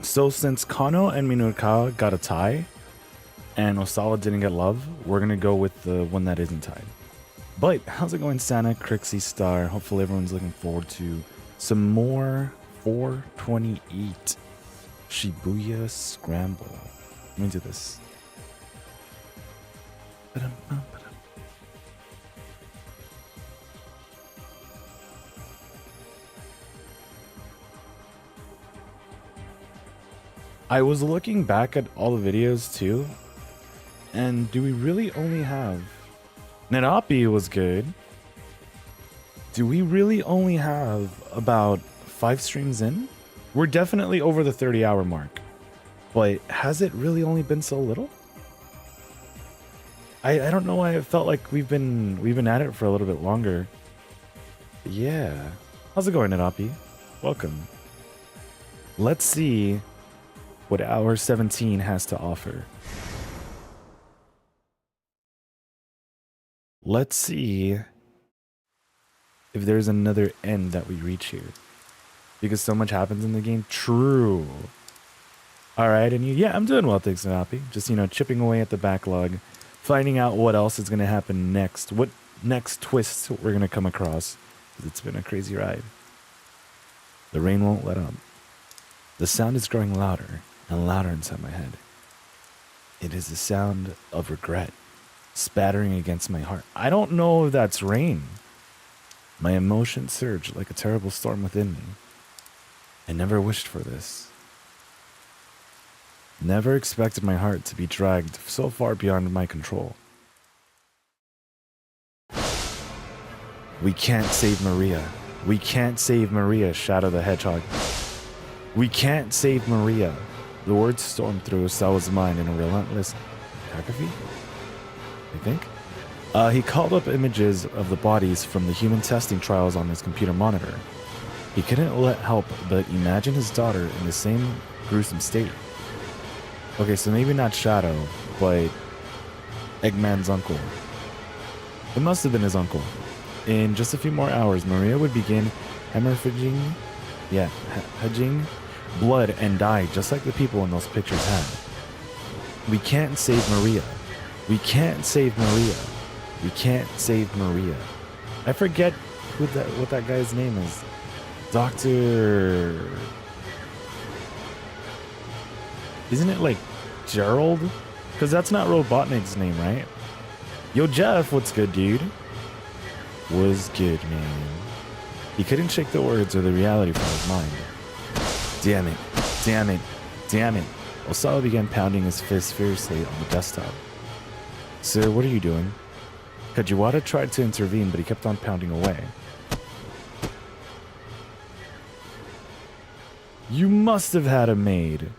So since Kano and Minokawa got a tie, and Osawa didn't get love, we're gonna go with the one that isn't tied. But how's it going, Santa, Crixie Star? Hopefully everyone's looking forward to some more 428 Shibuya Scramble. Let me do this. I was looking back at all the videos too, and do we really only have... Nerapi was good. Do we really only have about 5 streams in? We're definitely over the 30-hour mark, but has it really only been so little? I don't know why I felt like we've been at it for a little bit longer. Yeah. How's it going, Nerapi? Welcome. Let's see what hour 17 has to offer. Let's see if there's another end that we reach here. Because so much happens in the game. True. Alright, and you, yeah, I'm doing well, thanks, Nerapi. Just, chipping away at the backlog. Finding out what else is going to happen next. What next twists we're going to come across. It's been a crazy ride. The rain won't let up. The sound is growing louder and louder inside my head. It is the sound of regret, spattering against my heart. I don't know if that's rain. My emotions surge like a terrible storm within me. I never wished for this. Never expected my heart to be dragged so far beyond my control. We can't save Maria. We can't save Maria, Shadow the Hedgehog. We can't save Maria. The words stormed through Osawa's mind in a relentless cacophony, I think. He called up images of the bodies from the human testing trials on his computer monitor. He couldn't help but imagine his daughter in the same gruesome state. Okay, so maybe not Shadow, but Eggman's uncle. It must have been his uncle. In just a few more hours, Maria would begin hemorrhaging blood and die just like the people in those pictures had. We can't save Maria. We can't save Maria. We can't save Maria. I forget what that guy's name is. Dr. Isn't it like Gerald? Because that's not Robotnik's name, right? Yo, Jeff, what's good, dude? Was good, man. He couldn't shake the words or the reality from his mind. Damn it. Damn it. Damn it. Osawa began pounding his fist fiercely on the desktop. Sir, what are you doing? Kajiwara tried to intervene, but he kept on pounding away. You must have had a maid.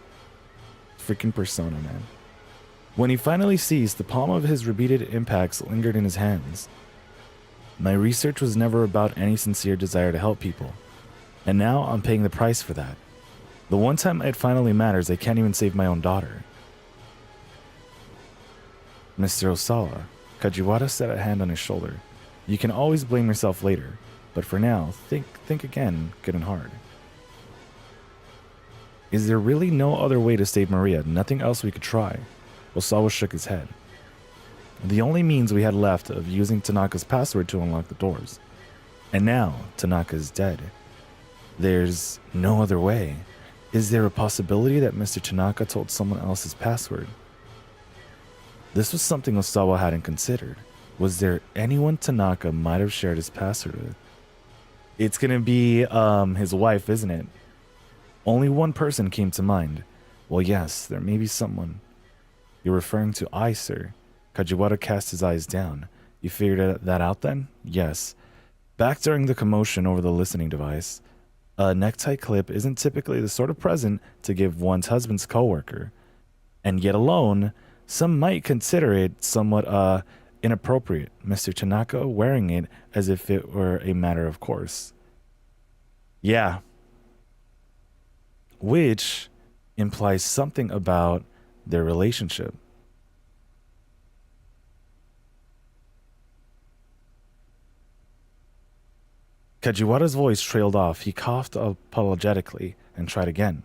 Freaking Persona, man. When he finally ceased, the palm of his repeated impacts lingered in his hands. My research was never about any sincere desire to help people, and now I'm paying the price for that. The one time it finally matters, I can't even save my own daughter. Mr. Osawa, Kajiwara set a hand on his shoulder. You can always blame yourself later, but for now, think again, good and hard. Is there really no other way to save Maria? Nothing else we could try? Osawa shook his head. The only means we had left of using Tanaka's password to unlock the doors. And now, Tanaka is dead. There's no other way. Is there a possibility that Mr. Tanaka told someone else his password? This was something Osawa hadn't considered. Was there anyone Tanaka might have shared his password with? It's gonna be, his wife, isn't it? Only one person came to mind. Well, yes, there may be someone. You're referring to I, sir. Kajiwara cast his eyes down. You figured that out then? Yes. Back during the commotion over the listening device, a necktie clip isn't typically the sort of present to give one's husband's coworker. And yet alone, some might consider it somewhat, inappropriate, Mr. Tanaka wearing it as if it were a matter of course. Yeah. Which implies something about their relationship. Kajiwara's voice trailed off. He coughed apologetically and tried again.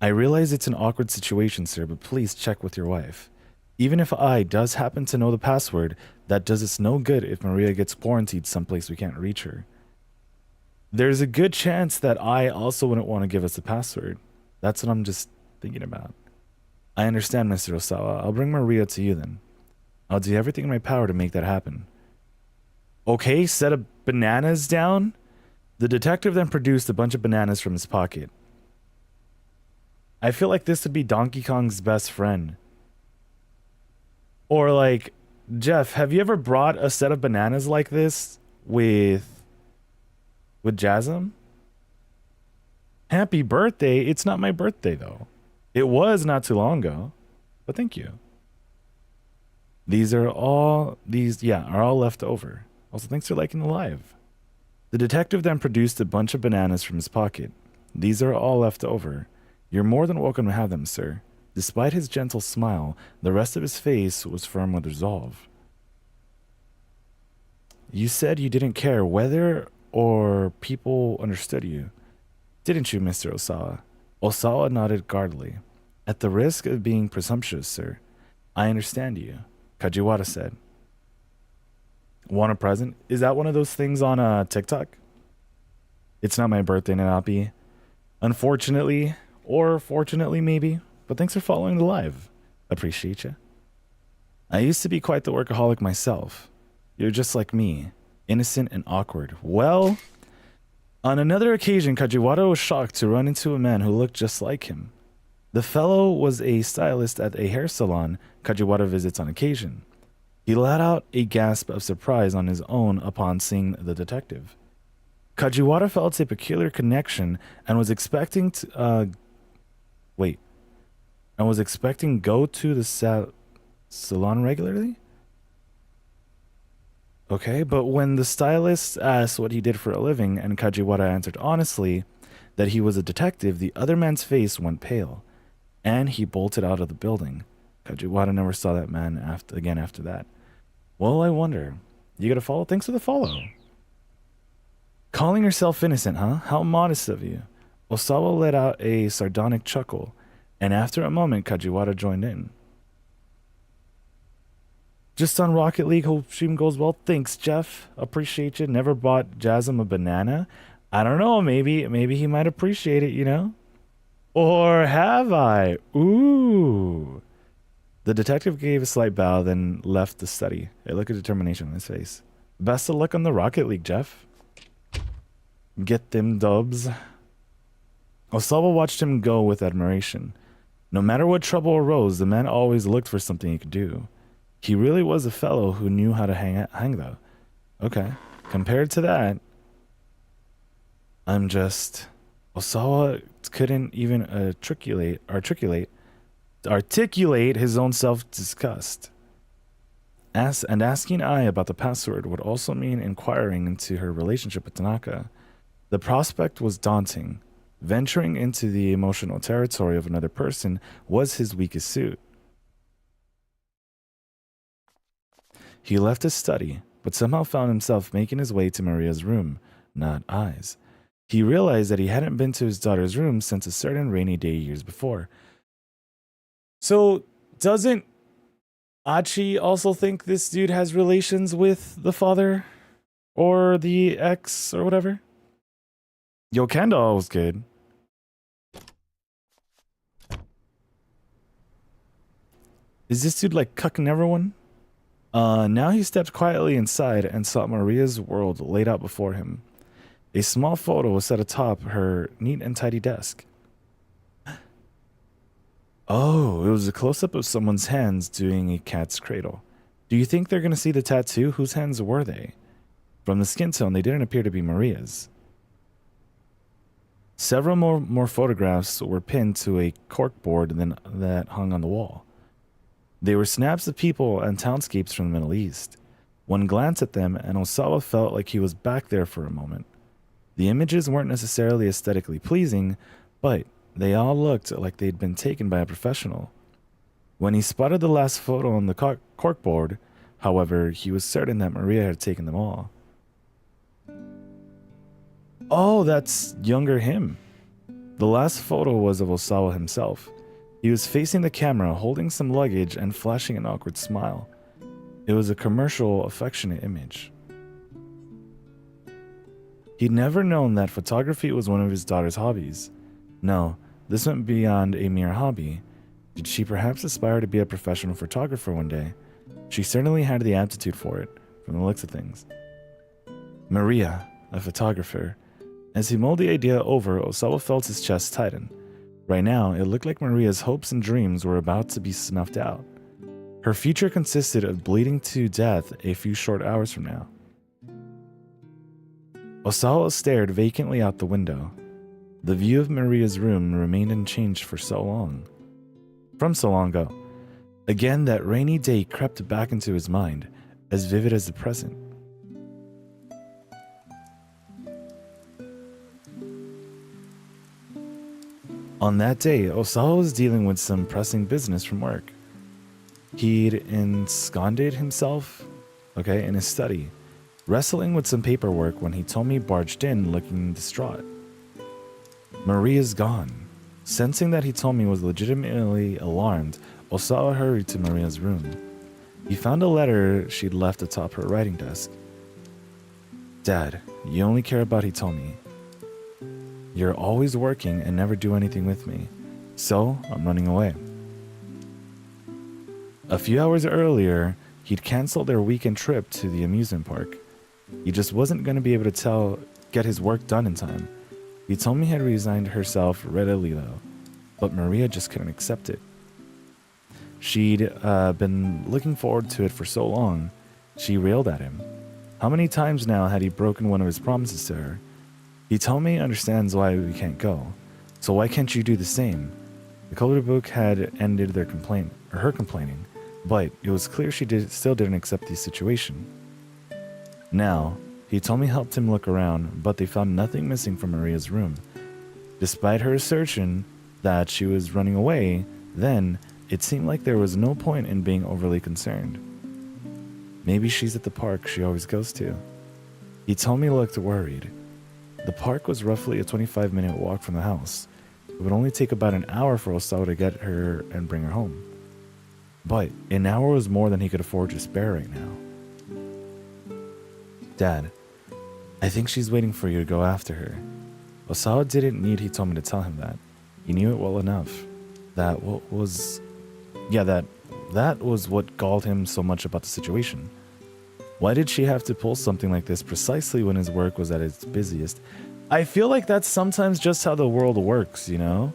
I realize it's an awkward situation, sir, but please check with your wife. Even if I does happen to know the password, that does us no good if Maria gets quarantined someplace we can't reach her. There's a good chance that I also wouldn't want to give us the password. That's what I'm just thinking about. I understand, Mr. Osawa. I'll bring Maria to you then. I'll do everything in my power to make that happen. Okay, set of bananas down? The detective then produced a bunch of bananas from his pocket. I feel like this would be Donkey Kong's best friend. Or like, Jeff, have you ever brought a set of bananas like this with Jasm? Happy birthday. It's not my birthday though. It was not too long ago. But thank you. Are all left over. Also, thanks for liking the live. The detective then produced a bunch of bananas from his pocket. These are all left over. You're more than welcome to have them, sir. Despite his gentle smile, the rest of his face was firm with resolve. You said you didn't care whether or people understood you. Didn't you, Mr. Osawa? Osawa nodded guardedly. At the risk of being presumptuous, sir, I understand you, Kajiwara said. Want a present? Is that one of those things on TikTok? It's not my birthday, Nanapi. Unfortunately, or fortunately maybe, but thanks for following the live. Appreciate you. I used to be quite the workaholic myself. You're just like me, innocent and awkward. Well, on another occasion, Kajiwara was shocked to run into a man who looked just like him. The fellow was a stylist at a hair salon Kajiwara visits on occasion. He let out a gasp of surprise on his own upon seeing the detective. Kajiwara felt a peculiar connection and was expecting to, go to the salon regularly? Okay, but when the stylist asked what he did for a living and Kajiwara answered honestly that he was a detective, the other man's face went pale, and he bolted out of the building. Kajiwara never saw that man again after that. Well, I wonder. You got a follow? Thanks for the follow. Calling yourself innocent, huh? How modest of you. Osawa let out a sardonic chuckle, and after a moment, Kajiwara joined in. Just on Rocket League, hope stream goes well. Thanks, Jeff. Appreciate you. Never bought Jasm a banana. I don't know, maybe he might appreciate it, you know? Or have I? Ooh. The detective gave a slight bow, then left the study, a look of determination on his face. Best of luck on the Rocket League, Jeff. Get them dubs. Osawa watched him go with admiration. No matter what trouble arose, the man always looked for something he could do. He really was a fellow who knew how to hang though. Okay. Compared to that, Osawa couldn't even articulate his own self-disgust. Asking Ai about the password would also mean inquiring into her relationship with Tanaka. The prospect was daunting. Venturing into the emotional territory of another person was his weakest suit. He left his study, but somehow found himself making his way to Maria's room, not Ai's. He realized that he hadn't been to his daughter's room since a certain rainy day years before. So, doesn't Achi also think this dude has relations with the father? Or the ex, or whatever? Yo, Kendall was good. Is this dude like cucking everyone? Now he stepped quietly inside and saw Maria's world laid out before him. A small photo was set atop her neat and tidy desk. Oh, it was a close-up of someone's hands doing a cat's cradle. Do you think they're going to see the tattoo? Whose hands were they? From the skin tone, they didn't appear to be Maria's. Several more photographs were pinned to a corkboard that hung on the wall. They were snaps of people and townscapes from the Middle East. One glance at them, and Osawa felt like he was back there for a moment. The images weren't necessarily aesthetically pleasing, but they all looked like they'd been taken by a professional. When he spotted the last photo on the corkboard, however, he was certain that Maria had taken them all. Oh, that's younger him. The last photo was of Osawa himself. He was facing the camera, holding some luggage and flashing an awkward smile. It was a commercial, affectionate image. He'd never known that photography was one of his daughter's hobbies. No, this went beyond a mere hobby. Did she perhaps aspire to be a professional photographer one day? She certainly had the aptitude for it, from the looks of things. Maria, a photographer. As he mulled the idea over, Osawa felt his chest tighten. Right now, it looked like Maria's hopes and dreams were about to be snuffed out. Her future consisted of bleeding to death a few short hours from now. Osawa stared vacantly out the window. The view of Maria's room remained unchanged for so long. From so long ago. Again, that rainy day crept back into his mind, as vivid as the present. On that day, Osawa was dealing with some pressing business from work. He'd ensconced himself, in his study, wrestling with some paperwork when he told me barged in looking distraught. Maria's gone. Sensing that he told me was legitimately alarmed, Osawa hurried to Maria's room. He found a letter she'd left atop her writing desk. Dad, you only care about Hitomi. You're always working and never do anything with me, so I'm running away. A few hours earlier, he'd canceled their weekend trip to the amusement park. He just wasn't going to be able to get his work done in time. Hitomi had resigned herself readily though, but Maria just couldn't accept it. She'd been looking forward to it for so long, she railed at him. How many times now had he broken one of his promises to her? Hitomi understands why we can't go, so why can't you do the same? The colored book had ended her complaining, but it was clear she still didn't accept the situation. Now, Hitomi helped him look around, but they found nothing missing from Maria's room. Despite her assertion that she was running away, then it seemed like there was no point in being overly concerned. Maybe she's at the park she always goes to. Hitomi looked worried. The park was roughly a 25-minute walk from the house. It would only take about an hour for Osawa to get her and bring her home. But an hour was more than he could afford to spare right now. Dad, I think she's waiting for you to go after her. Osawa didn't need Hitomi to tell him that. He knew it well enough. That was what galled him so much about the situation. Why did she have to pull something like this precisely when his work was at its busiest? I feel like that's sometimes just how the world works, you know?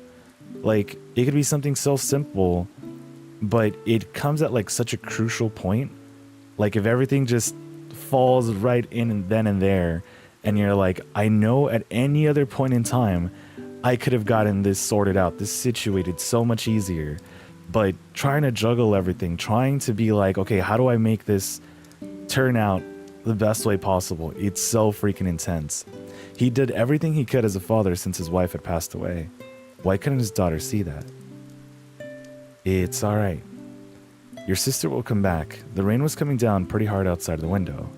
Like, it could be something so simple, but it comes at like such a crucial point. Like, if everything just falls right in and then and there, and you're like, I know at any other point in time, I could have gotten this sorted out, this situated so much easier. But trying to juggle everything, trying to be like, okay, how do I make this turn out the best way possible? It's so freaking intense. He did everything he could as a father since his wife had passed away. Why couldn't his daughter see that? It's alright. Your sister will come back. The rain was coming down pretty hard outside the window.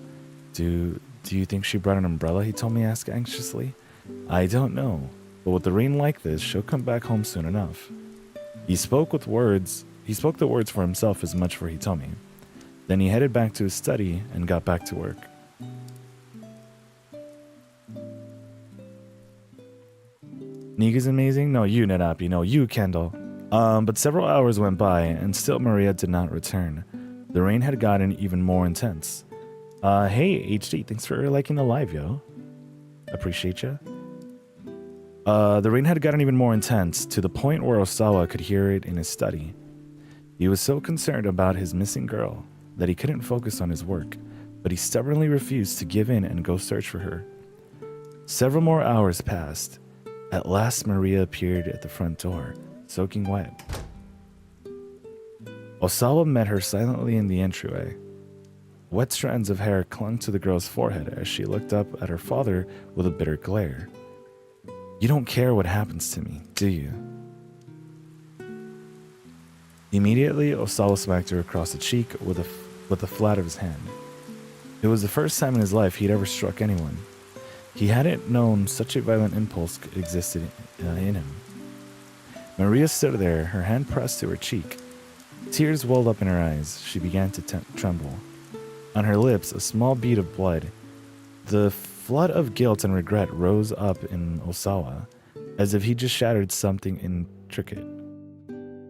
Do you think she brought an umbrella? He told me, asked anxiously. I don't know, but with the rain like this, she'll come back home soon enough. He spoke the words for himself as much for Hitomi. Then he headed back to his study and got back to work. Niga's amazing? No, you, Narapi. No, you, Kendall. But several hours went by, and still Maria did not return. The rain had gotten even more intense. Hey, HD, thanks for liking the live, yo. Appreciate ya. The rain had gotten even more intense, to the point where Osawa could hear it in his study. He was so concerned about his missing girl that he couldn't focus on his work, but he stubbornly refused to give in and go search for her. Several more hours passed. At last, Maria appeared at the front door, soaking wet. Osawa met her silently in the entryway. Wet strands of hair clung to the girl's forehead as she looked up at her father with a bitter glare. You don't care what happens to me, do you? Immediately, Osawa smacked her across the cheek with the flat of his hand. It was the first time in his life he'd ever struck anyone. He hadn't known such a violent impulse existed in him. Maria stood there, her hand pressed to her cheek. Tears welled up in her eyes. She began to tremble. On her lips, a small bead of blood. The flood of guilt and regret rose up in Osawa, as if he just shattered something intricate.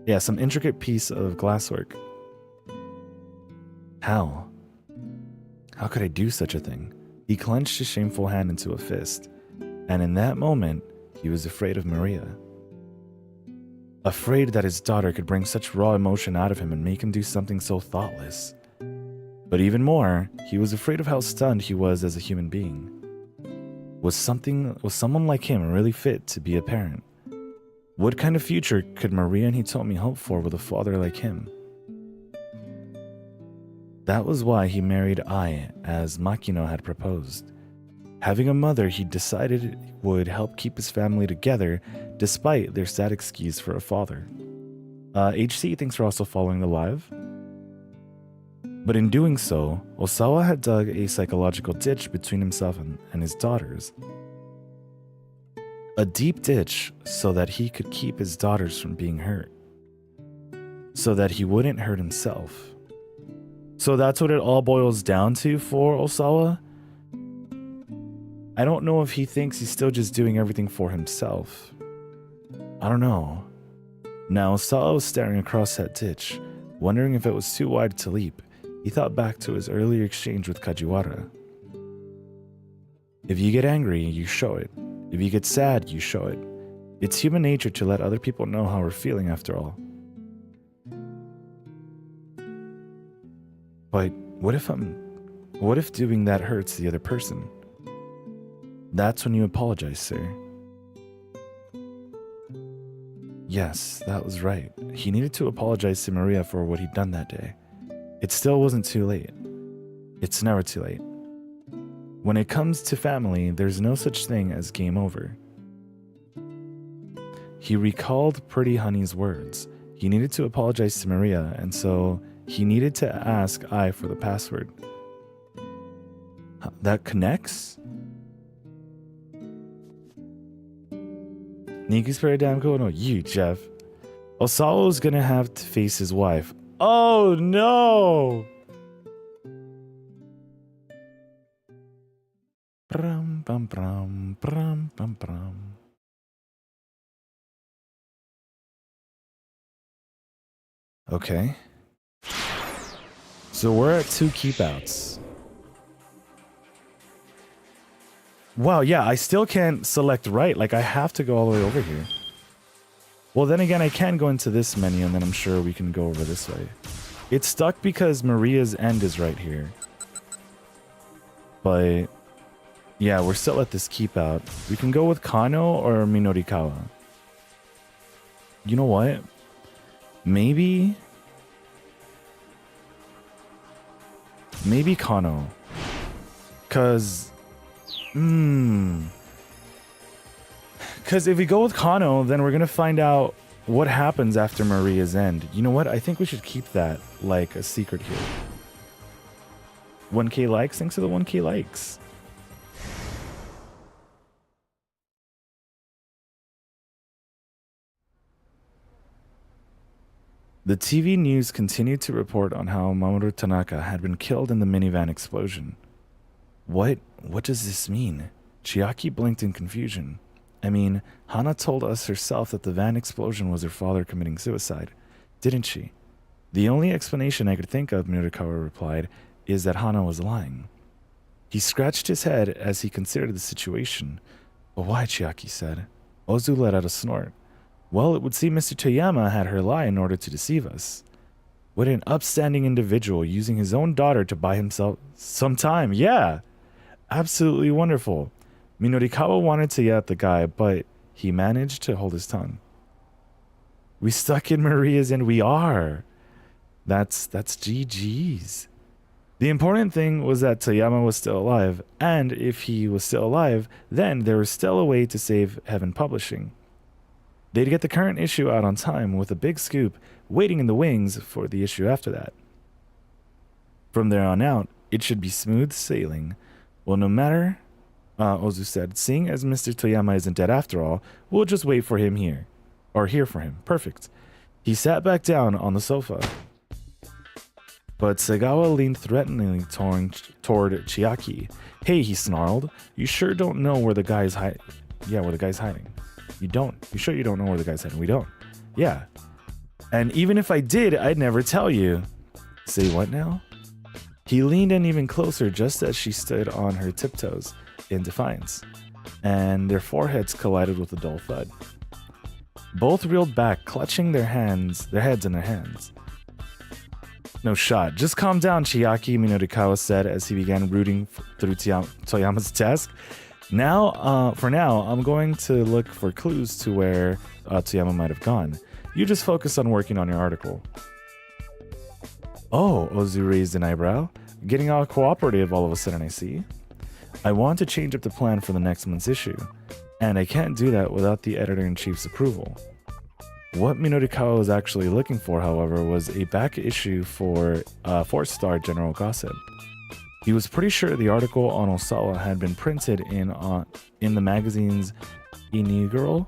Yeah, some intricate piece of glasswork. How? How could I do such a thing? He clenched his shameful hand into a fist, and in that moment, he was afraid of Maria. Afraid that his daughter could bring such raw emotion out of him and make him do something so thoughtless. But even more, he was afraid of how stunned he was as a human being. Was someone like him really fit to be a parent? What kind of future could Maria and Hitomi hope for with a father like him? That was why he married Ai, as Makino had proposed. Having a mother he decided would help keep his family together despite their sad excuse for a father. HC, thanks for also following the live. But in doing so, Osawa had dug a psychological ditch between himself and his daughters. A deep ditch so that he could keep his daughters from being hurt. So that he wouldn't hurt himself. So that's what it all boils down to for Osawa? I don't know if he thinks he's still just doing everything for himself. I don't know. Now Osawa was staring across that ditch, wondering if it was too wide to leap. He thought back to his earlier exchange with Kajiwara. If you get angry, you show it. If you get sad, you show it. It's human nature to let other people know how we're feeling after all. But what if doing that hurts the other person? That's when you apologize, sir. Yes, that was right. He needed to apologize to Maria for what he'd done that day. It still wasn't too late. It's never too late. When it comes to family, there's no such thing as game over. He recalled Pretty Honey's words. He needed to apologize to Maria, and so he needed to ask Ai for the password. That connects? Niku's pretty damn cool. No, you, Jeff. Osawa's gonna have to face his wife. Oh no! Brum, bum, brum, brum, bum, brum. Okay. So we're at 2 keepouts. Wow, yeah, I still can't select right. Like, I have to go all the way over here. Well, then again, I can go into this menu, and then I'm sure we can go over this way. It's stuck because Maria's end is right here. But, yeah, we're still at this keepout. We can go with Kano or Minorikawa. You know what? Maybe Kano. Because if we go with Kano, then we're going to find out what happens after Maria's end. You know what? I think we should keep that like a secret here. 1K likes? Thanks for the 1K likes. The TV news continued to report on how Mamoru Tanaka had been killed in the minivan explosion. What does this mean? Chiaki blinked in confusion. I mean, Hana told us herself that the van explosion was her father committing suicide, didn't she? The only explanation I could think of, Murakawa replied, is that Hana was lying. He scratched his head as he considered the situation. But why, Chiaki said. Ozu let out a snort. Well, it would seem Mr. Toyama had her lie in order to deceive us. What an upstanding individual, using his own daughter to buy himself some time. Yeah, absolutely wonderful. Minorikawa wanted to yell at the guy, but he managed to hold his tongue. We stuck in Maria's and we are. That's GG's. The important thing was that Toyama was still alive, and if he was still alive, then there was still a way to save Heaven Publishing. They'd get the current issue out on time with a big scoop waiting in the wings for the issue after that. From there on out, it should be smooth sailing. Well, no matter Ozu said. Seeing as Mr. Toyama isn't dead after all, we'll just wait for him here. Or here for him. Perfect. He sat back down on the sofa. But Segawa leaned threateningly toward Chiaki. Hey, he snarled. You sure don't know where the guy's hiding? Yeah, where the guy's hiding. You don't? You sure you don't know where the guy's hiding? We don't. Yeah. And even if I did, I'd never tell you. Say what now? He leaned in even closer just as she stood on her tiptoes in defiance, and their foreheads collided with a dull thud. Both reeled back, clutching their heads in their hands. No shot. Just calm down, Chiaki, Minodikawa said as he began rooting through Toyama's desk. For now, I'm going to look for clues to where Toyama might have gone. You just focus on working on your article. Oh, Ozu raised an eyebrow. Getting all cooperative all of a sudden, I see. I want to change up the plan for the next month's issue, and I can't do that without the editor-in-chief's approval. What Minodikawa was actually looking for, however, was a back issue for 4-star General Gossip. He was pretty sure the article on Osawa had been printed in the magazine's inaugural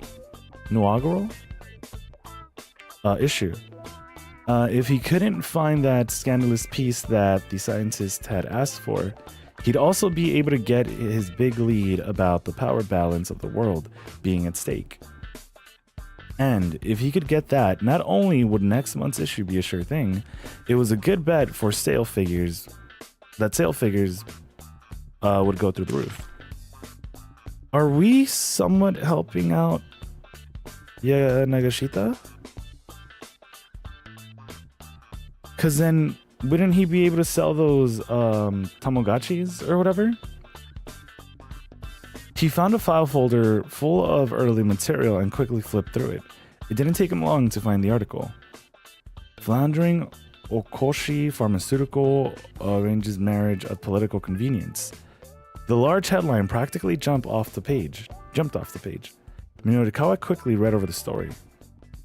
issue. If he couldn't find that scandalous piece that the scientist had asked for, he'd also be able to get his big lead about the power balance of the world being at stake. And if he could get that, not only would next month's issue be a sure thing, it was a good bet for sale figures would go through the roof. Are we somewhat helping out Nagashita? Because then wouldn't he be able to sell those Tamagotchis or whatever? He found a file folder full of early material and quickly flipped through it. It didn't take him long to find the article. Floundering Okoshi Pharmaceutical arranges marriage at political convenience. The large headline practically jumped off the page. Minodikawa quickly read over the story.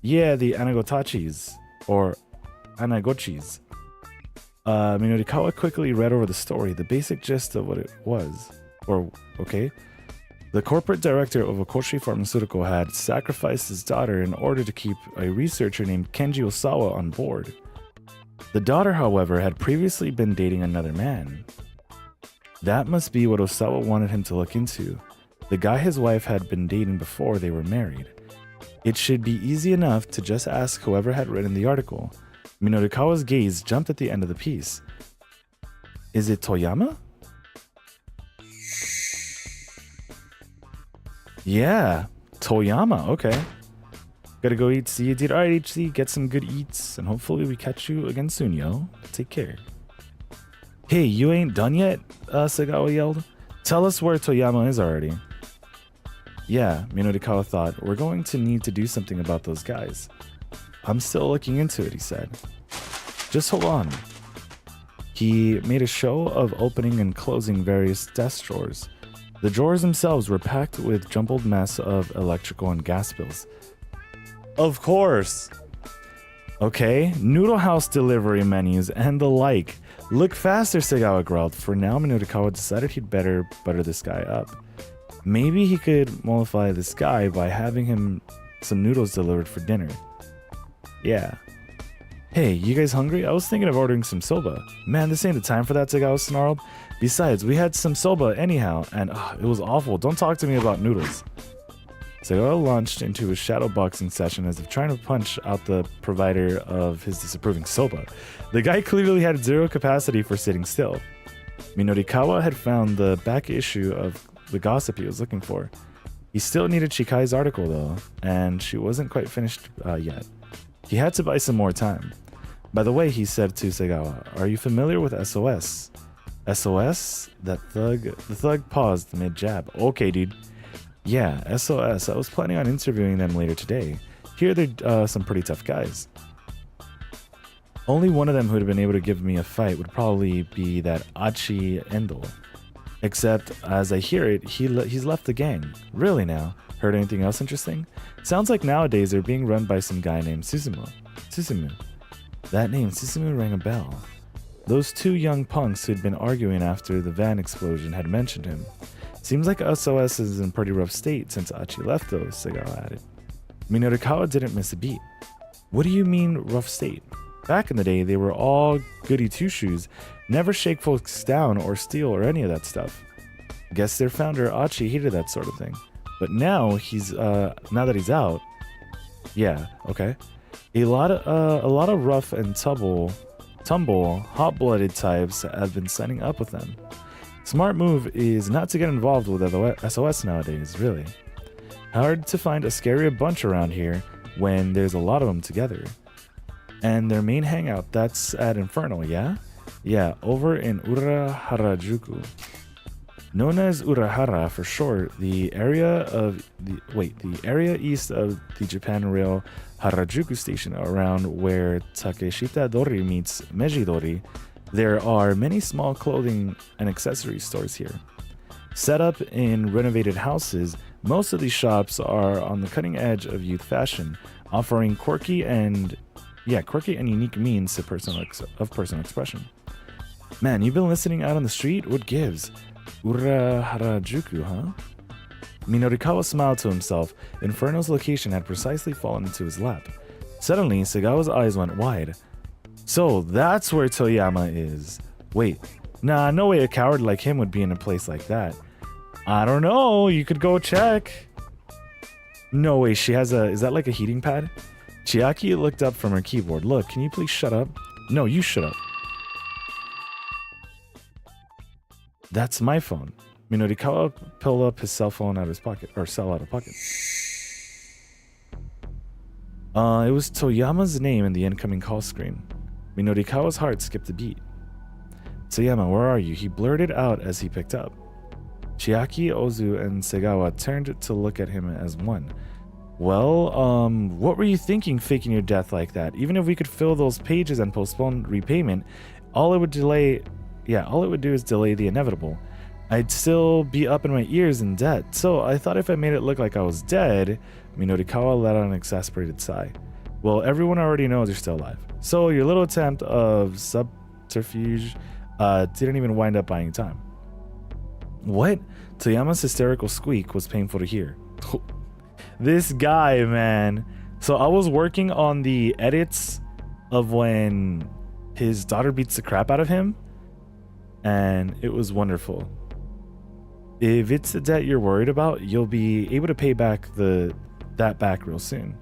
Yeah, the Anagotachis, or Anagochis. Minodikawa quickly read over the story, the basic gist of what it was. The corporate director of Okoshi Pharmaceutical had sacrificed his daughter in order to keep a researcher named Kenji Osawa on board. The daughter, however, had previously been dating another man. That must be what Osawa wanted him to look into. The guy his wife had been dating before they were married. It should be easy enough to just ask whoever had written the article. Minodikawa's gaze jumped at the end of the piece. Is it Toyama? Yeah, Toyama, okay. Gotta go eat, see you, dude. Alright, HC, get some good eats, and hopefully we catch you again soon, yo. Take care. Hey, you ain't done yet? Segawa yelled. Tell us where Toyama is already. Yeah, Minodikawa thought, we're going to need to do something about those guys. I'm still looking into it, he said. Just hold on. He made a show of opening and closing various desk drawers. The drawers themselves were packed with jumbled mess of electrical and gas bills. Of course! Okay, Noodle House delivery menus and the like. Look faster, Segawa growled. For now, Minodikawa decided he'd better butter this guy up. Maybe he could mollify this guy by having him some noodles delivered for dinner. Yeah. Hey, you guys hungry? I was thinking of ordering some soba. Man, this ain't the time for that, Segawa snarled. Besides, we had some soba anyhow, and it was awful. Don't talk to me about noodles. Segawa launched into a shadow boxing session as if trying to punch out the provider of his disapproving soba. The guy clearly had zero capacity for sitting still. Minodikawa had found the back issue of the gossip he was looking for. He still needed Chikai's article though, and she wasn't quite finished yet. He had to buy some more time. By the way, he said to Segawa, are you familiar with SOS? SOS? The thug paused mid-jab. Okay, dude. Yeah, SOS. I was planning on interviewing them later today. Here they're some pretty tough guys. Only one of them who'd have been able to give me a fight would probably be that Achi Endo. Except, as I hear it, he's left the gang. Really now? Heard anything else interesting? Sounds like nowadays they're being run by some guy named Susumu. That name, Susumu, rang a bell. Those two young punks who'd been arguing after the van explosion had mentioned him. Seems like SOS is in pretty rough state since Achi left though, Segawa added. Minorikawa didn't miss a beat. What do you mean rough state? Back in the day, they were all goody two-shoes, never shake folks down or steal or any of that stuff. Guess their founder Achi hated that sort of thing. But now now that he's out, yeah, okay. A lot of rough and tumble, hot-blooded types have been signing up with them. Smart move is not to get involved with SOS nowadays, really. Hard to find a scarier bunch around here when there's a lot of them together. And their main hangout, that's at Inferno, yeah? Yeah, over in Uraharajuku. Known as Urahara for short, the area east of the Japan Rail Harajuku station, around where Takeshita Dori meets Meiji Dori, there are many small clothing and accessory stores here. Set up in renovated houses, most of these shops are on the cutting edge of youth fashion, offering quirky and unique means to personal expression. Man, you've been listening out on the street? What gives? Uraharajuku, huh? Minorikawa smiled to himself. Inferno's location had precisely fallen into his lap. Suddenly, Segawa's eyes went wide. So, that's where Toyama is. Wait, nah, no way a coward like him would be in a place like that. I don't know, you could go check. No way, she has is that like a heating pad? Chiaki looked up from her keyboard. Look, can you please shut up? No, you shut up. That's my phone. Minorikawa pulled up his cell phone out of his pocket, or cell out of pocket. It was Toyama's name in the incoming call screen. Minorikawa's heart skipped a beat. Toyama, where are you? He blurted out as he picked up. Chiaki, Ozu, and Segawa turned to look at him as one. Well, what were you thinking faking your death like that? Even if we could fill those pages and postpone repayment, all it would do is delay the inevitable. I'd still be up in my ears in debt, so I thought if I made it look like I was dead, Minorikawa let out an exasperated sigh. Well, everyone already knows you're still alive. So your little attempt of subterfuge didn't even wind up buying time. What? Toyama's hysterical squeak was painful to hear. This guy, man. So I was working on the edits of when his daughter beats the crap out of him, and it was wonderful. If it's the debt you're worried about, you'll be able to pay back that back real soon.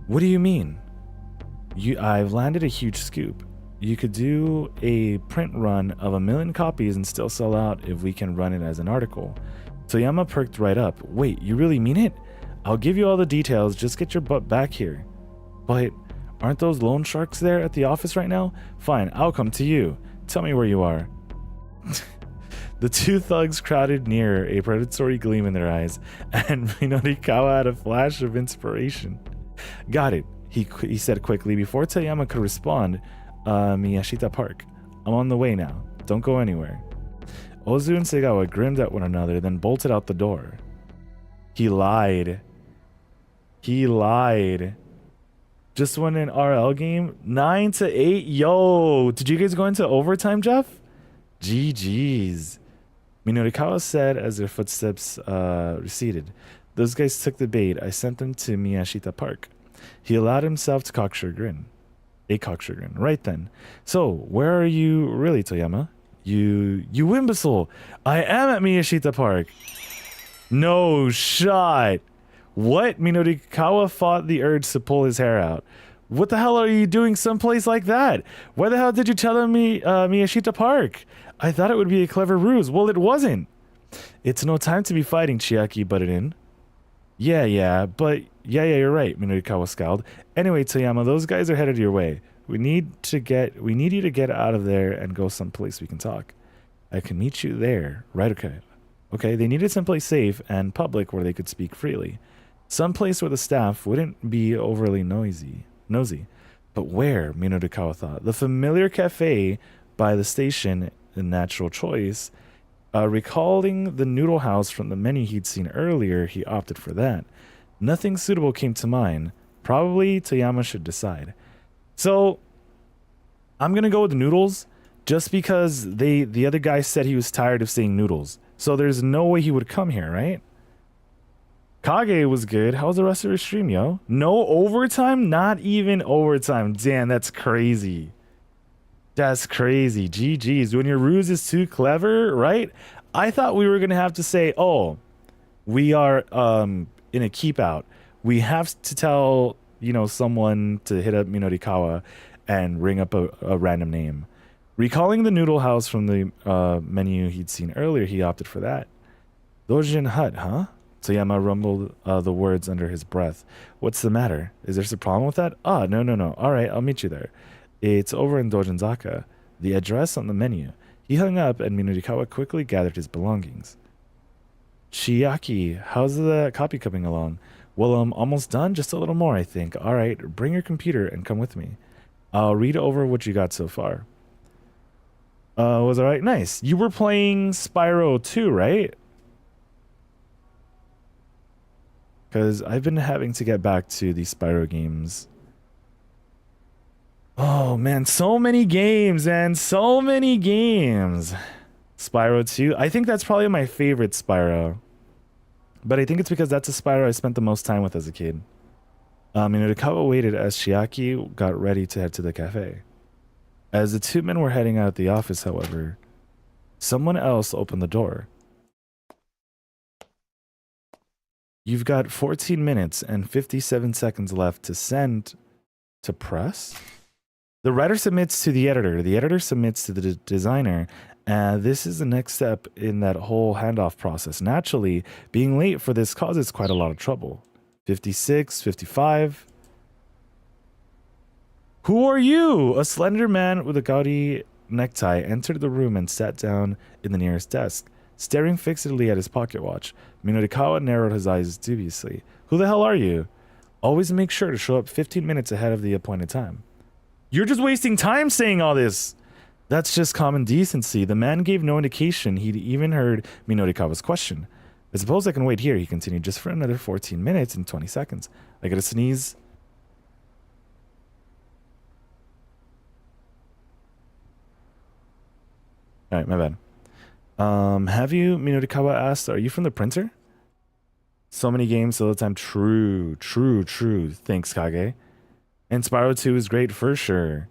What do you mean? I've landed a huge scoop. You could do a print run of 1 million copies and still sell out if we can run it as an article. Toyama perked right up. Wait, you really mean it? I'll give you all the details, just get your butt back here. But aren't those loan sharks there at the office right now? Fine, I'll come to you. Tell me where you are. The two thugs crowded near, a predatory gleam in their eyes, and Minorikawa had a flash of inspiration. Got it, he said quickly before Toyama could respond. Miyashita Park. I'm on the way now. Don't go anywhere. Ozu and Segawa grinned at one another, then bolted out the door. He lied. Just won an RL game? 9-8? Yo, did you guys go into overtime, Jeff? GG's. Minorikawa said as their footsteps receded. Those guys took the bait. I sent them to Miyashita Park. He allowed himself to cocksure grin. A cocksure grin. Right then. So, where are you really, Toyama? You imbecile! I am at Miyashita Park! No shot! What? Minorikawa fought the urge to pull his hair out. What the hell are you doing someplace like that? Why the hell did you tell me Miyashita Park? I thought it would be a clever ruse. Well, it wasn't. It's no time to be fighting, Chiaki butted in. Yeah, you're right, Minorikawa scowled. Anyway, Toyama, those guys are headed your way. We need you to get out of there and go someplace we can talk. I can meet you there. Right, okay. Okay, they needed someplace safe and public where they could speak freely. Someplace where the staff wouldn't be overly nosy. But where, Minorikawa thought. The familiar cafe by the station, a natural choice. Recalling the noodle house from the menu he'd seen earlier, he opted for that. Nothing suitable came to mind. Probably Toyama should decide. So, I'm gonna go with the noodles, just because the other guy said he was tired of saying noodles. So there's no way he would come here, right? Kage was good. How was the rest of your stream, yo? No overtime? Not even overtime. Damn, that's crazy. That's crazy. GG's. When your ruse is too clever, right? I thought we were going to have to say, oh, we are in a keep out. We have to tell, you know, someone to hit up Minorikawa and ring up a random name. Recalling the noodle house from the menu he'd seen earlier, he opted for that. Dojin Hut, huh? Toyama rumbled the words under his breath. What's the matter? Is there a problem with that? Ah, no. All right, I'll meet you there. It's over in Dojinzaka. The address on the menu. He hung up and Minorikawa quickly gathered his belongings. Chiaki, how's the copy coming along? Well, I'm almost done. Just a little more, I think. All right, bring your computer and come with me. I'll read over what you got so far. Was all right? Nice. You were playing Spyro 2, right? Because I've been having to get back to the Spyro games. Oh, man. So many games, man. So many games. Spyro 2. I think that's probably my favorite Spyro. But I think it's because that's a Spyro I spent the most time with as a kid. Minorikawa waited as Chiaki got ready to head to the cafe. As the two men were heading out of the office, however, someone else opened the door. You've got 14 minutes and 57 seconds left to send to press? The writer submits to the editor submits to the designer, and this is the next step in that whole handoff process. Naturally, being late for this causes quite a lot of trouble. 56, 55... Who are you? A slender man with a gaudy necktie entered the room and sat down in the nearest desk, staring fixedly at his pocket watch. Minorikawa narrowed his eyes dubiously. Who the hell are you? Always make sure to show up 15 minutes ahead of the appointed time. You're just wasting time saying all this. That's just common decency. The man gave no indication he'd even heard Minorikawa's question. I suppose I can wait here, he continued, just for another 14 minutes and 20 seconds. I gotta sneeze. Alright, my bad. Have you, Minorikawa asked, are you from the printer? So many games all the time. True. Thanks, Kage. And Spyro 2 is great for sure.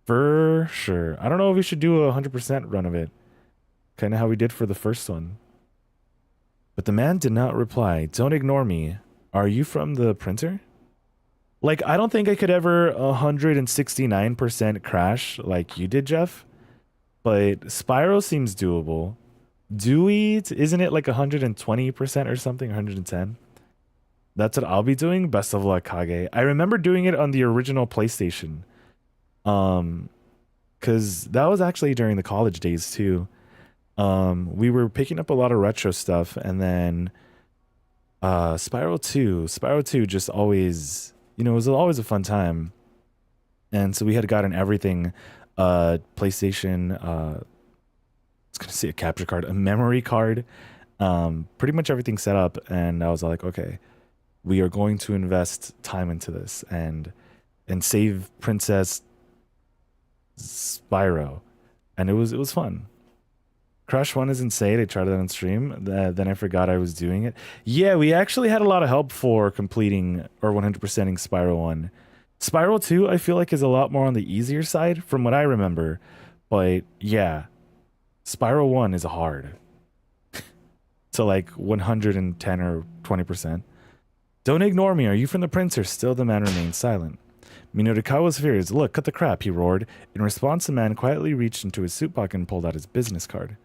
For sure. I don't know if we should do a 100% run of it. Kind of how we did for the first one. But the man did not reply. Don't ignore me. Are you from the printer? Like, I don't think I could ever 169% crash like you did, Jeff. But Spyro seems doable. Dewey, isn't it like 120% or something? 110? That's what I'll be doing. Best of luck, Kage. I remember doing it on the original PlayStation. Because that was actually during the college days too. We were picking up a lot of retro stuff, and then Spyro 2 just always, you know, it was always a fun time. And so we had gotten everything. PlayStation, I was gonna say a capture card, a memory card, pretty much everything set up, and I was like, okay, we are going to invest time into this and save Princess Spyro, and it was fun. Crash 1 is insane. I tried it on stream, then I forgot I was doing it. Yeah, we actually had a lot of help for completing or 100%ing Spyro 1. Spyro 2, I feel like, is a lot more on the easier side from what I remember. But yeah, Spyro 1 is hard. To like 110 or 20%. Don't ignore me. Are you from the printer? Still the man remained silent. Minorikawa's furious. Look, cut the crap, he roared. In response, the man quietly reached into his suit pocket and pulled out his business card.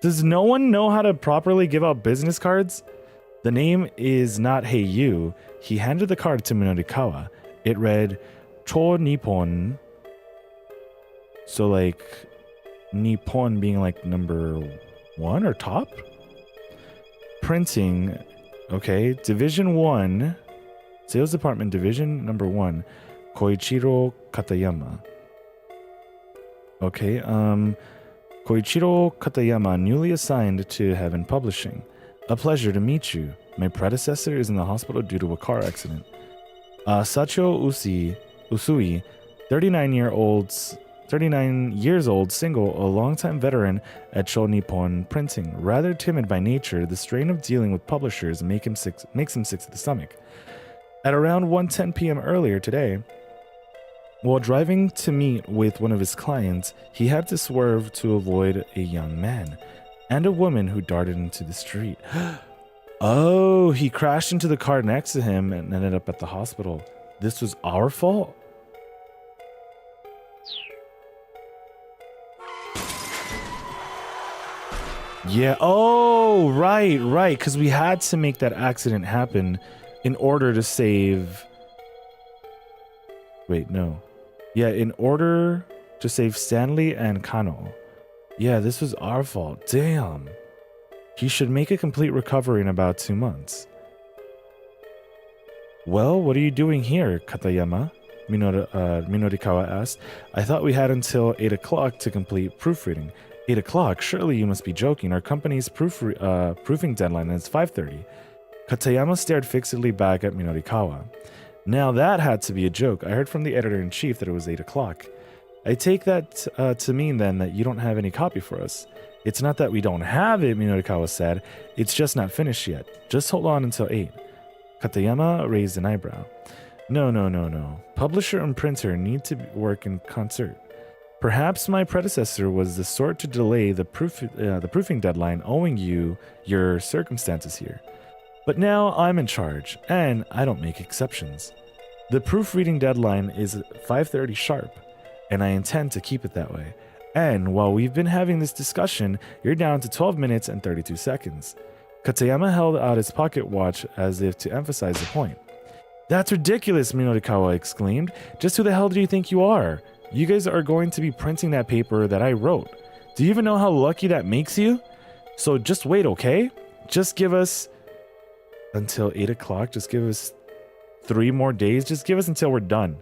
Does no one know how to properly give out business cards? The name is not Hey You. He handed the card to Minorikawa. It read Cho Nippon. So like Nippon being like number 1 or top? Printing. Okay. Division 1. Sales Department Division number 1. Koichiro Katayama. Okay. Koichiro Katayama, newly assigned to Heaven Publishing. A pleasure to meet you. My predecessor is in the hospital due to a car accident. Sacho Usui, 39-year-old 39 years old, single, a longtime veteran at Cho Nippon Printing. Rather timid by nature, the strain of dealing with publishers makes him sick to the stomach. At around 1:10 p.m. earlier today, while driving to meet with one of his clients, he had to swerve to avoid a young man and a woman who darted into the street. Oh, he crashed into the car next to him and ended up at the hospital. This was our fault? Yeah. Oh, right. Because we had to make that accident happen in order to save... Wait, no. Yeah, in order to save Stanley and Kano. Yeah, this was our fault. Damn. He should make a complete recovery in about 2 months. Well, what are you doing here, Katayama? Minorikawa asked. I thought we had until 8 o'clock to complete proofreading. 8 o'clock? Surely you must be joking. Our company's proofing deadline is 5:30. Katayama stared fixedly back at Minorikawa. Now that had to be a joke. I heard from the editor-in-chief that it was 8 o'clock. I take that to mean then that you don't have any copy for us. It's not that we don't have it, Minorikawa said. It's just not finished yet. Just hold on until 8. Katayama raised an eyebrow. No. Publisher and printer need to work in concert. Perhaps my predecessor was the sort to delay the proofing deadline owing you your circumstances here. But now I'm in charge, and I don't make exceptions. The proofreading deadline is 5:30 sharp, and I intend to keep it that way. And while we've been having this discussion, you're down to 12 minutes and 32 seconds. Katayama held out his pocket watch as if to emphasize the point. That's ridiculous, Minorikawa exclaimed. Just who the hell do you think you are? You guys are going to be printing that paper that I wrote. Do you even know how lucky that makes you? So just wait, okay? Just give us until 8 o'clock. Just give us 3 more days. Just give us until we're done.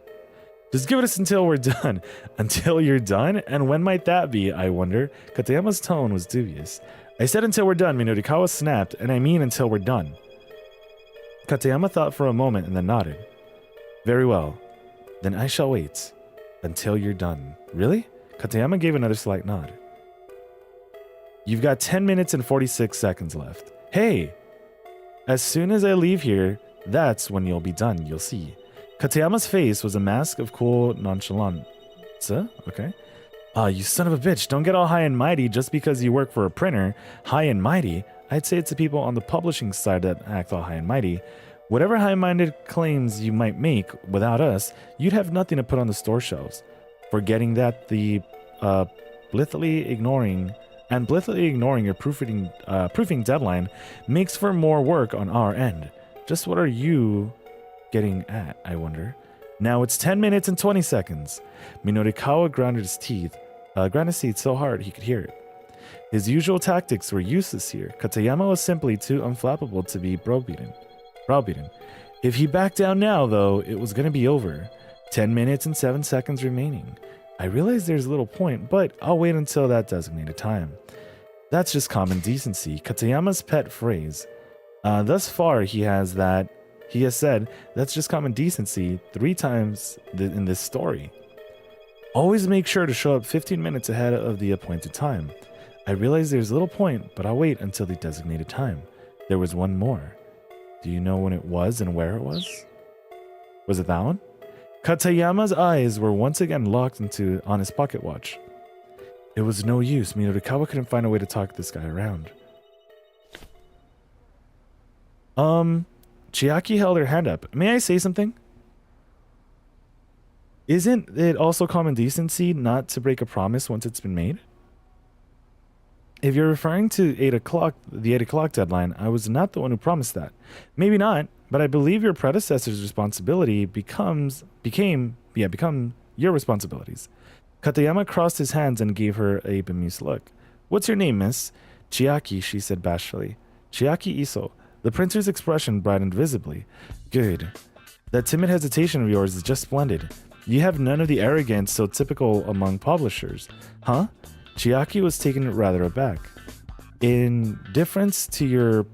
Just give us until we're done. Until you're done? And when might that be, I wonder? Katayama's tone was dubious. I said until we're done, Minorikawa snapped, and I mean until we're done. Katayama thought for a moment and then nodded. Very well. Then I shall wait until you're done. Really? Katayama gave another slight nod. You've got 10 minutes and 46 seconds left. Hey! As soon as I leave here, that's when you'll be done, you'll see. Katayama's face was a mask of cool nonchalance. Okay. You son of a bitch, don't get all high and mighty just because you work for a printer. High and mighty? I'd say it's the people on the publishing side that act all high and mighty. Whatever high-minded claims you might make without us, you'd have nothing to put on the store shelves. Forgetting that the blithely ignoring your proofing deadline makes for more work on our end. Just what are you getting at, I wonder? Now it's 10 minutes and 20 seconds. Minorikawa grounded his teeth so hard he could hear it. His usual tactics were useless here. Katayama was simply too unflappable to be browbeaten. If he backed down now, though, it was going to be over. 10 minutes and 7 seconds remaining. I realize there's little point, but I'll wait until that designated time. That's just common decency, Katayama's pet phrase. Thus far, he has said that's just common decency 3 times in this story. Always make sure to show up 15 minutes ahead of the appointed time. I realize there's little point, but I'll wait until the designated time. There was one more. Do you know when it was and where it was? Was it that one? Katayama's eyes were once again locked on his pocket watch. It was no use. Minorikawa couldn't find a way to talk this guy around. Chiaki held her hand up. May I say something? Isn't it also common decency not to break a promise once it's been made? If you're referring to 8 o'clock, the 8 o'clock deadline, I was not the one who promised that. Maybe not, but I believe your predecessor's responsibility become your responsibilities. Katayama crossed his hands and gave her a bemused look. What's your name, miss? Chiaki, she said bashfully. Chiaki Iso. The printer's expression brightened visibly. Good. That timid hesitation of yours is just splendid. You have none of the arrogance so typical among publishers. Huh? Chiaki was taken rather aback. In deference to your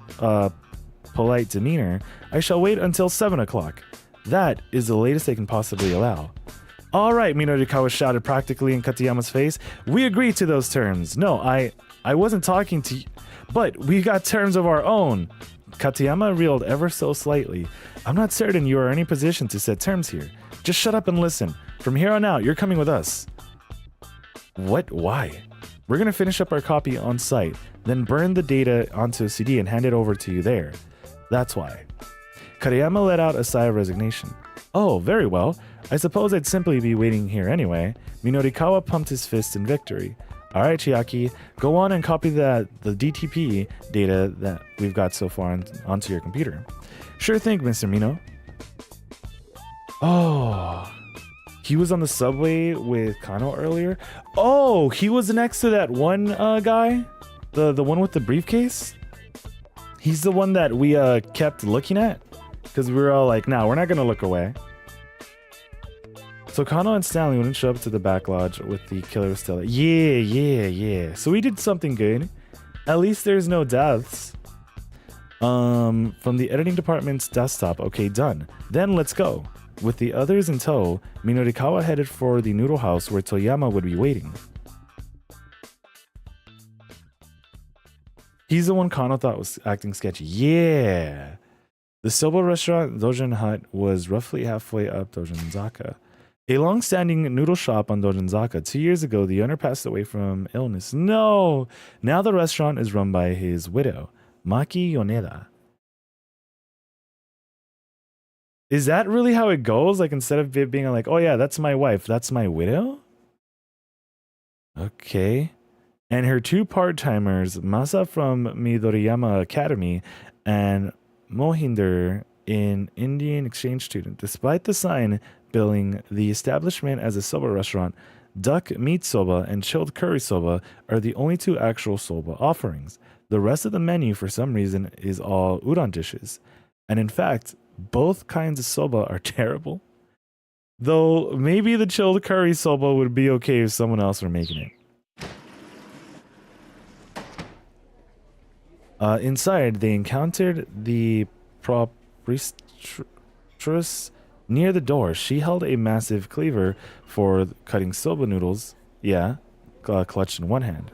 polite demeanor, I shall wait until 7 o'clock. That is the latest I can possibly allow. All right, Minorikawa shouted practically in Katayama's face. We agree to those terms. No, I wasn't talking to you, but we got terms of our own. Katayama reeled ever so slightly. I'm not certain you are in any position to set terms here. Just shut up and listen. From here on out, you're coming with us. What? Why? We're gonna finish up our copy on site, then burn the data onto a CD and hand it over to you there. That's why. Katayama let out a sigh of resignation. Oh, very well. I suppose I'd simply be waiting here anyway. Minorikawa pumped his fist in victory. Alright, Chiaki, go on and copy the DTP data that we've got so far onto your computer. Sure thing, Mr. Mino. Oh, he was on the subway with Kano earlier? Oh, he was next to that one guy? The one with the briefcase? He's the one that we kept looking at? Because we were all like, nah, we're not going to look away. So Kano and Stanley wouldn't show up to the back lodge with the killer still. Yeah. So we did something good. At least there's no deaths. From the editing department's desktop. Okay, done. Then let's go. With the others in tow, Minorikawa headed for the noodle house where Toyama would be waiting. He's the one Kano thought was acting sketchy. Yeah. The soba restaurant Dojin Hut was roughly halfway up Dojinzaka. A long-standing noodle shop on Dojinzaka. 2 years ago, the owner passed away from illness. No! Now the restaurant is run by his widow, Maki Yoneda. Is that really how it goes? Like, instead of it being like, oh yeah, that's my wife, that's my widow? Okay. And her two part-timers, Masa from Midoriyama Academy and Mohinder, an Indian exchange student. Despite the sign billing the establishment as a soba restaurant, duck meat soba and chilled curry soba are the only two actual soba offerings. The rest of the menu, for some reason, is all udon dishes. And in fact, both kinds of soba are terrible. Though maybe the chilled curry soba would be okay if someone else were making it. Inside, they encountered the proprietress near the door. She held a massive cleaver for cutting soba noodles. Yeah, clutched in one hand.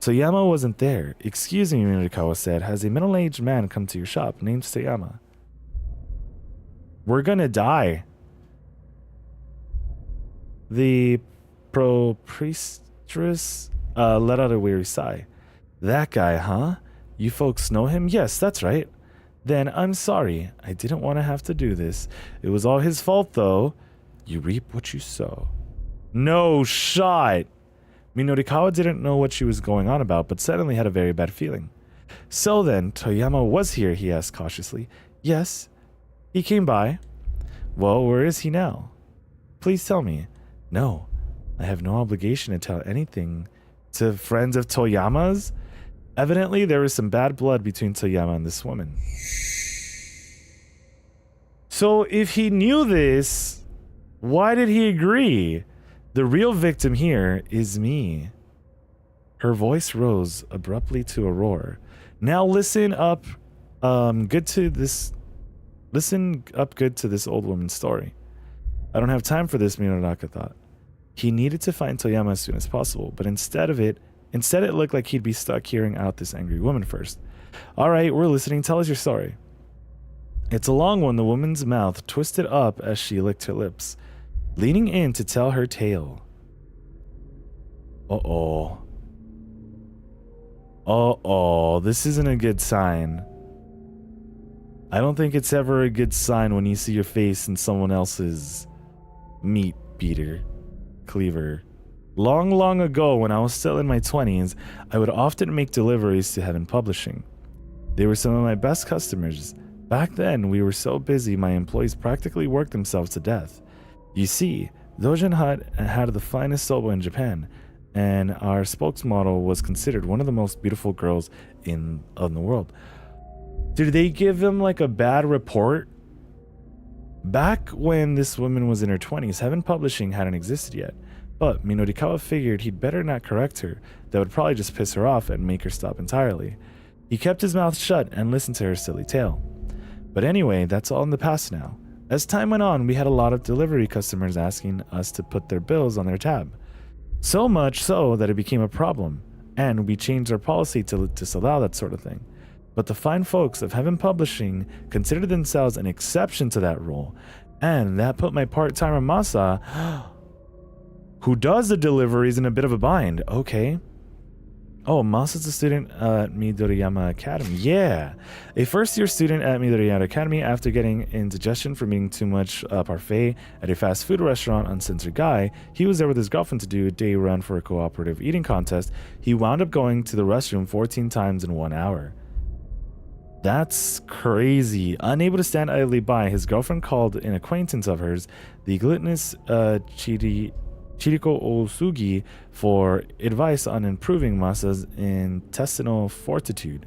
Toyama wasn't there. Excuse me, Minorikawa said. Has a middle-aged man come to your shop named Toyama? We're gonna die. The proprietress let out a weary sigh. That guy, huh? You folks know him? Yes, that's right. Then I'm sorry. I didn't want to have to do this. It was all his fault, though. You reap what you sow. No shot. Minorikawa didn't know what she was going on about, but suddenly had a very bad feeling. So then, Toyama was here, he asked cautiously. Yes, he came by. Well, where is he now? Please tell me. No, I have no obligation to tell anything to friends of Toyama's. Evidently, there was some bad blood between Toyama and this woman. So if he knew this, why did he agree? The real victim here is me. Her voice rose abruptly to a roar. Now listen up, good to this old woman's story. I don't have time for this, Minoraka thought. He needed to find Toyama as soon as possible, but instead it looked like he'd be stuck hearing out this angry woman first. All right, we're listening. Tell us your story. It's a long one. The woman's mouth twisted up as she licked her lips, leaning in to tell her tale. This isn't a good sign. I don't think it's ever a good sign when you see your face in someone else's meat beater, cleaver. Long ago, when I was still in my 20s, I would often make deliveries to Heaven Publishing. They were some of my best customers. Back then, we were so busy, my employees practically worked themselves to death. You see, Dojin Hut had the finest soba in Japan, and our spokesmodel was considered one of the most beautiful girls in the world. Did they give them like a bad report? Back when this woman was in her 20s, Heaven Publishing hadn't existed yet. But Minorikawa figured he'd better not correct her. That would probably just piss her off and make her stop entirely. He kept his mouth shut and listened to her silly tale. But anyway, that's all in the past now. As time went on, we had a lot of delivery customers asking us to put their bills on their tab. So much so that it became a problem, and we changed our policy to disallow that sort of thing. But the fine folks of Heaven Publishing considered themselves an exception to that rule, and that put my part-timer Masa, who does the deliveries, in a bit of a bind. Okay. Oh, Masa's a student at Midoriyama Academy. Yeah. A first-year student at Midoriyama Academy, after getting indigestion from eating too much parfait at a fast food restaurant on Sensogai, he was there with his girlfriend to do a day run for a cooperative eating contest. He wound up going to the restroom 14 times in 1 hour. That's crazy. Unable to stand idly by, his girlfriend called an acquaintance of hers, the gluttonous Chiriko Osugi, for advice on improving Masa's intestinal fortitude.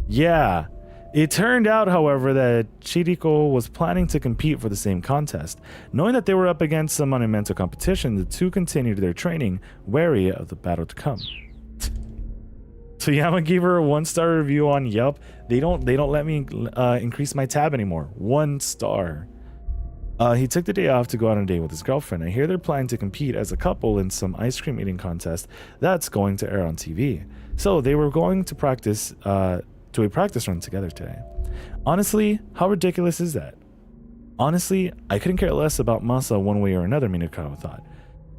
Yeah. It turned out, however, that Chiriko was planning to compete for the same contest. Knowing that they were up against some monumental competition, the two continued their training, wary of the battle to come. Toyama gave her a 1-star review on Yelp. They don't let me increase my tab anymore. 1 star. He took the day off to go on a date with his girlfriend. I hear they're planning to compete as a couple in some ice cream eating contest that's going to air on TV. So they were going to practice to a practice run together today. Honestly, how ridiculous is that? Honestly, I couldn't care less about Masa one way or another, Minakawa thought.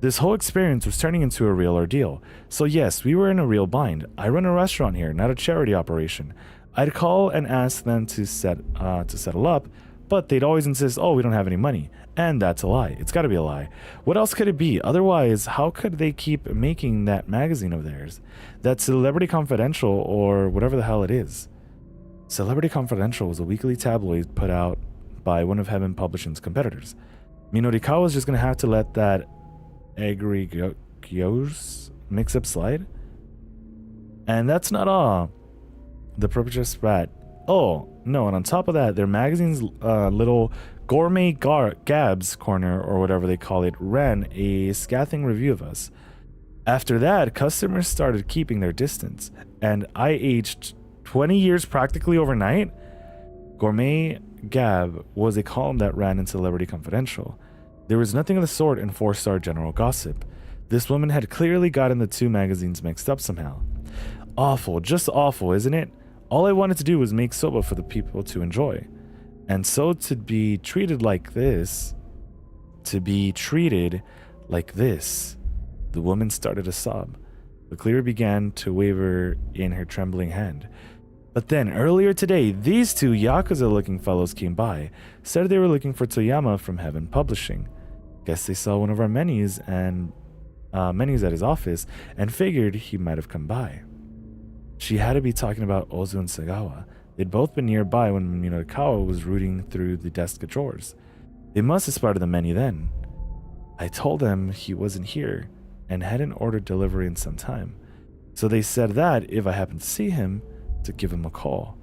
This whole experience was turning into a real ordeal. So yes, we were in a real bind. I run a restaurant here, not a charity operation. I'd call and ask them to settle up, but they'd always insist, oh, we don't have any money. And that's a lie. It's gotta be a lie. What else could it be? Otherwise, how could they keep making that magazine of theirs? That Celebrity Confidential, or whatever the hell it is. Celebrity Confidential was a weekly tabloid put out by one of Heaven Publishing's competitors. Minorikawa was just gonna have to let that egregious mix-up slide. And that's not all. The perpetrator spat. Oh, no, and on top of that, their magazine's little gourmet Gabs corner, or whatever they call it, ran a scathing review of us. After that, customers started keeping their distance, and I aged 20 years practically overnight. Gourmet Gab was a column that ran in Celebrity Confidential. There was nothing of the sort in 4-star General Gossip. This woman had clearly gotten the two magazines mixed up somehow. Awful, just awful, isn't it? All I wanted to do was make soba for the people to enjoy. And so to be treated like this... the woman started to sob. The cleaver began to waver in her trembling hand. But then, earlier today, these two Yakuza-looking fellows came by, said they were looking for Toyama from Heaven Publishing. Guess they saw one of our menus at his office and figured he might have come by. She had to be talking about Ozu and Sagawa. They'd both been nearby when Minorikawa was rooting through the desk of drawers. They must have spotted the menu then. I told them he wasn't here and hadn't ordered delivery in some time. So they said that if I happened to see him, to give him a call.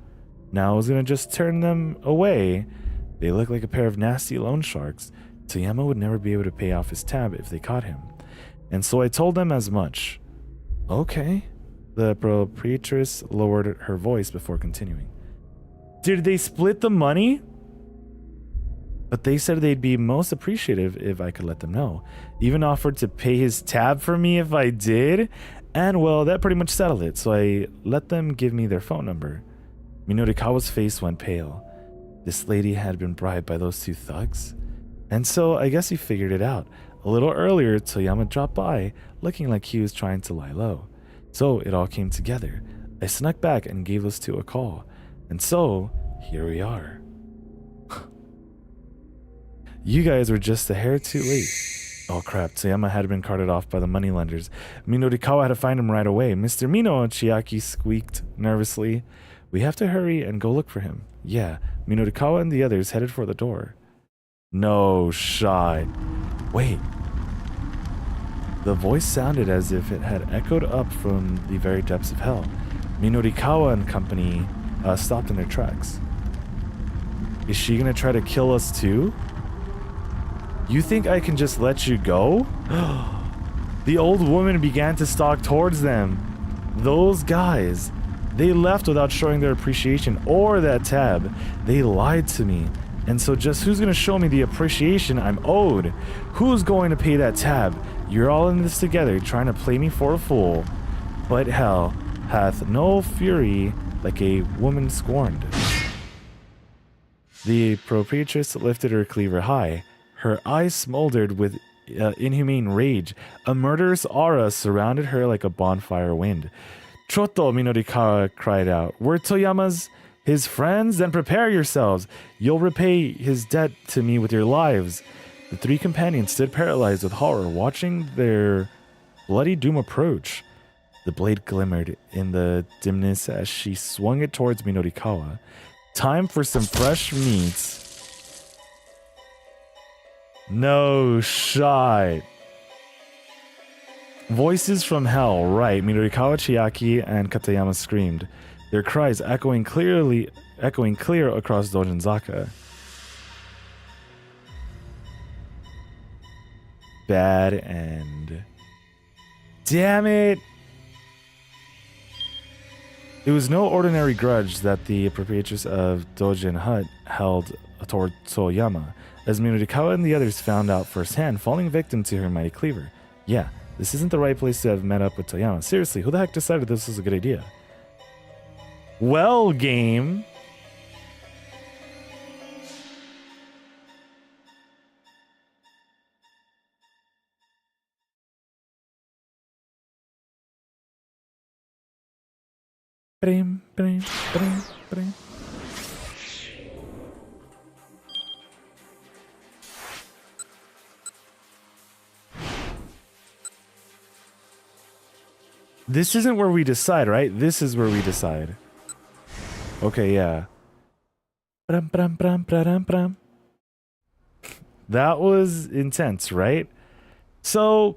Now I was gonna just turn them away. They look like a pair of nasty loan sharks. Toyama would never be able to pay off his tab if they caught him. And so I told them as much. Okay. The proprietress lowered her voice before continuing. Did they split the money? But they said they'd be most appreciative if I could let them know. Even offered to pay his tab for me if I did. And well, that pretty much settled it, so I let them give me their phone number. Minorikawa's face went pale. This lady had been bribed by those two thugs. And so I guess he figured it out. A little earlier, Toyama dropped by, looking like he was trying to lie low. So it all came together. I snuck back and gave those two a call. And so, here we are. You guys were just a hair too late. Oh crap, Toyama had been carted off by the moneylenders. Minorikawa had to find him right away. Mr. Mino, Chiaki squeaked nervously. We have to hurry and go look for him. Yeah, Minorikawa and the others headed for the door. No shot. Wait. The voice sounded as if it had echoed up from the very depths of hell. Minorikawa and company stopped in their tracks. Is she gonna try to kill us too? You think I can just let you go? The old woman began to stalk towards them. Those guys, they left without showing their appreciation or that tab. They lied to me. And so just who's going to show me the appreciation I'm owed? Who's going to pay that tab? You're all in this together, trying to play me for a fool. But hell hath no fury like a woman scorned. The proprietress lifted her cleaver high. Her eyes smoldered with inhumane rage. A murderous aura surrounded her like a bonfire wind. Choto, Minorikawa cried out. We're Toyama's, his friends? Then prepare yourselves. You'll repay his debt to me with your lives. The three companions stood paralyzed with horror, watching their bloody doom approach. The blade glimmered in the dimness as she swung it towards Minorikawa. Time for some fresh meats. No shot. Voices from hell, right? Minorikawa, Chiaki, and Katayama screamed, their cries echoing clear across Dojinzaka. Bad end. Damn it! It was no ordinary grudge that the proprietress of Dojin Hut held toward Toyama, as Minorikawa and the others found out firsthand, falling victim to her mighty cleaver. Yeah, this isn't the right place to have met up with Toyama. Seriously, who the heck decided this was a good idea? Well, game. Brim, brim, brim, brim. This isn't where we decide, right? This is where we decide. Okay, yeah. Brum, brum, brum, brum, brum. That was intense, right? So,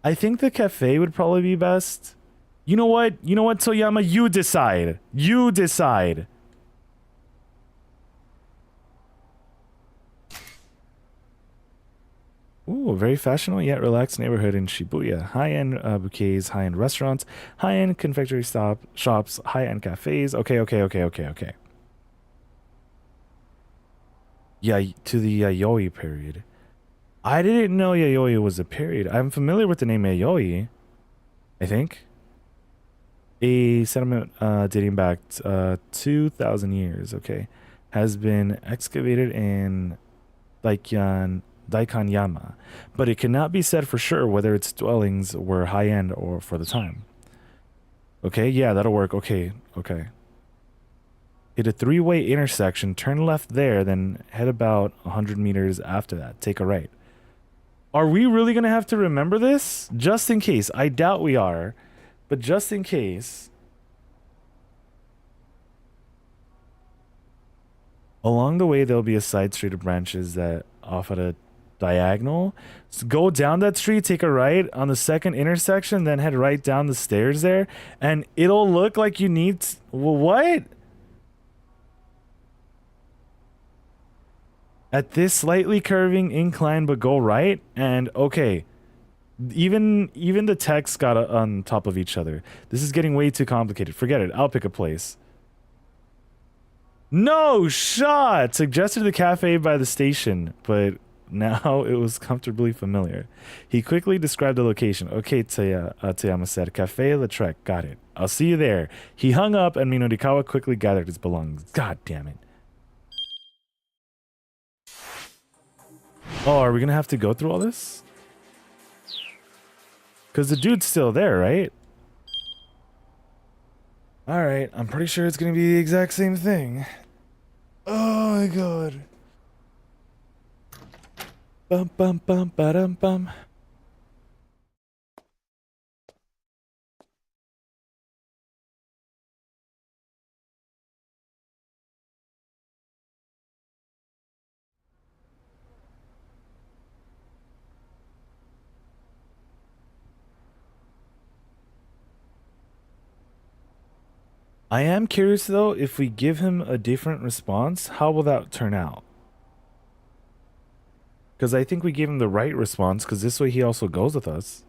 I think the cafe would probably be best. You know what? You know what, Toyama? You decide. You decide. Ooh, very fashionable yet relaxed neighborhood in Shibuya. High-end bouquets, high-end restaurants, high-end confectionery shops, high-end cafes. Okay. Yeah, to the Yayoi period. I didn't know Yayoi was a period. I'm familiar with the name Yayoi, I think. A settlement dating back 2,000 years, okay, has been excavated in Daikanyama, but it cannot be said for sure whether its dwellings were high-end or for the time. Okay, yeah, that'll work. Okay. Hit a three-way intersection, turn left there, then head about 100 meters after that. Take a right. Are we really going to have to remember this? Just in case. I doubt we are, but just in case. Along the way, there'll be a side street of branches that off at a diagonal. So go down that street, take a right on the second intersection, then head right down the stairs there, and it'll look like you need... What? At this slightly curving incline, but go right, and okay. Even the text got on top of each other. This is getting way too complicated. Forget it. I'll pick a place. No shot! Suggested the cafe by the station, but now it was comfortably familiar. He quickly described the location. Okay, Toyama said. Cafe Lautrec. Got it. I'll see you there. He hung up, and Minorikawa quickly gathered his belongings. God damn it. Oh, are we gonna have to go through all this? Because the dude's still there, right? Alright, I'm pretty sure it's gonna be the exact same thing. Oh my god. Bum bum bum ba-dum bum. I am curious though, if we give him a different response, how will that turn out? Because I think we gave him the right response, because this way he also goes with us.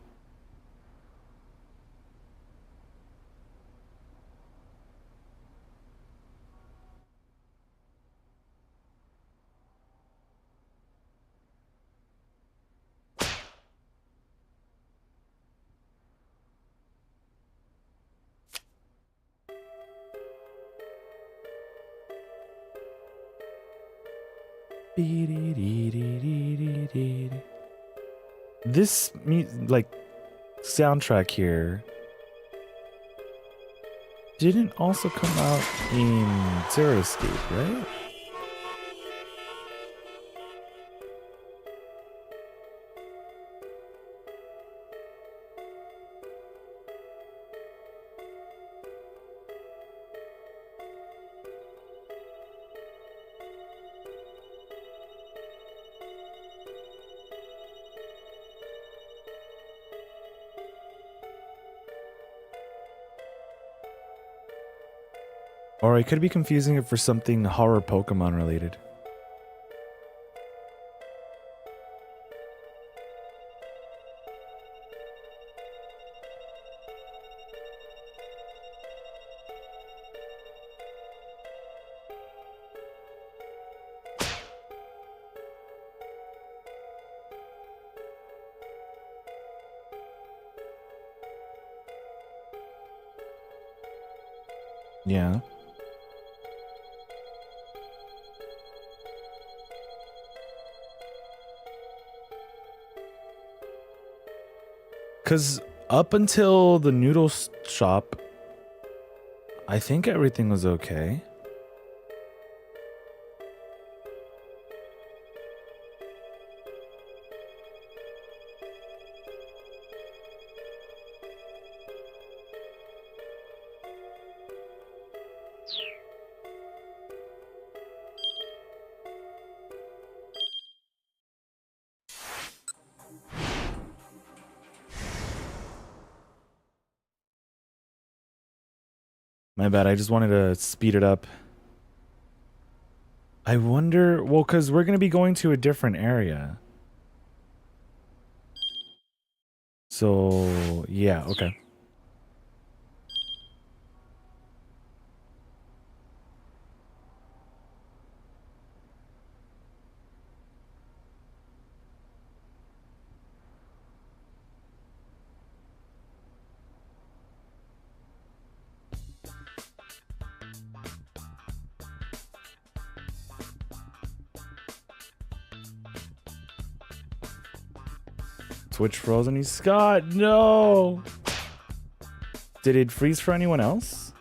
This like soundtrack here didn't also come out in Zero Escape, right? Or I could be confusing it for something horror Pokemon related. Yeah. Because up until the noodle shop, I think everything was okay. My bad, I just wanted to speed it up. I wonder, well, because we're going to be going to a different area. So, yeah, okay. Twitch frozen. He's Scott. No. Did it freeze for anyone else?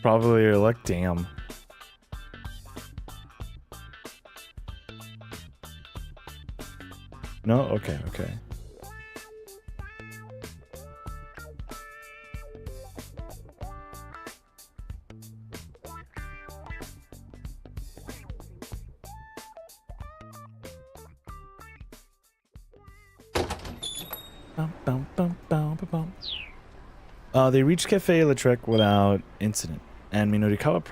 Probably your luck. Damn. No? Okay, okay. They reached Cafe Lautrec without incident, and Minorikawa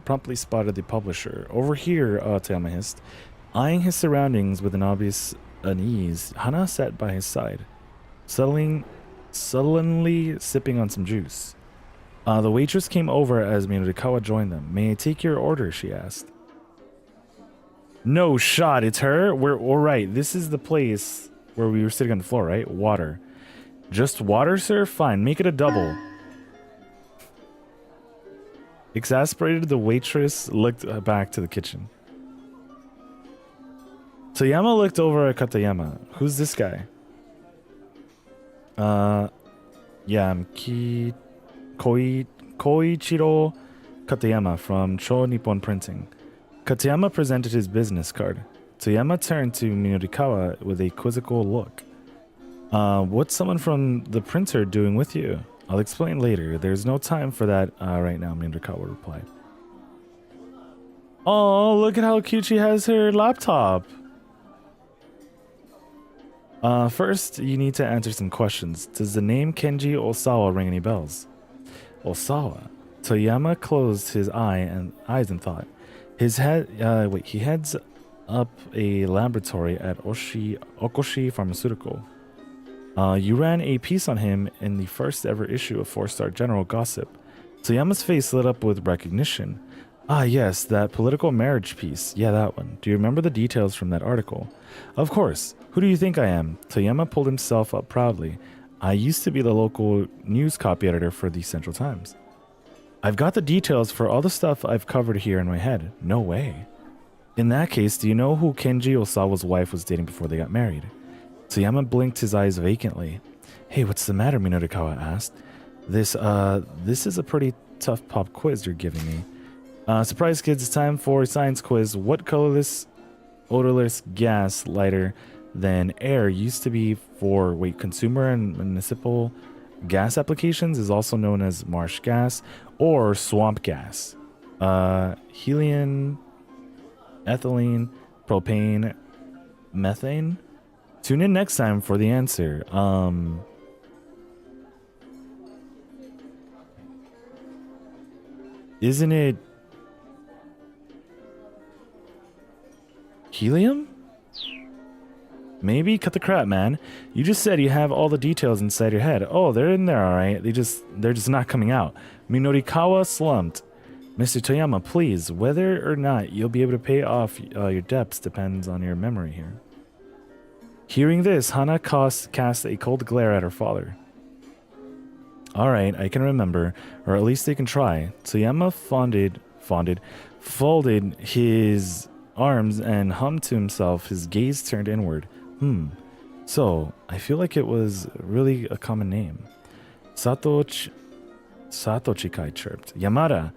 promptly spotted the publisher. Over here, Toyama hissed, eyeing his surroundings with an obvious unease. Hana sat by his side, sullenly sipping on some juice. The waitress came over as Minorikawa joined them. "May I take your order?" she asked. No shot, it's her? We're alright. This is the place where we were sitting on the floor, right? Water. Just water, sir? Fine, make it a double. Exasperated, the waitress looked back to the kitchen. Toyama looked over at Katayama. Who's this guy? Yeah, I'm Koichiro Katayama from Cho Nippon Printing. Katayama presented his business card. Toyama turned to Minorikawa with a quizzical look. What's someone from the printer doing with you? I'll explain later. There's no time for that right now, Minorikawa replied. Oh, look at how cute she has her laptop. First, you need to answer some questions. Does the name Kenji Osawa ring any bells? Osawa. Toyama closed his eyes and thought. He heads up a laboratory at Okoshi Pharmaceutical. You ran a piece on him in the first ever issue of 4-Star General Gossip. Toyama's face lit up with recognition. Ah, yes, that political marriage piece. Yeah, that one. Do you remember the details from that article? Of course. Who do you think I am? Toyama pulled himself up proudly. I used to be the local news copy editor for the Central Times. I've got the details for all the stuff I've covered here in my head. No way. In that case, do you know who Kenji Osawa's wife was dating before they got married? Toyama blinked his eyes vacantly. Hey, what's the matter? Minorikawa asked. This is a pretty tough pop quiz you're giving me. Surprise kids, it's time for a science quiz. What colorless, odorless gas lighter than air used to be for, consumer and municipal gas applications is also known as marsh gas or swamp gas? Helium, ethylene, propane, methane? Tune in next time for the answer. Isn't it helium? Maybe? Cut the crap, man. You just said you have all the details inside your head. Oh, they're in there, alright. They're just not coming out. Minorikawa slumped. Mr. Toyama, please, whether or not you'll be able to pay off your debts depends on your memory here. Hearing this, Hana cast a cold glare at her father. Alright, I can remember, or at least they can try. Toyama folded his arms and hummed to himself, his gaze turned inward. So, I feel like it was really a common name. Satochikai chirped. Yamada,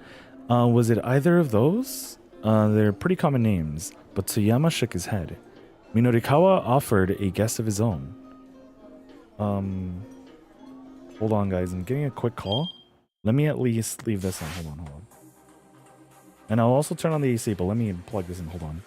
was it either of those? They're pretty common names, but Toyama shook his head. Minorikawa offered a guess of his own. Hold on, guys. I'm getting a quick call. Let me at least leave this on. Hold on. And I'll also turn on the AC, but let me plug this in. Hold on.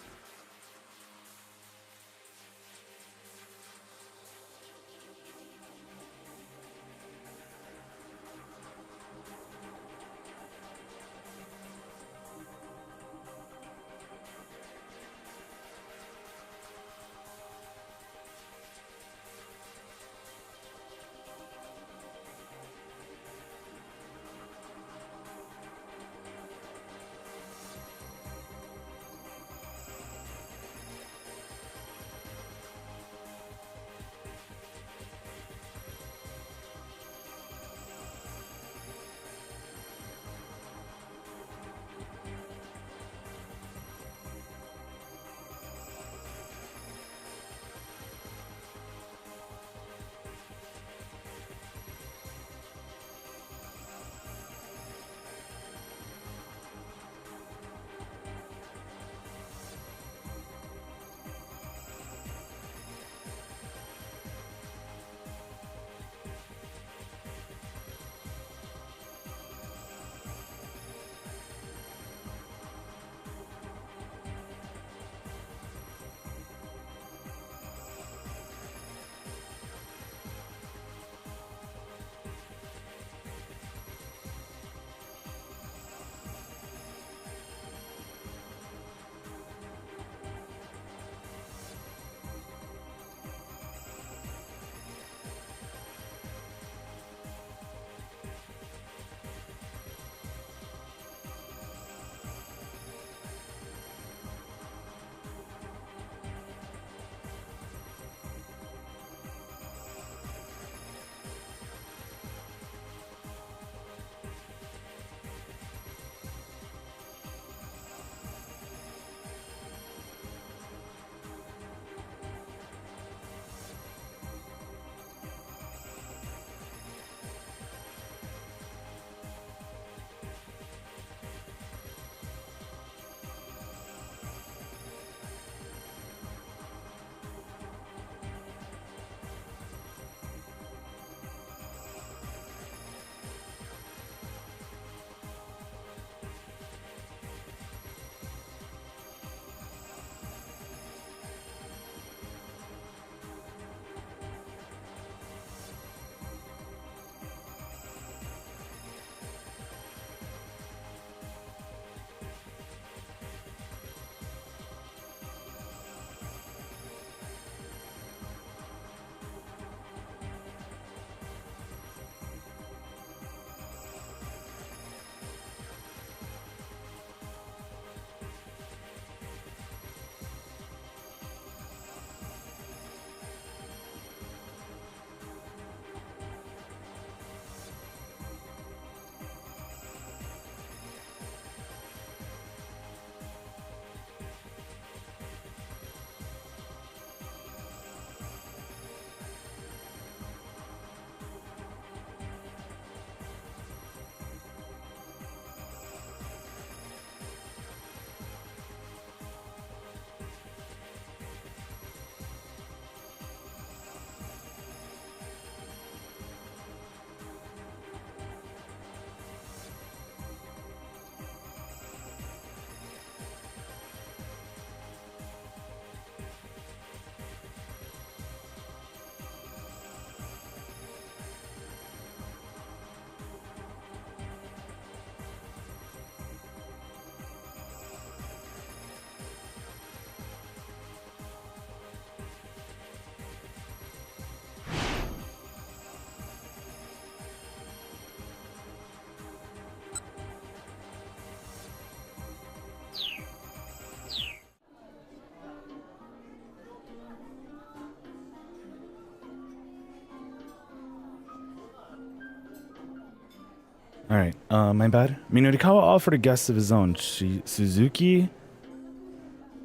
Alright, my bad. Minorikawa offered a guest of his own. Suzuki,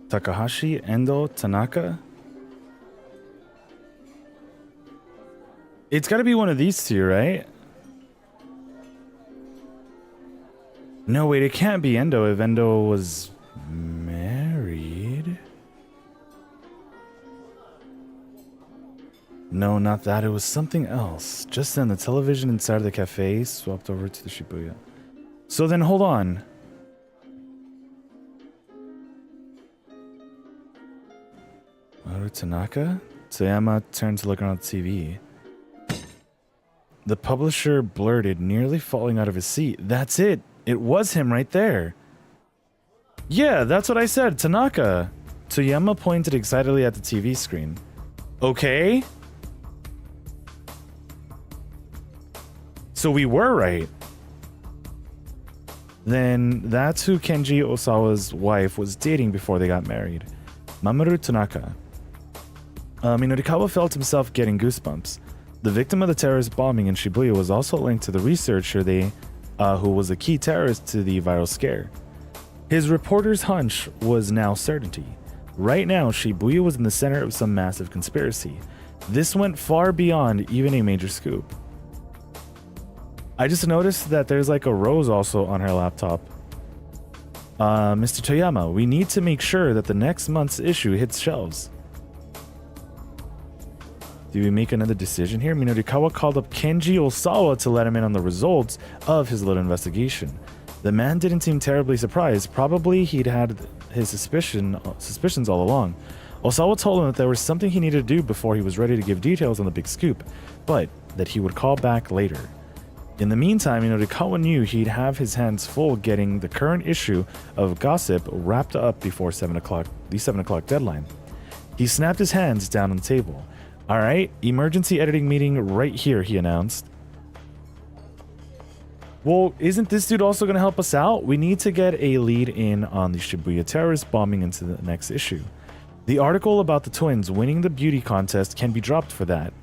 Takahashi, Endo, Tanaka. It's gotta be one of these two, right? No, wait, it can't be Endo if Endo was married. No, not that. It was something else. Just then, the television inside of the cafe swapped over to the Shibuya. So then, hold on. Maru Tanaka? Toyama turned to look around the TV. The publisher blurted, nearly falling out of his seat. That's it. It was him right there. Yeah, that's what I said. Tanaka. Toyama pointed excitedly at the TV screen. Okay. So we were right. Then that's who Kenji Osawa's wife was dating before they got married. Mamoru Tanaka. Minorikawa felt himself getting goosebumps. The victim of the terrorist bombing in Shibuya was also linked to the researcher who was a key terrorist to the viral scare. His reporter's hunch was now certainty. Right now, Shibuya was in the center of some massive conspiracy. This went far beyond even a major scoop. I just noticed that there's like a rose also on her laptop. Mr. Toyama, we need to make sure that the next month's issue hits shelves. Do we make another decision here? Minorikawa called up Kenji Osawa to let him in on the results of his little investigation. The man didn't seem terribly surprised. Probably he'd had his suspicions all along. Osawa told him that there was something he needed to do before he was ready to give details on the big scoop, but that he would call back later. In the meantime, Minorikawa knew he'd have his hands full getting the current issue of Gossip wrapped up before the 7 o'clock deadline. He snapped his hands down on the table. Alright, emergency editing meeting right here, he announced. Well, isn't this dude also going to help us out? We need to get a lead in on the Shibuya terrorist bombing into the next issue. The article about the twins winning the beauty contest can be dropped for that.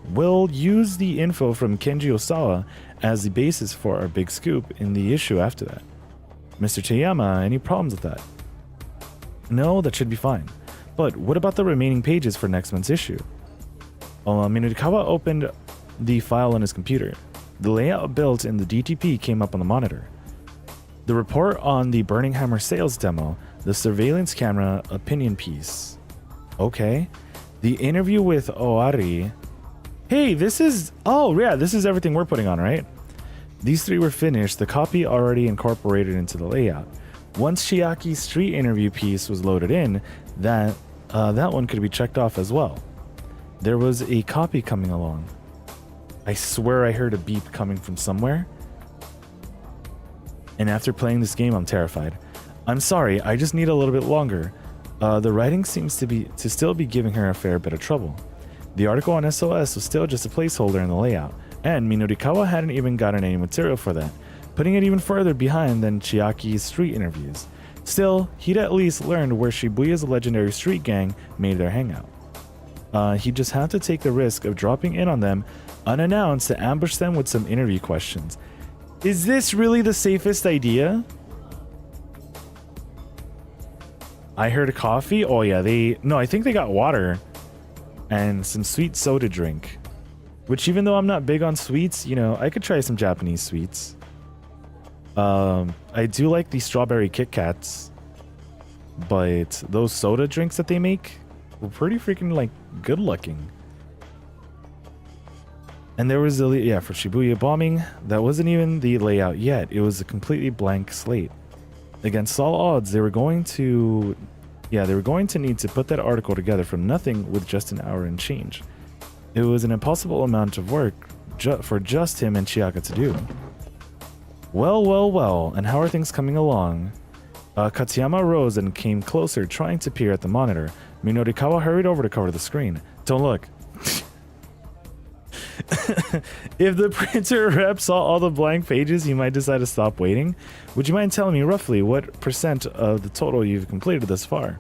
We'll use the info from Kenji Osawa as the basis for our big scoop in the issue after that. Mr. Toyama, any problems with that? No, that should be fine. But what about the remaining pages for next month's issue? Minorikawa opened the file on his computer. The layout built in the DTP came up on the monitor. The report on the Burning Hammer sales demo, the surveillance camera opinion piece. Okay. The interview with Oari. Hey, this is everything we're putting on, right? These three were finished, the copy already incorporated into the layout. Once Chiaki's street interview piece was loaded in, that one could be checked off as well. There was a copy coming along. I swear I heard a beep coming from somewhere. And after playing this game, I'm terrified. I'm sorry, I just need a little bit longer. The writing seems to still be giving her a fair bit of trouble. The article on SOS was still just a placeholder in the layout, and Minorikawa hadn't even gotten any material for that, putting it even further behind than Chiaki's street interviews. Still, he'd at least learned where Shibuya's legendary street gang made their hangout. He'd just have to take the risk of dropping in on them unannounced to ambush them with some interview questions. Is this really the safest idea? I heard a coffee? Oh yeah, I think they got water and some sweet soda drink. Which, even though I'm not big on sweets, I could try some Japanese sweets. I do like the strawberry Kit Kats, but those soda drinks that they make were pretty freaking good looking. And there was for Shibuya bombing, that wasn't even the layout yet. It was a completely blank slate. Against all odds, they were going to need to put that article together from nothing with just an hour and change. It was an impossible amount of work for just him and Chiaka to do. Well, and how are things coming along? Katsuyama rose and came closer, trying to peer at the monitor. Minorikawa hurried over to cover the screen. Don't look. If the printer rep saw all the blank pages, he might decide to stop waiting. Would you mind telling me roughly what % of the total you've completed thus far?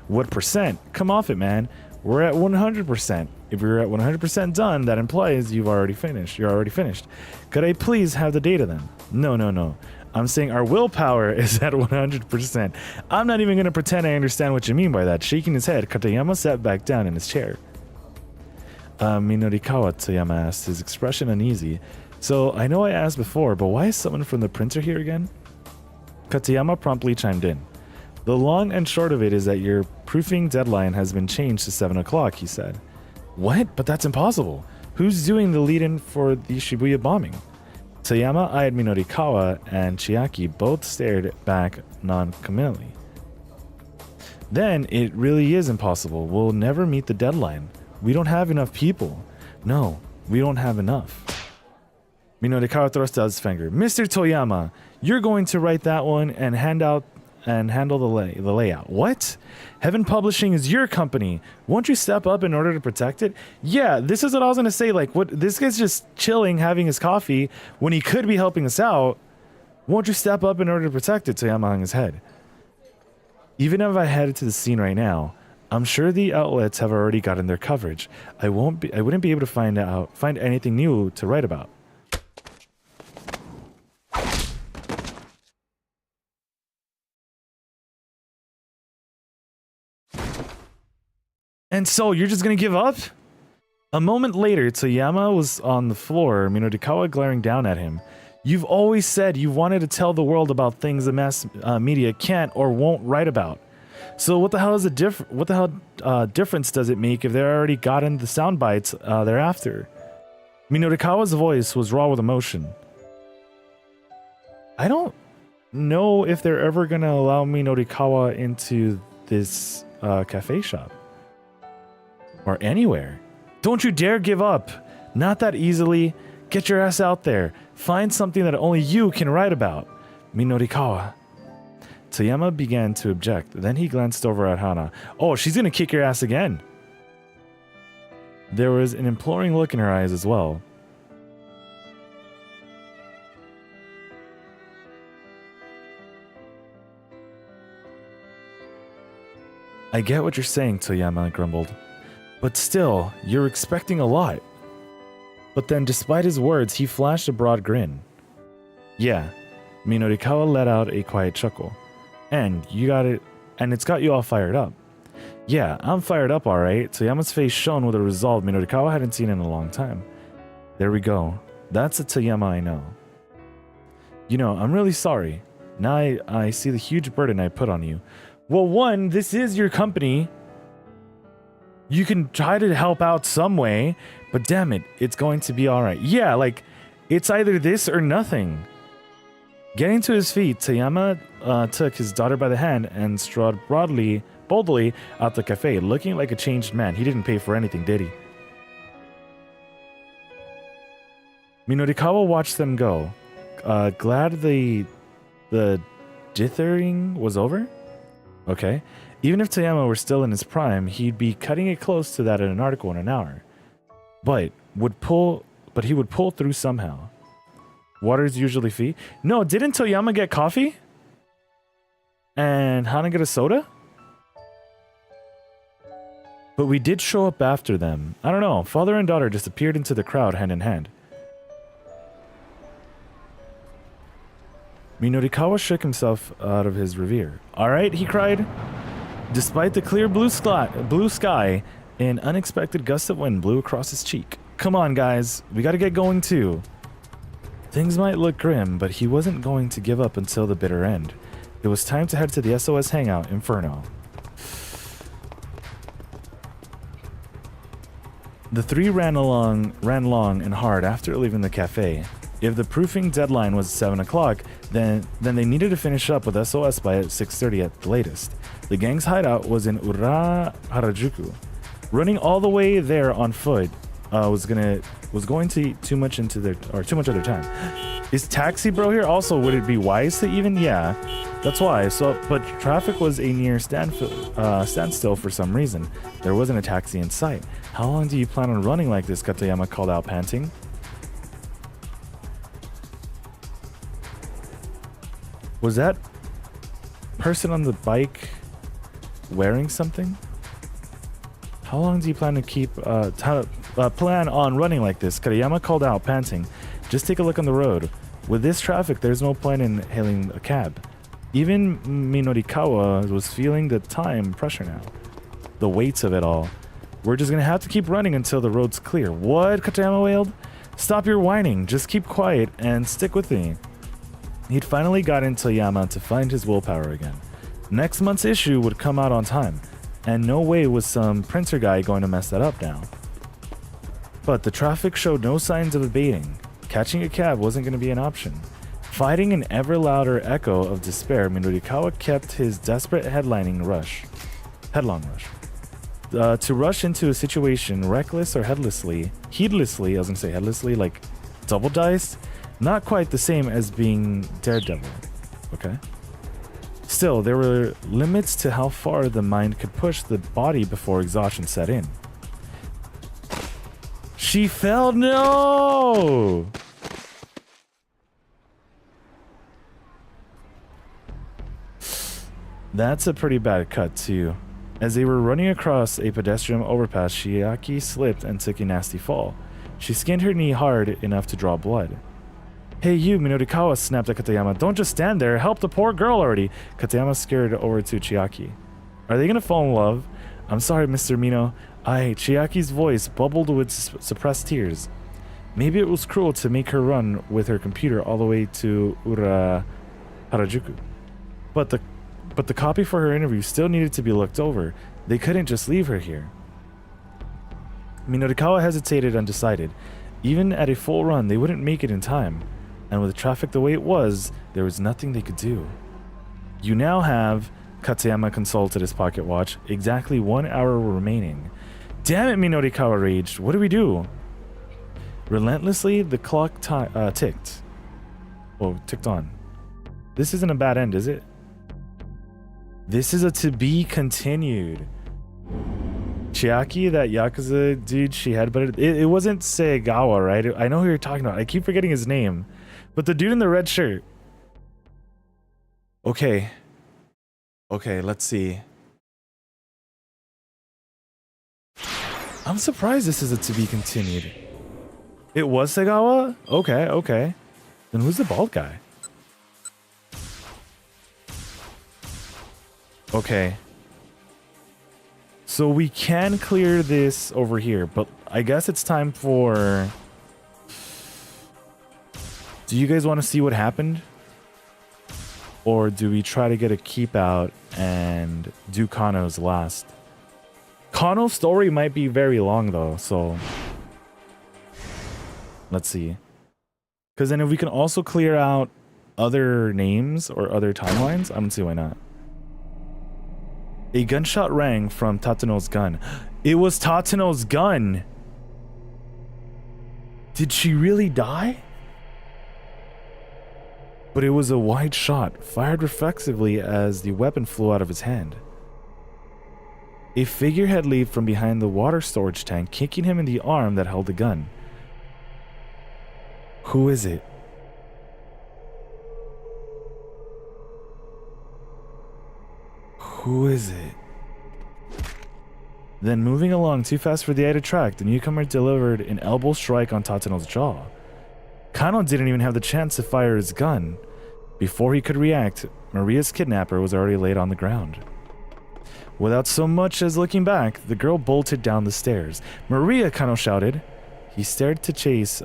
What percent? Come off it, man. We're at 100%. If you're at 100% done, that implies you've already finished. You're already finished. Could I please have the data then? No, no, no. I'm saying our willpower is at 100%. I'm not even going to pretend I understand what you mean by that. Shaking his head, Katayama sat back down in his chair. Minorikawa, Toyama asked, his expression uneasy. So, I know I asked before, but why is someone from the printer here again? Katayama promptly chimed in. The long and short of it is that your proofing deadline has been changed to 7 o'clock, he said. What? But that's impossible. Who's doing the lead-in for the Shibuya bombing? Toyama eyed Minorikawa and Chiaki both stared back non-committally. Then it really is impossible. We'll never meet the deadline. We don't have enough people. No, we don't have enough. Minorikawa thrust out his finger. Mr. Toyama, you're going to write that one and handle the layout. What? Heaven Publishing is your company. Won't you step up in order to protect it? Yeah, this is what I was gonna say. Like, what? This guy's just chilling, having his coffee when he could be helping us out. Won't you step up in order to protect it? Toyama hung his head. Even if I headed to the scene right now, I'm sure the outlets have already gotten their coverage. I wouldn't be able to find anything new to write about. And so, you're just gonna give up? A moment later, Toyama was on the floor, Minorikawa glaring down at him. You've always said you wanted to tell the world about things the mass media can't or won't write about. So what the hell is difference does it make if they're already gotten the sound bites thereafter? Minorikawa's voice was raw with emotion. I don't know if they're ever gonna allow Minorikawa into this cafe shop. Or anywhere. Don't you dare give up. Not that easily. Get your ass out there. Find something that only you can write about. Minorikawa. Toyama began to object. Then he glanced over at Hana. Oh, she's gonna kick your ass again. There was an imploring look in her eyes as well. I get what you're saying, Toyama grumbled. But still, you're expecting a lot. But then, despite his words, he flashed a broad grin. Yeah, Minorikawa let out a quiet chuckle. And you got it, and it's got you all fired up. Yeah, I'm fired up, alright. Toyama's face shone with a resolve Minorikawa hadn't seen in a long time. There we go. That's the Toyama I know. You know, I'm really sorry. Now I see the huge burden I put on you. Well, one, this is your company. You can try to help out some way, but damn it, it's going to be alright. Yeah, like, it's either this or nothing. Getting to his feet, Toyama took his daughter by the hand and strode boldly out the cafe, looking like a changed man. He didn't pay for anything, did he? Minorikawa watched them go. Glad the dithering was over? Okay. Even if Toyama were still in his prime, he'd be cutting it close to that in an article in an hour. But he would pull through somehow. Water's usually free. No, didn't Toyama get coffee? And Hana get a soda? But we did show up after them. I don't know. Father and daughter disappeared into the crowd hand in hand. Minorikawa shook himself out of his reverie. Alright, he cried. Despite the clear blue sky, an unexpected gust of wind blew across his cheek. Come on, guys. We gotta get going too. Things might look grim, but he wasn't going to give up until the bitter end. It was time to head to the SOS hangout, Inferno. The three ran long and hard after leaving the cafe. If the proofing deadline was 7 o'clock, then they needed to finish up with SOS by 6:30 at the latest. The gang's hideout was in Ura Harajuku. Running all the way there on foot was going to eat too much of their time. Is Taxi Bro here? Also, would it be wise to even? Yeah, that's why. So, but traffic was a near standstill for some reason. There wasn't a taxi in sight. How long do you plan on running like this? Katayama called out, panting. Was that person on the bike wearing something? How long do you plan to keep plan on running like this? Katayama called out, panting. Just take a look on the road. With this traffic, there's no point in hailing a cab. Even Minorikawa was feeling the time pressure now. The weight of it all. We're just gonna have to keep running until the road's clear. What? Katayama wailed. Stop your whining. Just keep quiet and stick with me. He'd finally gotten Toyama to find his willpower again. Next month's issue would come out on time, and no way was some printer guy going to mess that up now. But the traffic showed no signs of abating. Catching a cab wasn't going to be an option. Fighting an ever louder echo of despair, Minorikawa kept his desperate headlong rush. To rush into a situation reckless or heedlessly, like double diced, not quite the same as being daredevil. Okay? Still, there were limits to how far the mind could push the body before exhaustion set in. She fell. No! That's a pretty bad cut, too. As they were running across a pedestrian overpass, Chiaki slipped and took a nasty fall. She skinned her knee hard enough to draw blood. Hey you, Minorikawa, snapped at Katayama. Don't just stand there, help the poor girl already. Katayama scared over to Chiaki. Are they gonna fall in love? I'm sorry, Mr. Mino. Chiaki's voice bubbled with suppressed tears. Maybe it was cruel to make her run with her computer all the way to Harajuku. But the copy for her interview still needed to be looked over. They couldn't just leave her here. Minorikawa hesitated, undecided. Even at a full run, they wouldn't make it in time. And with traffic the way it was, there was nothing they could do. You now have, Katayama consulted his pocket watch, exactly 1 hour remaining. Damn it, Minorikawa raged. What do we do? Relentlessly, the clock ticked. Oh, ticked on. This isn't a bad end, is it? This is a to be continued. Chiaki, that Yakuza dude she headbutted. It wasn't Seigawa, right? I know who you're talking about. I keep forgetting his name. But the dude in the red shirt. Okay. Okay, let's see. I'm surprised this is a to be continued. It was Seigawa? Okay, okay. Then who's the bald guy? Okay. So we can clear this over here, but I guess it's time for... Do you guys want to see what happened? Or do we try to get a keep out and do Kano's last? Kano's story might be very long though, so... Let's see. Because then if we can also clear out other names or other timelines, I don't see why not. A gunshot rang from Tateno's gun. It was Tateno's gun! Did she really die? But it was a wide shot, fired reflexively as the weapon flew out of his hand. A figure had leaped from behind the water storage tank, kicking him in the arm that held the gun. Who is it? Who is it? Then, moving along too fast for the eye to track, the newcomer delivered an elbow strike on Tateno's jaw. Kano didn't even have the chance to fire his gun. Before he could react, Maria's kidnapper was already laid on the ground. Without so much as looking back, the girl bolted down the stairs. Maria, Kano shouted. He started to chase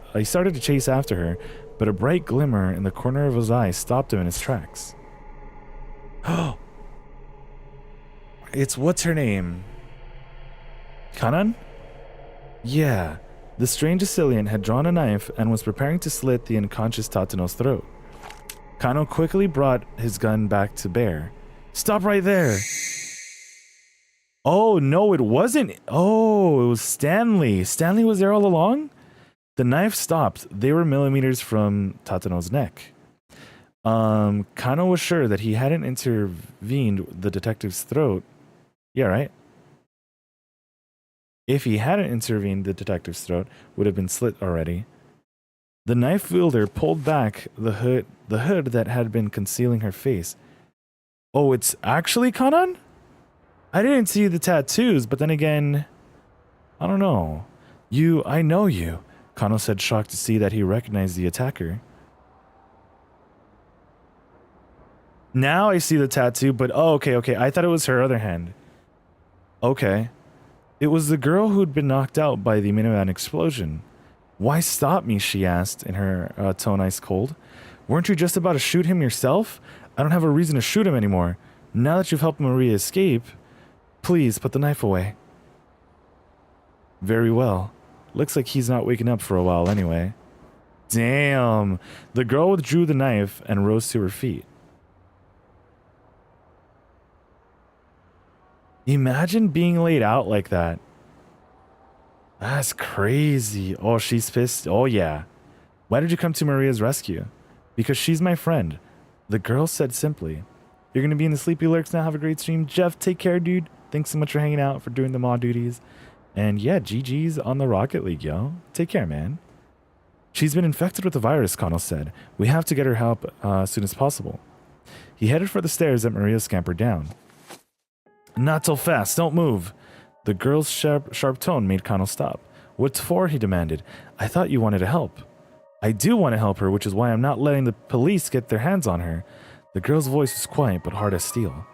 after her, but a bright glimmer in the corner of his eye stopped him in his tracks. Oh! It's what's her name? Kanan? Yeah. The strange assailant had drawn a knife and was preparing to slit the unconscious Tateno's throat. Kano quickly brought his gun back to bear. Stop right there! Oh, no, it wasn't. Oh, it was Stanley. Stanley was there all along? The knife stopped. They were millimeters from Tateno's neck. Kano was sure that he hadn't intervened the detective's throat. Yeah, right? If he hadn't intervened, the detective's throat would have been slit already. The knife wielder pulled back the hood that had been concealing her face. Oh, it's actually Kanan? I didn't see the tattoos, but then again, I don't know. I know you, Kano said, shocked to see that he recognized the attacker. Now I see the tattoo, but oh, okay. I thought it was her other hand. Okay. It was the girl who'd been knocked out by the minivan explosion. Why stop me, she asked in her tone ice cold. Weren't you just about to shoot him yourself? I don't have a reason to shoot him anymore. Now that you've helped Maria escape, please put the knife away. Very well. Looks like he's not waking up for a while anyway. Damn. The girl withdrew the knife and rose to her feet. Imagine being laid out like that. That's crazy. Oh, she's pissed. Oh, yeah. Why did you come to Maria's rescue? Because she's my friend. The girl said simply. You're going to be in the Sleepy Lurks now. Have a great stream. Jeff, take care, dude. Thanks so much for hanging out, for doing the mod duties. And yeah, GG's on the Rocket League, yo. Take care, man. She's been infected with the virus, Connell said. We have to get her help as soon as possible. He headed for the stairs that Maria scampered down. Not so fast. Don't move. The girl's sharp tone made Connell stop. What's for? He demanded. I thought you wanted to help. I do want to help her, which is why I'm not letting the police get their hands on her. The girl's voice was quiet but hard as steel.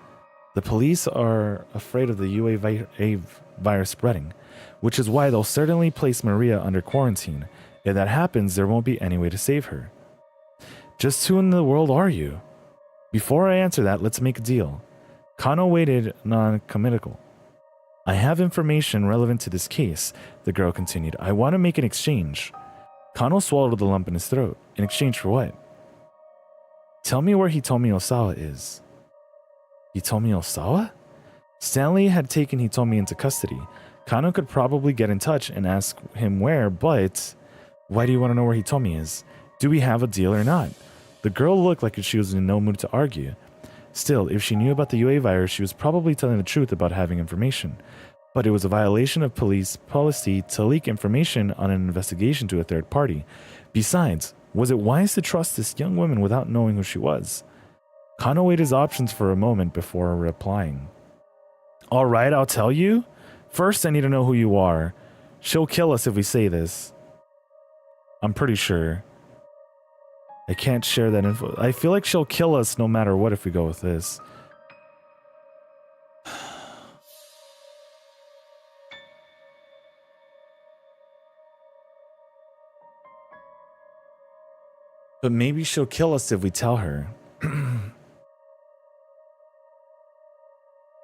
The police are afraid of the UA virus spreading, which is why they'll certainly place Maria under quarantine. If that happens, there won't be any way to save her. Just who in the world are you? Before I answer that, let's make a deal. Kano waited non-committal. I have information relevant to this case, the girl continued. I want to make an exchange. Kano swallowed the lump in his throat. In exchange for what? Tell me where Hitomi Osawa is. Hitomi Osawa? Stanley had taken Hitomi into custody. Kano could probably get in touch and ask him where, but why do you want to know where Hitomi is? Do we have a deal or not? The girl looked like she was in no mood to argue. Still, if she knew about the UA virus, she was probably telling the truth about having information. But it was a violation of police policy to leak information on an investigation to a third party. Besides, was it wise to trust this young woman without knowing who she was? Kano weighed his options for a moment before replying. All right, I'll tell you. First, I need to know who you are. She'll kill us if we say this. I'm pretty sure. I can't share that info. I feel like she'll kill us no matter what if we go with this. But maybe she'll kill us if we tell her.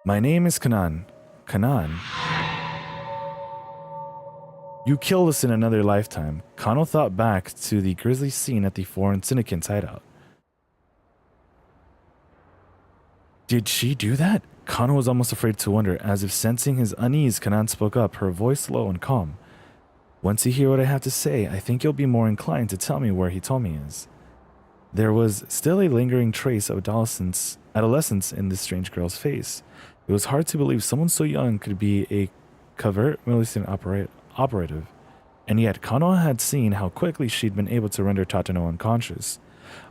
My name is Kanan. Kanan? You killed us in another lifetime. Kano thought back to the grisly scene at the foreign syndicate hideout. Did she do that? Kano was almost afraid to wonder. As if sensing his unease, Kanan spoke up, her voice low and calm. Once you hear what I have to say, I think you'll be more inclined to tell me where Hitomi is. There was still a lingering trace of adolescence in this strange girl's face. It was hard to believe someone so young could be a covert military operative, and yet Kano had seen how quickly she'd been able to render Tatano unconscious.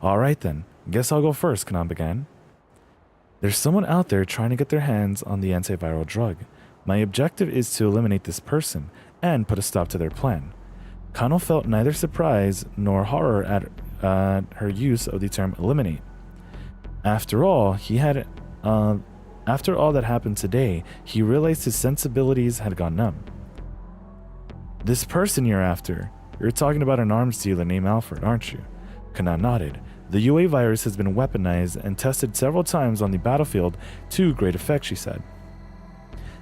All right then, guess I'll go first, Kanan began. There's someone out there trying to get their hands on the antiviral drug. My objective is to eliminate this person and put a stop to their plan. Kano felt neither surprise nor horror at her use of the term eliminate. After all that happened today, he realized his sensibilities had gone numb. This person you're after, you're talking about an arms dealer named Alfred, aren't you? Kanan nodded. The UA virus has been weaponized and tested several times on the battlefield to great effect, she said.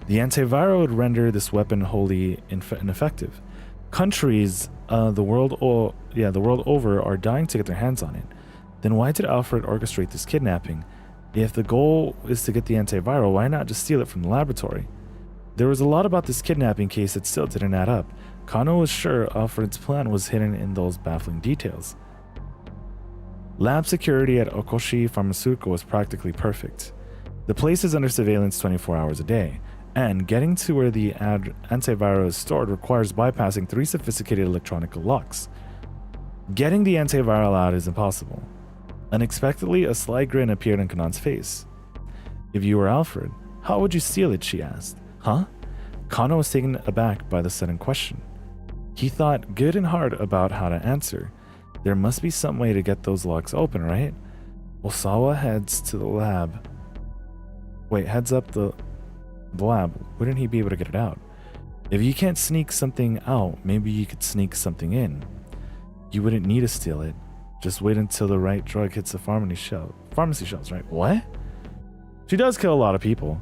The antiviral would render this weapon wholly ineffective. Countries the world over are dying to get their hands on it. Then why did Alfred orchestrate this kidnapping? If the goal is to get the antiviral, why not just steal it from the laboratory? There was a lot about this kidnapping case that still didn't add up. Kano was sure Alfred's plan was hidden in those baffling details. Lab security at Okoshi Pharmaceutical was practically perfect. The place is under surveillance 24 hours a day, and getting to where the antiviral is stored requires bypassing 3 sophisticated electronic locks. Getting the antiviral out is impossible. Unexpectedly, a sly grin appeared on Kanan's face. If you were Alfred, how would you steal it, she asked. Huh? Kano was taken aback by the sudden question. He thought good and hard about how to answer. There must be some way to get those locks open, right? Osawa heads to the lab. Wait, heads up the lab. Wouldn't he be able to get it out? If you can't sneak something out, maybe you could sneak something in. You wouldn't need to steal it. Just wait until the right drug hits the pharmacy shelves, right? What? She does kill a lot of people.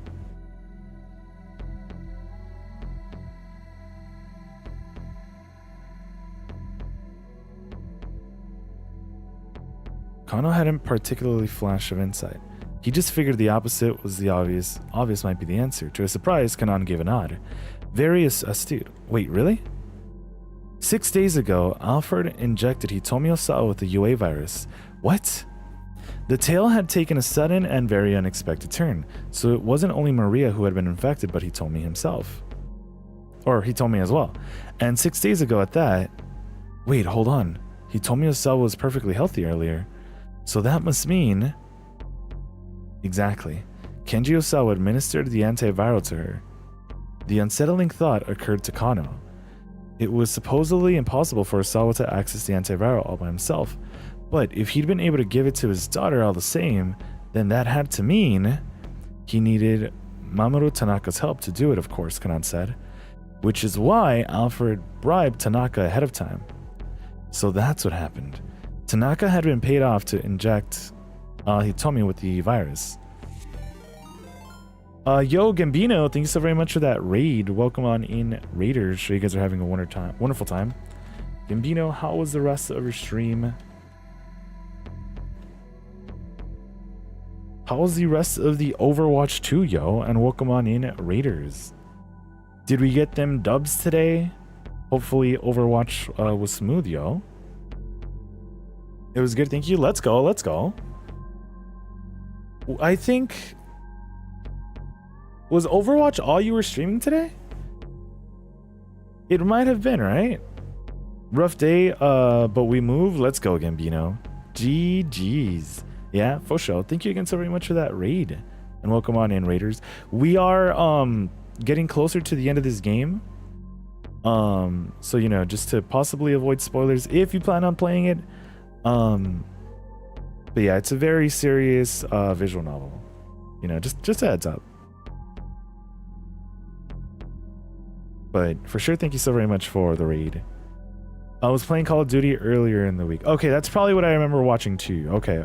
Kano hadn't particularly flash of insight. He just figured the opposite was the obvious. Obvious might be the answer. To his surprise, Kanan gave a nod. Very astute. Wait, really? 6 days ago, Alfred injected Hitomi Osawa with the UA virus. What? The tale had taken a sudden and very unexpected turn, so it wasn't only Maria who had been infected, but Hitomi himself. Or Hitomi as well. And 6 days ago at that... Wait, hold on. Hitomi Osawa was perfectly healthy earlier. So that must mean... Exactly. Kenji Osawa administered the antiviral to her. The unsettling thought occurred to Kano. It was supposedly impossible for Osawa to access the antiviral all by himself, but if he'd been able to give it to his daughter all the same, then that had to mean he needed Mamoru Tanaka's help to do it, of course, Kanan said, which is why Alfred bribed Tanaka ahead of time. So that's what happened. Tanaka had been paid off to inject Hitomi with the virus. Yo, Gambino, thank you so very much for that raid. Welcome on in, Raiders. Sure you guys are having a wonderful time. Gambino, how was the rest of your stream? How was the rest of the Overwatch 2, yo? And welcome on in, Raiders. Did we get them dubs today? Hopefully Overwatch was smooth, yo. It was good, thank you. Let's go, let's go. I think... Was Overwatch all you were streaming today? It might have been, right? Rough day, but we move. Let's go, Gambino. GG's. Yeah, for sure. Thank you again so very much for that raid. And welcome on in, Raiders. We are getting closer to the end of this game. So, you know, just to possibly avoid spoilers if you plan on playing it. But yeah, it's a very serious visual novel. You know, just a heads up. But for sure, thank you so very much for the raid. I was playing Call of Duty earlier in the week. Okay, that's probably what I remember watching too. Okay.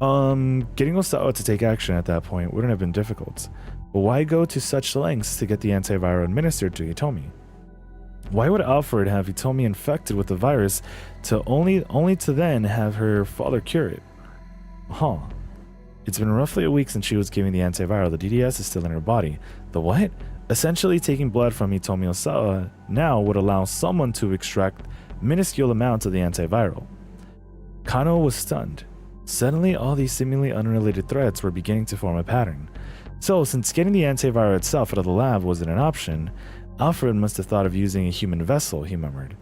Getting Osawa to take action at that point wouldn't have been difficult. But why go to such lengths to get the antiviral administered to Hitomi? Why would Alfred have Hitomi infected with the virus to only to then have her father cure it? Huh. It's been roughly a week since she was giving the antiviral. The DDS is still in her body. The what? Essentially, taking blood from Hitomi Osawa now would allow someone to extract minuscule amounts of the antiviral. Kano was stunned. Suddenly, all these seemingly unrelated threats were beginning to form a pattern. So, since getting the antiviral itself out of the lab wasn't an option, Alfred must have thought of using a human vessel, he murmured.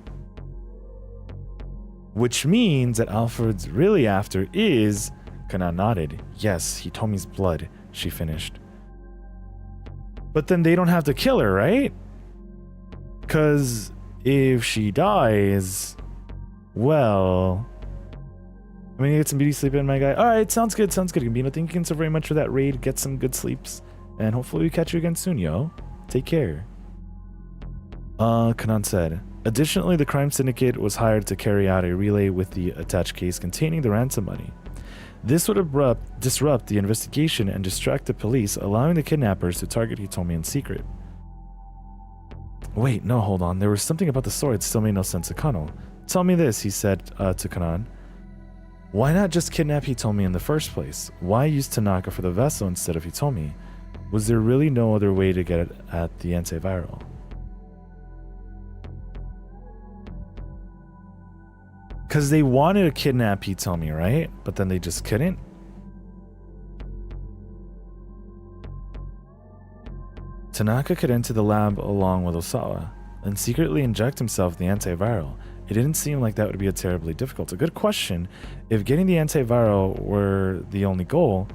Which means that Alfred's really after is... Kana nodded. Yes, Hitomi's blood, she finished. But then they don't have to kill her, right? Because if she dies, well... I mean, you get some beauty sleep in, my guy. Alright, sounds good, Gambino. Thank you so very much for that raid. Get some good sleeps. And hopefully we catch you again soon, yo. Take care. Kanan said. Additionally, the crime syndicate was hired to carry out a relay with the attached case containing the ransom money. This would disrupt the investigation and distract the police, allowing the kidnappers to target Hitomi in secret. Wait, no, hold on. There was something about the story that still made no sense to Kano. Tell me this, he said to Kanan. Why not just kidnap Hitomi in the first place? Why use Tanaka for the vessel instead of Hitomi? Was there really no other way to get at the antiviral? Because they wanted to kidnap Hitomi, right? But then they just couldn't? Tanaka could enter the lab along with Osawa and secretly inject himself the antiviral. It didn't seem like that would be a terribly difficult. A good question. If getting the antiviral were the only goal,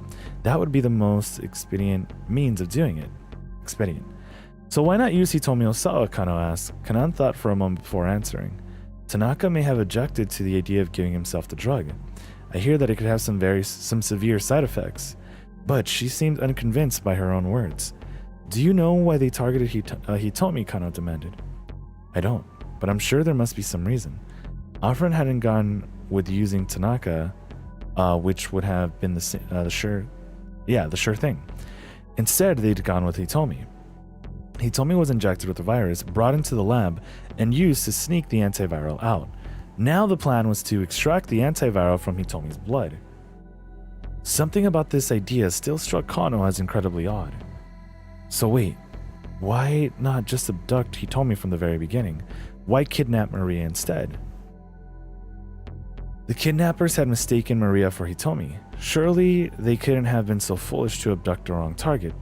that would be the most expedient means of doing it. expedient. So why not use Hitomi Osawa, Kano asked. Kanan thought for a moment before answering. Tanaka may have objected to the idea of giving himself the drug. I hear that it could have some severe side effects, but she seemed unconvinced by her own words. Do you know why they targeted Hitomi, Kano demanded. I don't, but I'm sure there must be some reason. Alfred hadn't gone with using Tanaka, which would have been the sure thing. Instead, they'd gone with Hitomi. Hitomi was injected with the virus, brought into the lab, and used to sneak the antiviral out. Now the plan was to extract the antiviral from Hitomi's blood. Something about this idea still struck Kano as incredibly odd. So wait, why not just abduct Hitomi from the very beginning? Why kidnap Maria instead? The kidnappers had mistaken Maria for Hitomi. Surely they couldn't have been so foolish to abduct the wrong target.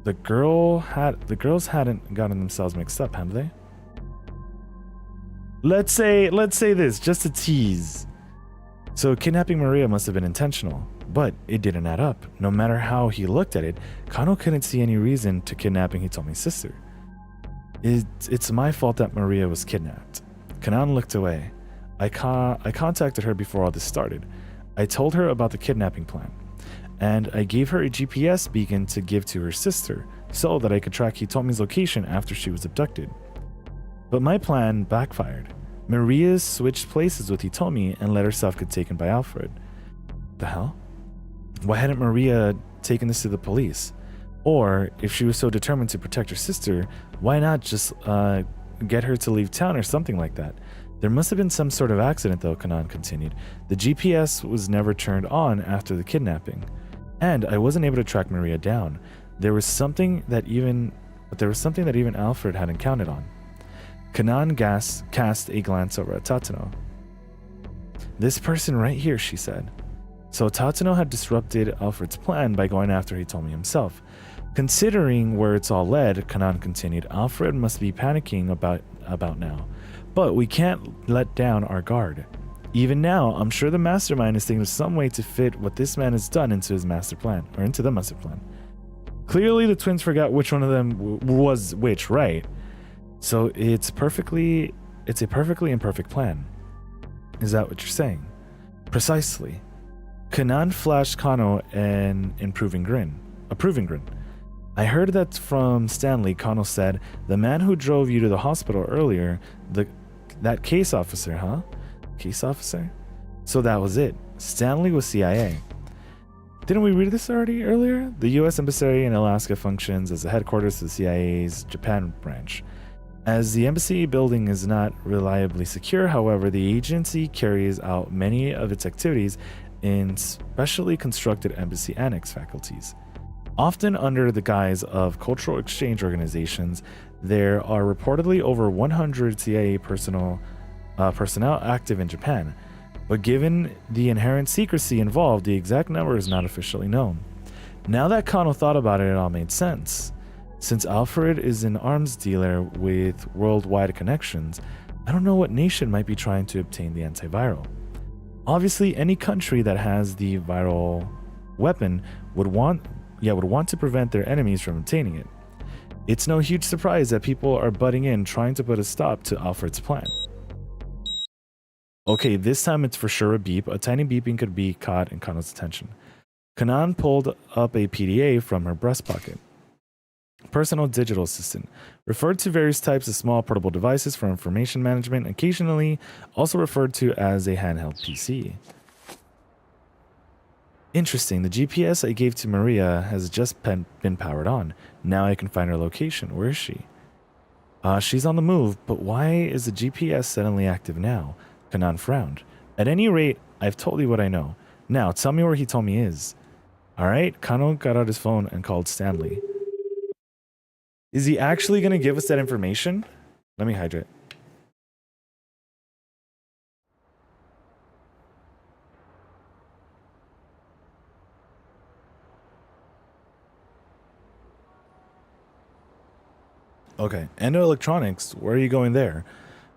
The girls hadn't gotten themselves mixed up, have they? Let's say this, just a tease. So kidnapping Maria must have been intentional, but it didn't add up. No matter how he looked at it, Kano couldn't see any reason to kidnapping Hitomi's sister. It's my fault that Maria was kidnapped. Kanan looked away. I contacted her before all this started. I told her about the kidnapping plan, and I gave her a GPS beacon to give to her sister so that I could track Hitomi's location after she was abducted. But my plan backfired. Maria switched places with Hitomi and let herself get taken by Alfred. The hell? Why hadn't Maria taken this to the police? Or, if she was so determined to protect her sister, why not just get her to leave town or something like that? There must have been some sort of accident though, Kanan continued. The GPS was never turned on after the kidnapping. And I wasn't able to track Maria down. There was something that even Alfred hadn't counted on. Kanan cast a glance over at Tatano. This person right here, she said. So Tatano had disrupted Alfred's plan by going after Hitomi himself. Considering where it's all led, Kanan continued, Alfred must be panicking about now. But we can't let down our guard. Even now, I'm sure the mastermind is thinking of some way to fit what this man has done into his master plan, or into the master plan. Clearly, the twins forgot which one of them was which, right? So it's a perfectly imperfect plan. Is that what you're saying? Precisely. Kanan flashed Kano an approving grin. I heard that from Stanley. Kano said, the man who drove you to the hospital earlier, that case officer, huh? Case officer? So that was it. Stanley was CIA. Didn't we read this already earlier? The U.S. Embassy in Alaska functions as the headquarters to the CIA's Japan branch. As the embassy building is not reliably secure, however, the agency carries out many of its activities in specially constructed embassy annex faculties. Often under the guise of cultural exchange organizations, there are reportedly over 100 CIA personnel active in Japan, but given the inherent secrecy involved, the exact number is not officially known. Now that Kano thought about it, it all made sense. Since Alfred is an arms dealer with worldwide connections, I don't know what nation might be trying to obtain the antiviral. Obviously, any country that has the viral weapon would want to prevent their enemies from obtaining it. It's no huge surprise that people are butting in trying to put a stop to Alfred's plan. Okay, this time it's for sure a beep. A tiny beeping could be caught in Kano's attention. Kanan pulled up a PDA from her breast pocket. Personal digital assistant, referred to various types of small portable devices for information management, occasionally also referred to as a handheld PC. Interesting, the GPS I gave to Maria has just been powered on. Now I can find her location. Where is she? She's on the move, but why is the GPS suddenly active now? Kanan frowned. At any rate, I've told you what I know. Now, tell me where Hitomi is. Alright, Kano got out his phone and called Stanley. Is he actually going to give us that information? Let me hydrate. Okay, Endo Electronics, where are you going there?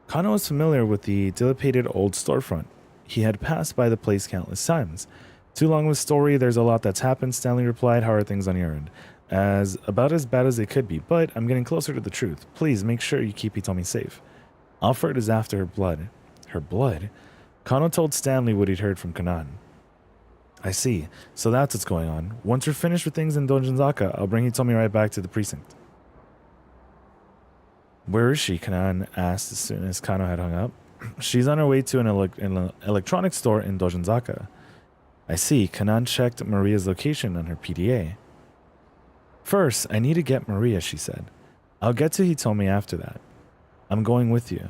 Kano was familiar with the dilapidated old storefront. He had passed by the place countless times. Too long of a story, there's a lot that's happened, Stanley replied. How are things on your end? about as bad as they could be, but I'm getting closer to the truth. Please make sure you keep Hitomi safe. Alfred is after her blood. Her blood? Kano told Stanley what he'd heard from Kanan. I see. So that's what's going on. Once we're finished with things in Donjinzaka, I'll bring Hitomi right back to the precinct. Where is she? Kanan asked as soon as Kano had hung up. She's on her way to an electronics store in Donjinzaka. I see. Kanan checked Maria's location on her PDA. First, I need to get Maria, she said. I'll get to Hitomi after that. I'm going with you.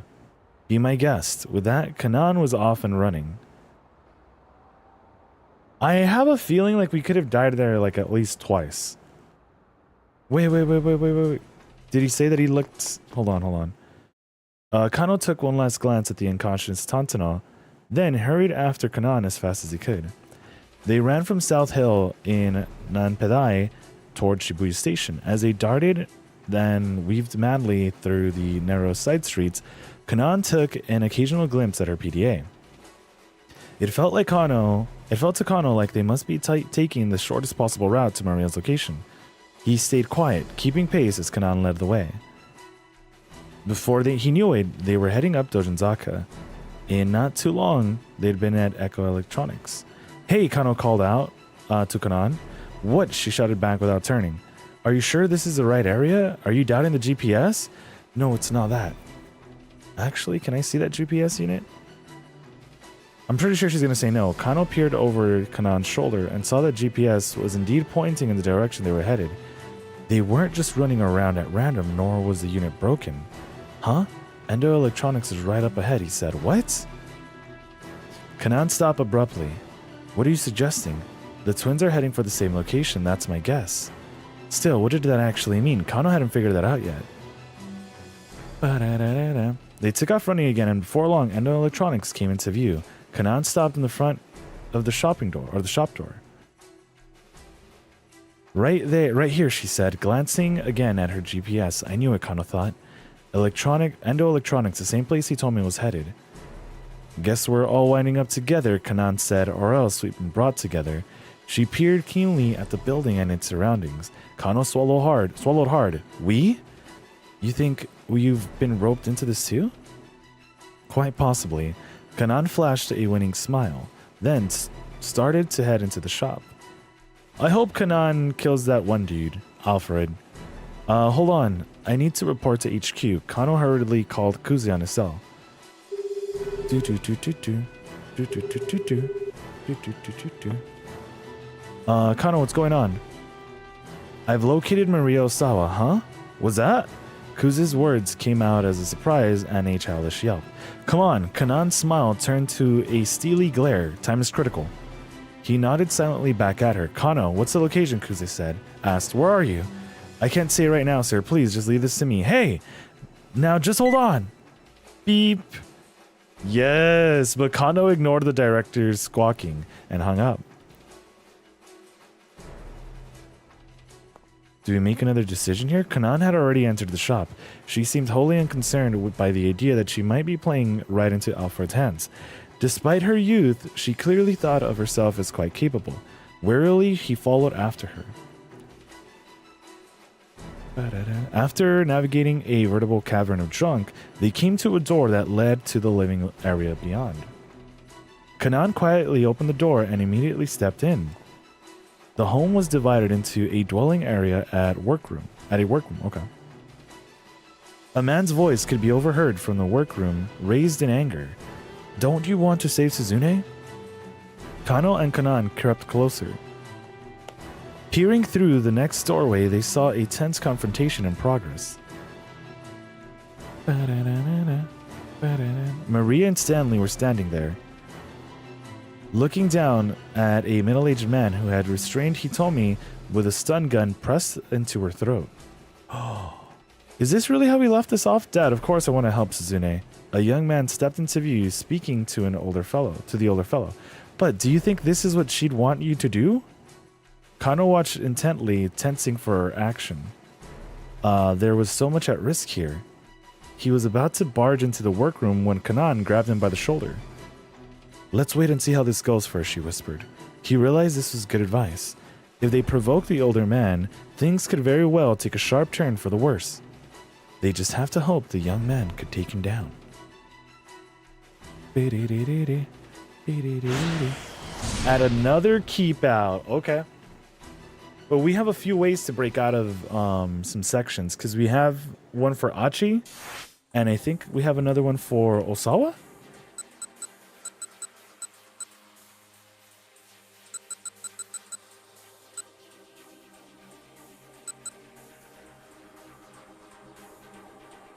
Be my guest. With that, Kanan was off and running. I have a feeling like we could have died there like at least twice. Wait. Did he say that he looked... Hold on. Kano took one last glance at the unconscious Tantana, then hurried after Kanan as fast as he could. They ran from South Hill in Nanpedai toward Shibuya Station. As they darted, then weaved madly through the narrow side streets, Kanan took an occasional glimpse at her PDA. It felt to Kano like they must be taking the shortest possible route to Maria's location. He stayed quiet, keeping pace as Kanan led the way. Before he knew it, they were heading up Dojinzaka. In not too long, they'd been at Echo Electronics. Hey, Kano called out to Kanan. What? She shouted back without turning. Are you sure this is the right area? Are you doubting the GPS? No, it's not that. Actually, can I see that GPS unit? I'm pretty sure she's going to say no. Kano peered over Kanan's shoulder and saw that GPS was indeed pointing in the direction they were headed. They weren't just running around at random, nor was the unit broken. Huh? Endo Electronics is right up ahead, he said. What? Kanan stopped abruptly. What are you suggesting? The twins are heading for the same location, that's my guess. Still, what did that actually mean? Kano hadn't figured that out yet. They took off running again, and before long, Endo Electronics came into view. Kanan stopped in the front of the shop door. Right here, she said, glancing again at her GPS. I knew it, Kano thought. Endo Electronics, the same place he told me was headed. Guess we're all winding up together, Kanan said, or else we've been brought together. She peered keenly at the building and its surroundings. Kano swallowed hard. We? You think you've been roped into this too? Quite possibly. Kanan flashed a winning smile, then started to head into the shop. I hope Kanan kills that one dude, Alfred. Hold on. I need to report to HQ. Kano hurriedly called Kuzi on his cell. Kano, what's going on? I've located Maria Osawa, huh? Was that? Kuzi's words came out as a surprise and a childish yelp. Come on, Kanan's smile turned to a steely glare. Time is critical. He nodded silently back at her. Kano, what's the location? Kuzi asked. Where are you? I can't say right now, sir. Please, just leave this to me. Hey! Now, just hold on. Beep. Yes, but Kano ignored the director's squawking and hung up. Do we make another decision here? Kanan had already entered the shop. She seemed wholly unconcerned by the idea that she might be playing right into Alfred's hands. Despite her youth, she clearly thought of herself as quite capable. Warily, he followed after her. After navigating a veritable cavern of junk, they came to a door that led to the living area beyond. Kanan quietly opened the door and immediately stepped in. The home was divided into a dwelling area at a workroom. Okay. A man's voice could be overheard from the workroom, raised in anger. Don't you want to save Suzune? Kano and Kanan crept closer. Peering through the next doorway, they saw a tense confrontation in progress. Maria and Stanley were standing there, looking down at a middle-aged man who had restrained Hitomi with a stun gun pressed into her throat. Is this really how we left us off? Dad, of course I want to help Suzune. A young man stepped into view, speaking to the older fellow. But do you think this is what she'd want you to do? Kano watched intently, tensing for action. There was so much at risk here. He was about to barge into the workroom when Kanan grabbed him by the shoulder. Let's wait and see how this goes first, she whispered. He realized this was good advice. If they provoke the older man, things could very well take a sharp turn for the worse. They just have to hope the young man could take him down. Add another keep out. Okay. But we have a few ways to break out of some sections, because we have one for Achi, and I think we have another one for Osawa?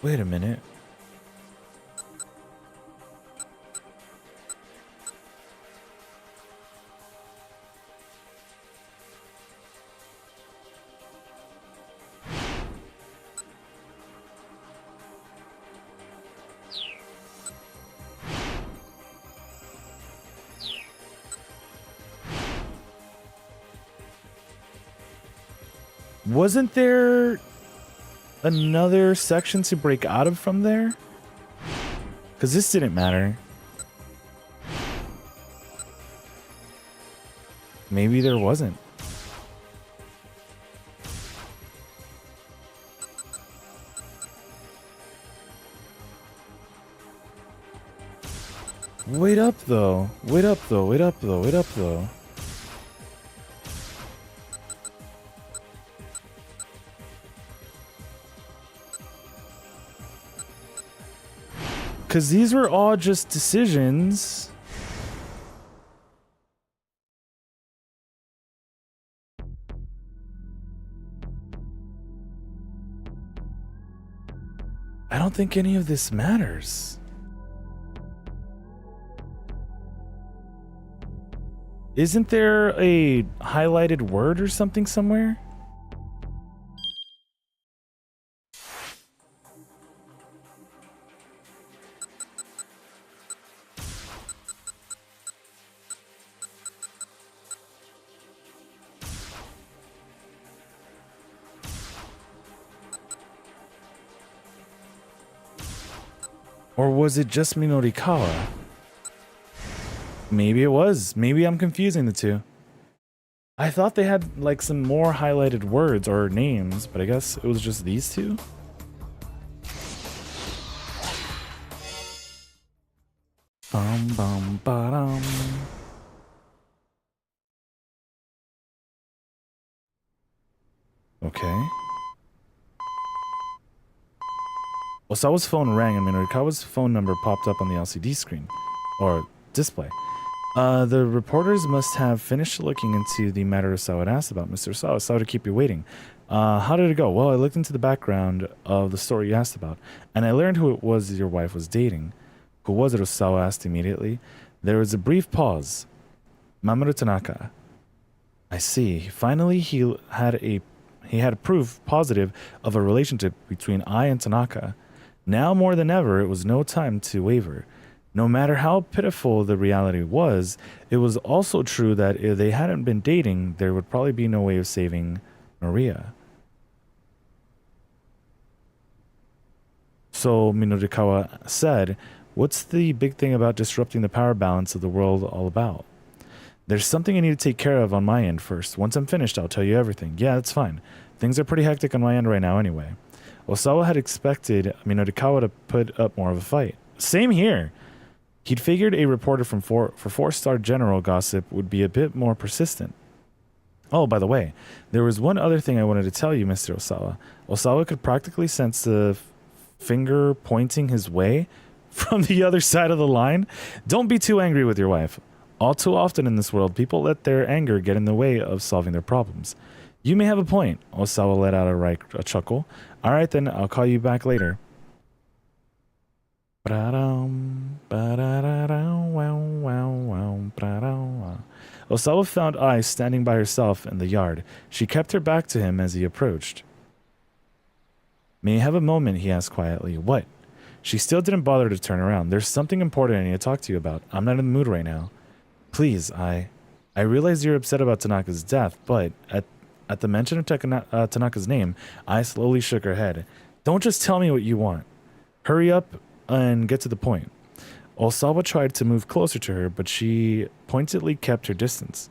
Wait a minute. Wasn't there another section to break out of from there? Because this didn't matter. Maybe there wasn't. Wait up though. Wait up though. Wait up though. Wait up though. Because these were all just decisions. I don't think any of this matters. Isn't there a highlighted word or something somewhere? Or was it just Minorikawa? Maybe it was. Maybe I'm confusing the two. I thought they had like some more highlighted words or names, but I guess it was just these two. Bum bum ba-dum. Okay. Osawa's phone rang and Minorikawa's phone number popped up on the LCD screen, or display. The reporters must have finished looking into the matter Osawa had asked about. Mr. Osawa, sorry to keep you waiting. How did it go? Well, I looked into the background of the story you asked about, and I learned who it was your wife was dating. Who was it? Osawa asked immediately. There was a brief pause. Mamoru Tanaka. I see. Finally, he had proof positive of a relationship between I and Tanaka. Now more than ever, it was no time to waver. No matter how pitiful the reality was, it was also true that if they hadn't been dating, there would probably be no way of saving Maria. So Minorikawa said, "What's the big thing about disrupting the power balance of the world all about?" "There's something I need to take care of on my end first. Once I'm finished, I'll tell you everything." "Yeah, that's fine. Things are pretty hectic on my end right now anyway." Osawa had expected Minorikawa to put up more of a fight. Same here. He'd figured a reporter for 4-star general gossip would be a bit more persistent. Oh, by the way, there was one other thing I wanted to tell you, Mr. Osawa. Osawa could practically sense the finger pointing his way from the other side of the line. Don't be too angry with your wife. All too often in this world, people let their anger get in the way of solving their problems. You may have a point. Osawa let out a chuckle. All right, then, I'll call you back later. Osawa found Ai standing by herself in the yard. She kept her back to him as he approached. May I have a moment, he asked quietly. What? She still didn't bother to turn around. There's something important I need to talk to you about. I'm not in the mood right now. Please, I realize you're upset about Tanaka's death, but at the mention of Tanaka's name, I slowly shook her head. Don't just tell me what you want. Hurry up and get to the point. Osawa tried to move closer to her, but she pointedly kept her distance.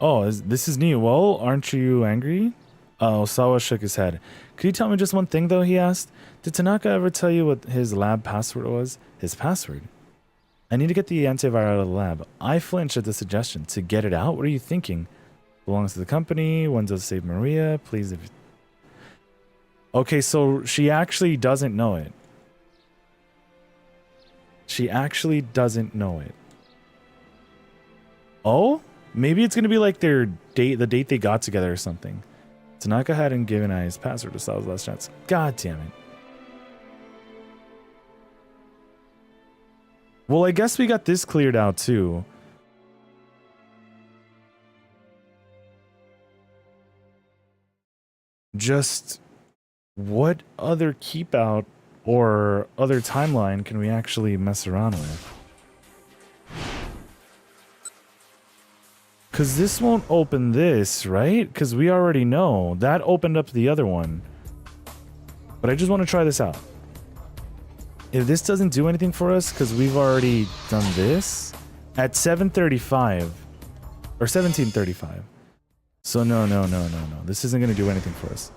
Oh, this is new. Well, aren't you angry? Osawa shook his head. Could you tell me just one thing, though, he asked. Did Tanaka ever tell you what his lab password was? His password? I need to get the antivirus out of the lab. I flinched at the suggestion. To get it out? What are you thinking? Belongs to the company. One does save Maria. Please, if... Okay, so she actually doesn't know it. She actually doesn't know it. Oh? Maybe it's gonna be like their date, the date they got together or something. Tanaka hadn't given I his password to Sal's last chance. God damn it. Well, I guess we got this cleared out too. Just what other keep out or other timeline can we actually mess around with? Because this won't open this, right? Because we already know. That opened up the other one. But I just want to try this out. If this doesn't do anything for us, because we've already done this, at 7:35, or 17:35. So no. This isn't going to do anything for us.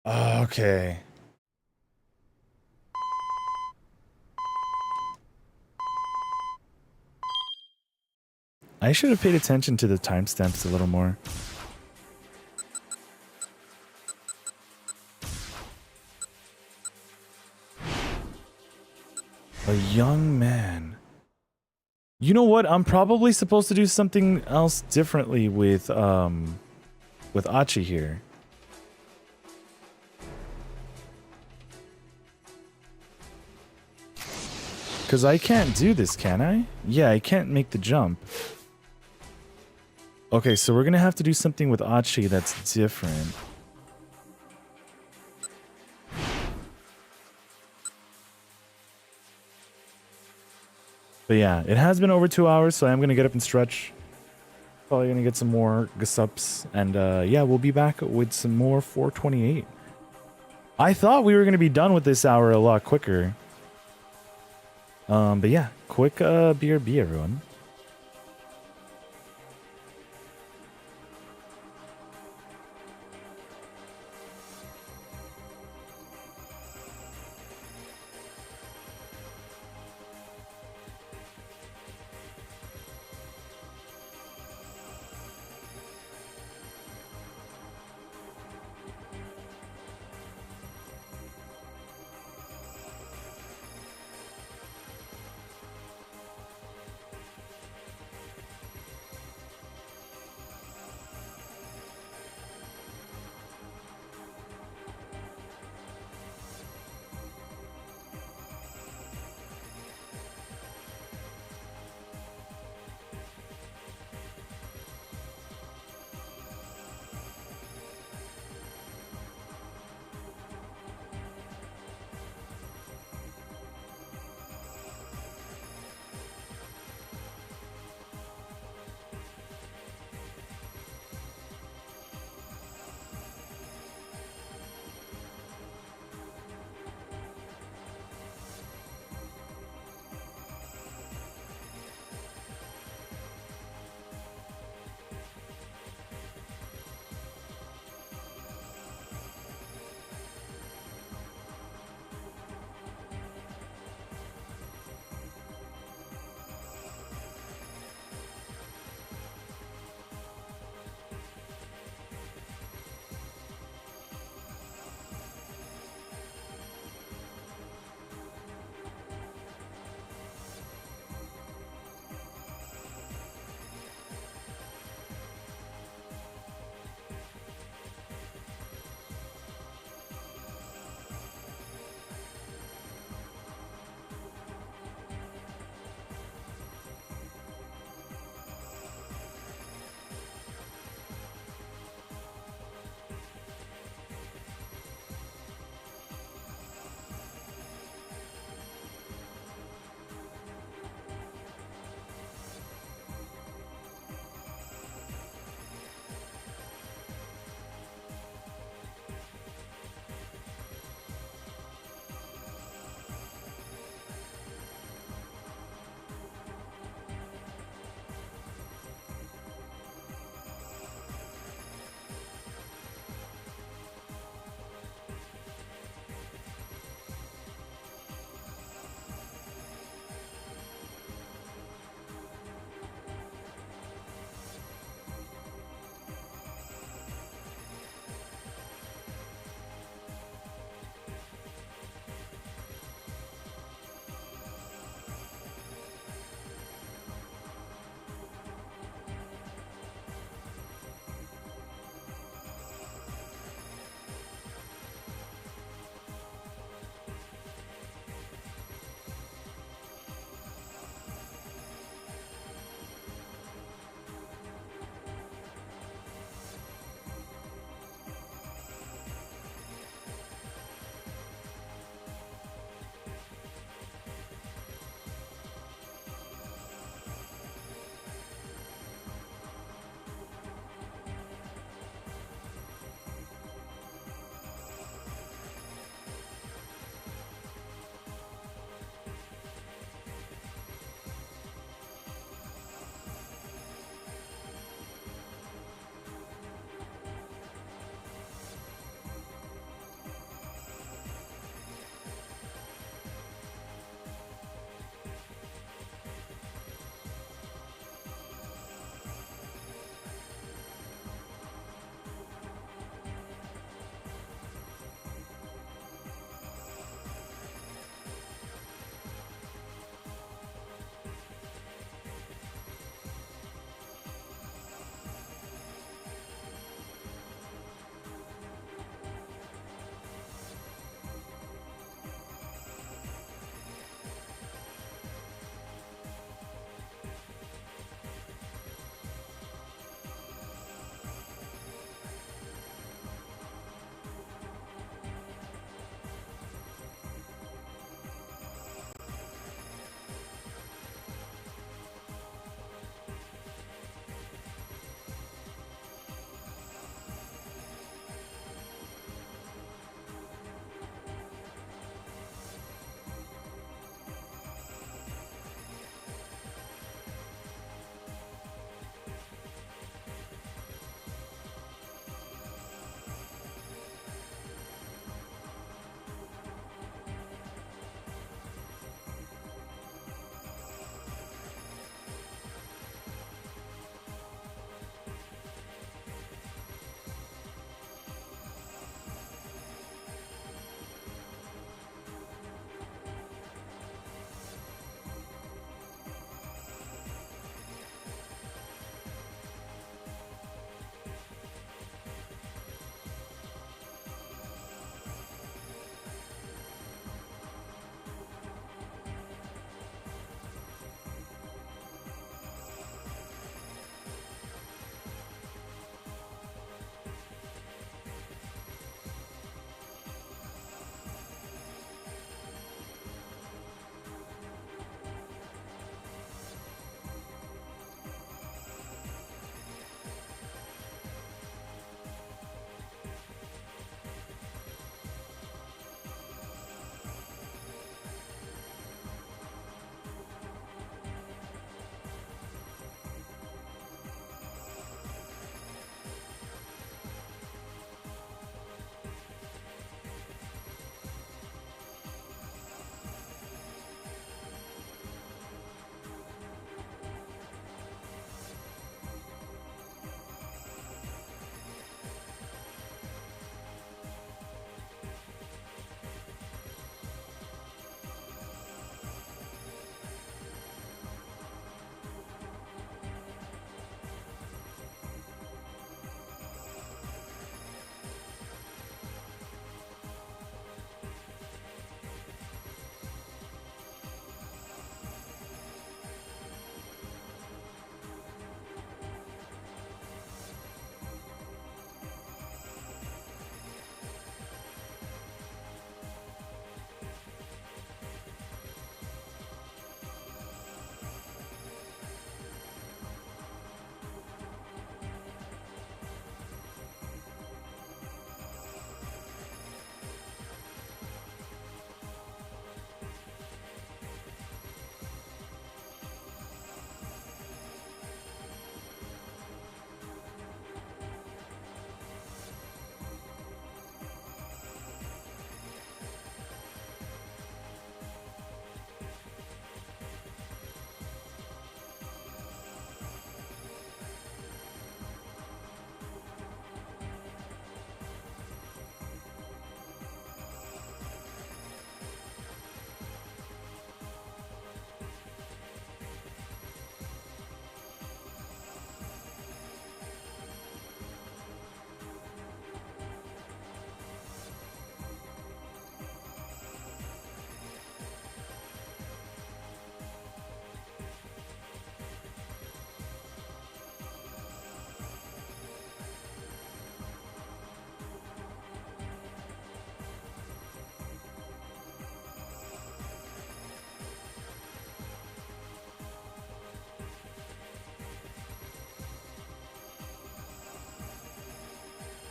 Okay. I should have paid attention to the timestamps a little more. A young man. You know what? I'm probably supposed to do something else differently with Achi here. Because I can't do this, can I? Yeah, I can't make the jump. Okay, so we're gonna have to do something with Achi that's different. But yeah, it has been over 2 hours, so I'm gonna get up and stretch. Probably gonna get some more gusups, and yeah, we'll be back with some more 428. I thought we were gonna be done with this hour a lot quicker. But yeah, quick BRB, everyone.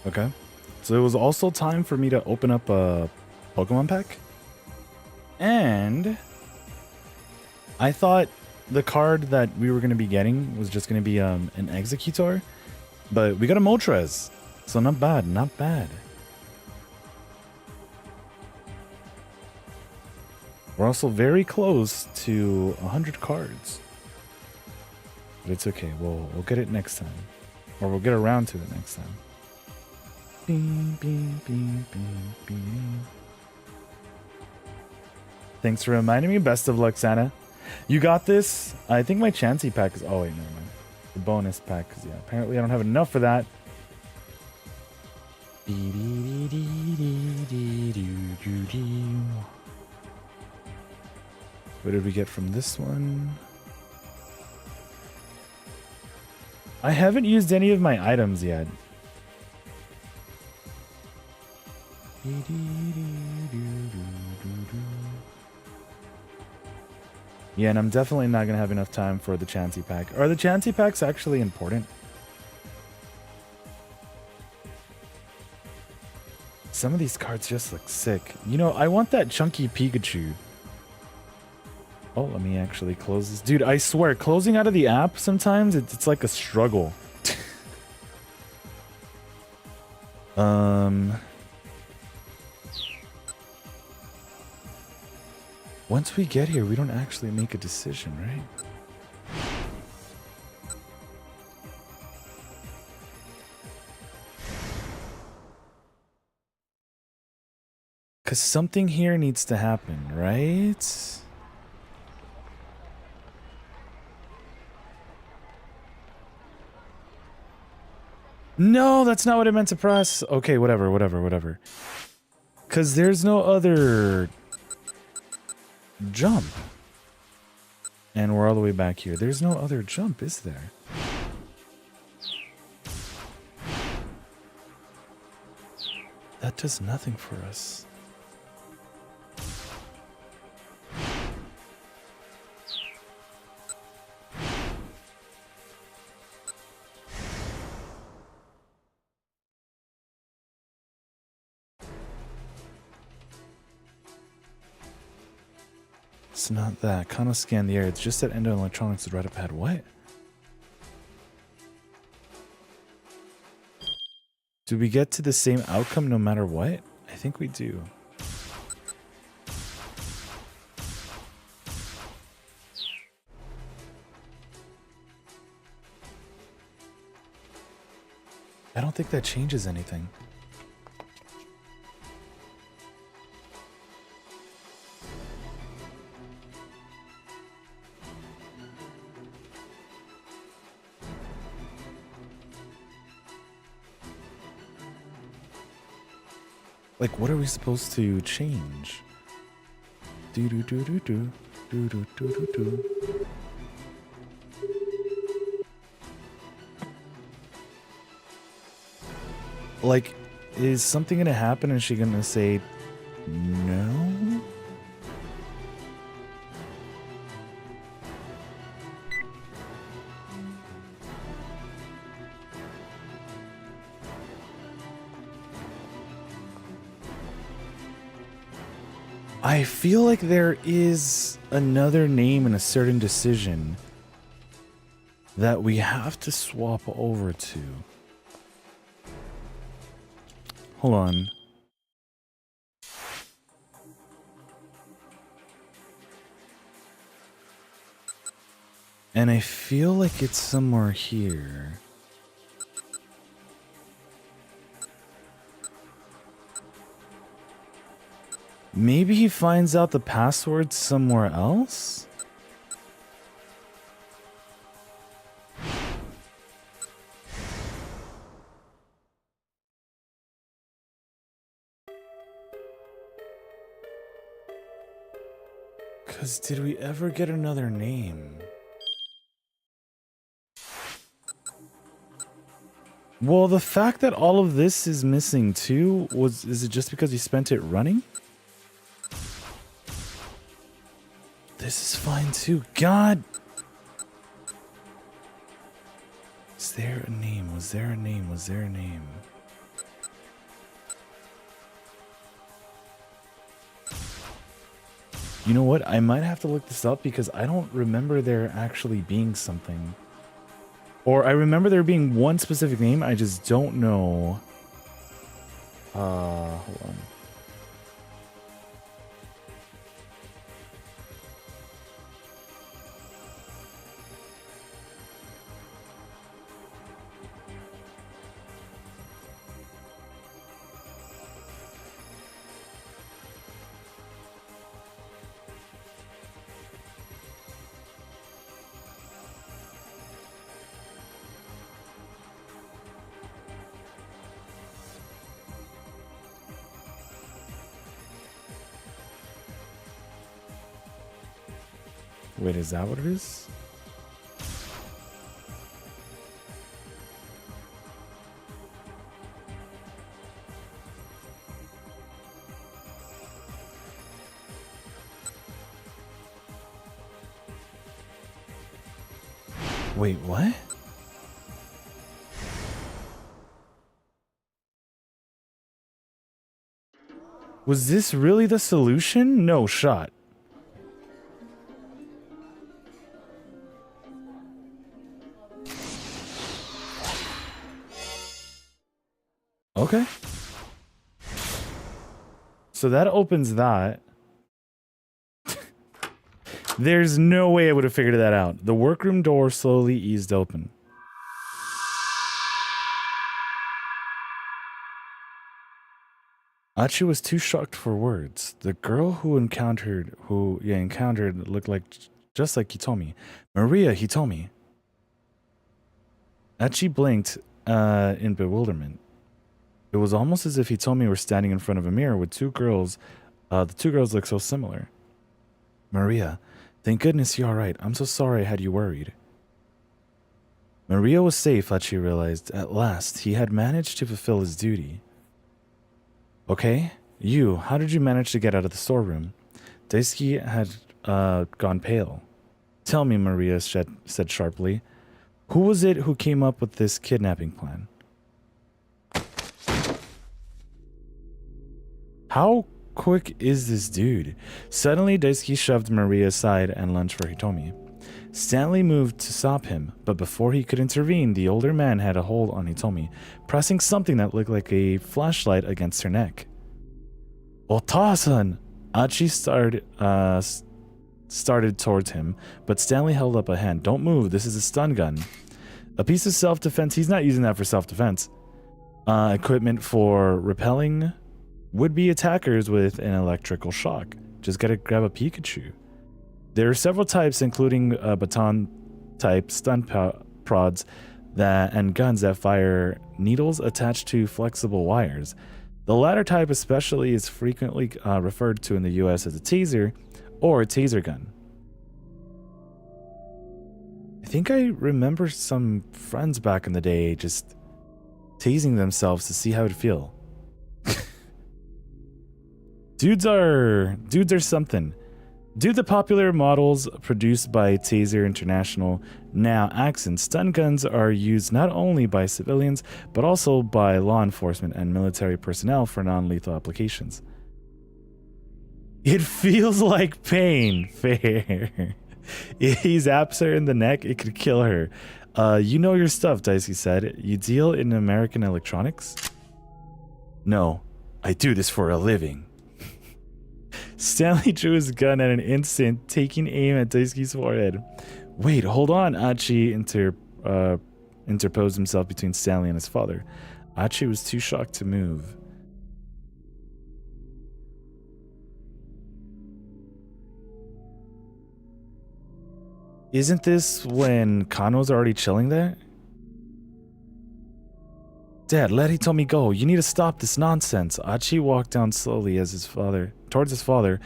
Okay. So it was also time for me to open up a Pokemon pack. And I thought the card that we were going to be getting was just going to be an Executor. But we got a Moltres. So not bad, not bad. We're also very close to 100 cards. But it's okay. We'll get it next time. Or we'll get around to it next time. Beep, beep, beep, beep, beep. Thanks for reminding me. Best of luck, Santa. You got this. I think my Chansey pack is... Oh, wait, never mind. The bonus pack. Because, yeah, apparently I don't have enough for that. What did we get from this one? I haven't used any of my items yet. Yeah, and I'm definitely not going to have enough time for the Chansey pack. Are the Chansey packs actually important? Some of these cards just look sick. You know, I want that chunky Pikachu. Oh, let me actually close this. Dude, I swear, closing out of the app sometimes, it's like a struggle. Once we get here, we don't actually make a decision, right? Because something here needs to happen, right? No, that's not what I meant to press. Okay, whatever. Because there's no other jump. And we're all the way back here. There's no other jump, is there? That does nothing for us. It's not that. Kind of scan the air. It's just that Endo Electronics would write a pad. What? Do we get to the same outcome no matter what? I think we do. I don't think that changes anything. Like, what are we supposed to change? Do do do do do do do do do do. Like, is something gonna happen and she gonna say no? I feel like there is another name in a certain decision that we have to swap over to. Hold on. And I feel like it's somewhere here. Maybe he finds out the password somewhere else? Because did we ever get another name? Well, the fact that all of this is missing too, is it just because he spent it running? This is fine too. God! Is there a name? Was there a name? Was there a name? You know what? I might have to look this up because I don't remember there actually being something. Or I remember there being one specific name, I just don't know. Hold on. Wait, is that what it is? Wait, what? Was this really the solution? No shot. Okay. So that opens that. There's no way I would have figured that out. The workroom door slowly eased open. Achi was too shocked for words. The girl who encountered looked like just like Hitomi. Maria Hitomi. Achi blinked in bewilderment. It was almost as if Hitomi were standing in front of a mirror with two girls. The two girls looked so similar. Maria, thank goodness you're all right. I'm so sorry I had you worried. Maria was safe, Achi realized. At last, he had managed to fulfill his duty. Okay, how did you manage to get out of the storeroom? Daisuke had gone pale. Tell me, Maria said sharply. Who was it who came up with this kidnapping plan? How quick is this dude? Suddenly, Daisuke shoved Maria aside and lunged for Hitomi. Stanley moved to stop him, but before he could intervene, the older man had a hold on Hitomi, pressing something that looked like a flashlight against her neck. Otasan! Achi started towards him, but Stanley held up a hand. Don't move, this is a stun gun. A piece of self-defense. He's not using that for self-defense. Equipment for repelling would-be attackers with an electrical shock. Just gotta grab a Pikachu. There are several types, including baton-type stun prods and guns that fire needles attached to flexible wires. The latter type especially is frequently referred to in the US as a taser or a taser gun. I think I remember some friends back in the day just tasing themselves to see how it'd feel. Dudes are something. Due to the popular models produced by Taser International, now Axon, stun guns are used not only by civilians, but also by law enforcement and military personnel for non-lethal applications. It feels like pain. Fair. If he zaps her in the neck, it could kill her. You know your stuff, Daisuke said. You deal in American electronics? No, I do this for a living. Stanley drew his gun at an instant, taking aim at Daisuke's forehead. Wait, hold on, Achi interposed himself between Stanley and his father. Achi was too shocked to move. Isn't this when Kano's already chilling there? Dad, let Hitomi go. You need to stop this nonsense. Achi walked down slowly towards his father,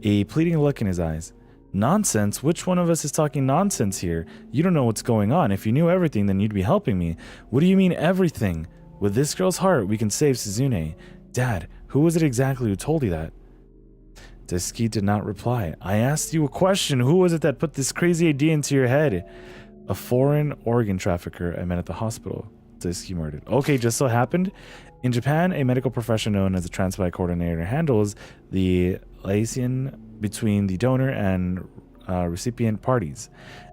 a pleading look in his eyes. Nonsense? Which one of us is talking nonsense here? You don't know what's going on. If you knew everything, then you'd be helping me. What do you mean everything? With this girl's heart, we can save Suzune. Dad, who was it exactly who told you that? Daisuke did not reply. I asked you a question. Who was it that put this crazy idea into your head? A foreign organ trafficker I met at the hospital. Daisuke murdered. Okay, just so happened. In Japan, a medical profession known as a transplant coordinator handles the Asian between the donor and recipient parties.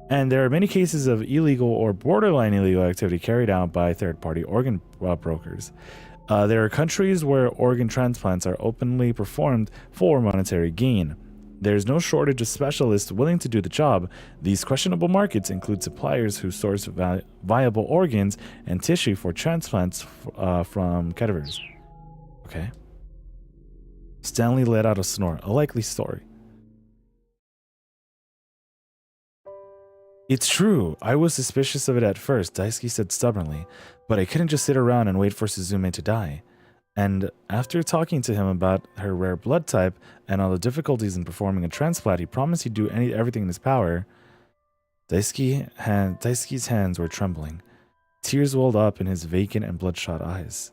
And there are many cases of illegal or borderline illegal activity carried out by third-party organ brokers. There are countries where organ transplants are openly performed for monetary gain. There's no shortage of specialists willing to do the job. These questionable markets include suppliers who source viable organs and tissue for transplants from cadavers. Okay. Stanley let out a snort. A likely story. It's true. I was suspicious of it at first, Daisuke said stubbornly, but I couldn't just sit around and wait for Suzume to die. And after talking to him about her rare blood type and all the difficulties in performing a transplant, he promised he'd do everything in his power. Daisuke's hands were trembling. Tears welled up in his vacant and bloodshot eyes.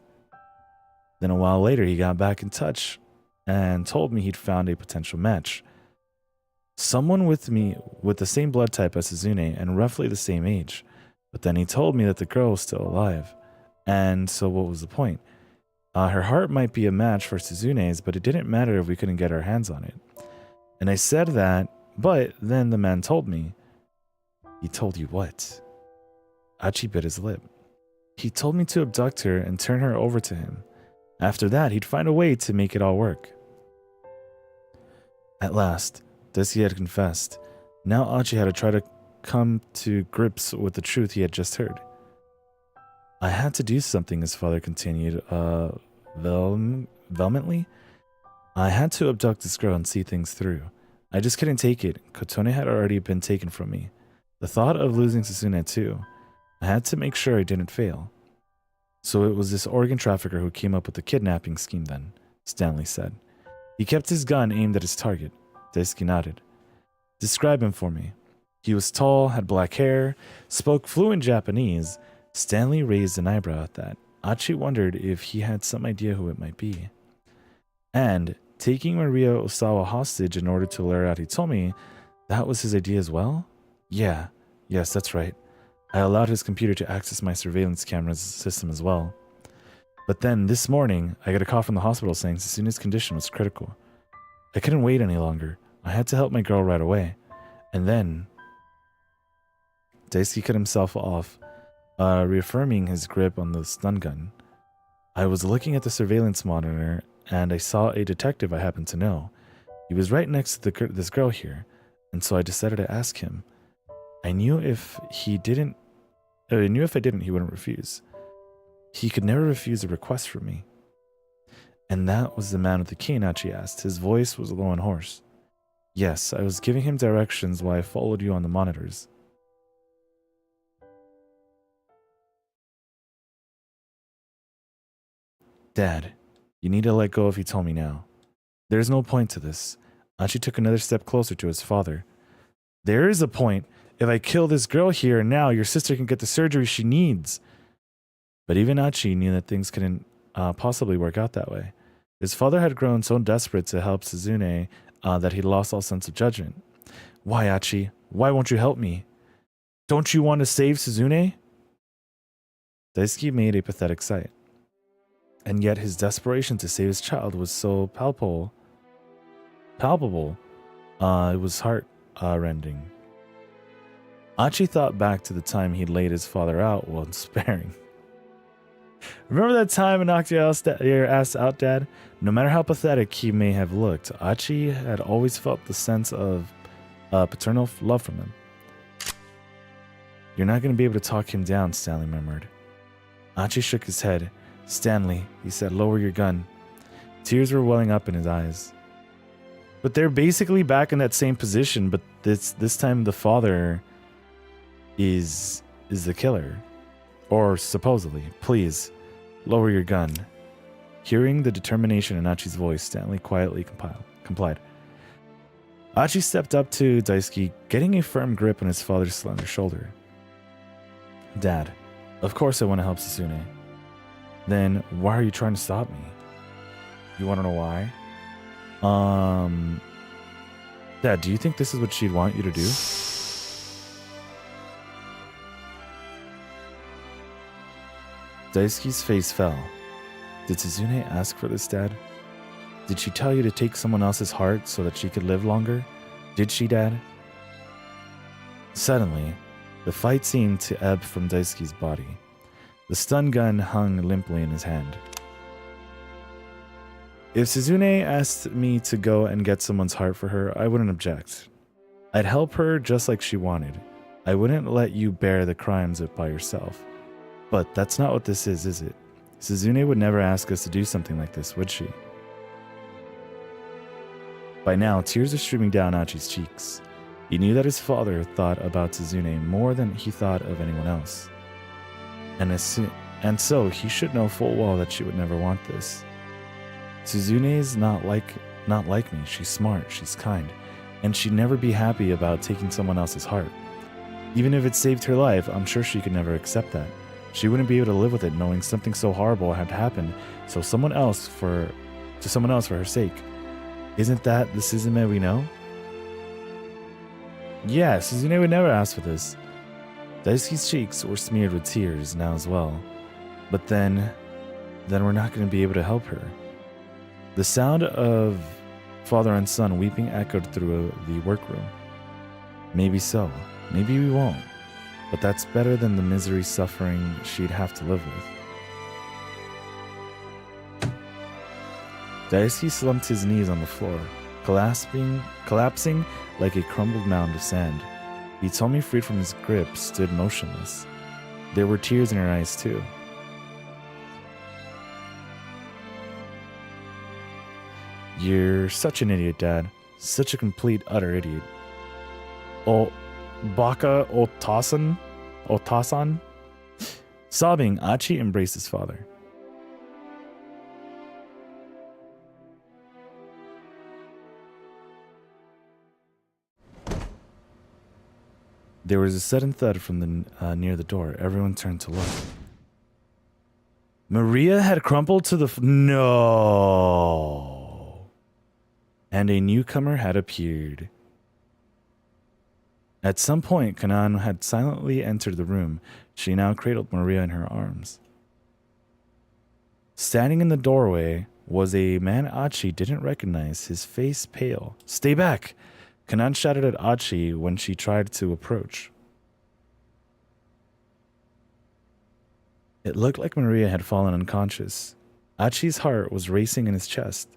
Then a while later, he got back in touch and told me he'd found a potential match. Someone with the same blood type as Suzune and roughly the same age. But then he told me that the girl was still alive. And so what was the point? Her heart might be a match for Suzune's, but it didn't matter if we couldn't get our hands on it. And I said that, but then the man told me. He told you what? Achi bit his lip. He told me to abduct her and turn her over to him. After that, he'd find a way to make it all work. At last, Daisuke had confessed. Now Achi had to try to come to grips with the truth he had just heard. I had to do something, his father continued, vehemently. I had to abduct this girl and see things through. I just couldn't take it. Kotone had already been taken from me. The thought of losing Susune too. I had to make sure I didn't fail. So it was this organ trafficker who came up with the kidnapping scheme then, Stanley said. He kept his gun aimed at his target. Daisuke nodded. Describe him for me. He was tall, had black hair, spoke fluent Japanese. Stanley raised an eyebrow at that. Achi wondered if he had some idea who it might be. And taking Maria Osawa hostage in order to lure out Hitomi, that was his idea as well? Yes, that's right. I allowed his computer to access my surveillance camera's system as well. But then, this morning, I got a call from the hospital saying Susune's condition was critical. I couldn't wait any longer. I had to help my girl right away. And then... Daisuke cut himself off, reaffirming his grip on the stun gun. I was looking at the surveillance monitor, and I saw a detective I happened to know. He was right next to this girl here, and so I decided to ask him. I knew if I didn't, he wouldn't refuse. He could never refuse a request from me. And that was the man with the cane, Achi asked. His voice was low and hoarse. Yes, I was giving him directions while I followed you on the monitors. Dad, you need to let go of Hitomi now. There's no point to this. Achi took another step closer to his father. There is a point. If I kill this girl here and now, your sister can get the surgery she needs. But even Achi knew that things couldn't possibly work out that way. His father had grown so desperate to help Suzune that he lost all sense of judgment. Why, Achi? Why won't you help me? Don't you want to save Suzune? Daisuke made a pathetic sight. And yet his desperation to save his child was so palpable. It was heart-rending. Achi thought back to the time he'd laid his father out while sparing. Remember that time I knocked your ass out, Dad? No matter how pathetic he may have looked, Achi had always felt the sense of paternal love from him. You're not going to be able to talk him down, Stanley murmured. Achi shook his head. Stanley, he said, lower your gun. Tears were welling up in his eyes. But they're basically back in that same position, but this time the father is the killer. Or supposedly. Please, lower your gun. Hearing the determination in Achi's voice, Stanley quietly complied. Achi stepped up to Daisuke, getting a firm grip on his father's slender shoulder. Dad, of course I want to help Susune. Then why are you trying to stop me? You want to know why? Dad, do you think this is what she'd want you to do? Daisuke's face fell. Did Suzune ask for this, Dad? Did she tell you to take someone else's heart so that she could live longer? Did she, Dad? Suddenly, the fight seemed to ebb from Daisuke's body. The stun gun hung limply in his hand. If Suzune asked me to go and get someone's heart for her, I wouldn't object. I'd help her just like she wanted. I wouldn't let you bear the crimes by yourself. But that's not what this is it? Suzune would never ask us to do something like this, would she? By now, tears are streaming down Achi's cheeks. He knew that his father thought about Suzune more than he thought of anyone else. And so he should know full well that she would never want this. Suzune's not like me. She's smart, she's kind, and she'd never be happy about taking someone else's heart. Even if it saved her life, I'm sure she could never accept that. She wouldn't be able to live with it knowing something so horrible had happened to someone else for her sake. Isn't that the Suzume we know? Yeah, Suzune would never ask for this. Daisuke's cheeks were smeared with tears now as well. But then we're not going to be able to help her. The sound of father and son weeping echoed through the workroom. Maybe so. Maybe we won't. But that's better than the misery suffering she'd have to live with. Daisuke slumped his knees on the floor, collapsing like a crumbled mound of sand. Hitomi, freed from his grip, stood motionless. There were tears in her eyes too. You're such an idiot, Dad. Such a complete, utter idiot. Oh, Baka Otasan? Sobbing, Achi embraced his father. There was a sudden thud from near the door. Everyone turned to look. Maria had crumpled to the no. And a newcomer had appeared. At some point, Kanan had silently entered the room. She now cradled Maria in her arms. Standing in the doorway was a man Achi didn't recognize, his face pale. Stay back! Kanan shouted at Achi when she tried to approach. It looked like Maria had fallen unconscious. Achi's heart was racing in his chest.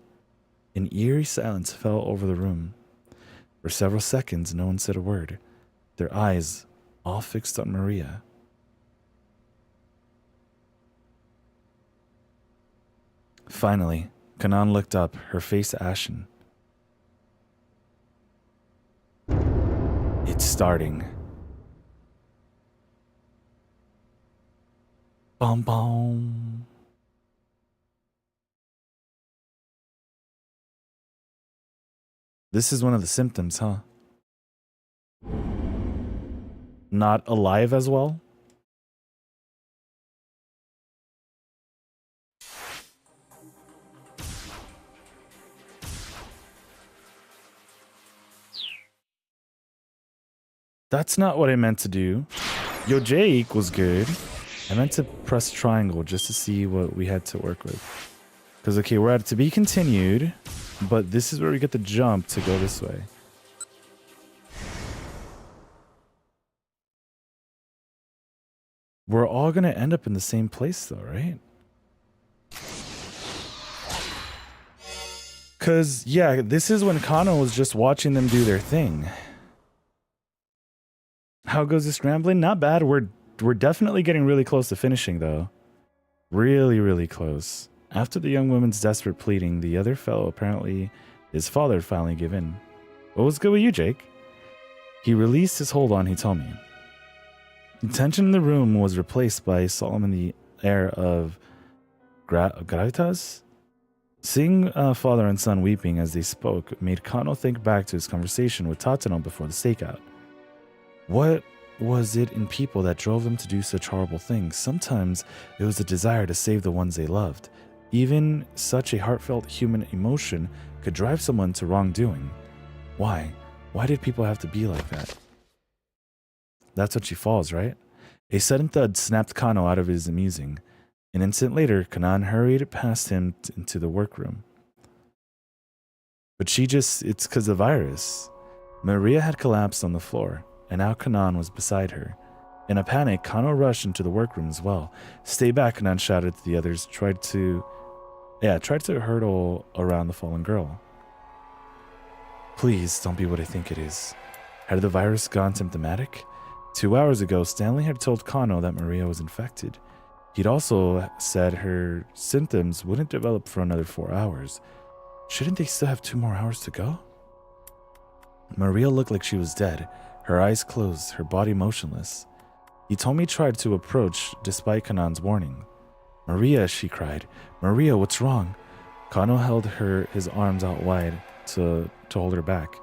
An eerie silence fell over the room. For several seconds, no one said a word, their eyes all fixed on Maria. Finally, Kanan looked up, her face ashen. It's starting. Bom bom. This is one of the symptoms, huh? Not alive as well? That's not what I meant to do. Yo, J equals good. I meant to press triangle just to see what we had to work with. Because, okay, we're at to be continued, but this is where we get the jump to go this way. We're all going to end up in the same place, though, right? Because, yeah, this is when Kano was just watching them do their thing. How goes the scrambling? Not bad. We're definitely getting really close to finishing, though. Really, really close. After the young woman's desperate pleading, the other fellow, apparently his father, finally gave in. What was good with you, Jake? He released his hold on Hitomi. The tension in the room was replaced by a solemn air of gravitas. Seeing father and son weeping as they spoke made Kano think back to his conversation with Tatano before the stakeout. What was it in people that drove them to do such horrible things? Sometimes it was the desire to save the ones they loved. Even such a heartfelt human emotion could drive someone to wrongdoing. Why? Why did people have to be like that? That's what she falls, right? A sudden thud snapped Kano out of his musing. An instant later, Kanan hurried past him into the workroom. But it's because of the virus. Maria had collapsed on the floor, and now Kanan was beside her. In a panic, Kano rushed into the workroom as well. Stay back, Kanan shouted to the others, tried to hurdle around the fallen girl. Please, don't be what I think it is. Had the virus gone symptomatic? 2 hours ago, Stanley had told Kano that Maria was infected. He'd also said her symptoms wouldn't develop for another 4 hours. Shouldn't they still have 2 more hours to go? Maria looked like she was dead, her eyes closed, her body motionless. He told me tried to approach despite Kanan's warning. Maria, she cried. Maria, what's wrong? Kano held his arms out wide to hold her back.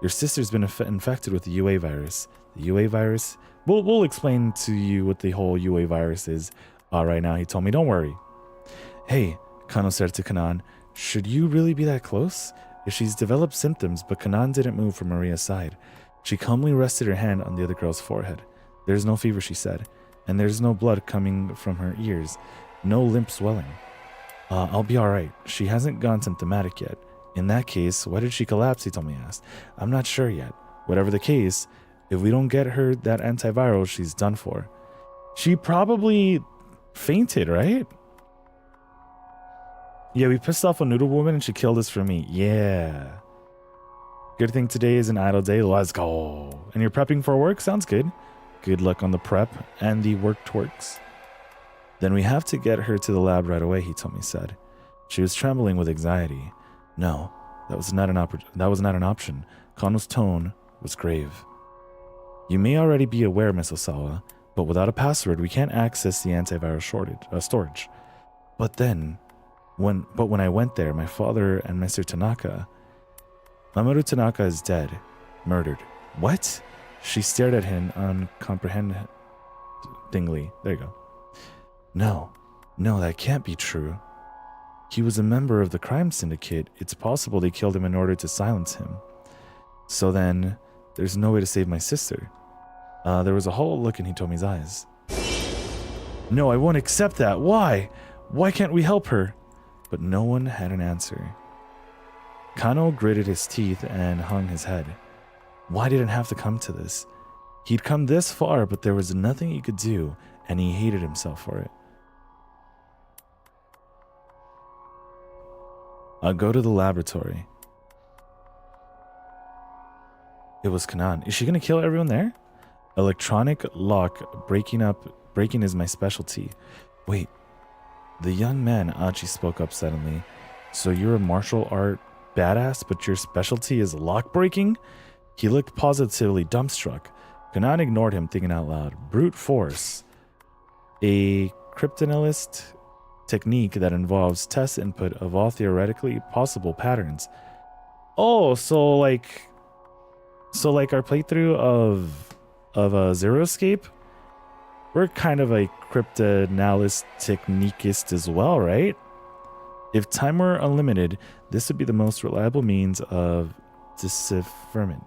Your sister's been infected with the UA virus. The UA virus? We'll explain to you what the whole UA virus is right now. He told me, don't worry. Hey, Kano said to Kanan, should you really be that close? If she's developed symptoms, but Kanan didn't move from Maria's side. She calmly rested her hand on the other girl's forehead. There's no fever, she said, and there's no blood coming from her ears, no limp swelling. I'll be alright. She hasn't gone symptomatic yet. In that case, why did she collapse, he told me asked. I'm not sure yet. Whatever the case, if we don't get her that antiviral, she's done for. She probably fainted, right? Yeah, we pissed off a noodle woman and she killed us for me. Yeah. Good thing today is an idle day. Let's go. And you're prepping for work? Sounds good. Good luck on the prep and the work twerks. Then we have to get her to the lab right away, he told me said. She was trembling with anxiety. No, that was not an option. Kano's tone was grave. You may already be aware, Miss Osawa, but without a password, we can't access the antivirus storage. But when I went there, my father and Mr. Tanaka... Mamoru Tanaka is dead. Murdered. What? She stared at him uncomprehendingly. There you go. No, that can't be true. He was a member of the crime syndicate. It's possible they killed him in order to silence him. So then, there's no way to save my sister. There was a hollow look in Hitomi's eyes. No, I won't accept that. Why? Why can't we help her? But no one had an answer. Kano gritted his teeth and hung his head. Why did it have to come to this? He'd come this far, but there was nothing he could do, and he hated himself for it. I'll go to the laboratory. It was Kanan. Is she gonna kill everyone there? Electronic lock breaking is my specialty. Wait, the young man, Achi spoke up suddenly. So you're a martial art badass, but your specialty is lock breaking? He looked positively dumbstruck. Kanan ignored him, thinking out loud. Brute force. A cryptanalyst technique that involves test input of all theoretically possible patterns. Oh, so like our playthrough of Zero Escape, we're kind of a cryptanalyst techniquist as well, right? If time were unlimited, this would be the most reliable means of decipherment.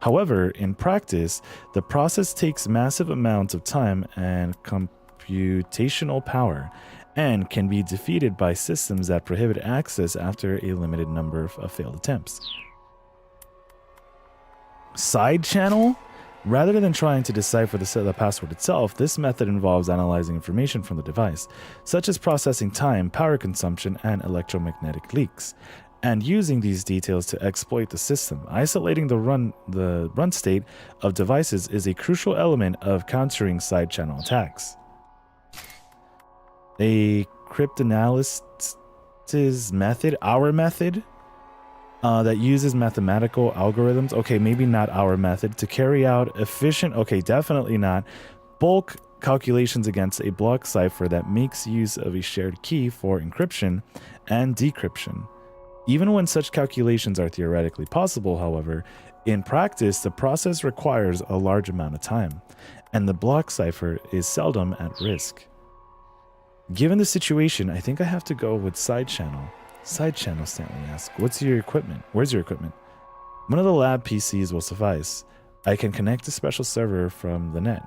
However, in practice, the process takes massive amounts of time and computational power, and can be defeated by systems that prohibit access after a limited number of failed attempts. Side channel? Rather than trying to decipher the password itself, this method involves analyzing information from the device, such as processing time, power consumption, and electromagnetic leaks, and using these details to exploit the system. Isolating the run state of devices is a crucial element of countering side channel attacks. A cryptanalyst's method, our method, that uses mathematical algorithms. Okay, maybe not our method. To carry out efficient, okay, definitely not, bulk calculations against a block cipher that makes use of a shared key for encryption and decryption. Even when such calculations are theoretically possible, however, in practice, the process requires a large amount of time, and the block cipher is seldom at risk. Given the situation, I think I have to go with side channel. Side channel, Stanley asked. What's your equipment? Where's your equipment? One of the lab PCs will suffice. I can connect a special server from the net.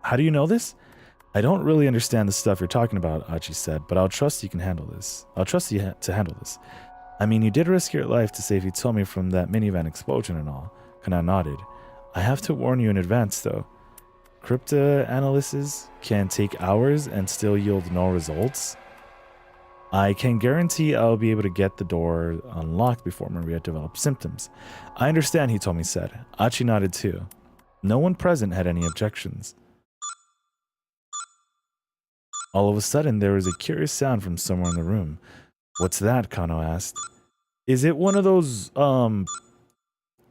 How do you know this? I don't really understand the stuff you're talking about, Achi said, but I'll trust you can handle this. I'll trust you to handle this. I mean, you did risk your life to save Hitomi from that minivan explosion and all. Kana nodded. I have to warn you in advance, though. Cryptanalysis can take hours and still yield no results. I can guarantee I'll be able to get the door unlocked before Maria develops symptoms. I understand, Hitomi said. Achi nodded too. No one present had any objections. All of a sudden, there was a curious sound from somewhere in the room. What's that? Kano asked. Is it one of those,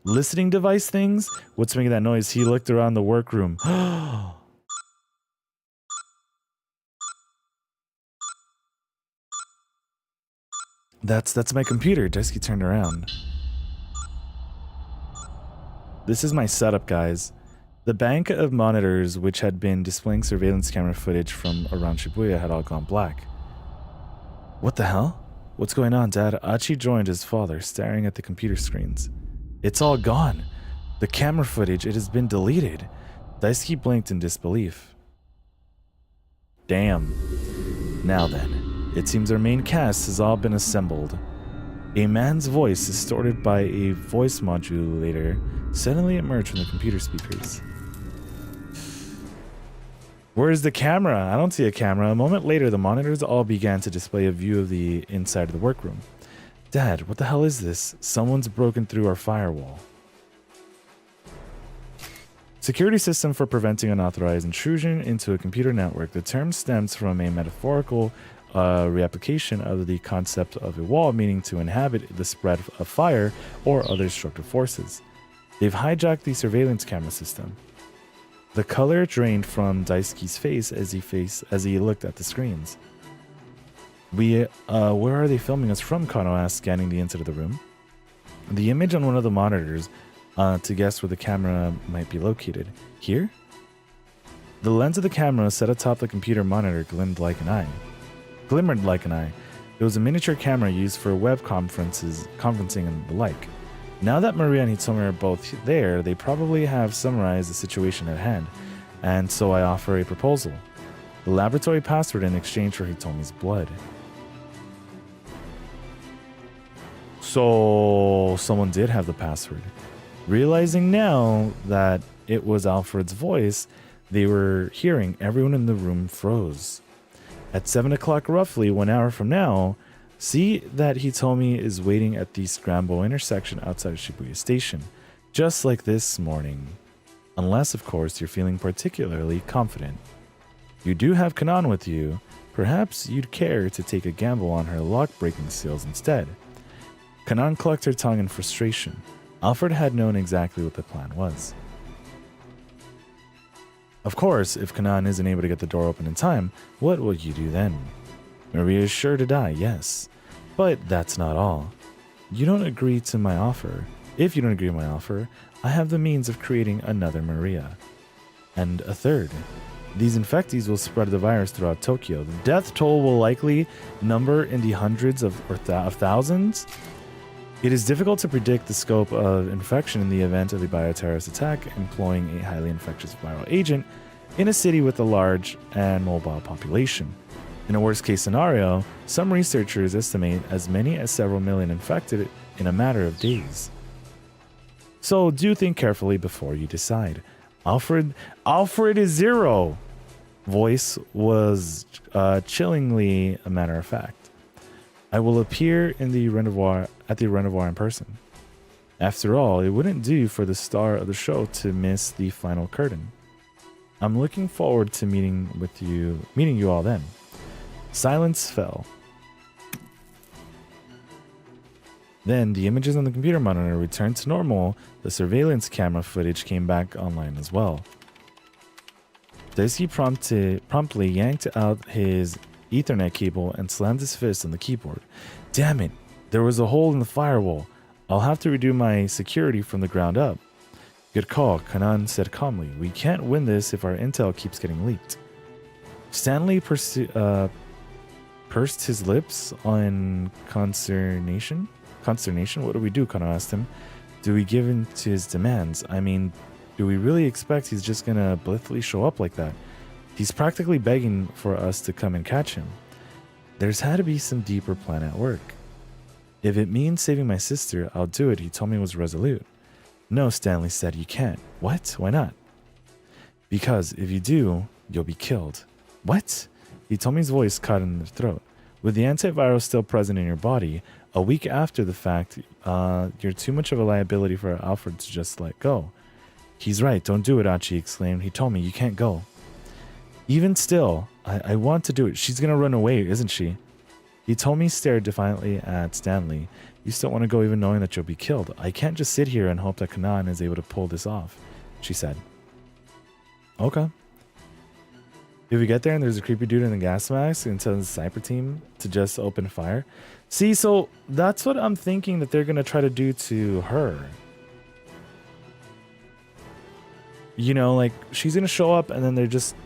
listening device things? What's making that noise? He looked around the workroom. That's my computer. Daisuke turned around. This is my setup, guys. The bank of monitors which had been displaying surveillance camera footage from around Shibuya had all gone black. What the hell? What's going on, Dad? Achi joined his father, staring at the computer screens. It's all gone. The camera footage, it has been deleted. Daisuke blinked in disbelief. Damn. Now then, it seems our main cast has all been assembled. A man's voice, distorted by a voice modulator, suddenly emerged from the computer speakers. Where's the camera? I don't see a camera. A moment later, the monitors all began to display a view of the inside of the workroom. Dad, what the hell is this? Someone's broken through our firewall. Security system for preventing unauthorized intrusion into a computer network. The term stems from a metaphorical reapplication of the concept of a wall, meaning to inhibit the spread of fire or other destructive forces. They've hijacked the surveillance camera system. The color drained from Daisuke's face as he looked at the screens. Where are they filming us from? Kano asked, scanning the inside of the room. The image on one of the monitors, to guess where the camera might be located. Here? The lens of the camera set atop the computer monitor glimmered like an eye. It was a miniature camera used for web conferencing and the like. Now that Maria and Hitomi are both there, they probably have summarized the situation at hand, and so I offer a proposal. The laboratory password in exchange for Hitomi's blood. So someone did have the password. Realizing now that it was Alfred's voice they were hearing, everyone in the room froze. At 7 o'clock roughly, 1 hour from now, see that Hitomi is waiting at the Scramble intersection outside of Shibuya Station, just like this morning. Unless, of course, you're feeling particularly confident. You do have Kanan with you. Perhaps you'd care to take a gamble on her lock-breaking skills instead. Kanan clucked her tongue in frustration. Alfred had known exactly what the plan was. Of course, if Kanan isn't able to get the door open in time, what will you do then? Maria is sure to die, yes. But that's not all. You don't agree to my offer. If you don't agree to my offer, I have the means of creating another Maria. And a third. These infectees will spread the virus throughout Tokyo. The death toll will likely number in the hundreds of thousands. It is difficult to predict the scope of infection in the event of a bioterrorist attack employing a highly infectious viral agent in a city with a large and mobile population. In a worst-case scenario, some researchers estimate as many as several million infected in a matter of days. So do think carefully before you decide. Alfred is zero! Voice was chillingly a matter of fact. I will appear in the at the Reservoir in person. After all, it wouldn't do for the star of the show to miss the final curtain. I'm looking forward to meeting you all then. Silence fell. Then the images on the computer monitor returned to normal. The surveillance camera footage came back online as well. Daisuke promptly yanked out his Ethernet cable and slammed his fist on the keyboard. Damn it! There was a hole in the firewall. I'll have to redo my security from the ground up. Good call, Kanan said calmly. We can't win this if our intel keeps getting leaked. Stanley pursed his lips on consternation. What do we do? Kanan asked him. Do we give in to his demands? I mean, do we really expect he's just gonna blithely show up like that? He's practically begging for us to come and catch him. There's had to be some deeper plan at work. If it means saving my sister, I'll do it, he told me was resolute. No, Stanley said, you can't. What? Why not? Because if you do, you'll be killed. What? He told me, his voice caught in the throat. With the antiviral still present in your body, a week after the fact, you're too much of a liability for Alfred to just let go. He's right, don't do it, Archie exclaimed. He told me, you can't go. Even still, I want to do it. She's gonna run away, isn't she? He told me, stared defiantly at Stanley. You still want to go even knowing that you'll be killed. I can't just sit here and hope that Kanan is able to pull this off, she said. Okay. If we get there and there's a creepy dude in the gas mask and tells the sniper team to just open fire. See, so that's what I'm thinking that they're going to try to do to her. You know, like, she's going to show up and then they're just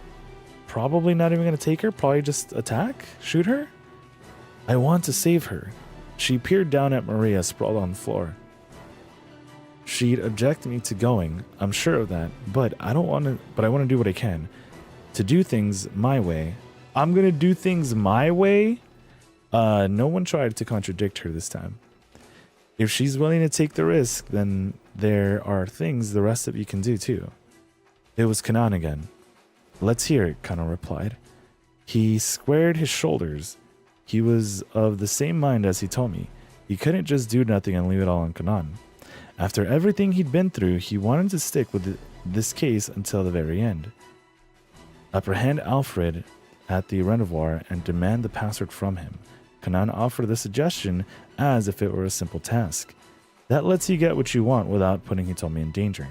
probably not even going to take her. Probably just attack, shoot her. I want to save her. She peered down at Maria sprawled on the floor. She'd object me to going, I'm sure of that, but I want to do what I can. To do things my way. I'm going to do things my way? No one tried to contradict her this time. If she's willing to take the risk, then there are things the rest of you can do too. It was Kanan again. Let's hear it, Kano replied. He squared his shoulders. He was of the same mind as he told me. He couldn't just do nothing and leave it all on Kanan. After everything he'd been through, he wanted to stick with this case until the very end. Apprehend Alfred at the reservoir and demand the password from him. Kanan offered the suggestion as if it were a simple task. That lets you get what you want without putting Hitomi in danger.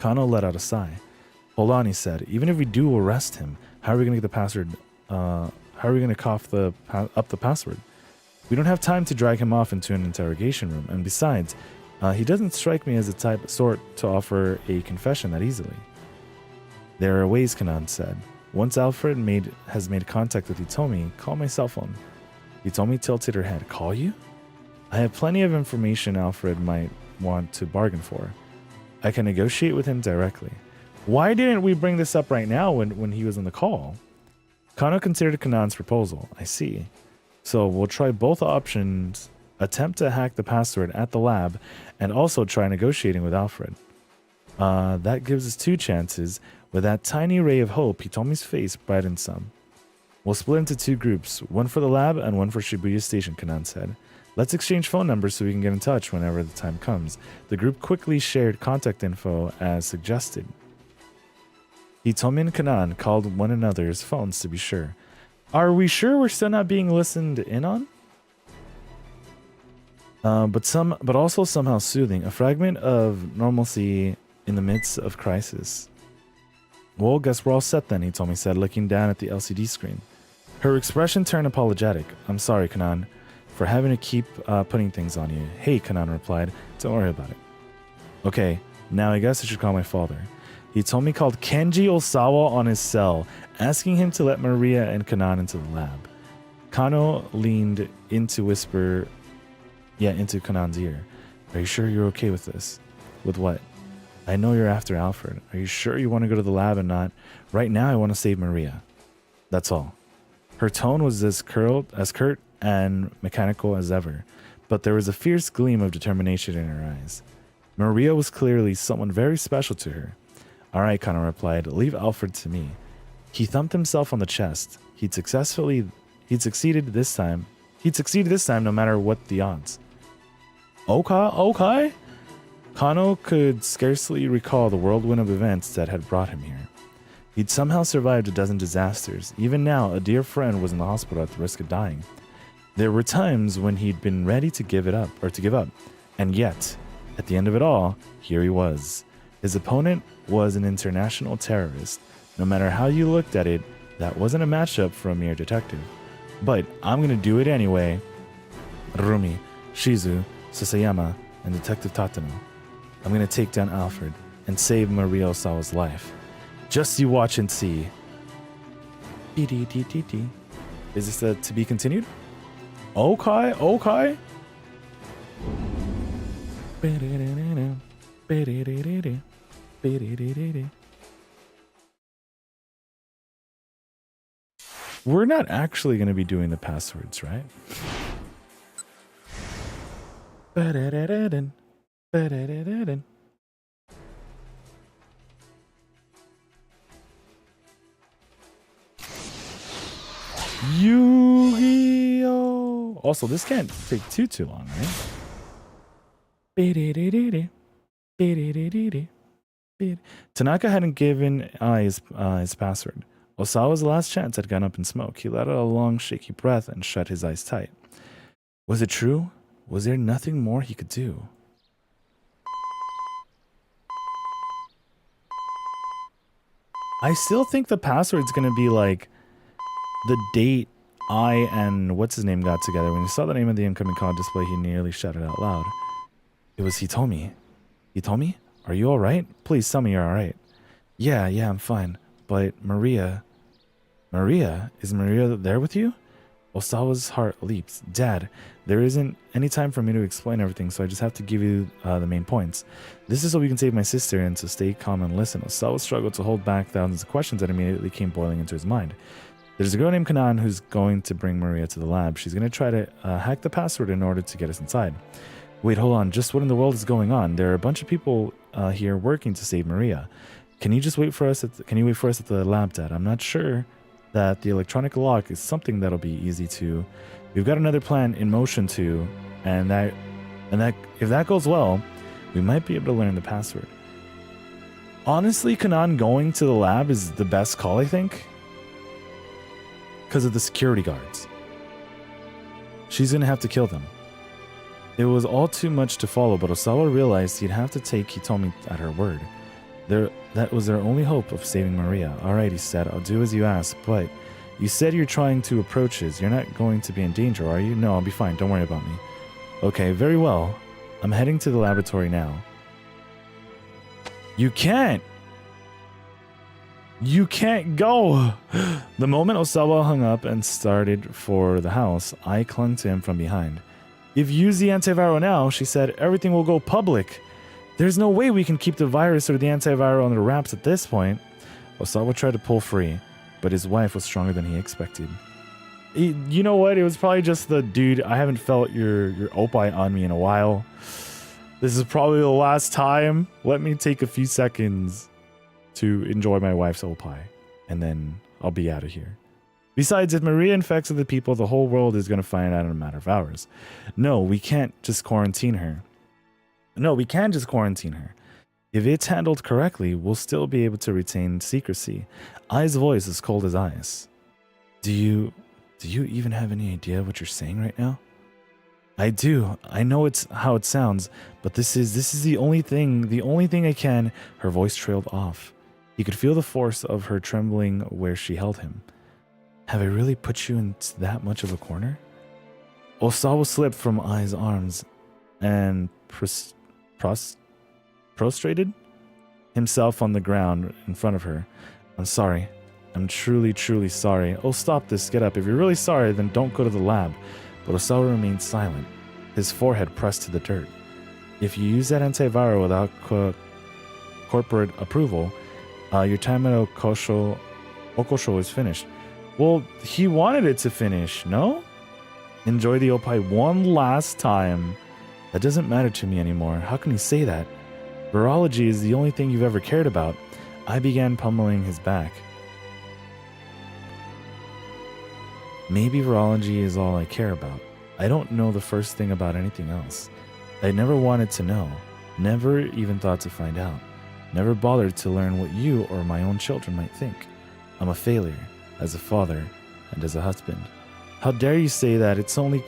Kano let out a sigh. Hold on, he said. Even if we do arrest him, how are we going to get the password? How are we going to cough up the password? We don't have time to drag him off into an interrogation room. And besides, he doesn't strike me as the sort to offer a confession that easily. There are ways, Kanan said. Once Alfred has made contact with Hitomi, call my cell phone. Hitomi tilted her head. Call you? I have plenty of information Alfred might want to bargain for. I can negotiate with him directly. Why didn't we bring this up right now when he was on the call? Kano considered Kanan's proposal. I see. So we'll try both options, attempt to hack the password at the lab, and also try negotiating with Alfred. That gives us two chances. With that tiny ray of hope, Hitomi's face brightened some. We'll split into two groups, one for the lab and one for Shibuya Station, Kanan said. Let's exchange phone numbers so we can get in touch whenever the time comes. The group quickly shared contact info as suggested. Hitomi and Kanan called one another's phones to be sure. Are we sure we're still not being listened in on? But also somehow soothing, a fragment of normalcy in the midst of crisis. Well, guess we're all set then, Hitomi said, looking down at the LCD screen. Her expression turned apologetic. I'm sorry, Kanan, for having to keep putting things on you. Hey, Kanan replied, don't worry about it. Okay, now I guess I should call my father. Hitomi called Kenji Osawa on his cell, asking him to let Maria and Kanan into the lab. Kano leaned into Kanan's ear. Are you sure you're okay with this? With what? I know you're after Alfred. Are you sure you want to go to the lab and not? Right now I want to save Maria. That's all. Her tone was as curt and mechanical as ever, but there was a fierce gleam of determination in her eyes. Maria was clearly someone very special to her. All right, Kano replied, leave Alfred to me. He thumped himself on the chest. He'd succeeded this time no matter what the odds. Okay. Kano could scarcely recall the whirlwind of events that had brought him here. He'd somehow survived a dozen disasters. Even now, a dear friend was in the hospital at the risk of dying. There were times when he'd been ready to give up, and yet, at the end of it all, here he was. His opponent was an international terrorist. No matter how you looked at it, that wasn't a matchup for a mere detective. But I'm gonna do it anyway. Rumi, Shizu, Sasayama, and Detective Tatano. I'm gonna take down Alfred and save Maria Osawa's life. Just you watch and see. Is this to be continued? Okay. We're not actually going to be doing the passwords, right? Ba-da-da-da-dun. Ba-da-da-da-dun. Yu-Gi-Oh! Also, this can't take too long, right? Tanaka hadn't given his password. Osawa's last chance had gone up in smoke. He let out a long, shaky breath and shut his eyes tight. Was it true? Was there nothing more he could do? I still think the password's gonna be like the date I and what's his name got together. When he saw the name of the incoming call display, he nearly shouted out loud. It was Hitomi. Hitomi? Are you alright? Please tell me you're alright. Yeah, I'm fine. But Maria... Maria? Is Maria there with you? Osawa's heart leaps. Dad, there isn't any time for me to explain everything, so I just have to give you the main points. This is so we can save my sister, and so stay calm and listen. Osawa struggled to hold back thousands of questions that immediately came boiling into his mind. There's a girl named Kanan who's going to bring Maria to the lab. She's going to try to hack the password in order to get us inside. Wait, hold on. Just what in the world is going on? There are a bunch of people here working to save Maria. Can you wait for us at the lab, Dad? I'm not sure that the electronic lock is something that'll be easy to. We've got another plan in motion too, and that if that goes well, we might be able to learn the password. Honestly, Kanan going to the lab is the best call, I think, because of the security guards. She's gonna have to kill them. It was all too much to follow, but Osawa realized he'd have to take Hitomi at her word. That was their only hope of saving Maria. Alright, he said, I'll do as you ask, but you said you're trying to approach us. You're not going to be in danger, are you? No, I'll be fine. Don't worry about me. Okay, very well. I'm heading to the laboratory now. You can't! You can't go! The moment Osawa hung up and started for the house, I clung to him from behind. If you use the antiviral now, she said, everything will go public. There's no way we can keep the virus or the antiviral under wraps at this point. Osawa tried to pull free, but his wife was stronger than he expected. You know what? It was probably just the dude. I haven't felt your opie on me in a while. This is probably the last time. Let me take a few seconds to enjoy my wife's opie, and then I'll be out of here. Besides, if Maria infects other people, the whole world is going to find out in a matter of hours. No, we can't just quarantine her. If it's handled correctly, we'll still be able to retain secrecy. Ai's voice is cold as ice. Do you even have any idea what you're saying right now? I do. I know it's how it sounds, but this is the only thing I can. Her voice trailed off. He could feel the force of her trembling where she held him. Have I really put you into that much of a corner? Osawa slipped from Ai's arms and prostrated himself on the ground in front of her. I'm sorry. I'm truly sorry. Oh, stop this. Get up. If you're really sorry, then don't go to the lab. But Osawa remained silent, his forehead pressed to the dirt. If you use that antiviral without corporate approval, your time at Okosho is finished. Well, he wanted it to finish, no? Enjoy the opie one last time. That doesn't matter to me anymore. How can you say that? Virology is the only thing you've ever cared about. I began pummeling his back. Maybe virology is all I care about. I don't know the first thing about anything else. I never wanted to know. Never even thought to find out. Never bothered to learn what you or my own children might think. I'm a failure, as a father and as a husband. How dare you say that? It's only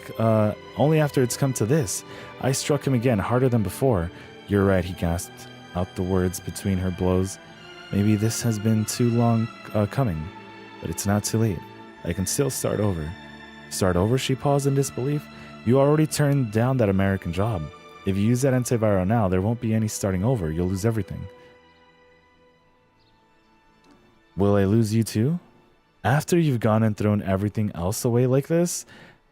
after it's come to this. I struck him again, harder than before. You're right, he gasped out the words between her blows. Maybe this has been too long coming, but it's not too late. I can still start over. Start over? She paused in disbelief. You already turned down that American job. If you use that antiviral now, there won't be any starting over. You'll lose everything. Will I lose you too? After you've gone and thrown everything else away like this?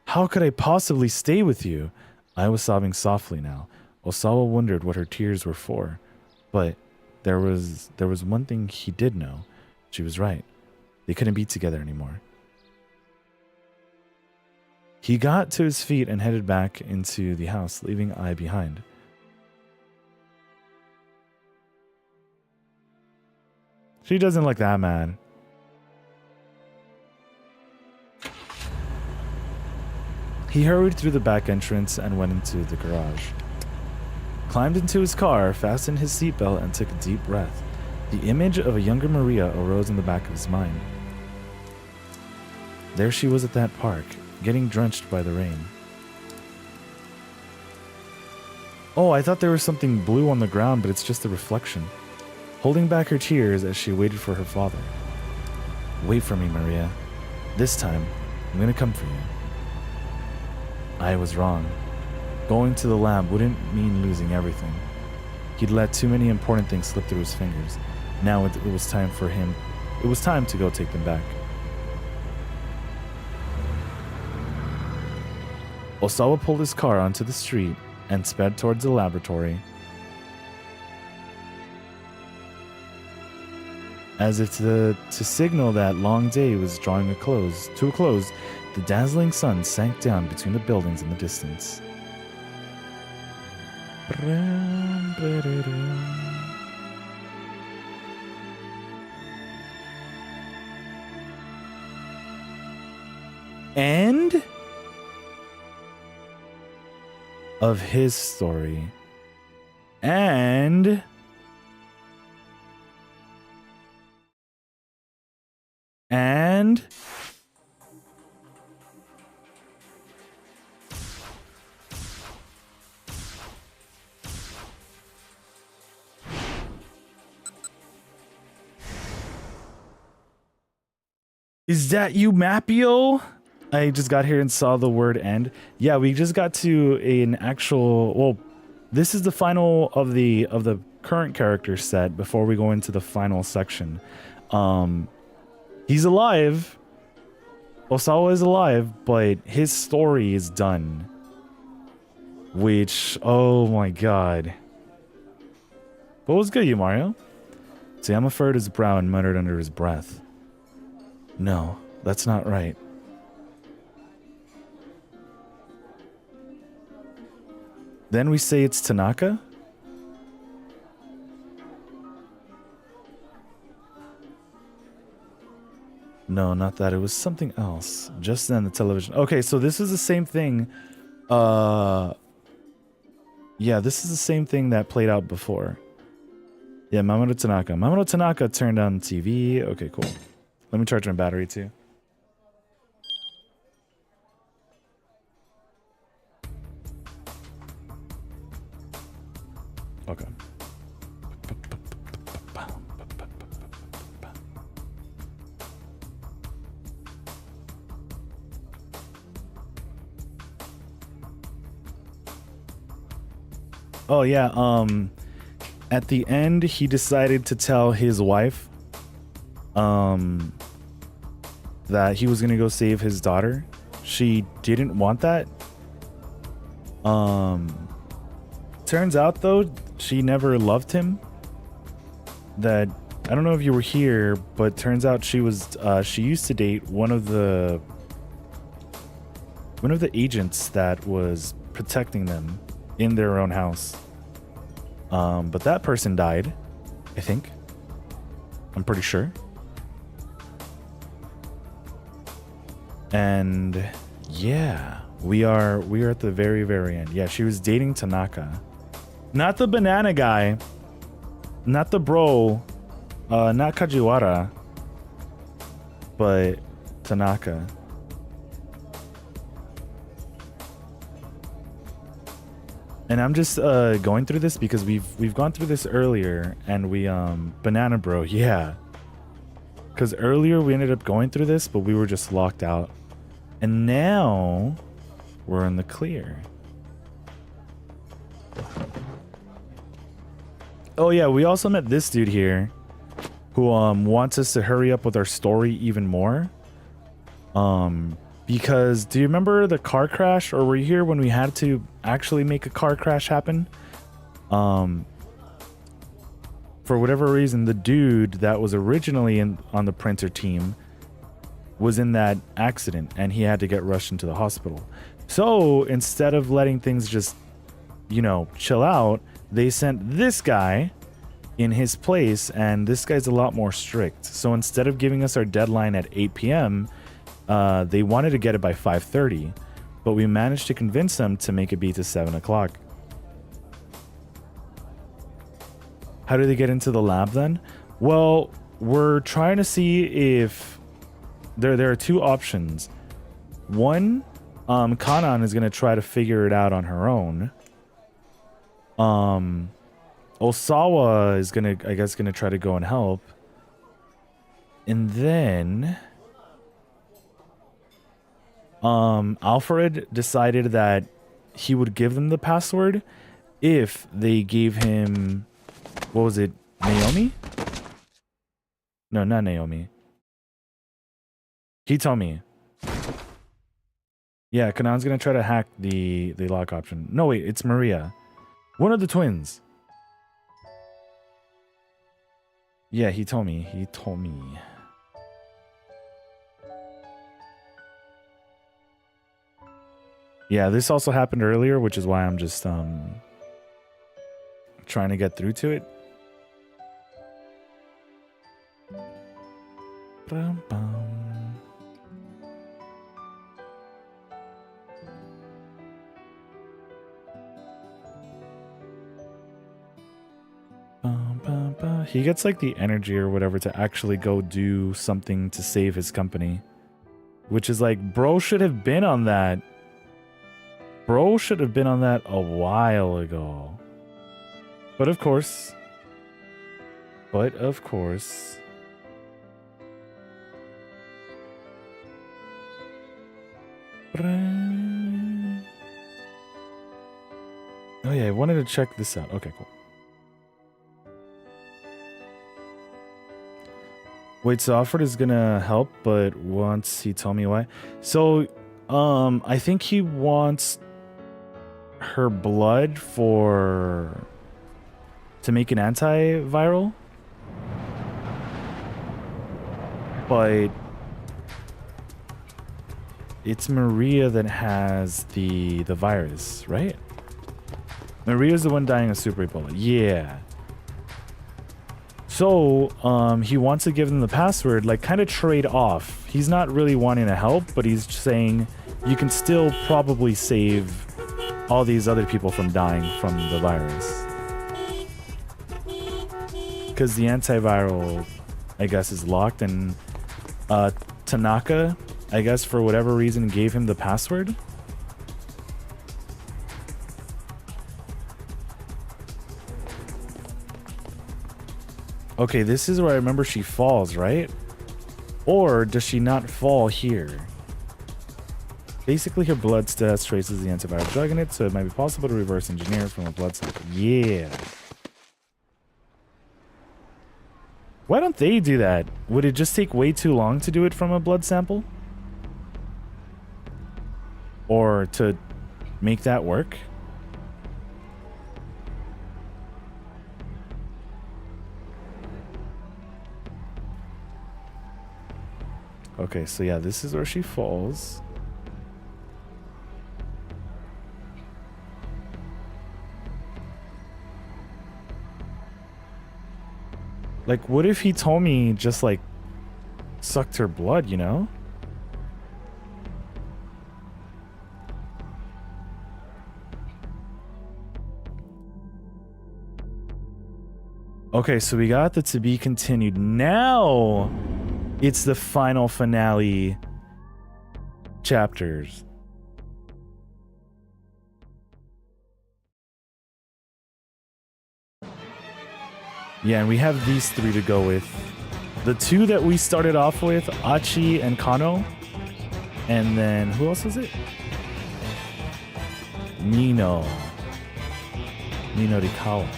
How could I possibly stay with you? I was sobbing softly now. Osawa wondered what her tears were for. But there was one thing he did know. She was right. They couldn't be together anymore. He got to his feet and headed back into the house, leaving Ai behind. She doesn't look that mad. He hurried through the back entrance and went into the garage. Climbed into his car, fastened his seatbelt, and took a deep breath. The image of a younger Maria arose in the back of his mind. There she was at that park, getting drenched by the rain. Oh, I thought there was something blue on the ground, but it's just a reflection. Holding back her tears as she waited for her father. Wait for me, Maria. This time, I'm gonna come for you. I was wrong. Going to the lab wouldn't mean losing everything. He'd let too many important things slip through his fingers. Now it was time for him. It was time to go take them back. Osawa pulled his car onto the street and sped towards the laboratory. As if to signal that long day was drawing to a close, the dazzling sun sank down between the buildings in the distance. End of his story. And is that you, Mapio? I just got here and saw the word end. Yeah, we just got to an actual, well, this is the final of the current character set before we go into the final section. He's alive. Osawa is alive, but his story is done. Which, oh my god. What was good, you Mario? Sayama furrowed his brow and muttered under his breath. No, that's not right. Then we say it's Tanaka? No, not that. It was something else. Just then the television. Okay, so this is the same thing. Yeah, this is the same thing that played out before. Yeah, Mamoru Tanaka. Mamoru Tanaka turned on TV. Okay, cool. Let me charge my battery too. Okay. Oh yeah, at the end he decided to tell his wife that he was gonna go save his daughter. She didn't want that. Turns out though, she never loved him. That, I don't know if you were here, but turns out she was she used to date one of the agents that was protecting them in their own house. But that person died, I think. I'm pretty sure. And yeah, we are at the very, very end. Yeah, she was dating Tanaka. Not the banana guy. Not the bro. Not Kajiwara. But Tanaka. And I'm just going through this because we've gone through this earlier, and we banana bro, yeah. Because earlier we ended up going through this, but we were just locked out. And now we're in the clear. Oh yeah, we also met this dude here who wants us to hurry up with our story even more. Because do you remember the car crash, or were you here when we had to actually make a car crash happen? For whatever reason, the dude that was originally on the printer team was in that accident and he had to get rushed into the hospital. So instead of letting things just, you know, chill out, they sent this guy in his place, and this guy's a lot more strict. So instead of giving us our deadline at 8 p.m., they wanted to get it by 5:30, but we managed to convince them to make it be to 7 o'clock. How do they get into the lab then? Well, we're trying to see if there are two options. One, Kanan is going to try to figure it out on her own. Osawa is gonna, I guess, gonna try to go and help. And then Alfred decided that he would give them the password if they gave him, what was it, Naomi? No, not Naomi. Hitomi. Yeah, Kanan's gonna try to hack the lock option. No, wait, it's Maria. One of the twins. Yeah, he told me. He told me. Yeah, this also happened earlier, which is why I'm just trying to get through to it. Bum, bum. He gets like the energy or whatever to actually go do something to save his company. Which is like, bro should have been on that. Bro should have been on that a while ago. But of course. Oh yeah, I wanted to check this out. Okay, cool. Wait, so Alfred is gonna help, but once he told me why. So, I think he wants her blood to make an antiviral. But it's Maria that has the virus, right? Maria's the one dying of Super Ebola. Yeah. So, he wants to give them the password, like, kind of trade off. He's not really wanting to help, but he's saying you can still probably save all these other people from dying from the virus. Because the antiviral, I guess, is locked, and Tanaka, I guess, for whatever reason, gave him the password. Okay, this is where I remember she falls, right? Or does she not fall here? Basically, her blood still has traces of the antiviral drug in it, so it might be possible to reverse engineer it from a blood sample. Yeah. Why don't they do that? Would it just take way too long to do it from a blood sample? Or to make that work? Okay, so yeah, this is where she falls. Like, what if he told me just, like, sucked her blood, you know? Okay, so we got the to be continued. Now it's the final finale chapters. Yeah, and we have these three to go with. The two that we started off with, Achi and Kano. And then, who else is it? Nino Rikawa.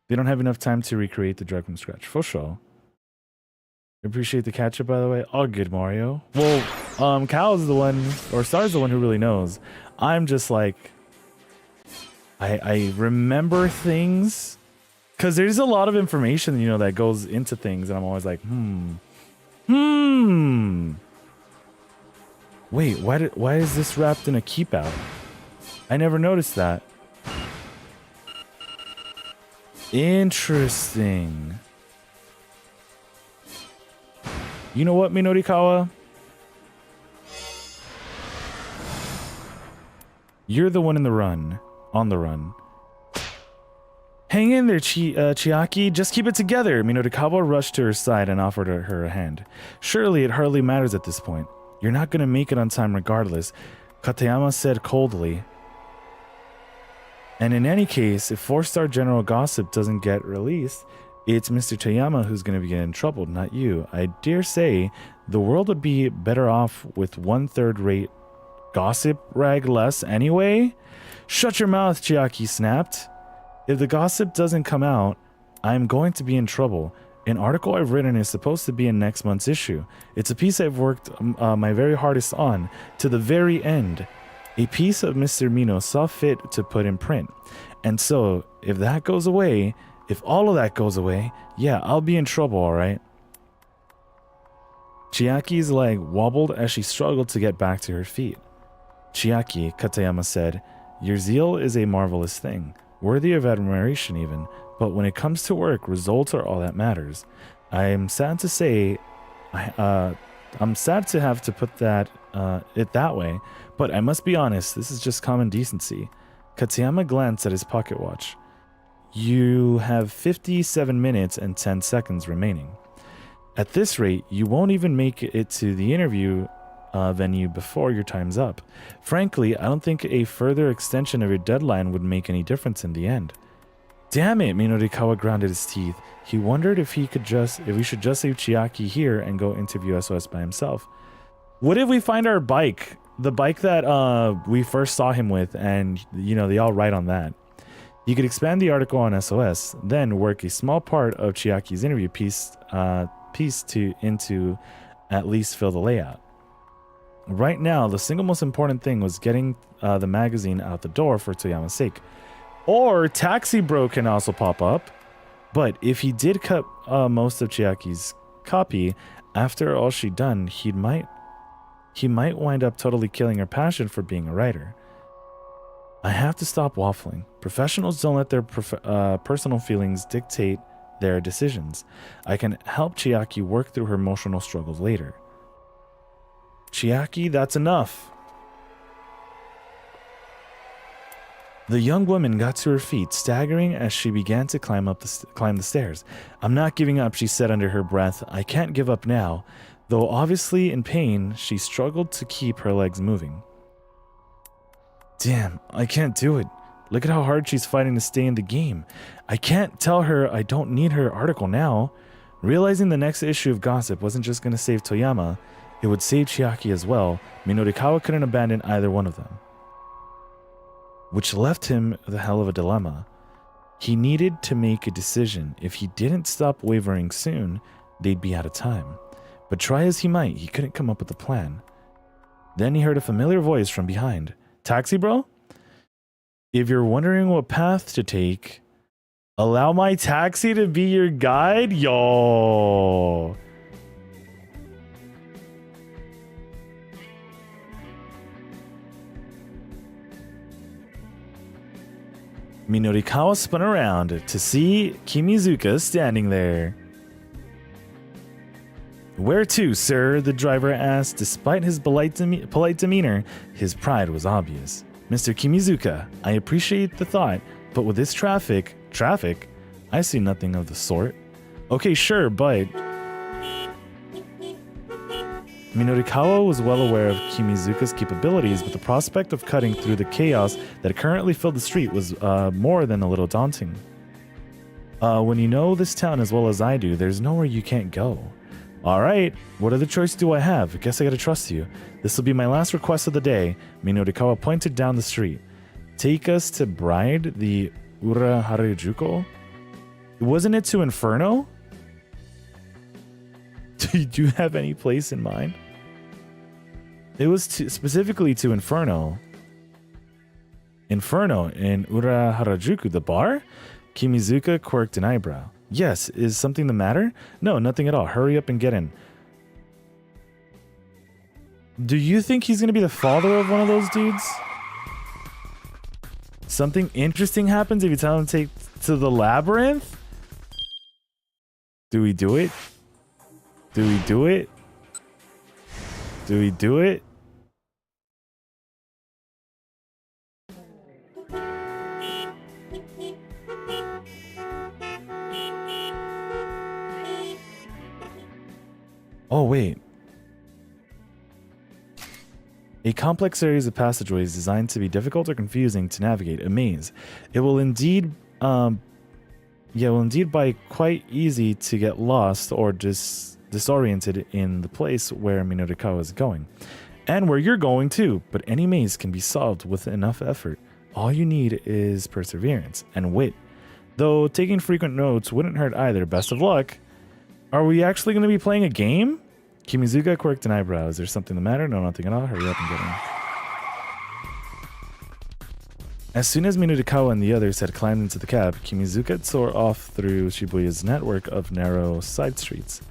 They don't have enough time to recreate the drug from scratch. For sure. Appreciate the catch up, by the way. All good, Mario. Well, Cal's the one, or Star's the one who really knows. I'm just like I remember things because there's a lot of information, you know, that goes into things, and I'm always like, Wait, why is this wrapped in a keep out? I never noticed that. Interesting. You know what, Minorikawa? You're the one on the run. Hang in there, Chiaki. Just keep it together. Minorikawa rushed to her side and offered her a hand. Surely it hardly matters at this point. You're not going to make it on time regardless, Katayama said coldly. And in any case, if 4-star General Gossip doesn't get released, it's Mr. Toyama who's going to be in trouble, not you. I dare say the world would be better off with 1/3 rate gossip rag less anyway? Shut your mouth, Chiaki snapped. If the gossip doesn't come out, I'm going to be in trouble. An article I've written is supposed to be in next month's issue. It's a piece I've worked my very hardest on, to the very end. A piece of Mr. Mino saw fit to put in print. And so, if that goes away, if all of that goes away, yeah, I'll be in trouble, alright? Chiaki's leg wobbled as she struggled to get back to her feet. Chiaki, Katayama said, your zeal is a marvelous thing, worthy of admiration even, but when it comes to work, results are all that matters. I'm sad to say, I'm sad to have to put it that way, but I must be honest, this is just common decency. Katayama glanced at his pocket watch. You have 57 minutes and 10 seconds remaining. At this rate, you won't even make it to the interview venue before your time's up. Frankly, I don't think a further extension of your deadline would make any difference in the end. Damn it, Minorikawa grounded his teeth. He wondered if we should just leave Chiaki here and go interview SOS by himself. What if we find our bike? The bike that we first saw him with, and you know, they all write on that. You could expand the article on SOS, then work a small part of Chiaki's interview piece into at least fill the layout. Right now, the single most important thing was getting the magazine out the door for Toyama's sake. Or Taxi Bro can also pop up. But if he did cut most of Chiaki's copy, after all she'd done, he might wind up totally killing her passion for being a writer. I have to stop waffling. Professionals don't let their personal feelings dictate their decisions. I can help Chiaki work through her emotional struggles later. Chiaki, that's enough. The young woman got to her feet, staggering as she began to climb the stairs. I'm not giving up, she said under her breath. I can't give up now. Though obviously in pain, she struggled to keep her legs moving. Damn, I can't do it. Look at how hard she's fighting to stay in the game. I can't tell her I don't need her article now. Realizing the next issue of Gossip wasn't just going to save Toyama, it would save Chiaki as well. Minorikawa couldn't abandon either one of them. Which left him the hell of a dilemma. He needed to make a decision. If he didn't stop wavering soon, they'd be out of time. But try as he might, he couldn't come up with a plan. Then he heard a familiar voice from behind. Taxi Bro? If you're wondering what path to take, allow my taxi to be your guide? Yo. Minorikawa spun around to see Kimizuka standing there. Where to, sir? The driver asked. Despite his polite demeanor, his pride was obvious. Mr. Kimizuka, I appreciate the thought, but with this traffic, I see nothing of the sort. Okay, sure, but... Minorikawa was well aware of Kimizuka's capabilities, but the prospect of cutting through the chaos that currently filled the street was more than a little daunting. When you know this town as well as I do, there's nowhere you can't go. Alright, what other choice do I have? I guess I gotta trust you. This will be my last request of the day. Minorikawa pointed down the street. Take us to Bride, the Ura Harajuku? Wasn't it to Inferno? Do you have any place in mind? It was specifically to Inferno. Inferno in Ura Harajuku, the bar? Kimizuka quirked an eyebrow. Yes, is something the matter? No, nothing at all. Hurry up and get in. Do you think he's gonna be the father of one of those dudes? Something interesting happens if you tell him to take to the labyrinth? Do we do it? Do we do it? Do we do it? Oh, wait. A complex series of passageways designed to be difficult or confusing to navigate, a maze. It will indeed, by quite easy to get lost or disoriented in the place where Minorikawa is going. And where you're going too, but any maze can be solved with enough effort. All you need is perseverance and wit. Though taking frequent notes wouldn't hurt either. Best of luck. Are we actually going to be playing a game? Kimizuka quirked an eyebrow. Is there something the matter? No, nothing at all. Hurry up and get in. As soon as Minorikawa and the others had climbed into the cab, Kimizuka tore off through Shibuya's network of narrow side streets.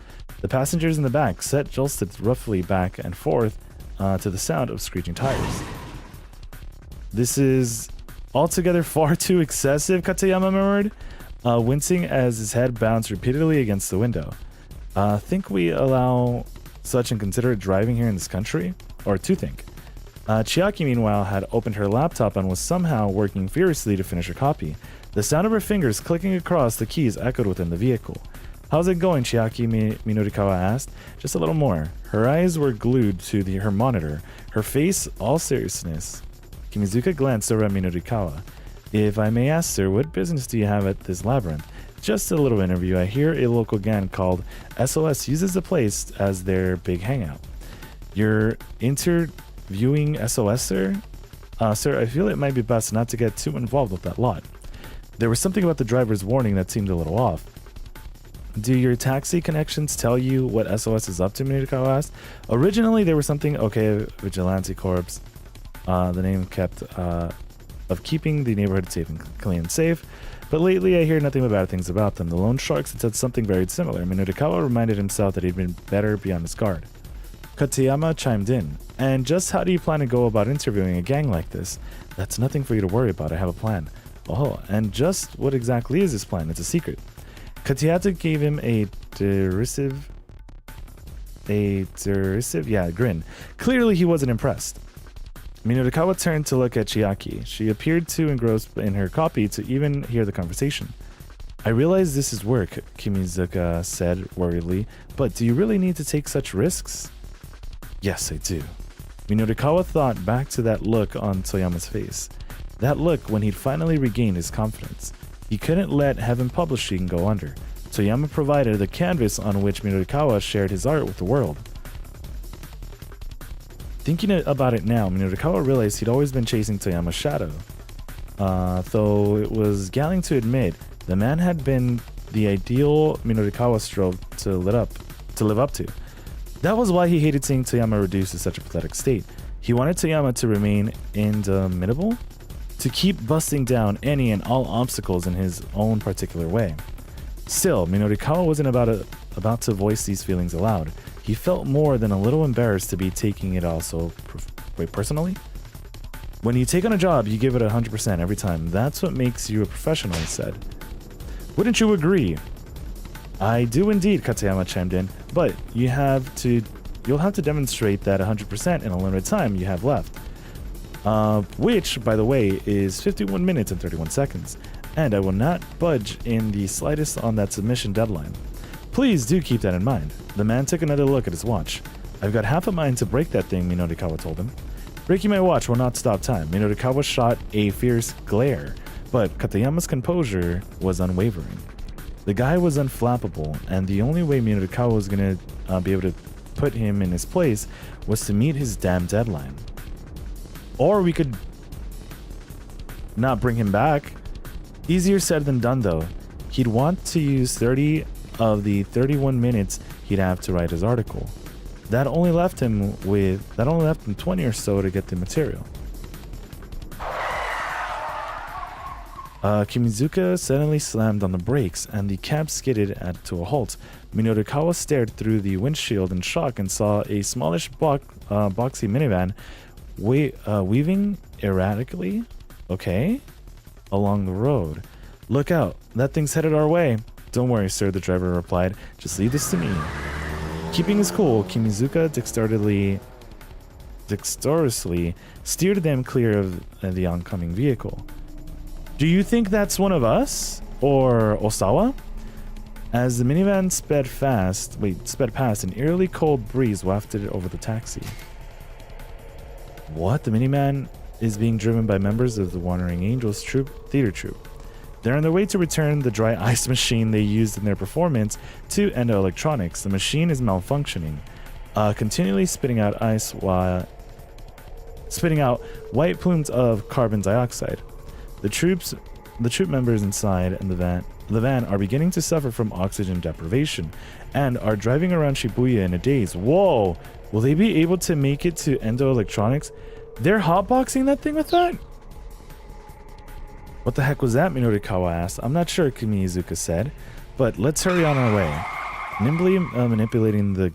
The passengers in the back jolted roughly back and forth to the sound of screeching tires. This is altogether far too excessive, Katayama murmured, wincing as his head bounced repeatedly against the window. Think we allow such inconsiderate driving here in this country? Or to think. Chiaki, meanwhile, had opened her laptop and was somehow working furiously to finish her copy. The sound of her fingers clicking across the keys echoed within the vehicle. How's it going, Chiaki? Minorikawa asked. Just a little more. Her eyes were glued to her monitor, her face all seriousness. Kimizuka glanced over at Minorikawa. If I may ask, sir, what business do you have at this labyrinth? Just a little interview. I hear a local gang called SOS uses the place as their big hangout. You're interviewing SOS, sir? Sir, I feel it might be best not to get too involved with that lot. There was something about the driver's warning that seemed a little off. Do your taxi connections tell you what SOS is up to, Minorikawa asked? Originally, there was something, okay, Vigilante Corps. The name kept, of keeping the neighborhood safe and clean and safe. But lately, I hear nothing but bad things about them. The Lone Sharks had said something very similar. Minorikawa reminded himself that he'd been better be on his guard. Katayama chimed in. And just how do you plan to go about interviewing a gang like this? That's nothing for you to worry about. I have a plan. Oh, and just what exactly is this plan? It's a secret. Katayama gave him a derisive grin. Clearly, he wasn't impressed. Minorikawa turned to look at Chiaki. She appeared too engrossed in her copy to even hear the conversation. I realize this is work, Kimizuka said worriedly, but do you really need to take such risks? Yes, I do. Minorikawa thought back to that look on Toyama's face. That look when he'd finally regained his confidence. He couldn't let Heaven Publishing go under. Toyama provided the canvas on which Minorikawa shared his art with the world. Thinking about it now, Minorikawa realized he'd always been chasing Toyama's shadow. Though it was galling to admit, the man had been the ideal Minorikawa strove to live up to. That was why he hated seeing Toyama reduced to such a pathetic state. He wanted Toyama to remain indomitable, to keep busting down any and all obstacles in his own particular way. Still, Minorikawa wasn't about to voice these feelings aloud. He felt more than a little embarrassed to be taking it all so personally. When you take on a job, you give it 100% every time. That's what makes you a professional, he said. Wouldn't you agree? I do indeed, Katayama chimed in, but you'll have to demonstrate that 100% in a limited time you have left. Which, by the way, is 51 minutes and 31 seconds. And I will not budge in the slightest on that submission deadline. Please do keep that in mind. The man took another look at his watch. I've got half a mind to break that thing, Minorikawa told him. Breaking my watch will not stop time. Minorikawa shot a fierce glare, but Katayama's composure was unwavering. The guy was unflappable, and the only way Minorikawa was going to be able to put him in his place was to meet his damn deadline. Or we could not bring him back. Easier said than done, though. He'd want to use 30 of the 31 minutes he'd have to write his article. That only left him 20 or so to get the material. Kimizuka suddenly slammed on the brakes, and the cab skidded to a halt. Minorukawa stared through the windshield in shock and saw a smallish boxy minivan weaving erratically, along the road. Look out, that thing's headed our way. Don't worry, sir, the driver replied. Just leave this to me. Keeping his cool, Kimizuka dexterously steered them clear of the oncoming vehicle. Do you think that's one of us? Or Osawa? As the minivan sped past, an eerily cold breeze wafted over the taxi. What? The minivan is being driven by members of the Wandering Angels theater troupe. They're on their way to return the dry ice machine they used in their performance to Endo Electronics. The machine is malfunctioning, continually spitting out white plumes of carbon dioxide. The troop members inside and the van are beginning to suffer from oxygen deprivation and are driving around Shibuya in a daze. Whoa! Will they be able to make it to Endo Electronics? They're hotboxing that thing with that? What the heck was that? Minorukawa asked. I'm not sure, Kimizuka said, but let's hurry on our way. Nimbly manipulating the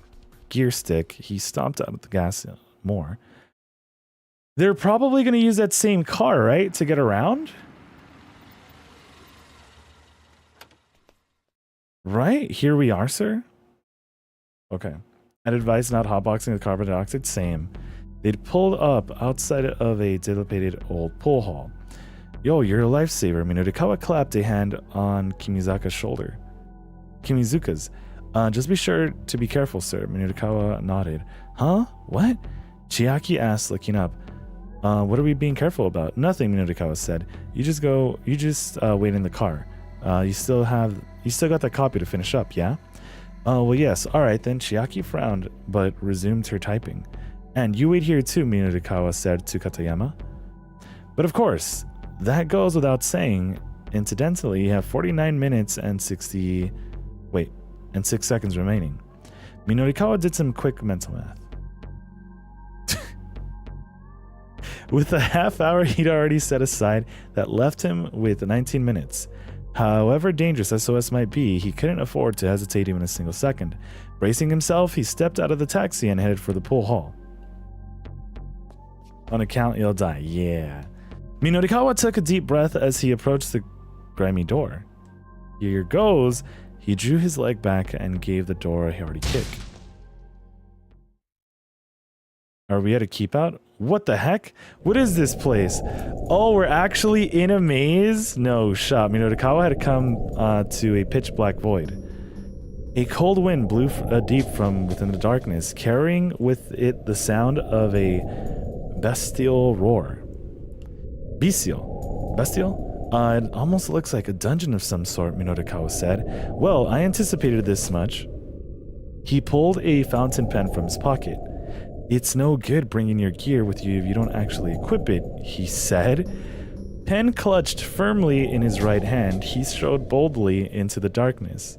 gear stick, he stomped out the gas more. They're probably going to use that same car, right, to get around? Right? Here we are, sir? Okay. I'd advise not hotboxing with carbon dioxide. Same. They'd pulled up outside of a dilapidated old pool hall. Yo, you're a lifesaver. Minorukawa clapped a hand on Kimizuka's shoulder. Kimizuka's. Just be sure to be careful, sir. Minorukawa nodded. Huh? What? Chiaki asked, looking up. What are we being careful about? Nothing, Minorukawa said. You just wait in the car. You still got that copy to finish up, yeah? Well, yes. All right, then. Chiaki frowned, but resumed her typing. And you wait here too, Minorukawa said to Katayama. But of course, that goes without saying. Incidentally, you have 49 minutes and 6 seconds remaining. Minorukawa did some quick mental math. With a half hour he'd already set aside, that left him with 19 minutes. However dangerous SOS might be, he couldn't afford to hesitate even a single second. Bracing himself, he stepped out of the taxi and headed for the pool hall. On a count, you'll die. Yeah. Minorukawa took a deep breath as he approached the grimy door. Here goes. He drew his leg back and gave the door a hearty kick. Are we at a keep out? What the heck? What is this place? Oh, we're actually in a maze? No shot. Minorukawa had come to a pitch black void. A cold wind blew deep from within the darkness, carrying with it the sound of a bestial roar. Bestial? It almost looks like a dungeon of some sort, Minorukawa said. Well, I anticipated this much. He pulled a fountain pen from his pocket. It's no good bringing your gear with you if you don't actually equip it, he said. Pen clutched firmly in his right hand, he strode boldly into the darkness.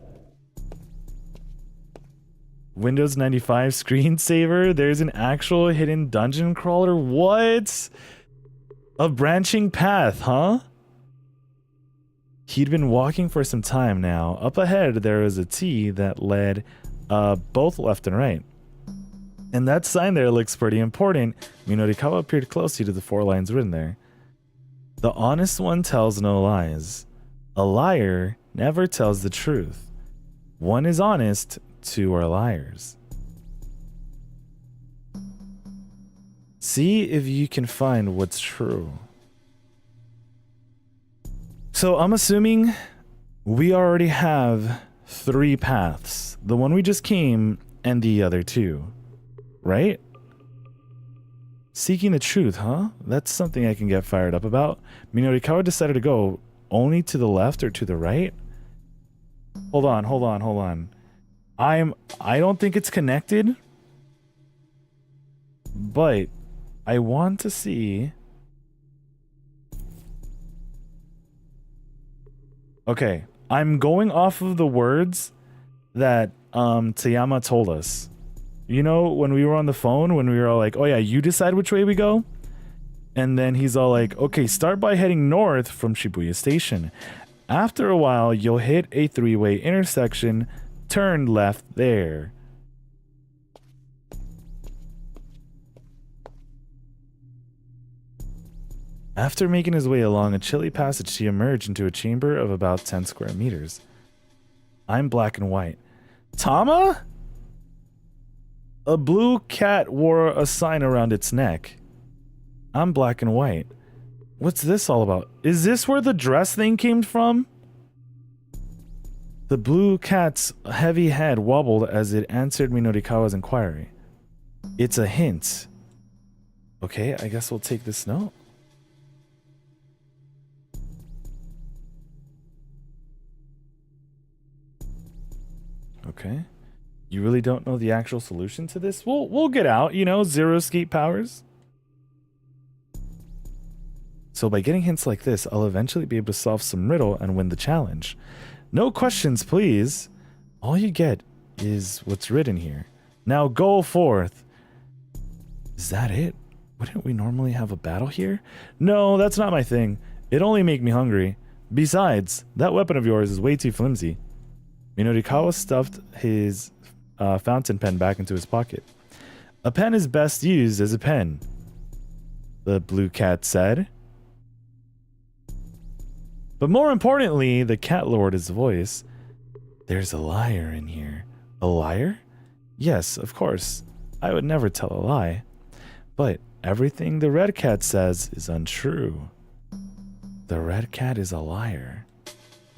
Windows 95 screensaver? There's an actual hidden dungeon crawler? What? A branching path, huh? He'd been walking for some time now. Up ahead, there was a T that led both left and right. And that sign there looks pretty important. Minorukawa peered closely to the 4 lines written there. The honest one tells no lies. A liar never tells the truth. One is honest, 2 are liars. See if you can find what's true. So I'm assuming we already have 3 paths. The one we just came and the other 2. Right? Seeking the truth, huh? That's something I can get fired up about. Minorukawa decided to go only to the left or to the right? Hold on. I don't think it's connected. But I want to see. Okay, I'm going off of the words that Tayama told us. You know, when we were on the phone, when we were all like, oh yeah, you decide which way we go? And then he's all like, okay, start by heading north from Shibuya Station. After a while, you'll hit a three-way intersection. Turn left there. After making his way along a chilly passage, he emerged into a chamber of about 10 square meters. I'm black and white. Tama? A blue cat wore a sign around its neck. I'm black and white. What's this all about? Is this where the dress thing came from? The blue cat's heavy head wobbled as it answered Minorikawa's inquiry. It's a hint. Okay, I guess we'll take this note. Okay. You really don't know the actual solution to this? We'll get out, you know, zero escape powers. So by getting hints like this, I'll eventually be able to solve some riddle and win the challenge. No questions, please. All you get is what's written here. Now go forth. Is that it? Wouldn't we normally have a battle here? No, that's not my thing. It only make me hungry. Besides, that weapon of yours is way too flimsy. Minorikawa stuffed his fountain pen back into his pocket. A pen is best used as a pen, the blue cat said. But more importantly, the cat lowered his voice. There's a liar in here. A liar? Yes, of course. I would never tell a lie. But everything the red cat says is untrue. The red cat is a liar.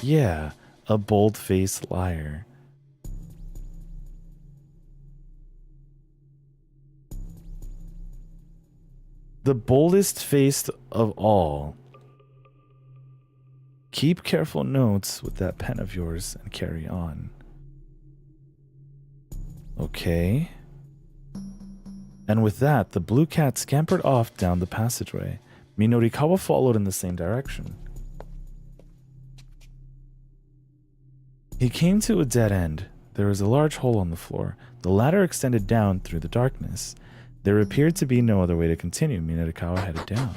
Yeah, a bold-faced liar. The boldest faced of all. Keep careful notes with that pen of yours and carry on. Okay. And with that, the blue cat scampered off down the passageway. Minorikawa followed in the same direction. He came to a dead end. There was a large hole on the floor. The ladder extended down through the darkness. There appeared to be no other way to continue. Minorikawa headed down.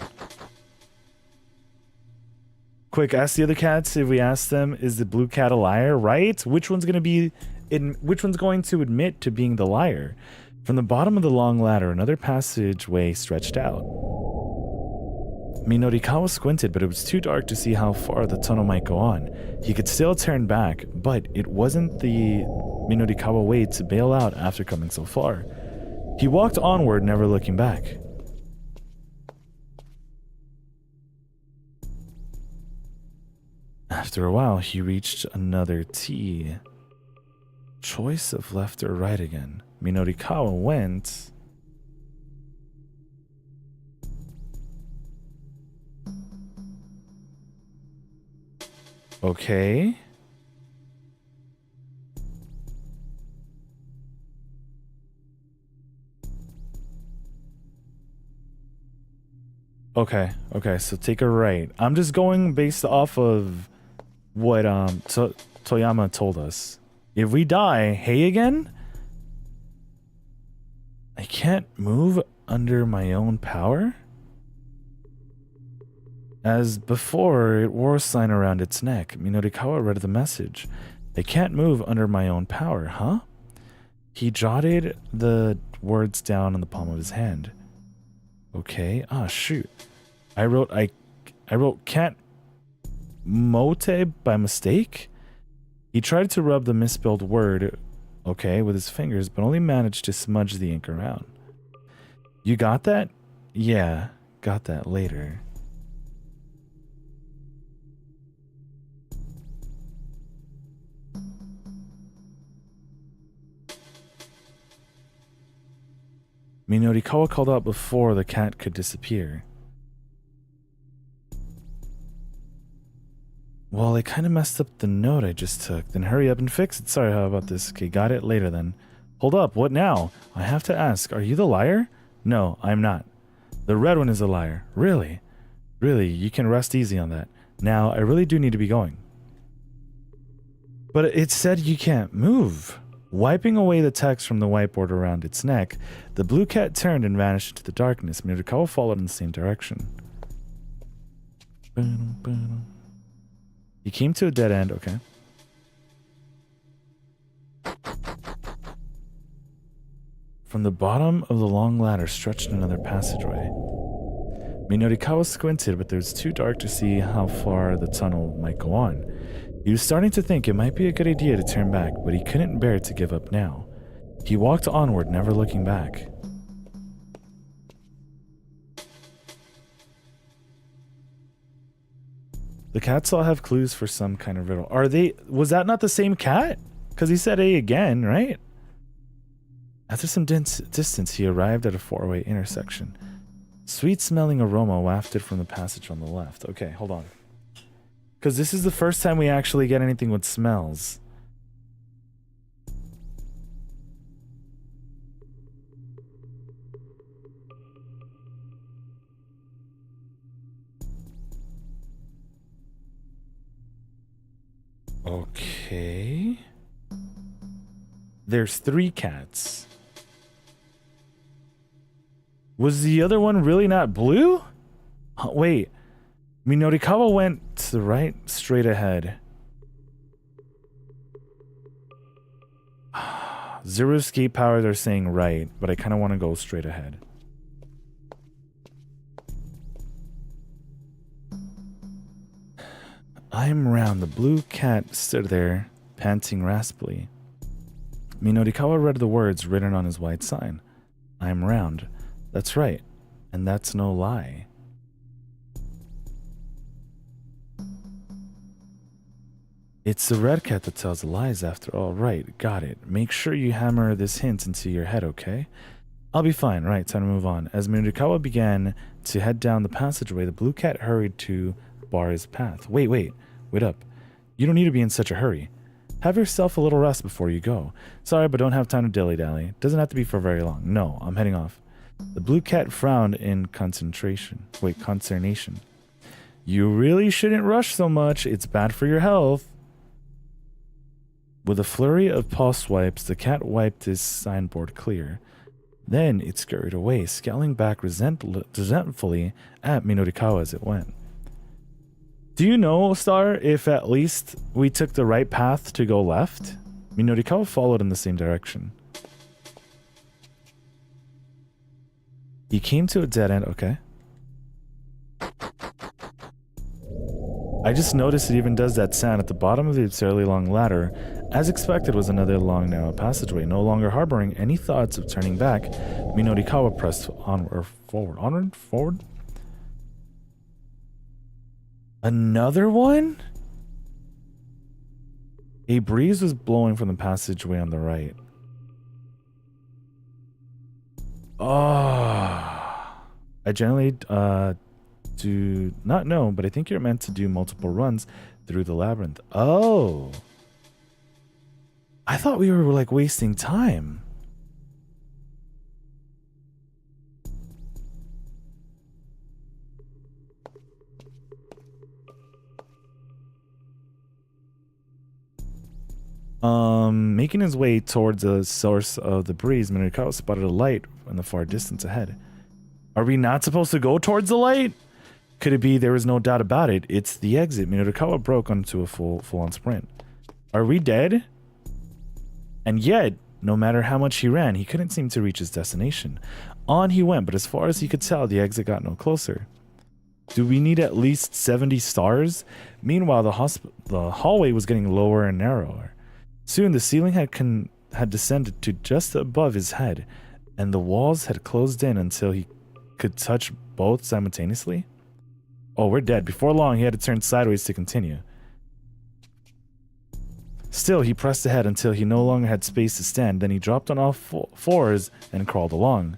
Quick, ask the other cats if we ask them, is the blue cat a liar, right? Which one's going to admit to being the liar? From the bottom of the long ladder, another passageway stretched out. Minorikawa squinted, but it was too dark to see how far the tunnel might go on. He could still turn back, but it wasn't the Minorikawa way to bail out after coming so far. He walked onward, never looking back. After a while, he reached another T. Choice of left or right again. Minorikawa went... Okay. Okay, so take a right. I'm just going based off of what Toyama told us. If we die, hey again? I can't move under my own power? As before, it wore a sign around its neck. Minorikawa read the message. I can't move under my own power, huh? He jotted the words down on the palm of his hand. Okay. Ah, shoot. I wrote can't mote by mistake? He tried to rub the misspelled word, okay, with his fingers, but only managed to smudge the ink around. You got that? Yeah, got that later. Minorikawa called out before the cat could disappear. Well, I kind of messed up the note I just took. Then hurry up and fix it. Sorry, how about this? Okay, got it later then. Hold up, what now? I have to ask, are you the liar? No, I'm not. The red one is a liar. Really? Really, you can rest easy on that. Now, I really do need to be going. But it said you can't move. Wiping away the text from the whiteboard around its neck, the blue cat turned and vanished into the darkness. Minodikawa followed in the same direction. He came to a dead end. Okay. From the bottom of the long ladder stretched another passageway. Minodikawa squinted, but it was too dark to see how far the tunnel might go on. He was starting to think it might be a good idea to turn back, but he couldn't bear to give up now. He walked onward, never looking back. The cats all have clues for some kind of riddle. Are they... Was that not the same cat? Because he said A again, right? After some distance, he arrived at a four-way intersection. Sweet-smelling aroma wafted from the passage on the left. Okay, hold on. Because this is the first time we actually get anything with smells. Okay. There's 3 cats. Was the other one really not blue? Wait. Minodikawa went to the right, straight ahead. Zero escape power, they're saying right, but I kind of want to go straight ahead. I'm round. The blue cat stood there, panting raspily. Minodikawa read the words written on his white sign. I'm round. That's right, and that's no lie. It's the red cat that tells the lies after all. Right, got it. Make sure you hammer this hint into your head, okay? I'll be fine. Right, time to move on. As Minodikawa began to head down the passageway, the blue cat hurried to bar his path. Wait up. You don't need to be in such a hurry. Have yourself a little rest before you go. Sorry, but don't have time to dilly-dally. Doesn't have to be for very long. No, I'm heading off. The blue cat frowned in consternation. You really shouldn't rush so much. It's bad for your health. With a flurry of paw swipes, the cat wiped his signboard clear. Then it scurried away, scowling back resentfully at Minodikawa as it went. Do you know, Star, if at least we took the right path to go left? Minodikawa followed in the same direction. He came to a dead end. Okay. I just noticed it even does that sound at the bottom of the absurdly long ladder. As expected was another long, narrow passageway. No longer harboring any thoughts of turning back, Minodikawa pressed forward. Another one? A breeze was blowing from the passageway on the right. Oh, I generally do not know, but I think you're meant to do multiple runs through the labyrinth. Oh, I thought we were like wasting time. Making his way towards the source of the breeze, Minodikawa spotted a light in the far distance ahead. Are we not supposed to go towards the light? Could it be there was no doubt about it? It's the exit. Minodikawa broke onto a full-on sprint. Are we dead? And yet, no matter how much he ran, he couldn't seem to reach his destination. On he went, but as far as he could tell, the exit got no closer. Do we need at least 70 stars? Meanwhile, the hallway was getting lower and narrower. Soon, the ceiling had descended to just above his head, and the walls had closed in until he could touch both simultaneously. Oh, we're dead. Before long, he had to turn sideways to continue. Still, he pressed ahead until he no longer had space to stand. Then he dropped on all fours and crawled along.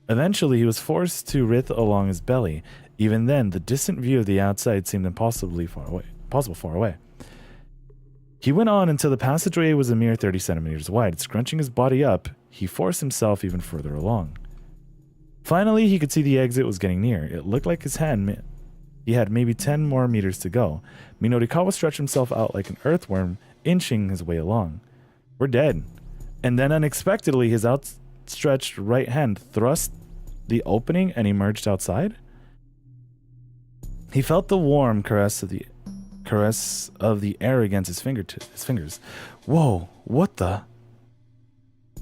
Eventually, he was forced to writhe along his belly. Even then, the distant view of the outside seemed impossibly far away. He went on until the passageway was a mere 30 centimeters wide. Scrunching his body up, he forced himself even further along. Finally, he could see the exit was getting near. It looked like he had maybe 10 more meters to go. Minodikawa stretched himself out like an earthworm, inching his way along. We're dead. And then unexpectedly, his outstretched right hand thrust the opening and emerged outside. He felt the warm caress of the air against his fingers. Whoa, what the?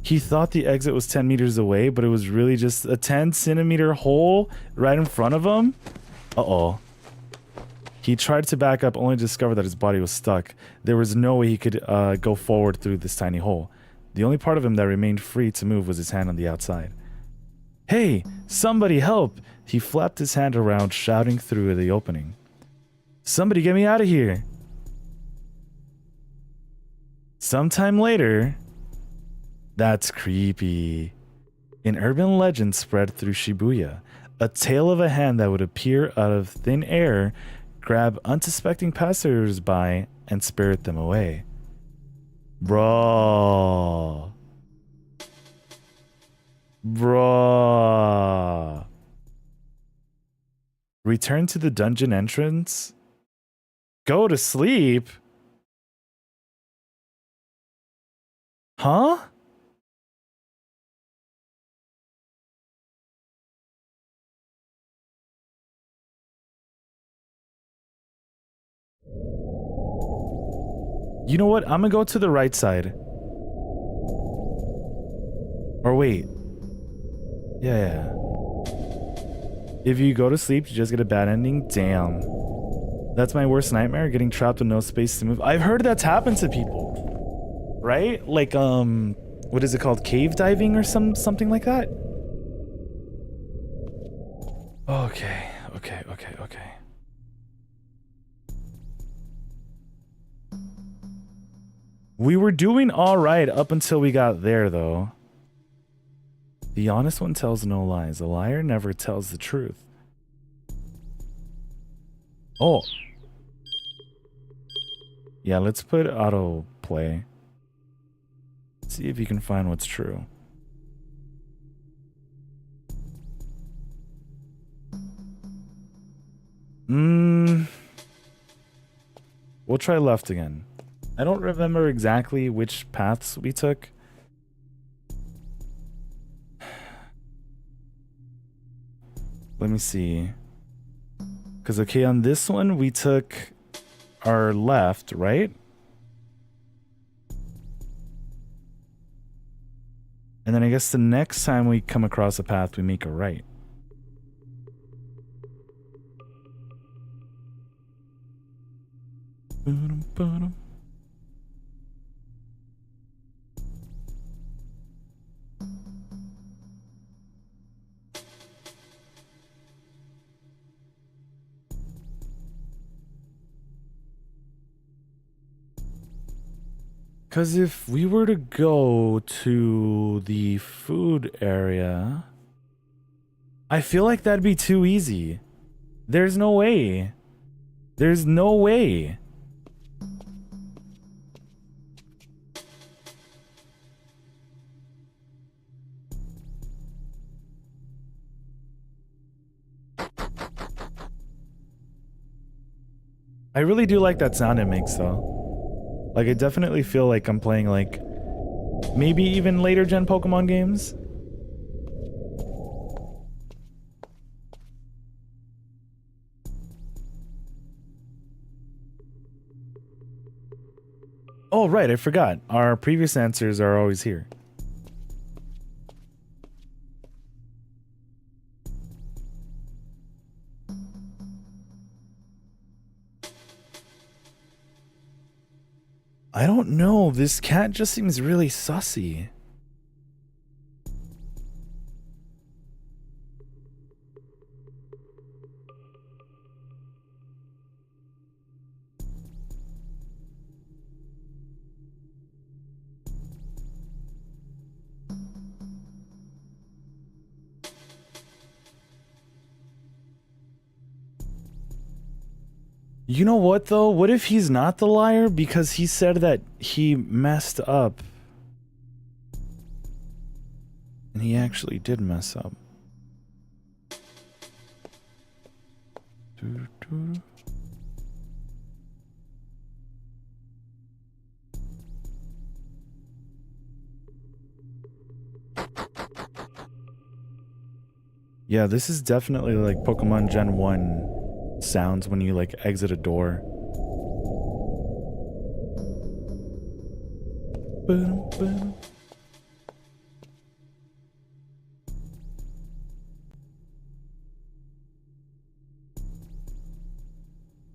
He thought the exit was 10 meters away, but it was really just a 10-centimeter hole right in front of him. Uh-oh. He tried to back up, only to discover that his body was stuck. There was no way he could go forward through this tiny hole. The only part of him that remained free to move was his hand on the outside. Hey, somebody help! He flapped his hand around, shouting through the opening. Somebody get me out of here! Sometime later... That's creepy. An urban legend spread through Shibuya. A tale of a hand that would appear out of thin air, grab unsuspecting passers-by, and spirit them away. Bro. Return to the dungeon entrance? Go to sleep? Huh? You know what? I'm gonna go to the right side. Or wait. Yeah. If you go to sleep, you just get a bad ending? Damn. That's my worst nightmare, getting trapped with no space to move. I've heard that's happened to people. Right? Like, what is it called? Cave diving or something like that? Okay. We were doing alright up until we got there, though. The honest one tells no lies. A liar never tells the truth. Oh. Yeah, let's put auto play. See if you can find what's true. We'll try left again. I don't remember exactly which paths we took. Let me see. Because, okay, on this one, we took our left, right? And then I guess the next time we come across a path, we make a right. Because if we were to go to the food area, I feel like that'd be too easy. There's no way. There's no way. I really do like that sound it makes, though. Like, I definitely feel like I'm playing, like, maybe even later gen Pokemon games. Oh, right, I forgot. Our previous answers are always here. I don't know. This cat just seems really sussy. You know what, though? What if he's not the liar? Because he said that he messed up. And he actually did mess up. Yeah, this is definitely like Pokemon Gen 1 sounds when you like exit a door. Boom, boom.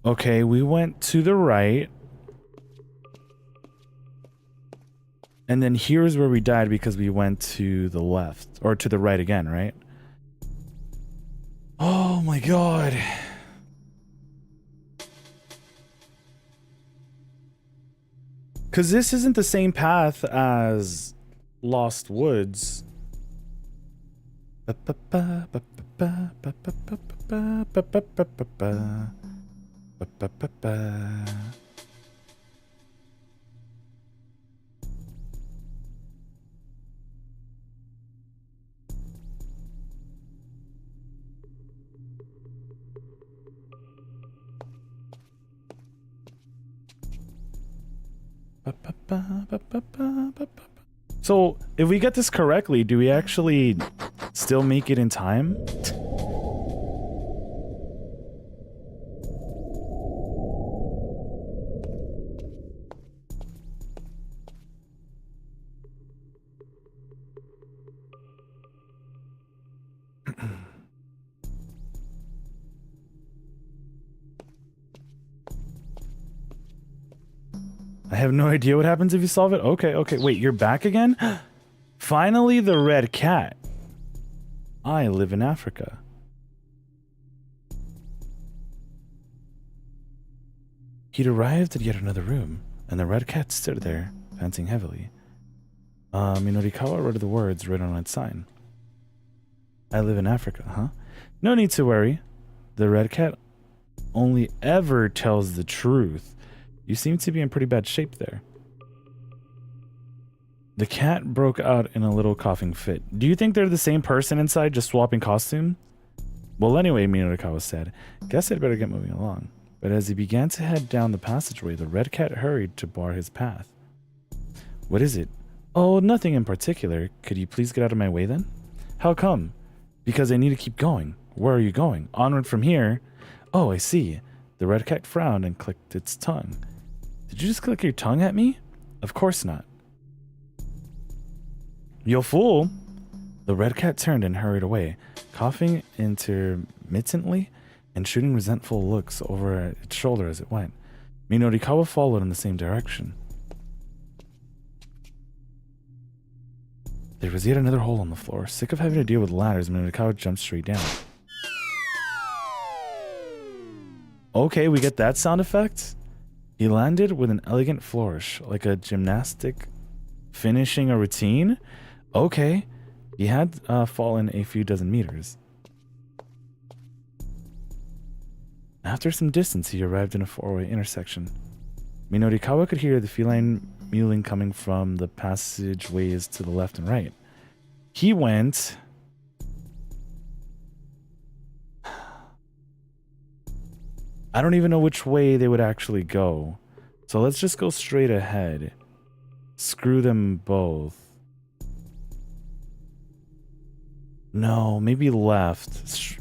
Okay, we went to the right. And then here's where we died because we went to the left. Or to the right again, right? Oh my god. Because this isn't the same path as Lost Woods. So, if we get this correctly, do we actually still make it in time? I have no idea what happens if you solve it. Okay, okay. Wait, you're back again? Finally, the red cat. I live in Africa. He'd arrived at yet another room, and the red cat stood there, panting heavily. Minorikawa wrote the words written on its sign. I live in Africa, huh? No need to worry. The red cat only ever tells the truth. You seem to be in pretty bad shape there. The cat broke out in a little coughing fit. Do you think they're the same person inside, just swapping costume? Well, anyway, Minorikawa said, guess I'd better get moving along. But as he began to head down the passageway, the red cat hurried to bar his path. What is it? Oh, nothing in particular. Could you please get out of my way then? How come? Because I need to keep going. Where are you going? Onward from here. Oh, I see. The red cat frowned and clicked its tongue. Did you just click your tongue at me? Of course not. You fool! The red cat turned and hurried away, coughing intermittently and shooting resentful looks over its shoulder as it went. Minorikawa followed in the same direction. There was yet another hole on the floor. Sick of having to deal with ladders, Minorikawa jumped straight down. Okay, we get that sound effect? He landed with an elegant flourish, like a gymnastic finishing a routine. Okay, he had fallen a few dozen meters. After some distance, he arrived in a four-way intersection. Minorikawa could hear the feline mewling coming from the passageways to the left and right. He went... I don't even know which way they would actually go. So let's just go straight ahead. Screw them both. No, maybe left.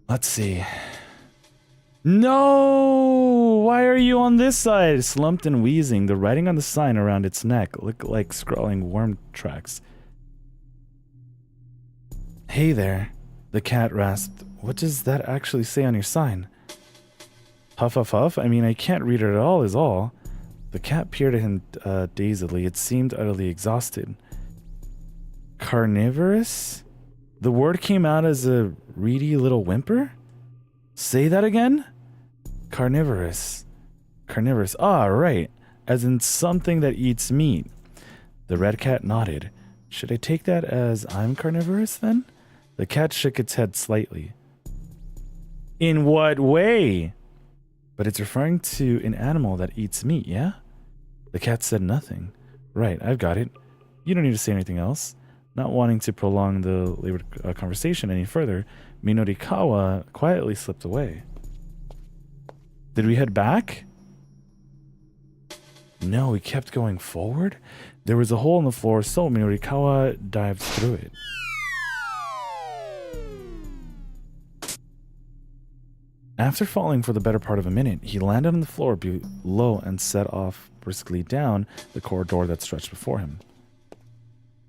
Let's see. No! Why are you on this side? Slumped and wheezing, the writing on the sign around its neck looked like scrawling worm tracks. Hey there. The cat rasped. What does that actually say on your sign? Huff, huff, huff? I mean, I can't read it at all, is all. The cat peered at him dazedly. It seemed utterly exhausted. Carnivorous? The word came out as a reedy little whimper? Say that again? Carnivorous. Carnivorous. Ah, right. As in something that eats meat. The red cat nodded. Should I take that as I'm carnivorous then? The cat shook its head slightly. In what way? But it's referring to an animal that eats meat, yeah? The cat said nothing. Right, I've got it. You don't need to say anything else. Not wanting to prolong the labored conversation any further, Minorikawa quietly slipped away. Did we head back? No, we kept going forward. There was a hole in the floor, so Minorikawa dived through it. After falling for the better part of a minute, he landed on the floor below and set off briskly down the corridor that stretched before him.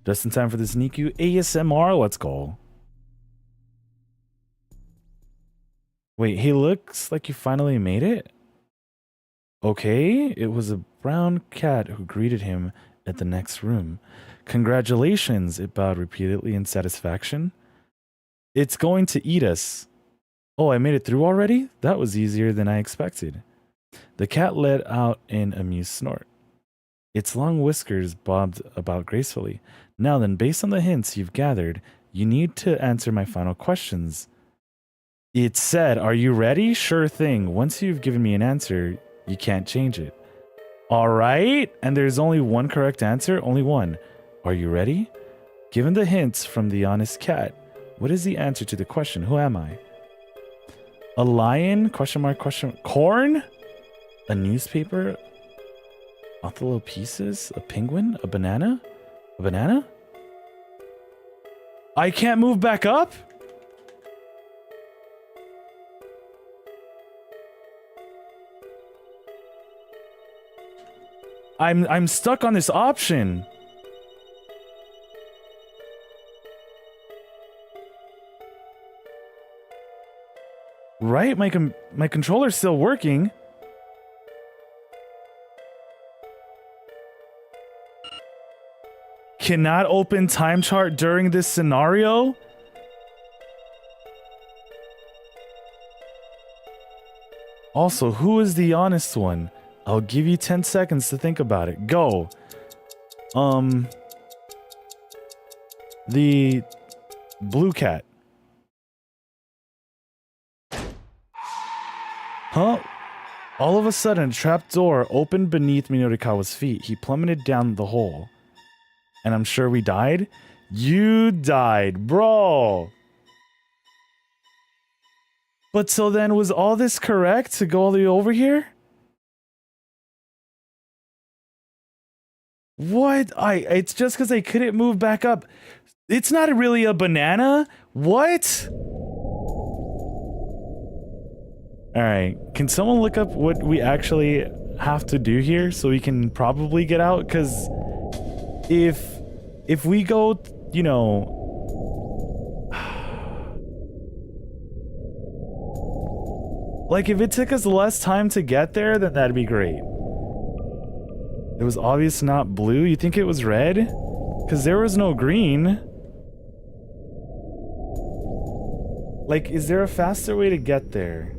Just in time for this Niku ASMR, let's go. Wait, he looks like you finally made it? Okay, it was a brown cat who greeted him at the next room. Congratulations, it bowed repeatedly in satisfaction. It's going to eat us. Oh, I made it through already? That was easier than I expected. The cat let out an amused snort. Its long whiskers bobbed about gracefully. Now then, based on the hints you've gathered, you need to answer my final questions. It said, are you ready? Sure thing. Once you've given me an answer, you can't change it. All right. And there's only one correct answer, only one. Are you ready? Given the hints from the honest cat, what is the answer to the question? Who am I? A lion? Question mark, question. Corn? A newspaper? Othello pieces? A penguin? A banana? A banana? I can't move back up? I'm stuck on this option. Right? My controller's still working. Cannot open time chart during this scenario? Also, who is the honest one? I'll give you 10 seconds to think about it. Go. The blue cat. Huh? All of a sudden, a trap door opened beneath Minorikawa's feet. He plummeted down the hole. And I'm sure we died? You died, bro! But so then, was all this correct to go all the way over here? What? It's just because I couldn't move back up. It's not really a banana? What? Alright, can someone look up what we actually have to do here so we can probably get out? Because if we go, you know... like, if it took us less time to get there, then that'd be great. It was obvious not blue. You think it was red? Because there was no green. Like, is there a faster way to get there?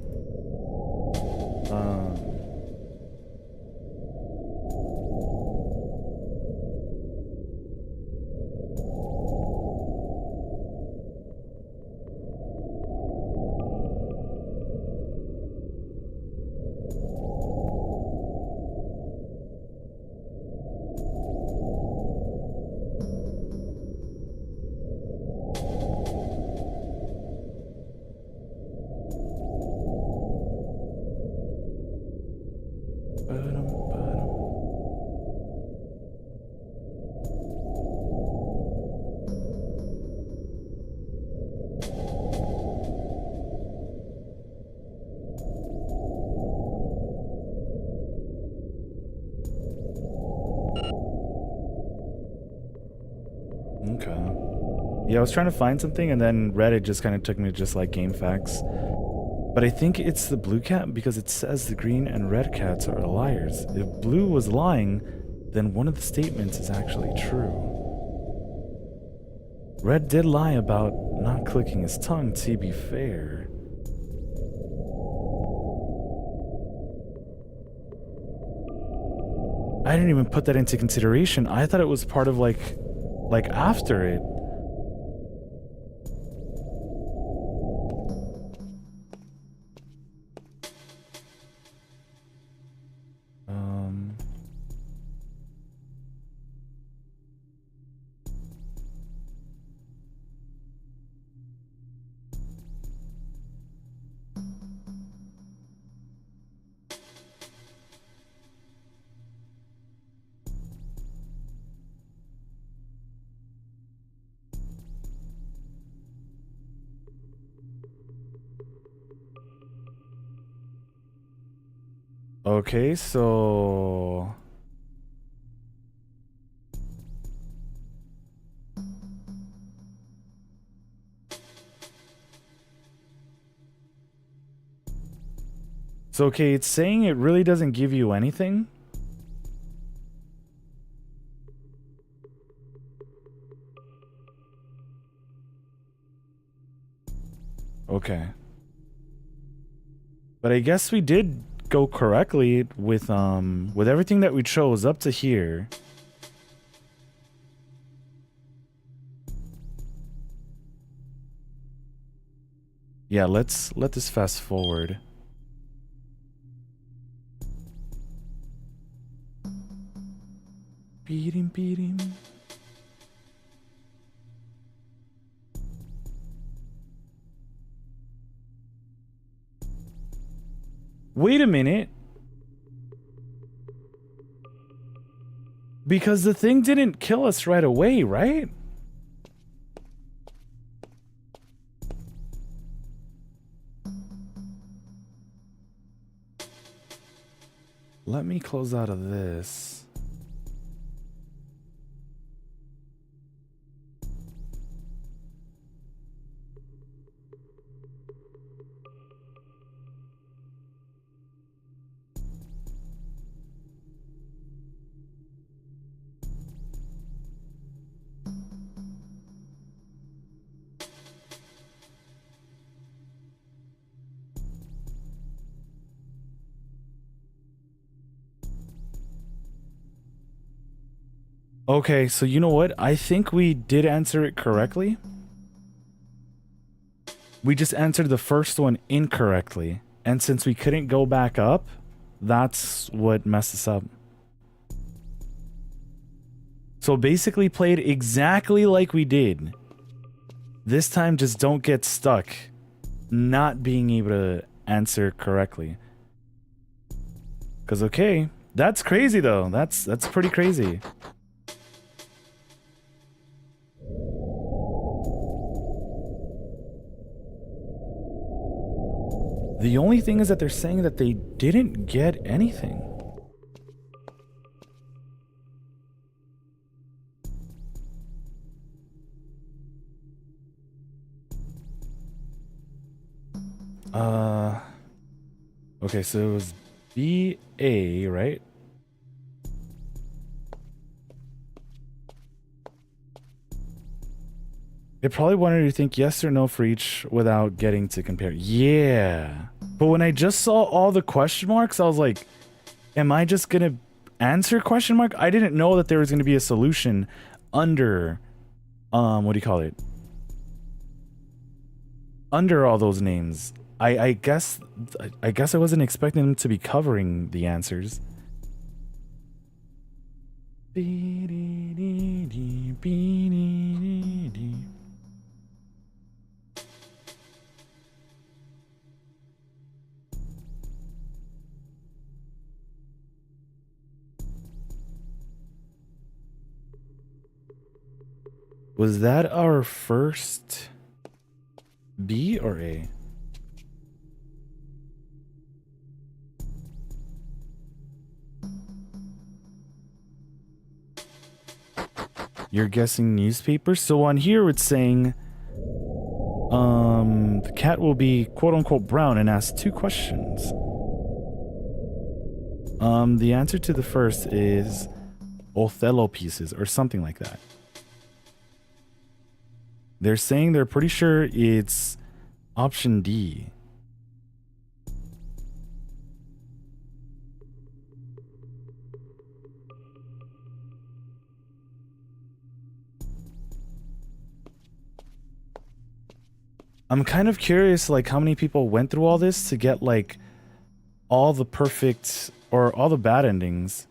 Yeah, I was trying to find something and then Reddit just kind of took me to just like game facts. But I think it's the blue cat because it says the green and red cats are liars. If blue was lying, then one of the statements is actually true. Red did lie about not clicking his tongue, to be fair. I didn't even put that into consideration. I thought it was part of like after it. Okay, so... So, okay, it's saying it really doesn't give you anything? Okay. But I guess we did go correctly with everything that we chose up to here. Yeah, let's let this fast forward. Beat him, beat him. Wait a minute. Because the thing didn't kill us right away, right? Let me close out of this. Okay, so you know what? I think we did answer it correctly. We just answered the first one incorrectly. And since we couldn't go back up, that's what messed us up. So basically played exactly like we did. This time just don't get stuck not being able to answer correctly. Cause okay, that's crazy though. That's pretty crazy. The only thing is that they're saying that they didn't get anything. Okay, so it was B-A, right? It probably wanted you to think yes or no for each without getting to compare. Yeah. But when I just saw all the question marks, I was like, am I just gonna answer question mark? I didn't know that there was gonna be a solution under, what do you call it? Under all those names. I guess I wasn't expecting them to be covering the answers. Was that our first B or A? You're guessing newspaper? So on here it's saying the cat will be quote unquote brown and ask 2 questions. The answer to the first is Othello pieces or something like that. They're saying they're pretty sure it's option D. I'm kind of curious, like, how many people went through all this to get, like, all the perfect, or all the bad endings.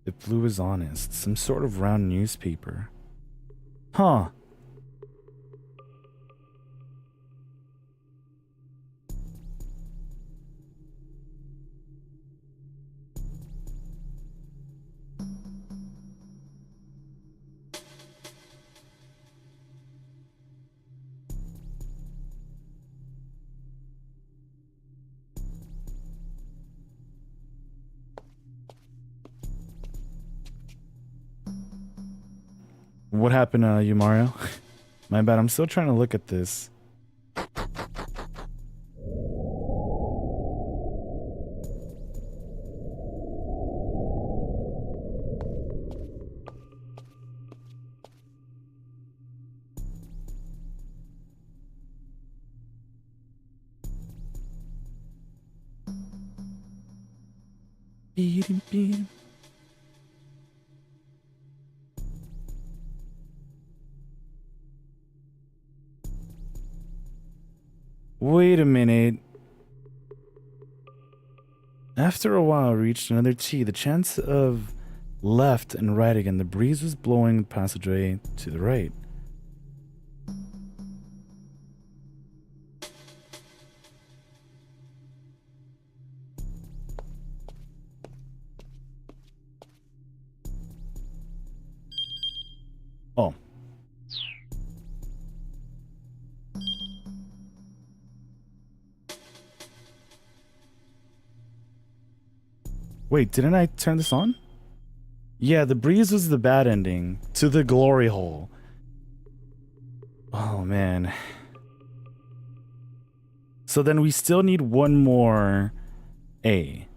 The blue is honest. Some sort of round newspaper. Huh. What happened, you Mario? My bad, I'm still trying to look at this. Beat him, beat him. Wait a minute. After a while, reached another T. The chance of left and right again. The breeze was blowing the passageway to the right. Oh. Wait, didn't I turn this on? Yeah, the breeze was the bad ending to the glory hole. Oh, man. So then we still need one more A.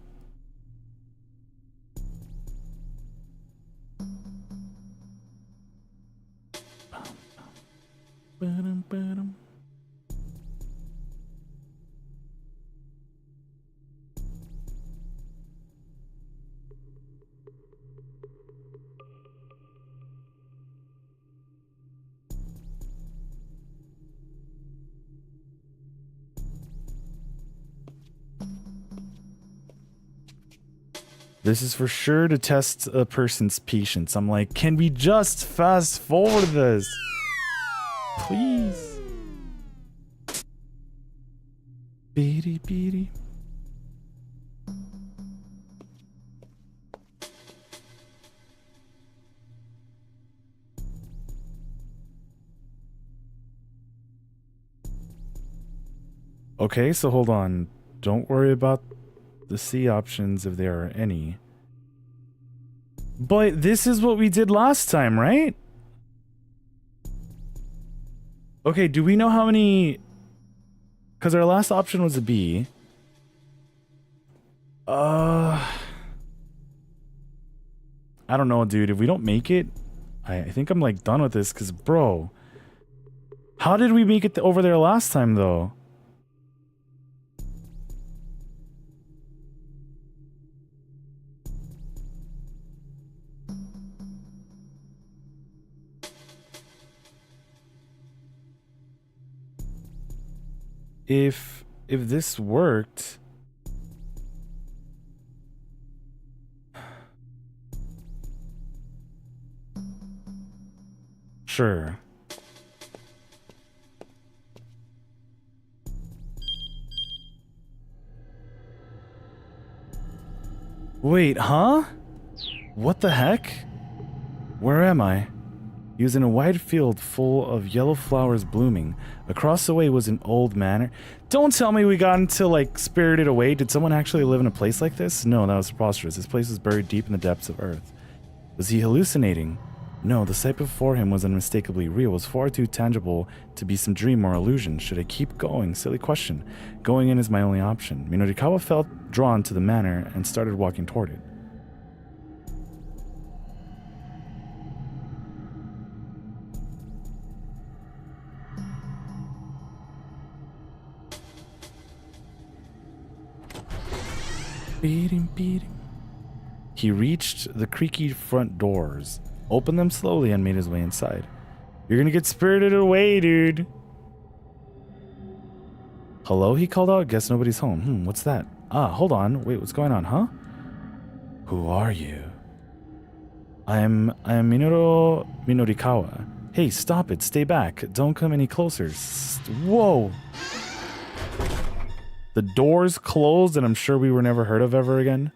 This is for sure to test a person's patience. I'm like, can we just fast forward this? Please. Beady, beady. Okay, so hold on. Don't worry about the C options if there are any. But this is what we did last time, right? Okay, do we know how many... Because our last option was a B. I don't know, dude. If we don't make it, I think I'm like done with this. Because, bro, how did we make it over there last time, though? If this worked... Sure. Wait, huh? What the heck? Where am I? He was in a wide field full of yellow flowers blooming. Across the way was an old manor. Don't tell me we got into, like, Spirited Away. Did someone actually live in a place like this? No, that was preposterous. This place was buried deep in the depths of earth. Was he hallucinating? No, the sight before him was unmistakably real. It was far too tangible to be some dream or illusion. Should I keep going? Silly question. Going in is my only option. Minorikawa felt drawn to the manor and started walking toward it. Beating, beating. He reached the creaky front doors, opened them slowly, and made his way inside. You're gonna get spirited away, dude. Hello, he called out. Guess nobody's home. What's that? Ah, hold on. Wait, what's going on, huh? Who are you? I am Minoru Minorikawa. Hey, stop it. Stay back. Don't come any closer. Whoa. The doors closed, and I'm sure we were never heard of ever again.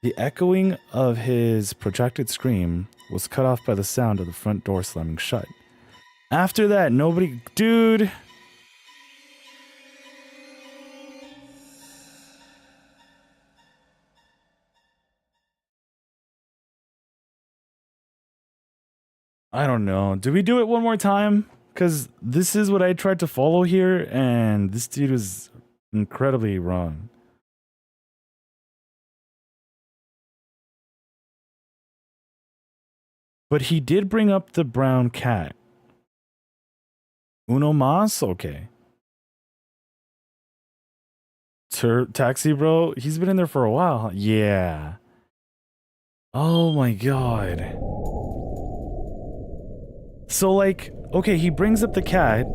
The echoing of his protracted scream was cut off by the sound of the front door slamming shut. After that, nobody... Dude... I don't know. Do we do it one more time? Because this is what I tried to follow here, and this dude was incredibly wrong. But he did bring up the brown cat. Uno mas? Okay. Taxi bro? He's been in there for a while. Yeah. Oh my god. So like, okay, he brings up the cat.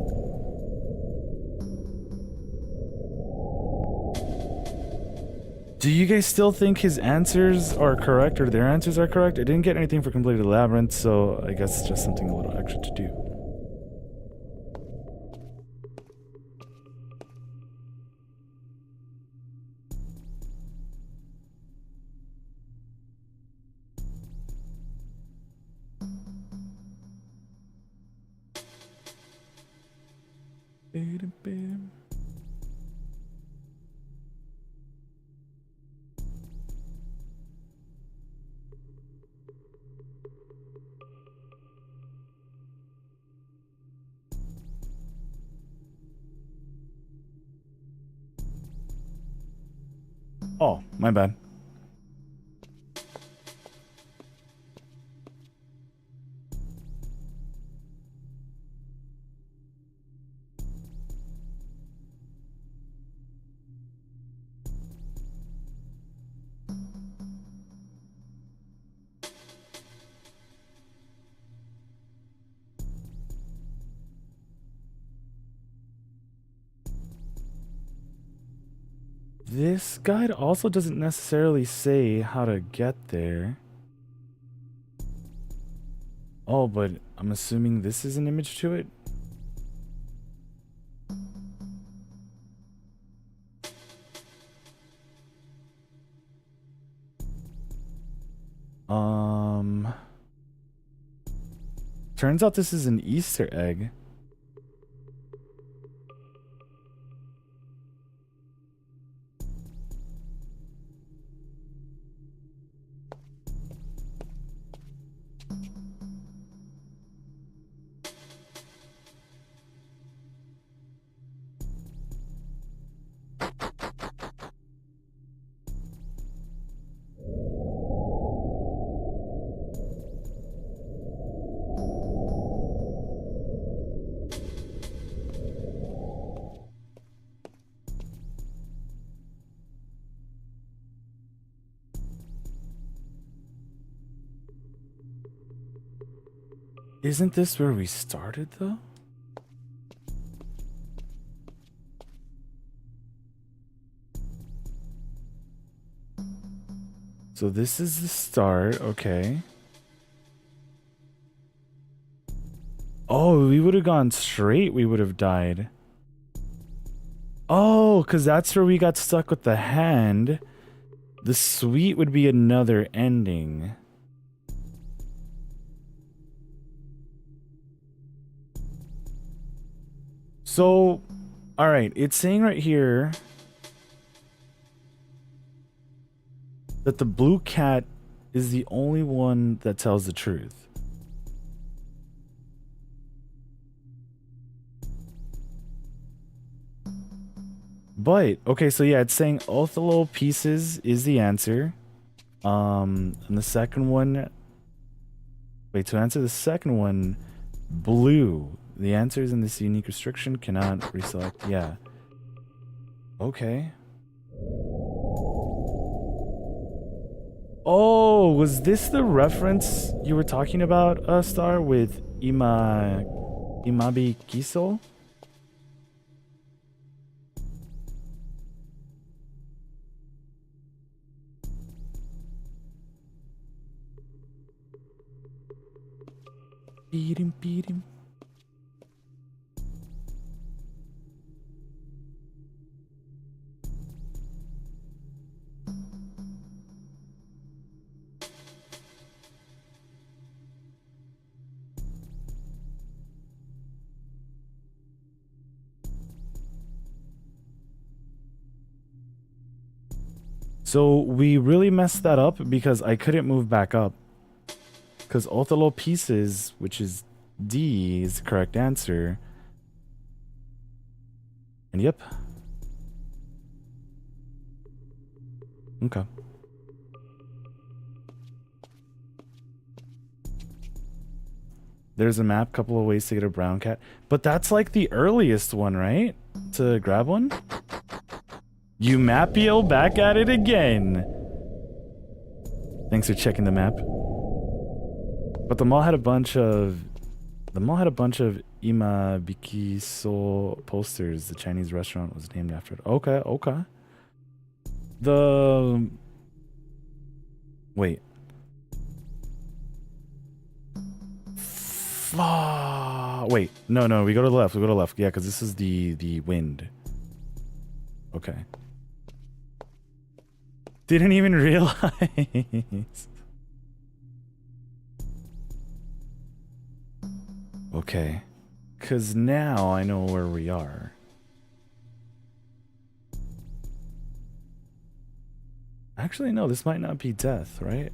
Do you guys still think his answers are correct or their answers are correct? I didn't get anything for completed labyrinth, so I guess it's just something a little extra to do. Oh, my bad. This guide also doesn't necessarily say how to get there. Oh, but I'm assuming this is an image to it? Turns out this is an Easter egg. Isn't this where we started, though? So this is the start, okay. Oh, we would have gone straight, we would have died. Oh, because that's where we got stuck with the hand. The suite would be another ending. So, alright, it's saying right here that the blue cat is the only one that tells the truth. But, okay, so yeah, it's saying Othello pieces is the answer. And the second one... Wait, to answer the second one, blue. The answers in this unique restriction cannot reselect. Yeah. Okay. Oh, was this the reference you were talking about, Star, with Imabi Kiso? Beat him, beat him. So we really messed that up because I couldn't move back up. Because Othello pieces, which is D, is the correct answer. And yep. Okay. There's a map, couple of ways to get a brown cat. But that's like the earliest one, right? To grab one? You Mapio back at it again. Thanks for checking the map. But the mall had a bunch of Ima Bikiso posters. The Chinese restaurant was named after it. Okay, okay. Wait. Wait. No, we go to the left. We go to the left. Yeah, because this is the wind. Okay. Didn't even realize. Okay. Because now I know where we are. Actually, no, this might not be death, right?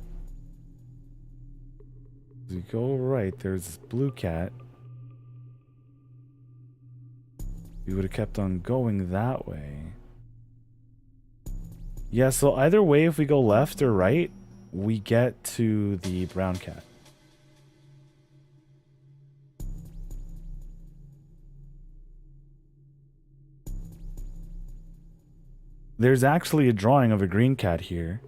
As we go right, there's this blue cat. We would have kept on going that way. Yeah, so either way, if we go left or right, we get to the brown cat. There's actually a drawing of a green cat here.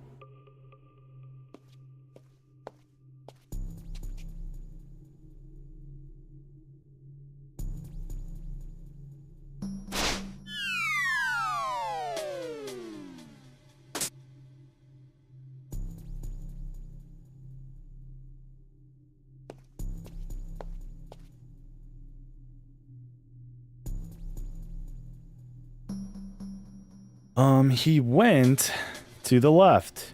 He went to the left.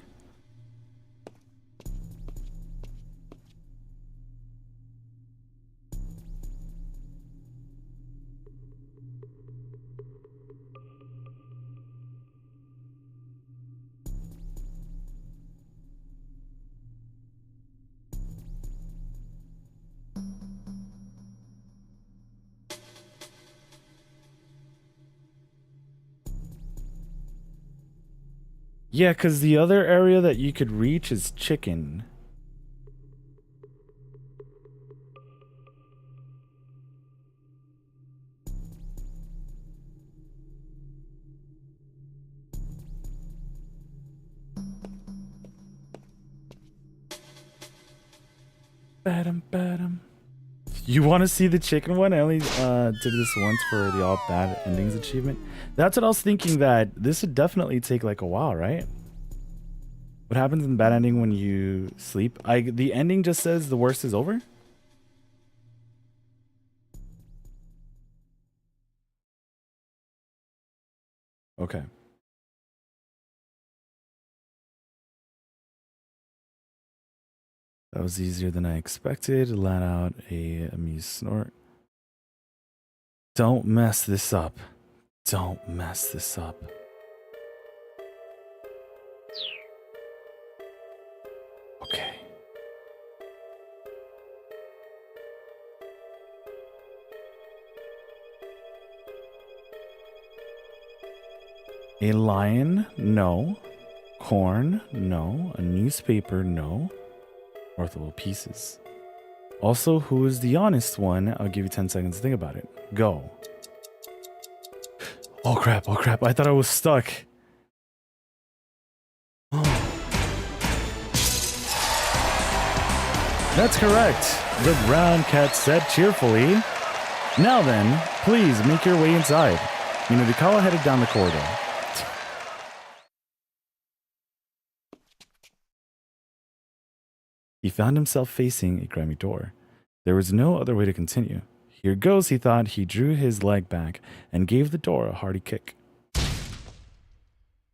Yeah, because the other area that you could reach is chicken. Badum. You want to see the chicken one? I only did this once for the all bad endings achievement. That's what I was thinking, that this would definitely take like a while, right? What happens in bad ending when you sleep? The ending just says the worst is over? Okay. That was easier than I expected. Let out a amused snort. Don't mess this up. Don't mess this up. Okay. A lion? No. Corn? No. A newspaper? No. Worth a little pieces. Also, who is the honest one? I'll give you 10 seconds to think about it. Go. Oh crap, oh crap. I thought I was stuck. That's correct. The brown cat said cheerfully. Now then, please make your way inside. Minodikawa headed down the corridor. He found himself facing a grimy door. There was no other way to continue. Here goes, he thought. He drew his leg back and gave the door a hearty kick.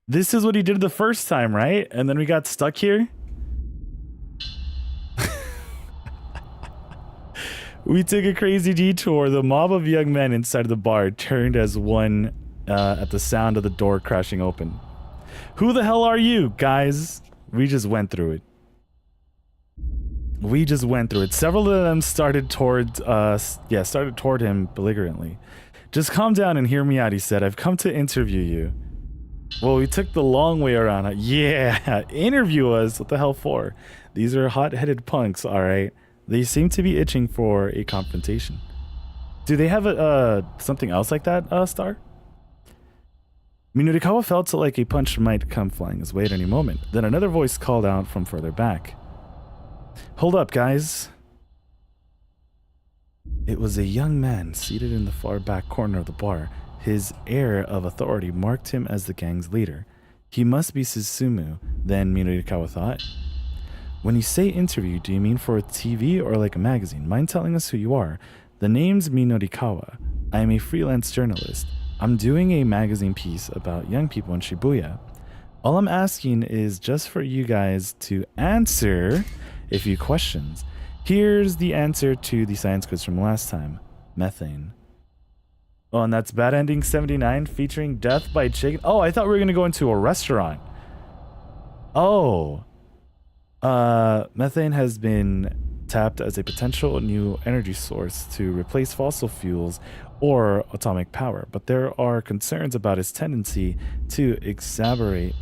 This is what he did the first time, right? And then we got stuck here? We took a crazy detour. The mob of young men inside the bar turned as one at the sound of the door crashing open. Who the hell are you, guys? We just went through it. We just went through it. Several of them started toward him belligerently. Just calm down and hear me out, he said. I've come to interview you. Well, we took the long way around. Yeah, interview us. What the hell for? These are hot-headed punks, all right? They seem to be itching for a confrontation. Do they have something else like that, Star? Minurikawa felt like a punch might come flying his way at any moment. Then another voice called out from further back. Hold up, guys. It was a young man seated in the far back corner of the bar. His air of authority marked him as the gang's leader. He must be Susumu, then Minurikawa thought. When you say interview, do you mean for a TV or like a magazine? Mind telling us who you are? The name's Minurikawa. I am a freelance journalist. I'm doing a magazine piece about young people in Shibuya. All I'm asking is just for you guys to answer a few questions. Here's the answer to the science quiz from last time. Methane. Oh, and that's Bad Ending 79 featuring Death by Chicken. Oh, I thought we were going to go into a restaurant. Oh. Methane has been tapped as a potential new energy source to replace fossil fuels or atomic power, but there are concerns about its tendency to exacerbate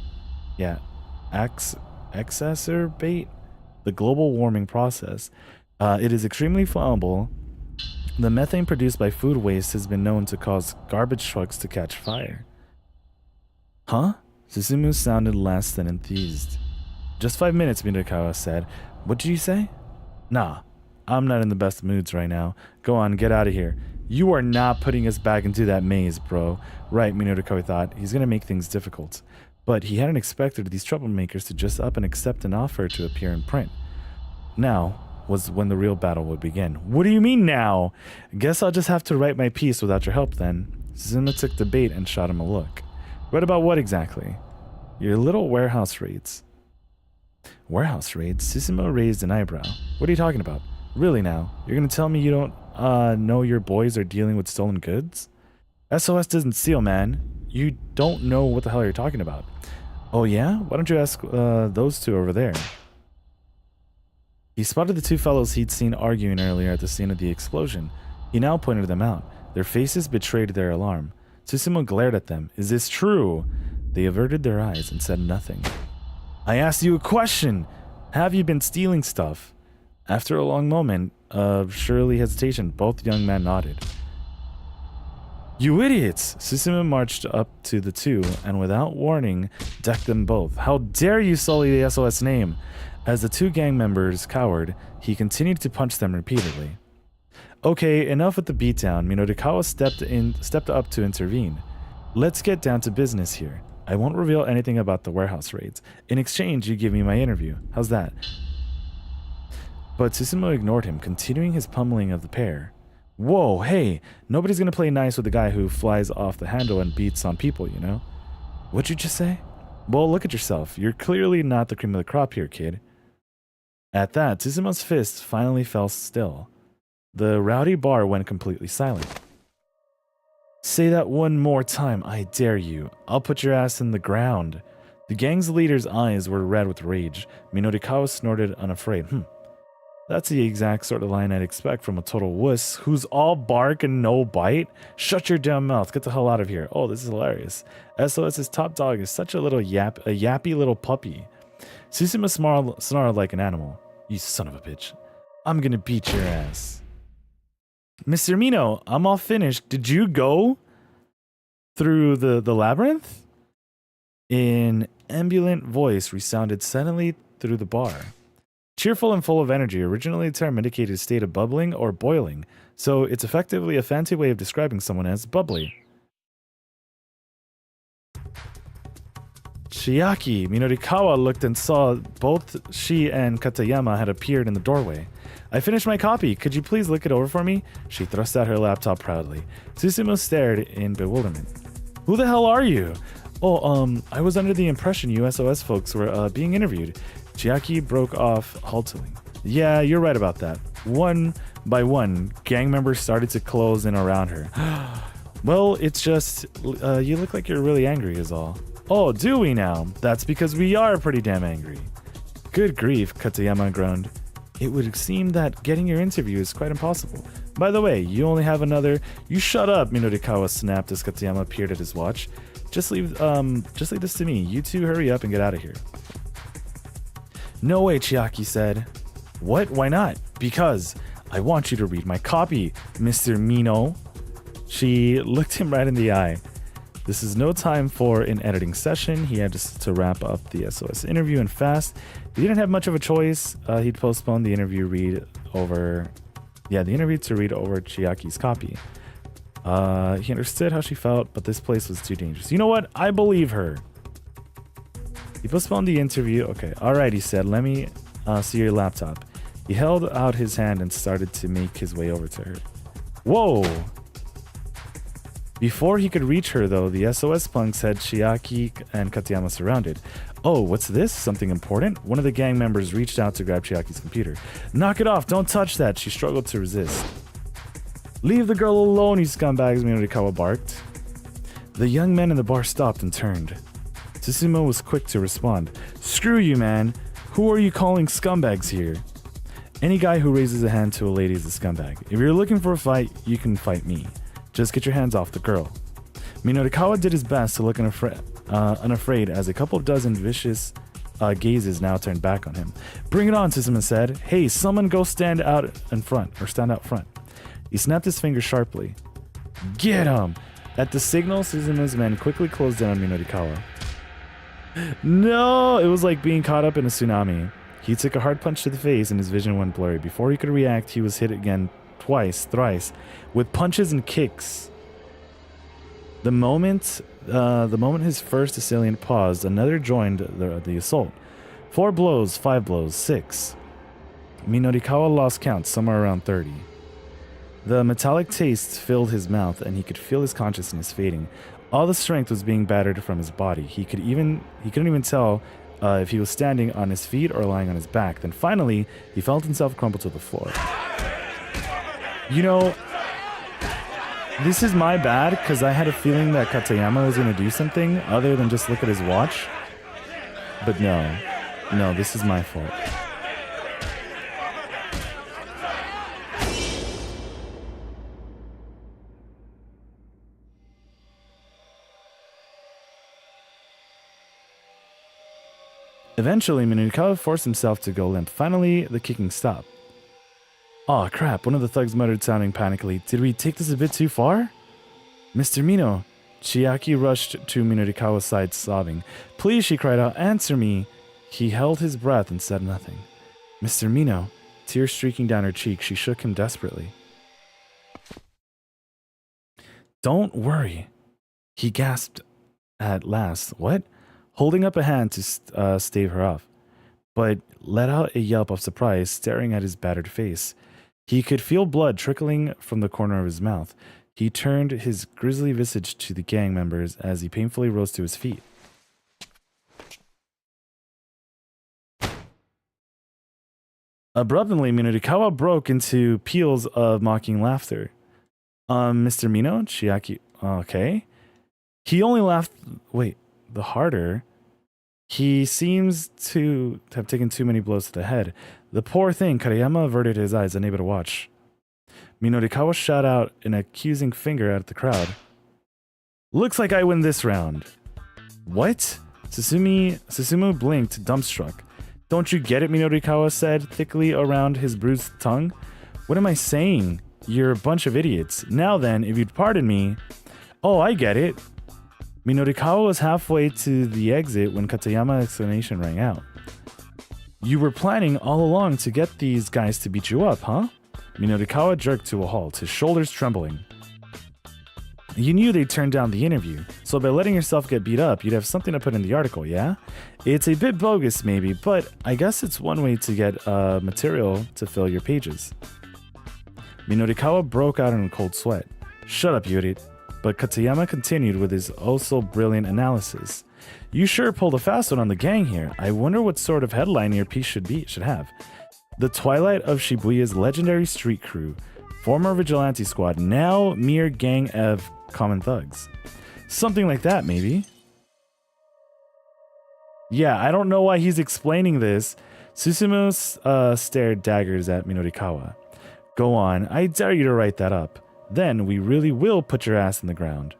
the global warming process. It is extremely flammable. The methane produced by food waste has been known to cause garbage trucks to catch fire. Huh? Susumu sounded less than enthused. Just 5 minutes, Minurikawa said. What did you say? Nah, I'm not in the best moods right now. Go on, get out of here. You are not putting us back into that maze, bro. Right, Minurikawa thought. He's gonna make things difficult. But he hadn't expected these troublemakers to just up and accept an offer to appear in print. Now was when the real battle would begin. What do you mean now? Guess I'll just have to write my piece without your help then. Susumu took the bait and shot him a look. What about what exactly? Your little warehouse raids. Warehouse raids? Susumu raised an eyebrow. What are you talking about? Really now? You're gonna tell me you don't know your boys are dealing with stolen goods? SOS doesn't steal, man. You don't know what the hell you're talking about. Oh yeah? Why don't you ask those two over there? He spotted the two fellows he'd seen arguing earlier at the scene of the explosion. He now pointed them out. Their faces betrayed their alarm. Susumu glared at them. Is this true? They averted their eyes and said nothing. I asked you a question. Have you been stealing stuff? After a long moment of surely hesitation, both young men nodded. You idiots! Susumu marched up to the two and without warning decked them both. How dare you sully the SOS name? As the two gang members cowered, he continued to punch them repeatedly. Okay, enough with the beatdown. Minurikawa stepped up to intervene. Let's get down to business here. I won't reveal anything about the warehouse raids. In exchange, you give me my interview. How's that? But Susumu ignored him, continuing his pummeling of the pair. Whoa, hey, nobody's gonna play nice with the guy who flies off the handle and beats on people, you know? What'd you just say? Well, look at yourself. You're clearly not the cream of the crop here, kid. At that, Susumu's fist finally fell still. The rowdy bar went completely silent. Say that one more time, I dare you. I'll put your ass in the ground. The gang's leader's eyes were red with rage. Minurikawa snorted unafraid. That's the exact sort of line I'd expect from a total wuss who's all bark and no bite. Shut your damn mouth. Get the hell out of here. Oh, this is hilarious. SOS's top dog is such a yappy little puppy. Susumu snarled like an animal. You son of a bitch. I'm gonna beat your ass. Mr. Mino, I'm all finished. Did you go through the labyrinth? An ambulant voice resounded suddenly through the bar. Cheerful and full of energy, originally the term indicated a state of bubbling or boiling, so it's effectively a fancy way of describing someone as bubbly. Chiaki, Minurikawa looked and saw both she and Katayama had appeared in the doorway. I finished my copy. Could you please look it over for me? She thrust out her laptop proudly. Susumu stared in bewilderment. Who the hell are you? Oh, I was under the impression you SOS folks were being interviewed. Chiaki broke off haltingly. Yeah, you're right about that. One by one, gang members started to close in around her. Well, it's just, you look like you're really angry is all. Oh, do we now? That's because we are pretty damn angry. Good grief, Katayama groaned. it would seem that getting your interview is quite impossible. By the way, you only have another... You shut up, Minorikawa snapped as Katayama peered at his watch. Just leave this to me. You two hurry up and get out of here. No way, Chiaki said. What? Why not? Because I want you to read my copy, Mr. Mino. She looked him right in the eye. This is no time for an editing session. He had to wrap up the SOS interview and fast. He didn't have much of a choice. He'd postponed the interview to read over Chiaki's copy. He understood how she felt, but this place was too dangerous. You know what? I believe her. He postponed the interview. Okay, alright, he said. Let me see your laptop. He held out his hand and started to make his way over to her. Whoa! Before he could reach her, though, the SOS punks had Chiaki and Katayama surrounded. Oh, what's this? Something important? One of the gang members reached out to grab Chiaki's computer. Knock it off! Don't touch that! She struggled to resist. Leave the girl alone, you scumbags, Minorikawa barked. The young men in the bar stopped and turned. Tsusumu was quick to respond. Screw you, man! Who are you calling scumbags here? Any guy who raises a hand to a lady is a scumbag. If you're looking for a fight, you can fight me. Just get your hands off the girl. Minorikawa did his best to look unafraid as a couple dozen vicious gazes now turned back on him. Bring it on, Tsusumu said. Hey, someone go stand out front. He snapped his fingers sharply. Get him! At the signal, Susumu's men quickly closed in on Minorikawa. No! It was like being caught up in a tsunami. He took a hard punch to the face and his vision went blurry. Before he could react, he was hit again twice, thrice, with punches and kicks. The moment his first assailant paused, another joined the assault. 4 blows, 5 blows, 6. Minorikawa lost count, somewhere around 30. The metallic taste filled his mouth, and he could feel his consciousness fading. All the strength was being battered from his body. He couldn't even tell if he was standing on his feet or lying on his back. Then finally, he felt himself crumple to the floor. You know, this is my bad, because I had a feeling that Katayama was going to do something other than just look at his watch. But no, this is my fault. Eventually, Minorikawa forced himself to go limp. Finally, the kicking stopped. Aw, crap, one of the thugs muttered, sounding panickily. Did we take this a bit too far? Mr. Mino. Chiaki rushed to Minorikawa's side, sobbing. Please, she cried out, answer me. He held his breath and said nothing. Mr. Mino. Tears streaking down her cheek, she shook him desperately. Don't worry. He gasped at last. What? Holding up a hand to stave her off, but let out a yelp of surprise, staring at his battered face. He could feel blood trickling from the corner of his mouth. He turned his grisly visage to the gang members as he painfully rose to his feet. Abruptly, Minorikawa broke into peals of mocking laughter. Mr. Mino? Chiaki... Okay. He only laughed... Wait, the harder... He seems to have taken too many blows to the head. The poor thing, Katayama averted his eyes, unable to watch. Minorikawa shot out an accusing finger at the crowd. Looks like I win this round. What? Susumu blinked, dumbstruck. Don't you get it, Minorikawa said, thickly around his bruised tongue. What am I saying? You're a bunch of idiots. Now then, if you'd pardon me... Oh, I get it. Minorikawa was halfway to the exit when Katayama's explanation rang out. You were planning all along to get these guys to beat you up, huh? Minorikawa jerked to a halt, his shoulders trembling. You knew they'd turn down the interview, so by letting yourself get beat up, you'd have something to put in the article, yeah? It's a bit bogus, maybe, but I guess it's one way to get material to fill your pages. Minorikawa broke out in a cold sweat. Shut up, Yuri. But Katayama continued with his oh-so-brilliant analysis. You sure pulled a fast one on the gang here. I wonder what sort of headline your piece should have. The twilight of Shibuya's legendary street crew, former vigilante squad, now mere gang of common thugs. Something like that, maybe. Yeah, I don't know why he's explaining this Susumu stared daggers at Minorikawa. Go on, I dare you to write that up. Then we really will put your ass in the ground.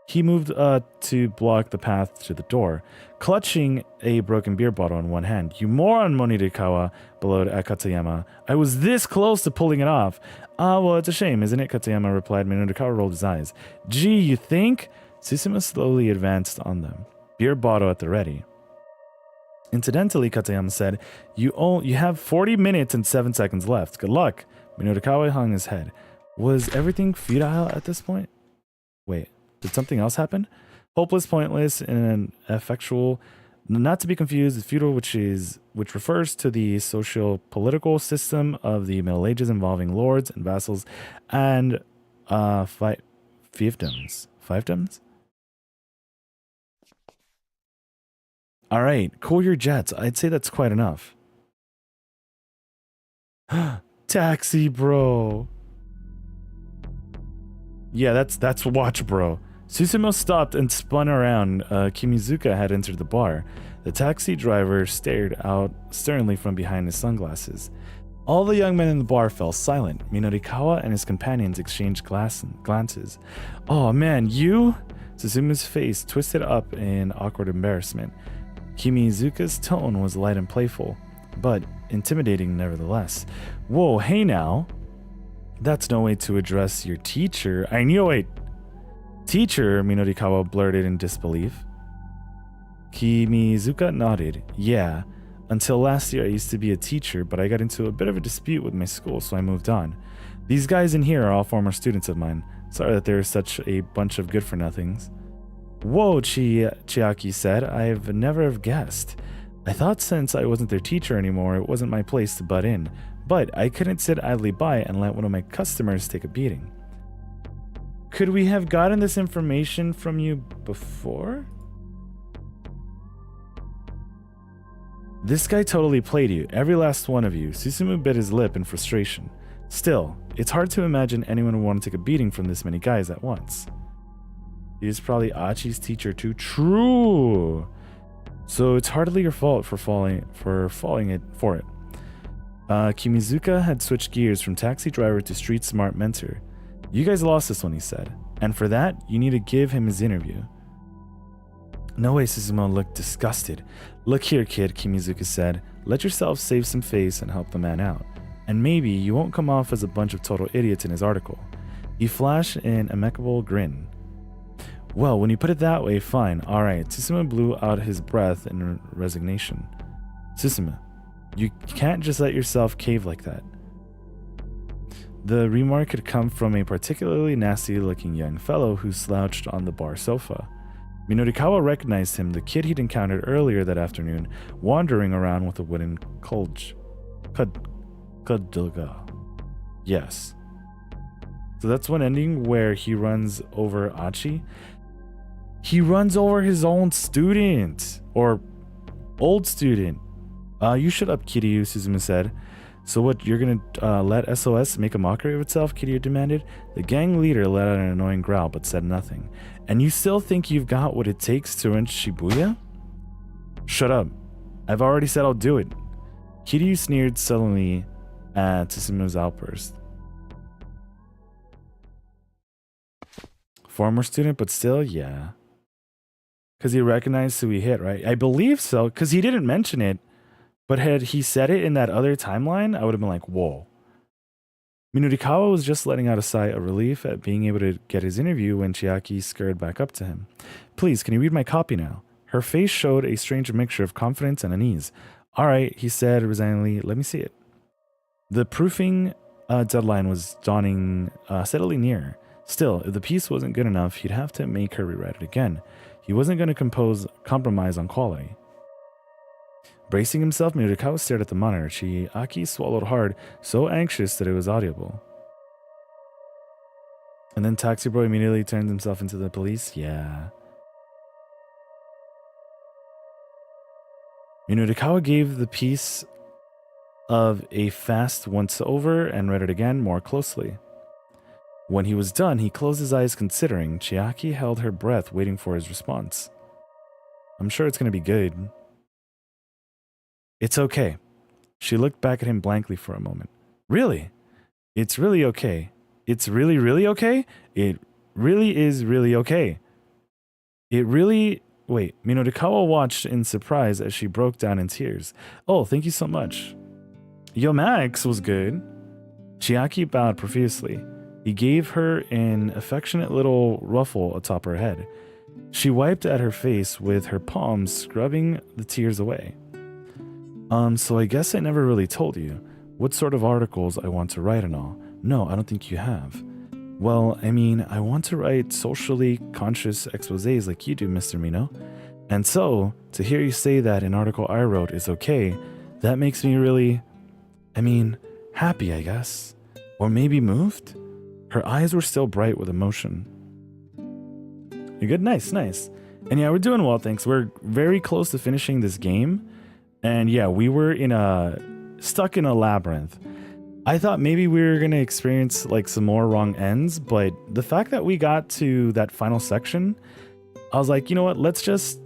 He moved to block the path to the door, clutching a broken beer bottle in one hand. You moron, Minorikawa, bellowed at Katayama. I was this close to pulling it off. Ah, well, it's a shame, isn't it? Katayama replied. Minorikawa rolled his eyes. Gee, you think? Susumu slowly advanced on them, beer bottle at the ready. Incidentally, Katayama said, you have 40 minutes and 7 seconds left. Good luck. Minorikawa hung his head. Was everything futile at this point? Wait, did something else happen? Hopeless, pointless, and effectual. Not to be confused with feudal, which refers to the socio-political system of the Middle Ages involving lords and vassals and fiefdoms. Fiefdoms? All right, cool your jets. I'd say that's quite enough. Taxi, bro. Yeah, that's watch, bro. Susumu stopped and spun around. Kimizuka had entered the bar. The taxi driver stared out sternly from behind his sunglasses. All the young men in the bar fell silent. Minorikawa and his companions exchanged glances. Oh man, you? Susumu's face twisted up in awkward embarrassment. Kimizuka's tone was light and playful, but intimidating nevertheless. Whoa, hey now. That's no way to address your teacher. I knew it. Teacher, Minorikawa blurted in disbelief. Kimizuka nodded. Yeah, until last year I used to be a teacher, but I got into a bit of a dispute with my school, so I moved on. These guys in here are all former students of mine. Sorry that there's such a bunch of good-for-nothings. Whoa, Chiaki said. I've never have guessed. I thought since I wasn't their teacher anymore, it wasn't my place to butt in. But I couldn't sit idly by and let one of my customers take a beating. Could we have gotten this information from you before? This guy totally played you, every last one of you. Susumu bit his lip in frustration. Still, it's hard to imagine anyone would want to take a beating from this many guys at once. He is probably Achi's teacher too. True. So it's hardly your fault for falling for it. Kimizuka had switched gears from taxi driver to street smart mentor. You guys lost this one, he said. And for that, you need to give him his interview. No way, Susumu looked disgusted. Look here, kid, Kimizuka said. Let yourself save some face and help the man out. And maybe you won't come off as a bunch of total idiots in his article. He flashed an amicable grin. Well, when you put it that way, fine. Alright, Susumu blew out his breath in resignation. Susumu, you can't just let yourself cave like that. The remark had come from a particularly nasty-looking young fellow who slouched on the bar sofa. Minorikawa recognized him, the kid he'd encountered earlier that afternoon, wandering around with a wooden kudulga. Yes. So that's one ending where he runs over Achi. He runs over his own student, or old student. You shut up, Kiryu, Suzumu said. So what, you're gonna let SOS make a mockery of itself? Kiryu demanded. The gang leader let out an annoying growl, but said nothing. And you still think you've got what it takes to wrench Shibuya? Shut up. I've already said I'll do it. Kiryu sneered sullenly at Susumu's outburst. Former student, but still, yeah. Because he recognized who he hit, right? I believe so, because he didn't mention it. But had he said it in that other timeline, I would have been like, whoa. Minorikawa was just letting out a sigh of relief at being able to get his interview when Chiaki scurried back up to him. Please, can you read my copy now? Her face showed a strange mixture of confidence and unease. All right, he said resignedly, let me see it. The proofing deadline was dawning steadily nearer. Still, if the piece wasn't good enough, he'd have to make her rewrite it again. He wasn't going to compromise on quality. Bracing himself, Minorikawa stared at the monitor. Chiaki swallowed hard, so anxious that it was audible. And then Taxi Boy immediately turned himself into the police? Yeah. Minorikawa gave the piece of a fast once-over and read it again more closely. When he was done, he closed his eyes considering. Chiaki held her breath, waiting for his response. I'm sure it's going to be good. It's okay. She looked back at him blankly for a moment. Really? It's really okay. It's really, really okay? It really is really okay. It really... Wait, Minodikawa watched in surprise as she broke down in tears. Oh, thank you so much. Yo, Max was good. Chiaki bowed profusely. He gave her an affectionate little ruffle atop her head. She wiped at her face with her palms, scrubbing the tears away. So I guess I never really told you what sort of articles I want to write and all. No, I don't think you have. Well, I mean, I want to write socially conscious exposés like you do, Mr. Mino. And so, to hear you say that an article I wrote is okay, that makes me really, happy, I guess. Or maybe moved? Her eyes were still bright with emotion. You're good? Nice. And yeah, we're doing well, thanks. We're very close to finishing this game. And yeah, we were stuck in a labyrinth. I thought maybe we were going to experience like some more wrong ends, but the fact that we got to that final section, I was like, you know what? Let's just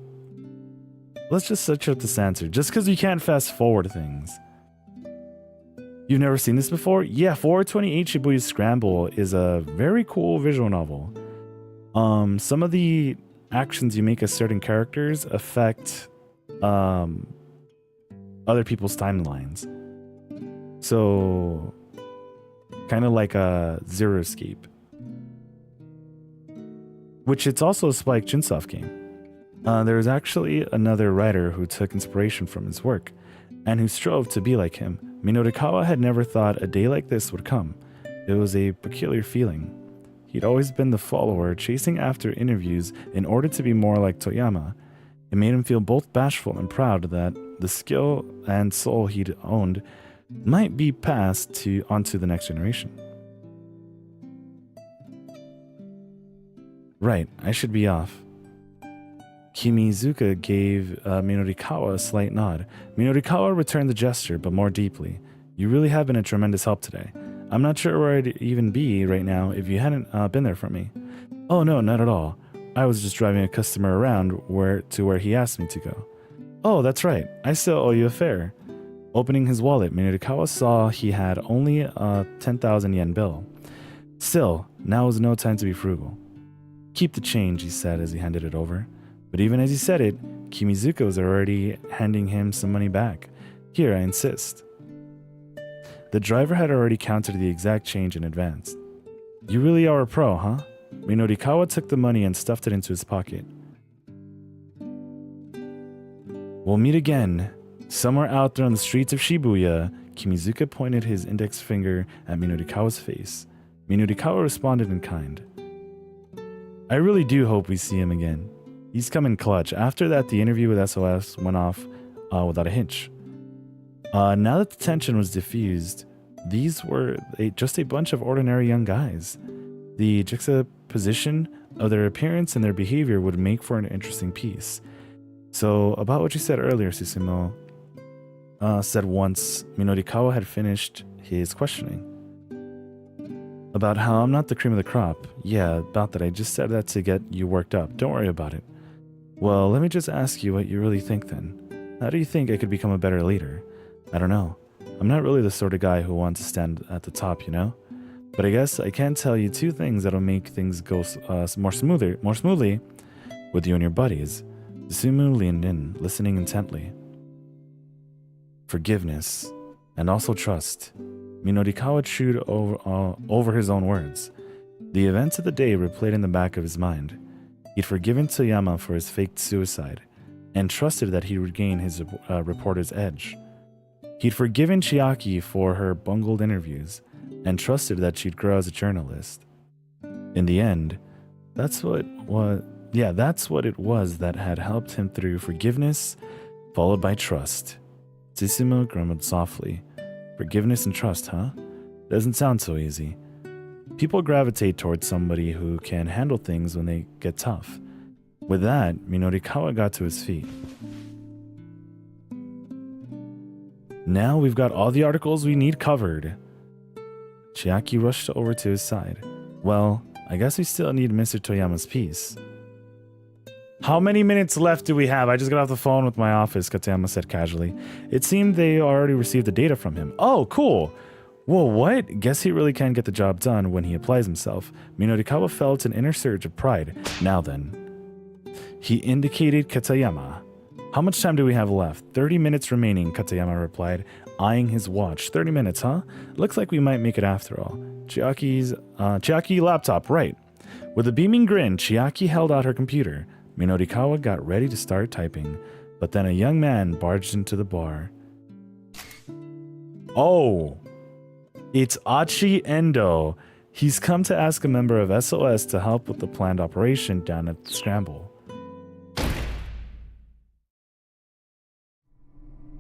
search out this answer. Just because you can't fast forward things. You've never seen this before? Yeah, 428 Shibuya Scramble is a very cool visual novel. Some of the actions you make as certain characters affect other people's timelines. So, kind of like a Zero Escape. Which it's also a Spike Chunsoft game. There was actually another writer who took inspiration from his work, and who strove to be like him. Minodikawa had never thought a day like this would come. It was a peculiar feeling. He'd always been the follower, chasing after interviews in order to be more like Toyama. It made him feel both bashful and proud that the skill and soul he'd owned might be passed onto the next generation. Right, I should be off. Kimizuka gave Minodikawa a slight nod. Minodikawa returned the gesture, but more deeply. You really have been a tremendous help today. I'm not sure where I'd even be right now if you hadn't been there for me. Oh no, not at all. I was just driving a customer around to where he asked me to go. Oh, that's right. I still owe you a fare. Opening his wallet, Minodikawa saw he had only a 10,000 yen bill. Still, now was no time to be frugal. Keep the change, he said as he handed it over. But even as he said it, Kimizuka was already handing him some money back. Here, I insist. The driver had already counted the exact change in advance. You really are a pro, huh? Minodikawa took the money and stuffed it into his pocket. We'll meet again. Somewhere out there on the streets of Shibuya, Kimizuka pointed his index finger at Minodikawa's face. Minodikawa responded in kind. I really do hope we see him again. He's come in clutch. After that, the interview with SOS went off without a hitch. Now that the tension was diffused, these were just a bunch of ordinary young guys. The juxtaposition of their appearance and their behavior would make for an interesting piece. So, about what you said earlier, Susumu said once Minodikawa had finished his questioning. About how I'm not the cream of the crop. Yeah, about that. I just said that to get you worked up. Don't worry about it. Well, let me just ask you what you really think then. How do you think I could become a better leader? I don't know. I'm not really the sort of guy who wants to stand at the top, you know? But I guess I can tell you two things that'll make things go more smoothly with you and your buddies. Susumu leaned in, listening intently. Forgiveness, and also trust. Minodikawa chewed over his own words. The events of the day replayed in the back of his mind. He'd forgiven Toyama for his faked suicide, and trusted that he would gain his reporter's edge. He'd forgiven Chiaki for her bungled interviews, and trusted that she'd grow as a journalist. In the end, that's what it was that had helped him through forgiveness, followed by trust. Susumu grumbled softly. Forgiveness and trust, huh? Doesn't sound so easy. People gravitate towards somebody who can handle things when they get tough. With that, Minodikawa got to his feet. Now we've got all the articles we need covered. Chiaki rushed over to his side. Well, I guess we still need Mr. Toyama's piece. How many minutes left do we have? I just got off the phone with my office, Katayama said casually. It seemed they already received the data from him. Oh, cool. Whoa, what? Guess he really can get the job done when he applies himself. Minorikawa felt an inner surge of pride. Now then. He indicated Katayama. How much time do we have left? 30 minutes remaining, Katayama replied, eyeing his watch. 30 minutes, huh? Looks like we might make it after all. Chiaki laptop, right. With a beaming grin, Chiaki held out her computer. Minorikawa got ready to start typing, but then a young man barged into the bar. Oh, it's Achi Endo. He's come to ask a member of SOS to help with the planned operation down at the Scramble.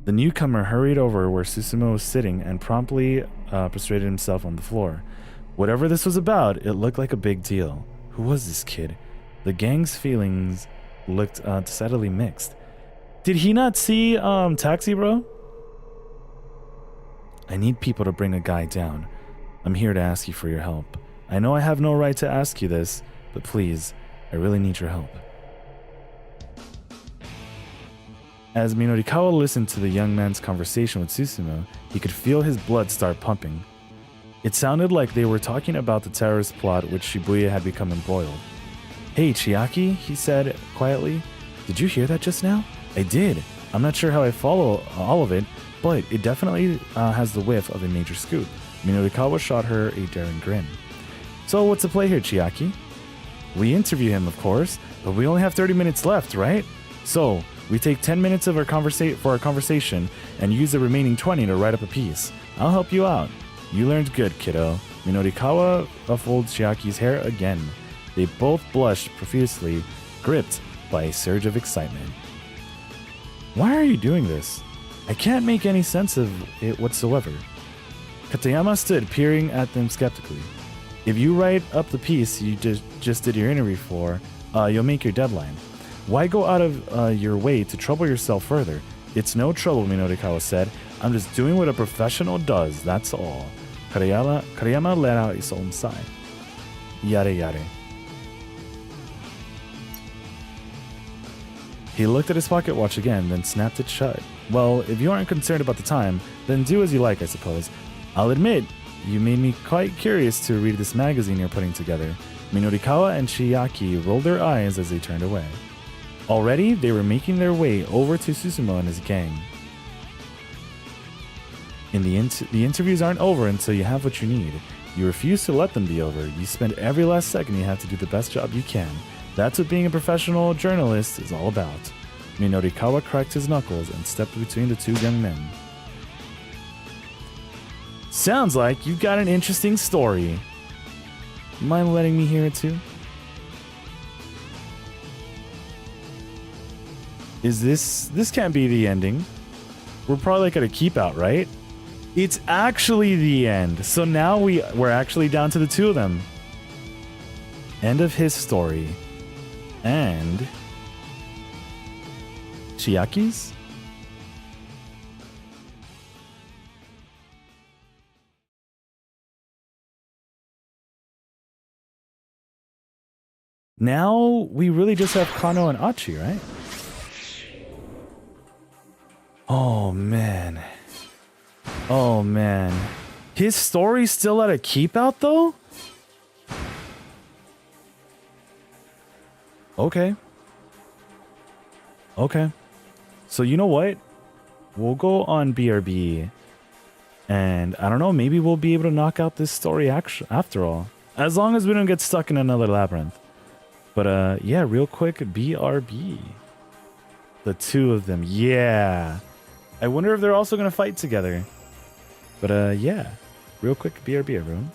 The newcomer hurried over where Susumu was sitting and promptly prostrated himself on the floor. Whatever this was about, it looked like a big deal. Who was this kid? The gang's feelings looked decidedly mixed. Did he not see Taxi, bro? I need people to bring a guy down. I'm here to ask you for your help. I know I have no right to ask you this, but please, I really need your help. As Minorikawa listened to the young man's conversation with Susumu, he could feel his blood start pumping. It sounded like they were talking about the terrorist plot which Shibuya had become embroiled. Hey, Chiaki, he said quietly. Did you hear that just now? I did. I'm not sure how I follow all of it, but it definitely has the whiff of a major scoop. Minorikawa shot her a daring grin. So what's the play here, Chiaki? We interview him, of course, but we only have 30 minutes left, right? So we take 10 minutes of our conversation and use the remaining 20 to write up a piece. I'll help you out. You learned good, kiddo. Minorikawa ruffled Chiaki's hair again. They both blushed profusely, gripped by a surge of excitement. Why are you doing this? I can't make any sense of it whatsoever. Katayama stood peering at them skeptically. If you write up the piece you just did your interview for, you'll make your deadline. Why go out of your way to trouble yourself further? It's no trouble, Minorikawa said. I'm just doing what a professional does, that's all. Karayama let out a solemn sigh. Yare yare. He looked at his pocket watch again, then snapped it shut. Well, if you aren't concerned about the time, then do as you like, I suppose. I'll admit, you made me quite curious to read this magazine you're putting together. Minorikawa and Chiaki rolled their eyes as they turned away. Already, they were making their way over to Susumu and his gang. The interviews aren't over until you have what you need. You refuse to let them be over. You spend every last second you have to do the best job you can. That's what being a professional journalist is all about. Minorikawa cracked his knuckles and stepped between the two young men. Sounds like you've got an interesting story. Mind letting me hear it too? Is this can't be the ending. We're probably like at a keep out, right? It's actually the end. So now we're actually down to the two of them. End of his story. And Chiaki's? Now we really just have Kano and Achi, right? Oh man. Oh man. His story's still at a keep out though? Okay. Okay. So you know what? We'll go on BRB. And I don't know, maybe we'll be able to knock out this story after all. As long as we don't get stuck in another labyrinth. But yeah, real quick, BRB. The two of them, yeah. I wonder if they're also going to fight together. But yeah, real quick, BRB, everyone.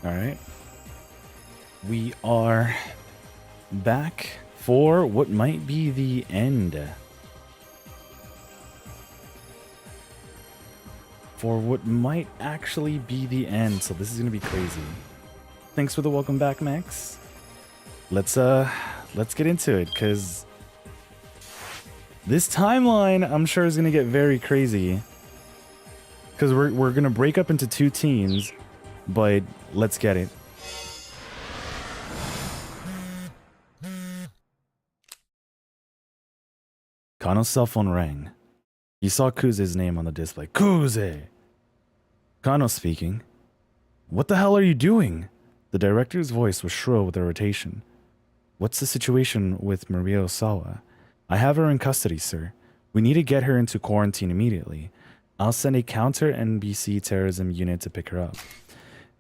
All right. We are back for what might be the end. For what might actually be the end. So this is going to be crazy. Thanks for the welcome back, Max. Let's get into it, because this timeline, I'm sure, is going to get very crazy. Because we're going to break up into 2 teams, but let's get it. Kano's cell phone rang. He saw Kuze's name on the display. Kuze! Kano speaking. What the hell are you doing? The director's voice was shrill with irritation. What's the situation with Maria Osawa? I have her in custody, sir. We need to get her into quarantine immediately. I'll send a counter-NBC terrorism unit to pick her up.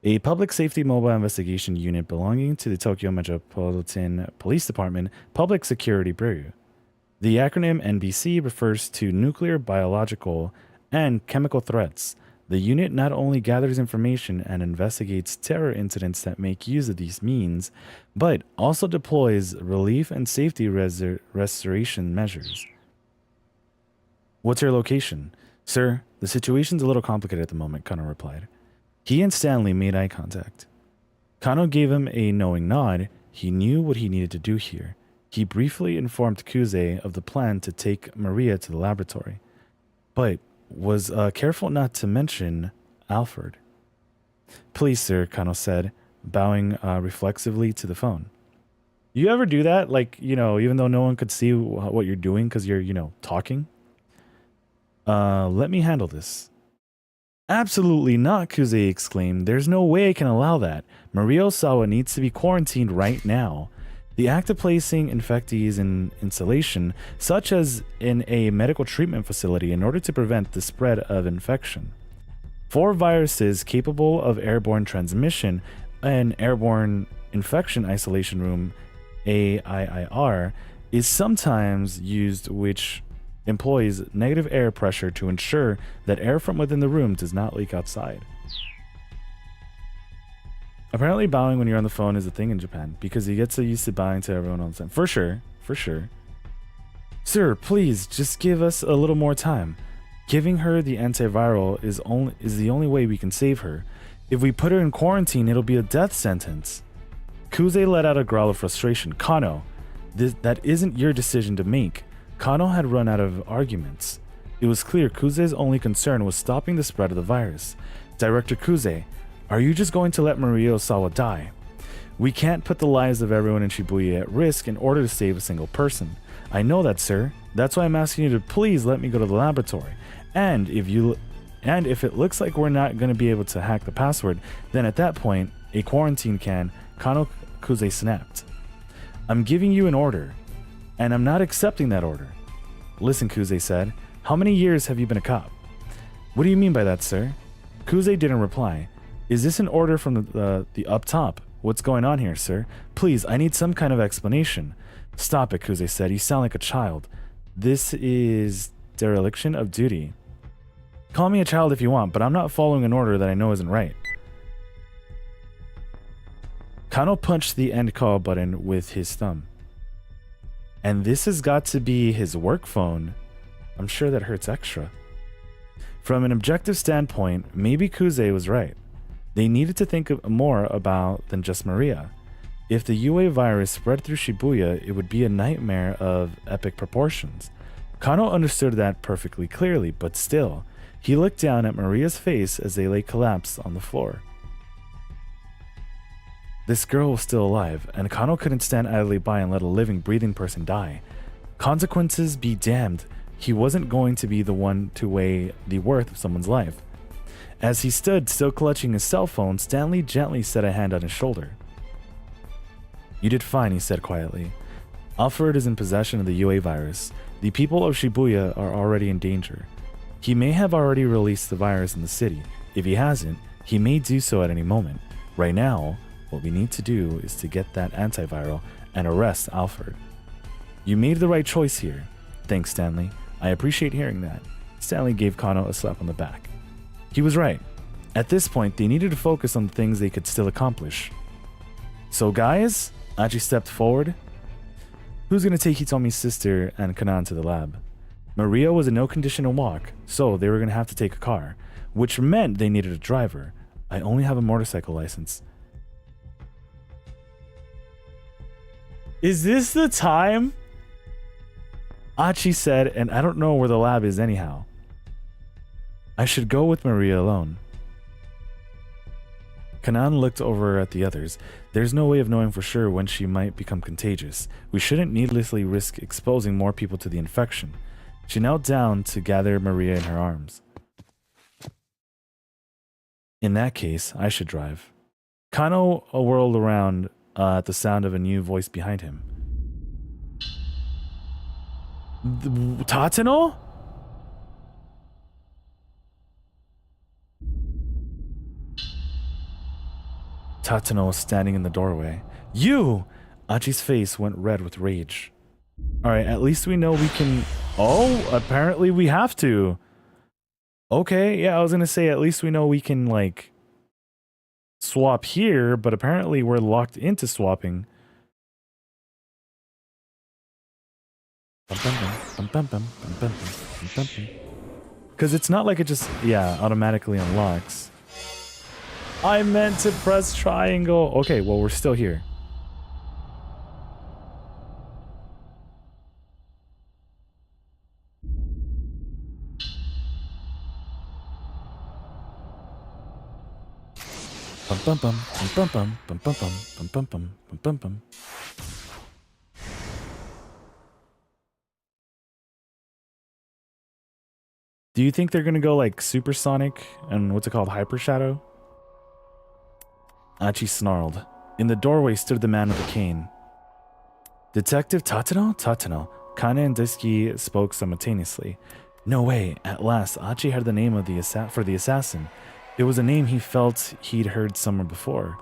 A public safety mobile investigation unit belonging to the Tokyo Metropolitan Police Department Public Security Bureau. The acronym NBC refers to nuclear, biological, and chemical threats. The unit not only gathers information and investigates terror incidents that make use of these means, but also deploys relief and safety restoration measures. What's your location? Sir, the situation's a little complicated at the moment, Kano replied. He and Stanley made eye contact. Kano gave him a knowing nod. He knew what he needed to do here. He briefly informed Kuze of the plan to take Maria to the laboratory, but was careful not to mention Alfred. Please, sir, Kano said, bowing reflexively to the phone. You ever do that? Like, you know, even though no one could see what you're doing because you're, you know, talking? Let me handle this. Absolutely not, Kuze exclaimed. There's no way I can allow that. Maria Osawa needs to be quarantined right now. The act of placing infectees in insulation, such as in a medical treatment facility, in order to prevent the spread of infection. For viruses capable of airborne transmission, an airborne infection isolation room, AIIR, is sometimes used, which employs negative air pressure to ensure that air from within the room does not leak outside. Apparently bowing when you're on the phone is a thing in Japan, because you get so used to bowing to everyone all the time. For sure, for sure. Sir, please, just give us a little more time. Giving her the antiviral is the only way we can save her. If we put her in quarantine, it'll be a death sentence. Kuze let out a growl of frustration. Kano, that isn't your decision to make. Kano had run out of arguments. It was clear Kuze's only concern was stopping the spread of the virus. Director Kuze, are you just going to let Maria Osawa die? We can't put the lives of everyone in Shibuya at risk in order to save a single person. I know that, sir. That's why I'm asking you to please let me go to the laboratory. And if it looks like we're not going to be able to hack the password, then at that point, a quarantine can, Kano Kuze snapped. I'm giving you an order, and I'm not accepting that order. Listen, Kuze said. How many years have you been a cop? What do you mean by that, sir? Kuze didn't reply. Is this an order from the up top? What's going on here, sir? Please, I need some kind of explanation. Stop it, Kuze said. You sound like a child. This is dereliction of duty. Call me a child if you want, but I'm not following an order that I know isn't right. Kano punched the end call button with his thumb. And this has got to be his work phone. I'm sure that hurts extra. From an objective standpoint, maybe Kuze was right. They needed to think more about than just Maria. If the UA virus spread through Shibuya, it would be a nightmare of epic proportions. Kano understood that perfectly clearly, but still, he looked down at Maria's face as they lay collapsed on the floor. This girl was still alive, and Kano couldn't stand idly by and let a living, breathing person die. Consequences be damned, he wasn't going to be the one to weigh the worth of someone's life. As he stood, still clutching his cell phone, Stanley gently set a hand on his shoulder. You did fine, he said quietly. Alfred is in possession of the UA virus. The people of Shibuya are already in danger. He may have already released the virus in the city. If he hasn't, he may do so at any moment. Right now, what we need to do is to get that antiviral and arrest Alfred. You made the right choice here. Thanks, Stanley. I appreciate hearing that. Stanley gave Kano a slap on the back. He was right. At this point, they needed to focus on things they could still accomplish. So guys, Achi stepped forward. Who's gonna take Hitomi's sister and Kanan to the lab? Maria was in no condition to walk, so they were gonna have to take a car, which meant they needed a driver. I only have a motorcycle license. Is this the time? Achi said, and I don't know where the lab is anyhow. I should go with Maria alone. Kanan looked over at the others. There's no way of knowing for sure when she might become contagious. We shouldn't needlessly risk exposing more people to the infection. She knelt down to gather Maria in her arms. In that case, I should drive. Kano whirled around at the sound of a new voice behind him. Tateno? Tateno was standing in the doorway. You! Achi's face went red with rage. Alright, at least we know we can... Oh, apparently we have to. Okay, yeah, I was gonna say at least we know we can, like, swap here, but apparently we're locked into swapping. Because it's not like it just, yeah, automatically unlocks. I meant to press triangle. Okay, well, we're still here. Bum bum bum bum bum bum bum bum bum bum bum bum. Do you think they're gonna go like supersonic and what's it called, hyper shadow? Achi snarled. In the doorway stood the man with the cane. Detective Tateno? Tateno. Kane and Daisuke spoke simultaneously. No way. At last, Achi had the name of the assassin. It was a name he felt he'd heard somewhere before.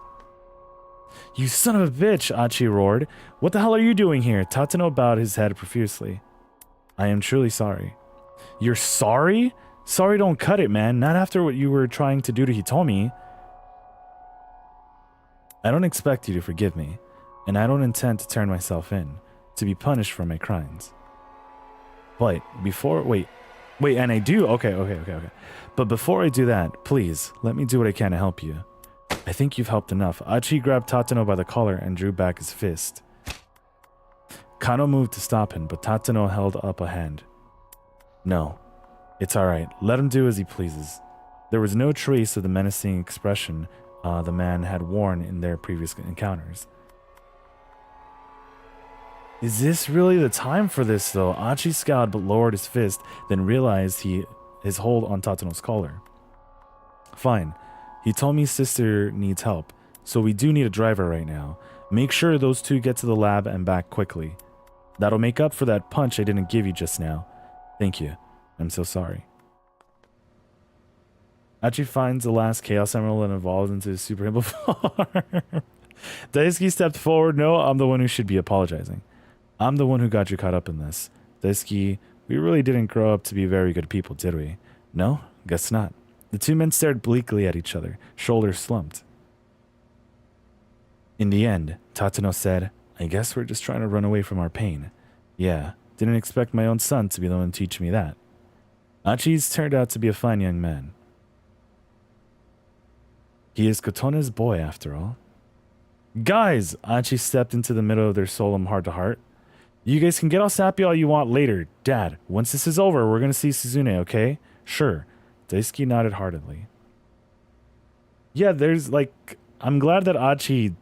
You son of a bitch, Achi roared. What the hell are you doing here? Tateno bowed his head profusely. I am truly sorry. You're sorry? Sorry don't cut it, man. Not after what you were trying to do to Hitomi. I don't expect you to forgive me, and I don't intend to turn myself in, to be punished for my crimes. But before... Wait, and I do? Okay. But before I do that, please, let me do what I can to help you. I think you've helped enough. Achi grabbed Tateno by the collar and drew back his fist. Kano moved to stop him, but Tateno held up a hand. No, it's alright. Let him do as he pleases. There was no trace of the menacing expression the man had worn in their previous encounters. Is this really the time for this, though? Achi scowled but lowered his fist, then realized his hold on Tateno's collar. Fine. Hitomi's sister needs help, so we do need a driver right now. Make sure those two get to the lab and back quickly. That'll make up for that punch I didn't give you just now. Thank you. I'm so sorry. Achi finds the last Chaos Emerald and evolves into a super hippo form. Daisuke stepped forward. No, I'm the one who should be apologizing. I'm the one who got you caught up in this. Daisuke, we really didn't grow up to be very good people, did we? No? Guess not. The two men stared bleakly at each other, shoulders slumped. In the end, Tateno said, I guess we're just trying to run away from our pain. Yeah, didn't expect my own son to be the one to teach me that. Achi's turned out to be a fine young man. He is Kotone's boy, after all. Guys! Achi stepped into the middle of their solemn heart-to-heart. You guys can get all sappy all you want later. Dad, once this is over, we're gonna see Suzune, okay? Sure. Daisuke nodded heartedly. Yeah, there's like... I'm glad that Achi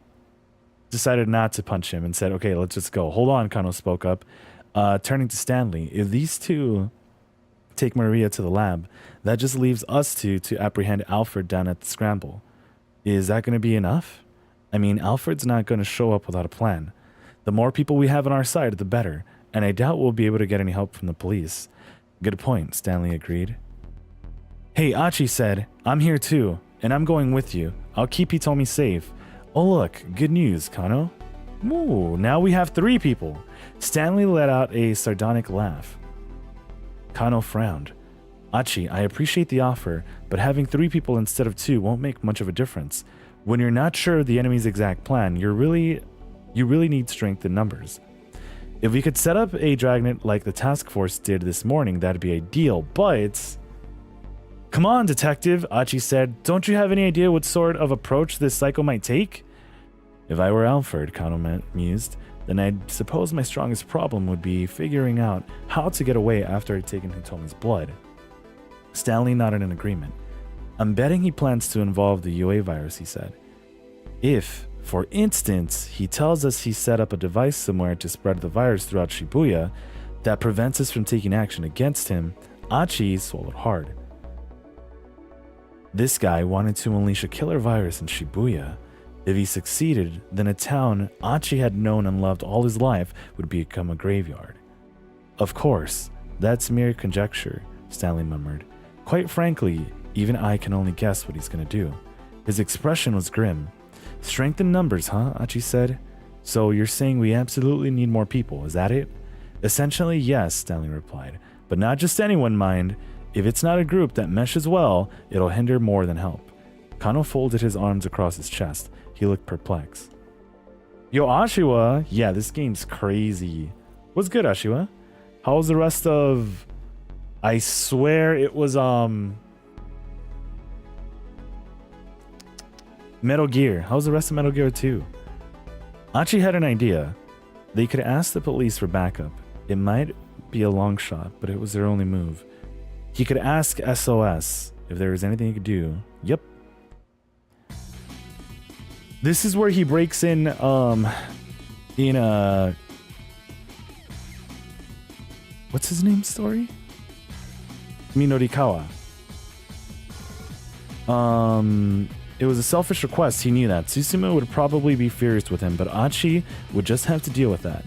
decided not to punch him and said, okay, let's just go. Hold on, Kano spoke up. Turning to Stanley, if these two take Maria to the lab, that just leaves us two to apprehend Alfred down at the scramble. Is that going to be enough? I mean, Alfred's not going to show up without a plan. The more people we have on our side, the better, and I doubt we'll be able to get any help from the police. Good point, Stanley agreed. Hey, Achi said, I'm here too, and I'm going with you. I'll keep Hitomi safe. Oh look, good news, Kano. Ooh, now we have 3 people. Stanley let out a sardonic laugh. Kano frowned. Achi, I appreciate the offer, but having 3 people instead of 2 won't make much of a difference. When you're not sure of the enemy's exact plan, you really need strength in numbers. If we could set up a dragnet like the task force did this morning, that'd be ideal, but... Come on, detective, Achi said. Don't you have any idea what sort of approach this cycle might take? If I were Alfred, Kano mused, then I'd suppose my strongest problem would be figuring out how to get away after I'd taken Hitomi's blood. Stanley nodded in agreement. I'm betting he plans to involve the UA virus, he said. If, for instance, he tells us he set up a device somewhere to spread the virus throughout Shibuya that prevents us from taking action against him, Achi swallowed hard. This guy wanted to unleash a killer virus in Shibuya. If he succeeded, then a town Achi had known and loved all his life would become a graveyard. Of course, that's mere conjecture, Stanley murmured. Quite frankly, even I can only guess what he's going to do. His expression was grim. Strength in numbers, huh? Achi said. So you're saying we absolutely need more people, is that it? Essentially, yes, Stanley replied. But not just anyone, mind. If it's not a group that meshes well, it'll hinder more than help. Kano folded his arms across his chest. He looked perplexed. Yo, Ashiwa! Yeah, this game's crazy. What's good, Ashiwa? How was the rest of... I swear it was, Metal Gear. How's the rest of Metal Gear 2? Achi had an idea. They could ask the police for backup. It might be a long shot, but it was their only move. He could ask SOS if there was anything he could do. Yep. This is where he breaks in what's his name story? Minorikawa. It was a selfish request, he knew that. Tsutsuma would probably be furious with him, but Achi would just have to deal with that.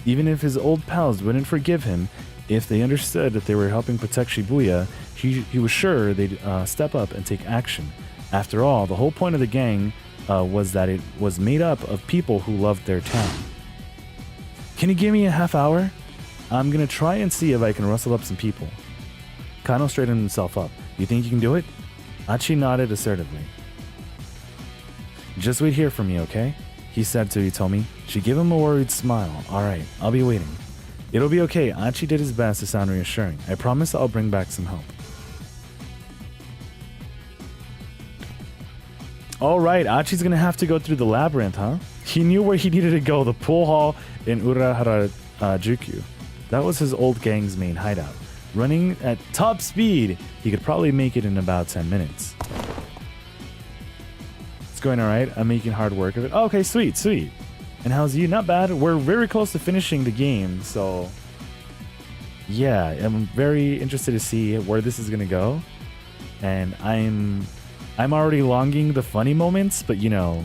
Even if his old pals wouldn't forgive him, if they understood that they were helping protect Shibuya, he was sure they'd step up and take action. After all, the whole point of the gang was that it was made up of people who loved their town. Can you give me a half hour? I'm gonna try and see if I can rustle up some people. Kano straightened himself up. You think you can do it? Achi nodded assertively. Just wait here for me, okay? He said to Hitomi. She gave him a worried smile. Alright, I'll be waiting. It'll be okay. Achi did his best to sound reassuring. I promise I'll bring back some help. Alright, Achi's gonna have to go through the labyrinth, huh? He knew where he needed to go, the pool hall in Uraharajuku. That was his old gang's main hideout. Running at top speed, he could probably make it in about 10 minutes. It's going alright. I'm making hard work of it. Oh, okay, sweet. And how's you? Not bad. We're very close to finishing the game, so... Yeah, I'm very interested to see where this is gonna go. And I'm already longing the funny moments, but you know,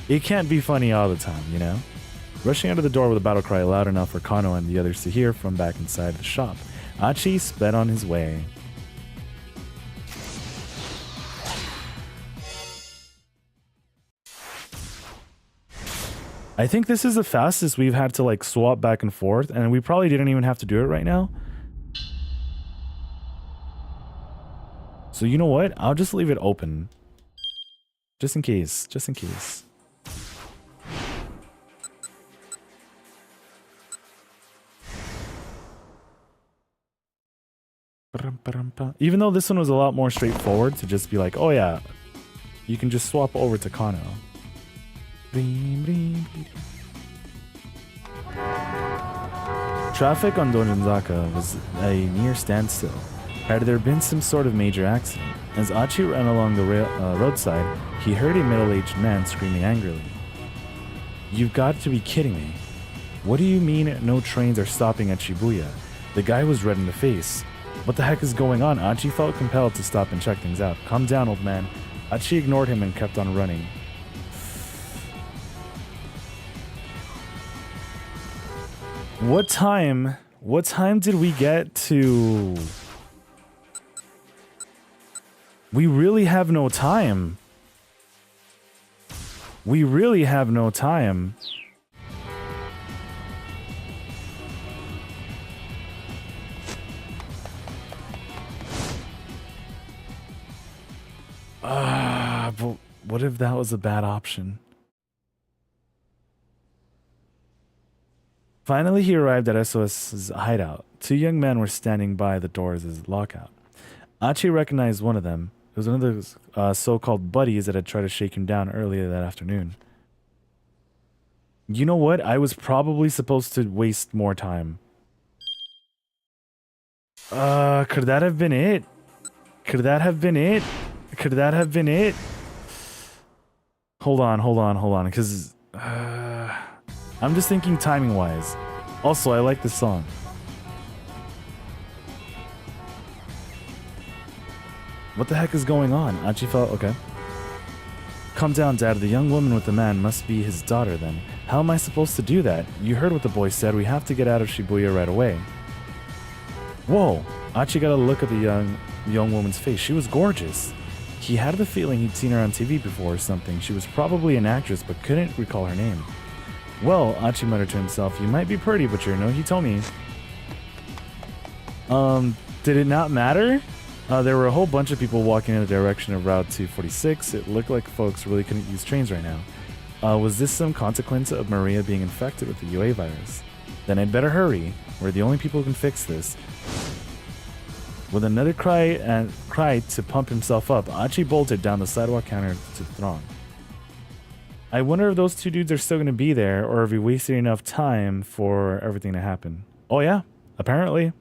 it can't be funny all the time, you know? Rushing out of the door with a battle cry loud enough for Kano and the others to hear from back inside the shop, Achi sped on his way. I think this is the fastest we've had to like swap back and forth, and we probably didn't even have to do it right now. So you know what? I'll just leave it open. Just in case. Just in case. Even though this one was a lot more straightforward to just be like, oh yeah, you can just swap over to Kano. Traffic on Donjinzaka was a near standstill. Had there been some sort of major accident? As Achi ran along the roadside, he heard a middle-aged man screaming angrily. You've got to be kidding me. What do you mean no trains are stopping at Shibuya? The guy was red in the face. What the heck is going on? Achi felt compelled to stop and check things out. Calm down, old man. Achi ignored him and kept on running. What time did we get to... We really have no time. We really have no time. What if that was a bad option? Finally, he arrived at SOS's hideout. Two young men were standing by the doors as lockout. Achi recognized one of them. It was one of those so-called buddies that had tried to shake him down earlier that afternoon. You know what? I was probably supposed to waste more time. Could that have been it? Could that have been it? Could that have been it? Hold on, because I'm just thinking timing-wise. Also, I like this song. What the heck is going on? Achi felt okay. Calm down, Dad. The young woman with the man must be his daughter then. How am I supposed to do that? You heard what the boy said. We have to get out of Shibuya right away. Whoa! Achi got a look at the young woman's face. She was gorgeous. He had the feeling he'd seen her on TV before or something. She was probably an actress, but couldn't recall her name. Well, Achi muttered to himself, you might be pretty, but you're no Hitomi. Did it not matter? There were a whole bunch of people walking in the direction of Route 246. It looked like folks really couldn't use trains right now. Was this some consequence of Maria being infected with the UA virus? Then I'd better hurry. We're the only people who can fix this. With another cry to pump himself up, Achi bolted down the sidewalk counter to the throng. I wonder if those two dudes are still going to be there, or if we wasted enough time for everything to happen. Oh yeah, apparently.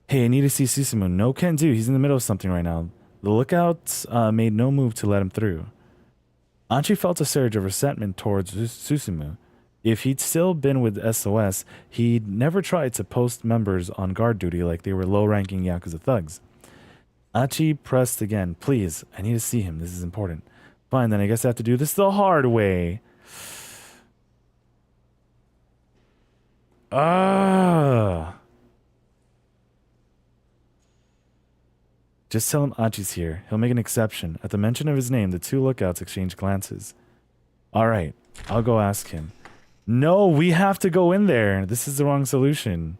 Hey, I need to see Susumu. No can do. He's in the middle of something right now. The lookouts made no move to let him through. Achi felt a surge of resentment towards Susumu. If he'd still been with SOS, he'd never tried to post members on guard duty like they were low-ranking Yakuza thugs. Achi pressed again. Please, I need to see him. This is important. Fine, then I guess I have to do this the hard way. Just tell him Achi's here. He'll make an exception. At the mention of his name, the two lookouts exchanged glances. All right, I'll go ask him. No, we have to go in there. This is the wrong solution.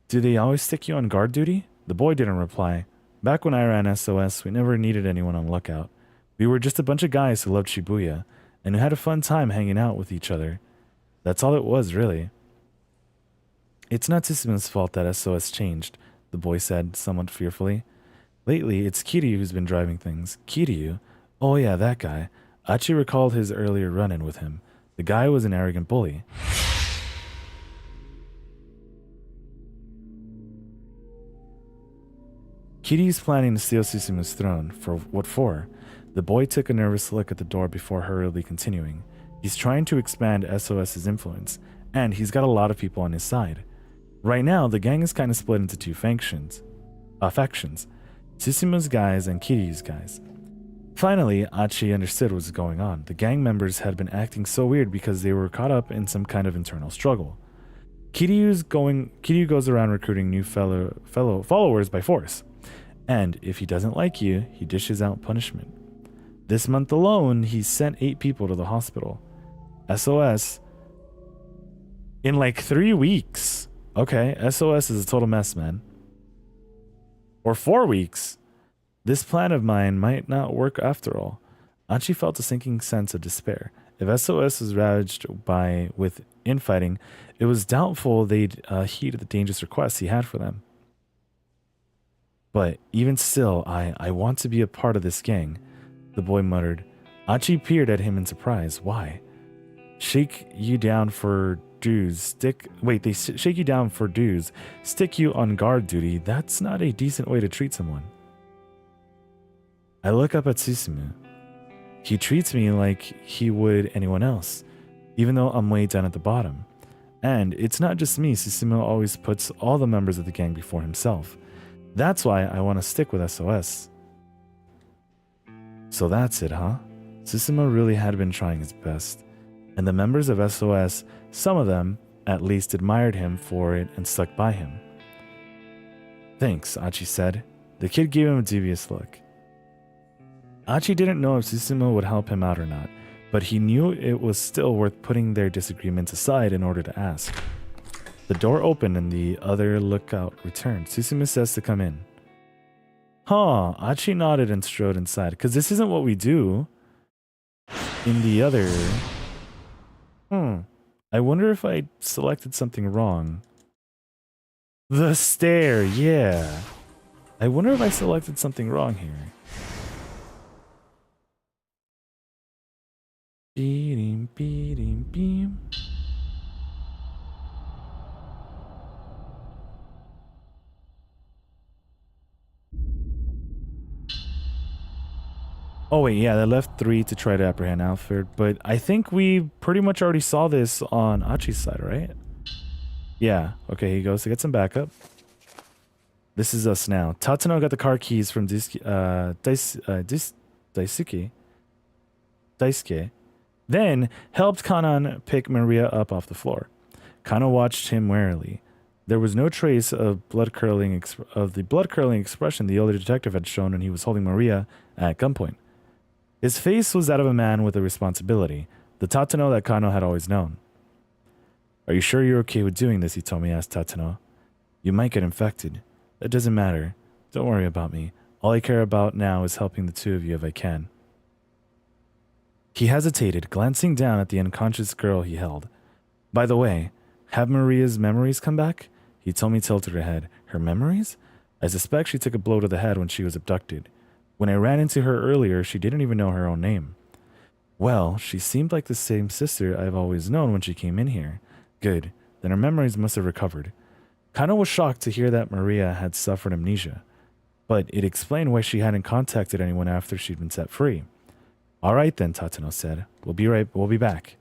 Do they always stick you on guard duty? The boy didn't reply. Back when I ran SOS, we never needed anyone on lookout. We were just a bunch of guys who loved Shibuya and who had a fun time hanging out with each other. That's all it was, really. It's not Tsumu's fault that SOS changed, the boy said, somewhat fearfully. Lately, it's Kiryu who's been driving things. Kiryu? Oh yeah, that guy. Achi recalled his earlier run-in with him. The guy was an arrogant bully. Kiryu's planning to steal Susumu's throne. For what for? The boy took a nervous look at the door before hurriedly continuing. He's trying to expand SOS's influence, and he's got a lot of people on his side. Right now, the gang is kind of split into two factions. Susumu's guys and Kiryu's guys. Finally, Achi understood what was going on. The gang members had been acting so weird because they were caught up in some kind of internal struggle. Kiryu goes around recruiting new fellow followers by force. And if he doesn't like you, he dishes out punishment. This month alone, he sent 8 people to the hospital. SOS in like 3 weeks. Okay, SOS is a total mess, man. Or 4 weeks. This plan of mine might not work after all. Achi felt a sinking sense of despair. If SOS was ravaged with infighting, it was doubtful they'd heed the dangerous requests he had for them. But even still, I want to be a part of this gang, the boy muttered. Achi peered at him in surprise. Why? Shake you down for dues. They shake you down for dues. Stick you on guard duty. That's not a decent way to treat someone. I look up at Susumu. He treats me like he would anyone else, even though I'm way down at the bottom. And it's not just me. Susumu always puts all the members of the gang before himself. That's why I want to stick with SOS. So that's it, huh? Susumu really had been trying his best. And the members of SOS, some of them, at least admired him for it and stuck by him. Thanks, Achi said. The kid gave him a dubious look. Achi didn't know if Susumu would help him out or not, but he knew it was still worth putting their disagreements aside in order to ask. The door opened and the other lookout returned. Susumu says to come in. Huh, Achi nodded and strode inside. Because this isn't what we do in the other... I wonder if I selected something wrong. The stair, yeah. I wonder if I selected something wrong here. Beam, beam, beam. Oh wait, yeah, they left 3 to try to apprehend Alfred, but I think we pretty much already saw this on Achi's side, right? Yeah, okay, he goes to get some backup. This is us now. Tatsuno got the car keys from Daisuke, then helped Kanan pick Maria up off the floor. Kano watched him warily. There was no trace of the blood curdling expression the older detective had shown when he was holding Maria at gunpoint. His face was that of a man with a responsibility, the Tatsuno that Kano had always known. Are you sure you're okay with doing this? Hitomi asked Tatsuno. You might get infected. That doesn't matter. Don't worry about me. All I care about now is helping the two of you if I can. He hesitated, glancing down at the unconscious girl he held. By the way, have Maria's memories come back? Hitomi tilted her head. Her memories? I suspect she took a blow to the head when she was abducted. When I ran into her earlier, she didn't even know her own name. Well, she seemed like the same sister I've always known when she came in here. Good. Then her memories must have recovered. Kano was shocked to hear that Maria had suffered amnesia, but it explained why she hadn't contacted anyone after she'd been set free. All right then, Tatsuno said. We'll be back.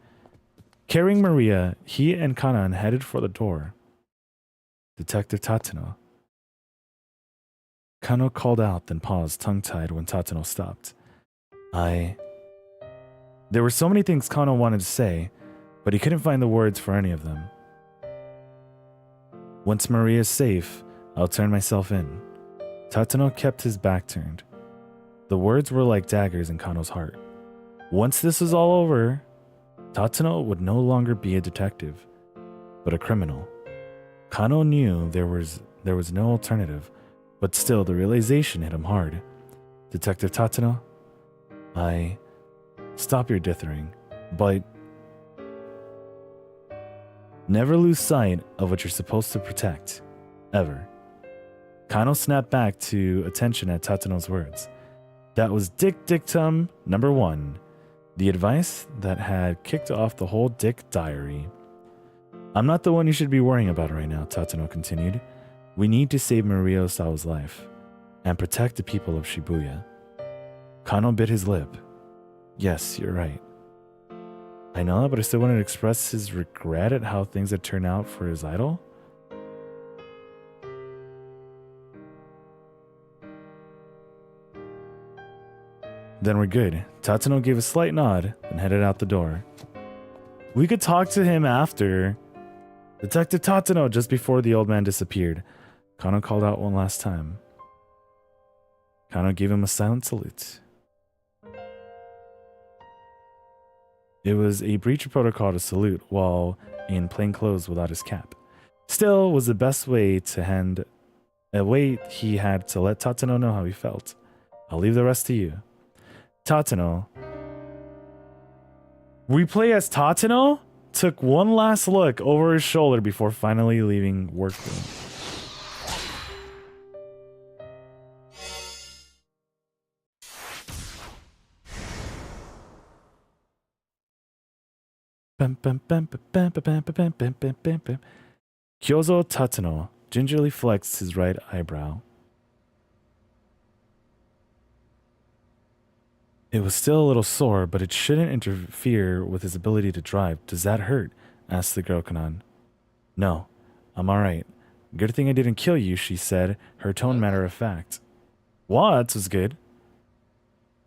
Carrying Maria, he and Kanan headed for the door. Detective Tatsuno. Kano called out, then paused, tongue-tied when Tatsuno stopped. There were so many things Kano wanted to say, but he couldn't find the words for any of them. Once Maria's safe, I'll turn myself in. Tatsuno kept his back turned. The words were like daggers in Kano's heart. Once this was all over, Tatsuno would no longer be a detective, but a criminal. Kano knew there was no alternative, but still the realization hit him hard. Detective Tatsuno, stop your dithering, but never lose sight of what you're supposed to protect. Ever. Kano snapped back to attention at Tatsuno's words. That was dictum number 1. The advice that had kicked off the whole Dick diary. I'm not the one you should be worrying about right now, Tatsuno continued. We need to save Maria Osawa's life and protect the people of Shibuya. Kano bit his lip. Yes, you're right. I know that, but I still wanted to express his regret at how things had turned out for his idol. Then we're good. Tatsuno gave a slight nod and headed out the door. We could talk to him after. Detective Tatsuno, just before the old man disappeared. Kano called out one last time. Kano gave him a silent salute. It was a breach of protocol to salute while in plain clothes without his cap. Still, was the best way to he had to let Tatsuno know how he felt. I'll leave the rest to you. Tatsuno. We play as Tatsuno? Took one last look over his shoulder before finally leaving workroom. Kyozo Tatsuno gingerly flexed his right eyebrow. It was still a little sore, but it shouldn't interfere with his ability to drive. Does that hurt? Asked the girl Kanan. No, I'm alright. Good thing I didn't kill you, she said, her tone matter of fact. What was good?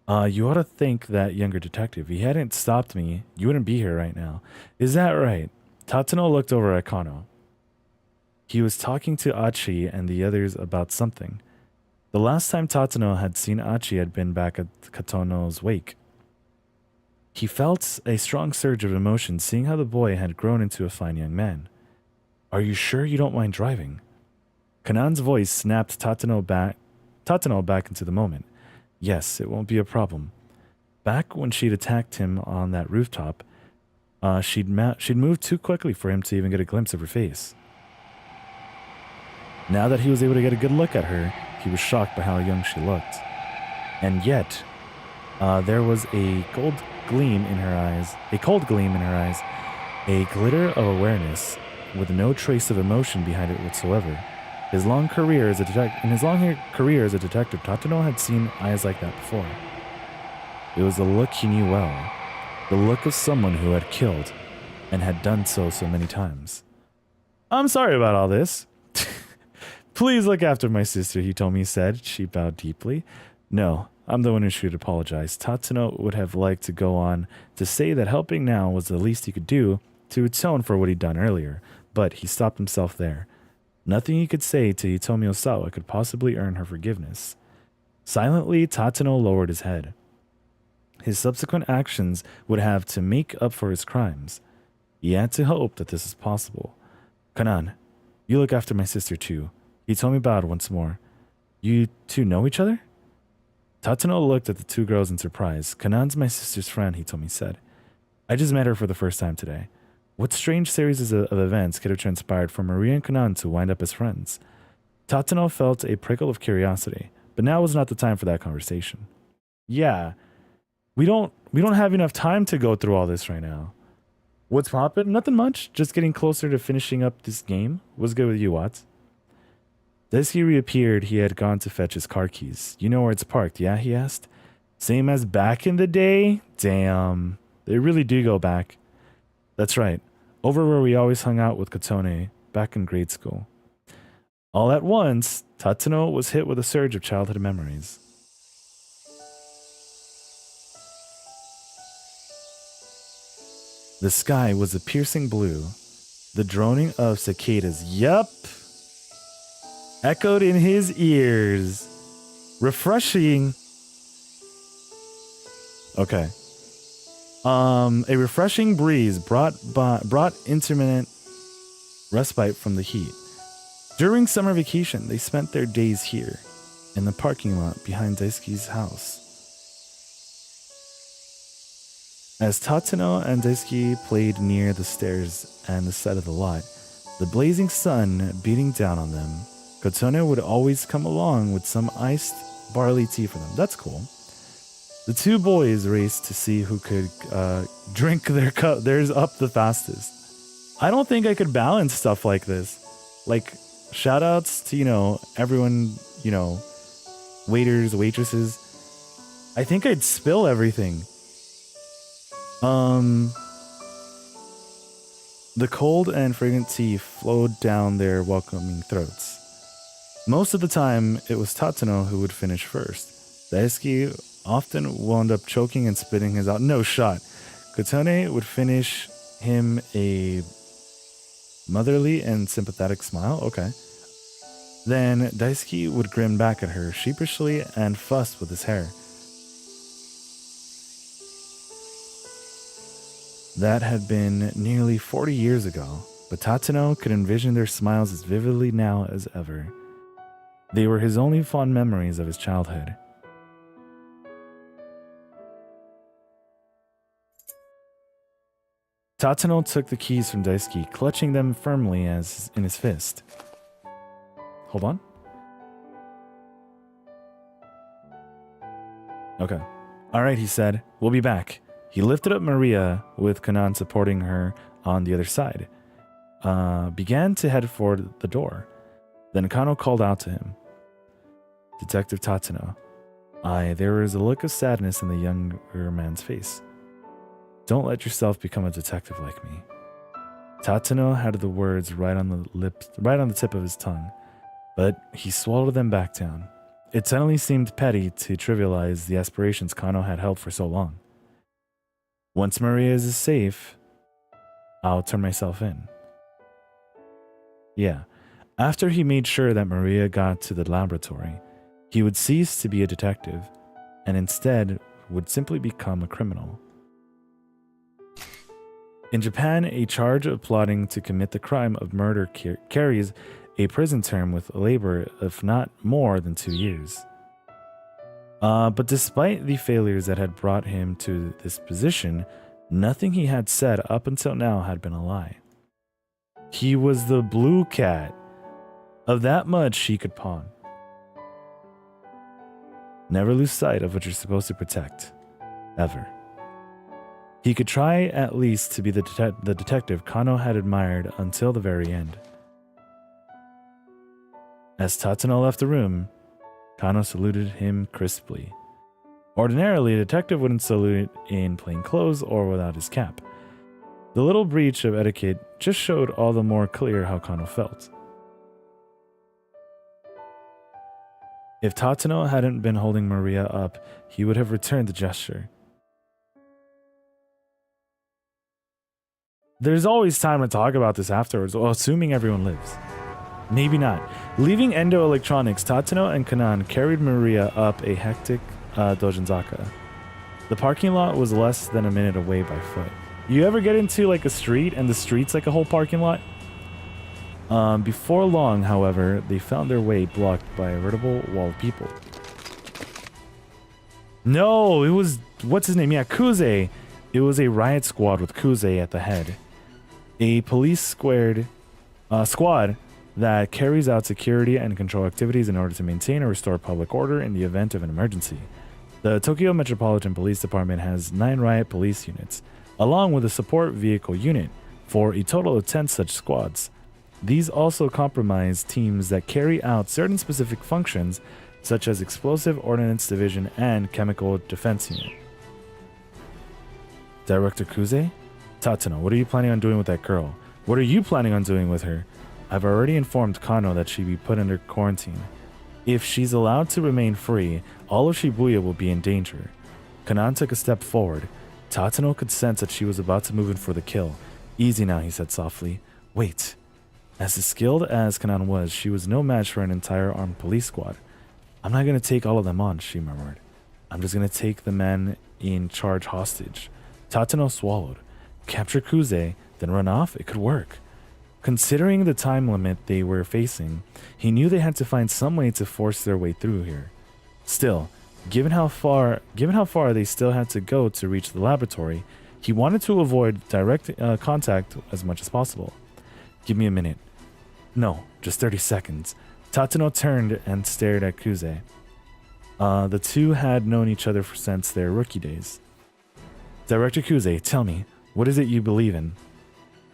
You ought to thank that younger detective. If he hadn't stopped me, you wouldn't be here right now. Is that right? Tatsuno looked over at Kano. He was talking to Achi and the others about something. The last time Tatsuno had seen Achi had been back at Katono's wake. He felt a strong surge of emotion seeing how the boy had grown into a fine young man. Are you sure you don't mind driving? Kanan's voice snapped Tatano back into the moment. Yes, it won't be a problem. Back when she'd attacked him on that rooftop, she'd moved too quickly for him to even get a glimpse of her face. Now that he was able to get a good look at her, he was shocked by how young she looked. And yet, there was a cold gleam in her eyes, a glitter of awareness with no trace of emotion behind it whatsoever. In his long career as a detective, Tatano had seen eyes like that before. It was the look he knew well, the look of someone who had killed and had done so many times. I'm sorry about all this. Please look after my sister, he told me, said. She bowed deeply. No, I'm the one who should apologize. Tatsuno would have liked to go on to say that helping now was the least he could do to atone for what he'd done earlier, but he stopped himself there. Nothing he could say to Hitomi Osawa could possibly earn her forgiveness. Silently, Tatsuno lowered his head. His subsequent actions would have to make up for his crimes. He had to hope that this is possible. Kanan, you look after my sister too. Hitomi bowed once more. You two know each other? Tatsuno looked at the two girls in surprise. Kanan's my sister's friend, Hitomi said. I just met her for the first time today. What strange series of events could have transpired for Maria and Kanan to wind up as friends? Tatsuno felt a prickle of curiosity, but now was not the time for that conversation. Yeah, we don't have enough time to go through all this right now. What's poppin'? Nothing much. Just getting closer to finishing up this game. What's good with you, Watts? As he reappeared, he had gone to fetch his car keys. You know where it's parked, yeah? He asked. Same as back in the day? Damn. They really do go back. That's right. Over where we always hung out with Katone, back in grade school. All at once, Tatsuno was hit with a surge of childhood memories. The sky was a piercing blue. The droning of cicadas, yup, echoed in his ears. Refreshing. Okay. A refreshing breeze brought intermittent respite from the heat. During summer vacation, they spent their days here, in the parking lot behind Daisuke's house. As Tatsuno and Daisuke played near the stairs and the side of the lot, the blazing sun beating down on them, Kotone would always come along with some iced barley tea for them. That's cool. The two boys raced to see who could drink theirs up the fastest. I don't think I could balance stuff like this. Like, shout outs to, everyone, waiters, waitresses. I think I'd spill everything. The cold and fragrant tea flowed down their welcoming throats. Most of the time, it was Tatsuno who would finish first. Daisuke often wound up choking and spitting his out. No shot. Kotone would finish him a motherly and sympathetic smile. Okay. Then Daisuke would grin back at her sheepishly and fuss with his hair. That had been nearly 40 years ago, but Tatsuno could envision their smiles as vividly now as ever. They were his only fond memories of his childhood. Tatsuno took the keys from Daisuke, clutching them firmly as in his fist. Hold on. Okay. All right, he said. We'll be back. He lifted up Maria, with Kanan supporting her on the other side. Began to head for the door. Then Kano called out to him. Detective Tatsuno. There was a look of sadness in the younger man's face. Don't let yourself become a detective like me. Tatsuno had the words right on the tip of his tongue, but he swallowed them back down. It suddenly seemed petty to trivialize the aspirations Kano had held for so long. Once Maria is safe, I'll turn myself in. Yeah, after he made sure that Maria got to the laboratory, he would cease to be a detective and instead would simply become a criminal. In Japan, a charge of plotting to commit the crime of murder carries a prison term with labor of not more than 2 years. But despite the failures that had brought him to this position, nothing he had said up until now had been a lie. He was the blue cat. Of that much he could pawn. Never lose sight of what you're supposed to protect. Ever. He could try at least to be the detective Kano had admired until the very end. As Tatsuno left the room, Kano saluted him crisply. Ordinarily, a detective wouldn't salute in plain clothes or without his cap. The little breach of etiquette just showed all the more clear how Kano felt. If Tatsuno hadn't been holding Maria up, he would have returned the gesture. There's always time to talk about this afterwards, well, assuming everyone lives. Maybe not. Leaving Endo Electronics, Tatsuno and Kanan carried Maria up a hectic Dojinzaka. The parking lot was less than a minute away by foot. You ever get into like a street and the street's like a whole parking lot? Before long, however, they found their way blocked by a veritable wall of people. No, it was, what's his name? Yeah, Kuze. It was a riot squad with Kuze at the head. A police squad that carries out security and control activities in order to maintain or restore public order in the event of an emergency. The Tokyo Metropolitan Police Department has 9 riot police units, along with a support vehicle unit, for a total of 10 such squads. These also comprise teams that carry out certain specific functions, such as Explosive Ordnance Division and Chemical Defense Unit. Director Kuze? Tatsuno, what are you planning on doing with that girl? What are you planning on doing with her? I've already informed Kano that she be put under quarantine. If she's allowed to remain free, all of Shibuya will be in danger. Kanan took a step forward. Tatsuno could sense that she was about to move in for the kill. Easy now, he said softly. Wait. As skilled as Kanan was, she was no match for an entire armed police squad. I'm not going to take all of them on, she murmured. I'm just going to take the man in charge hostage. Tatsuno swallowed. Capture Kuze, then run off? It could work. Considering the time limit they were facing, he knew they had to find some way to force their way through here. Still, given how far they still had to go to reach the laboratory, he wanted to avoid direct contact as much as possible. Give me a minute. No, just 30 seconds. Tatsuno turned and stared at Kuze. The two had known each other since their rookie days. Director Kuze, tell me, what is it you believe in?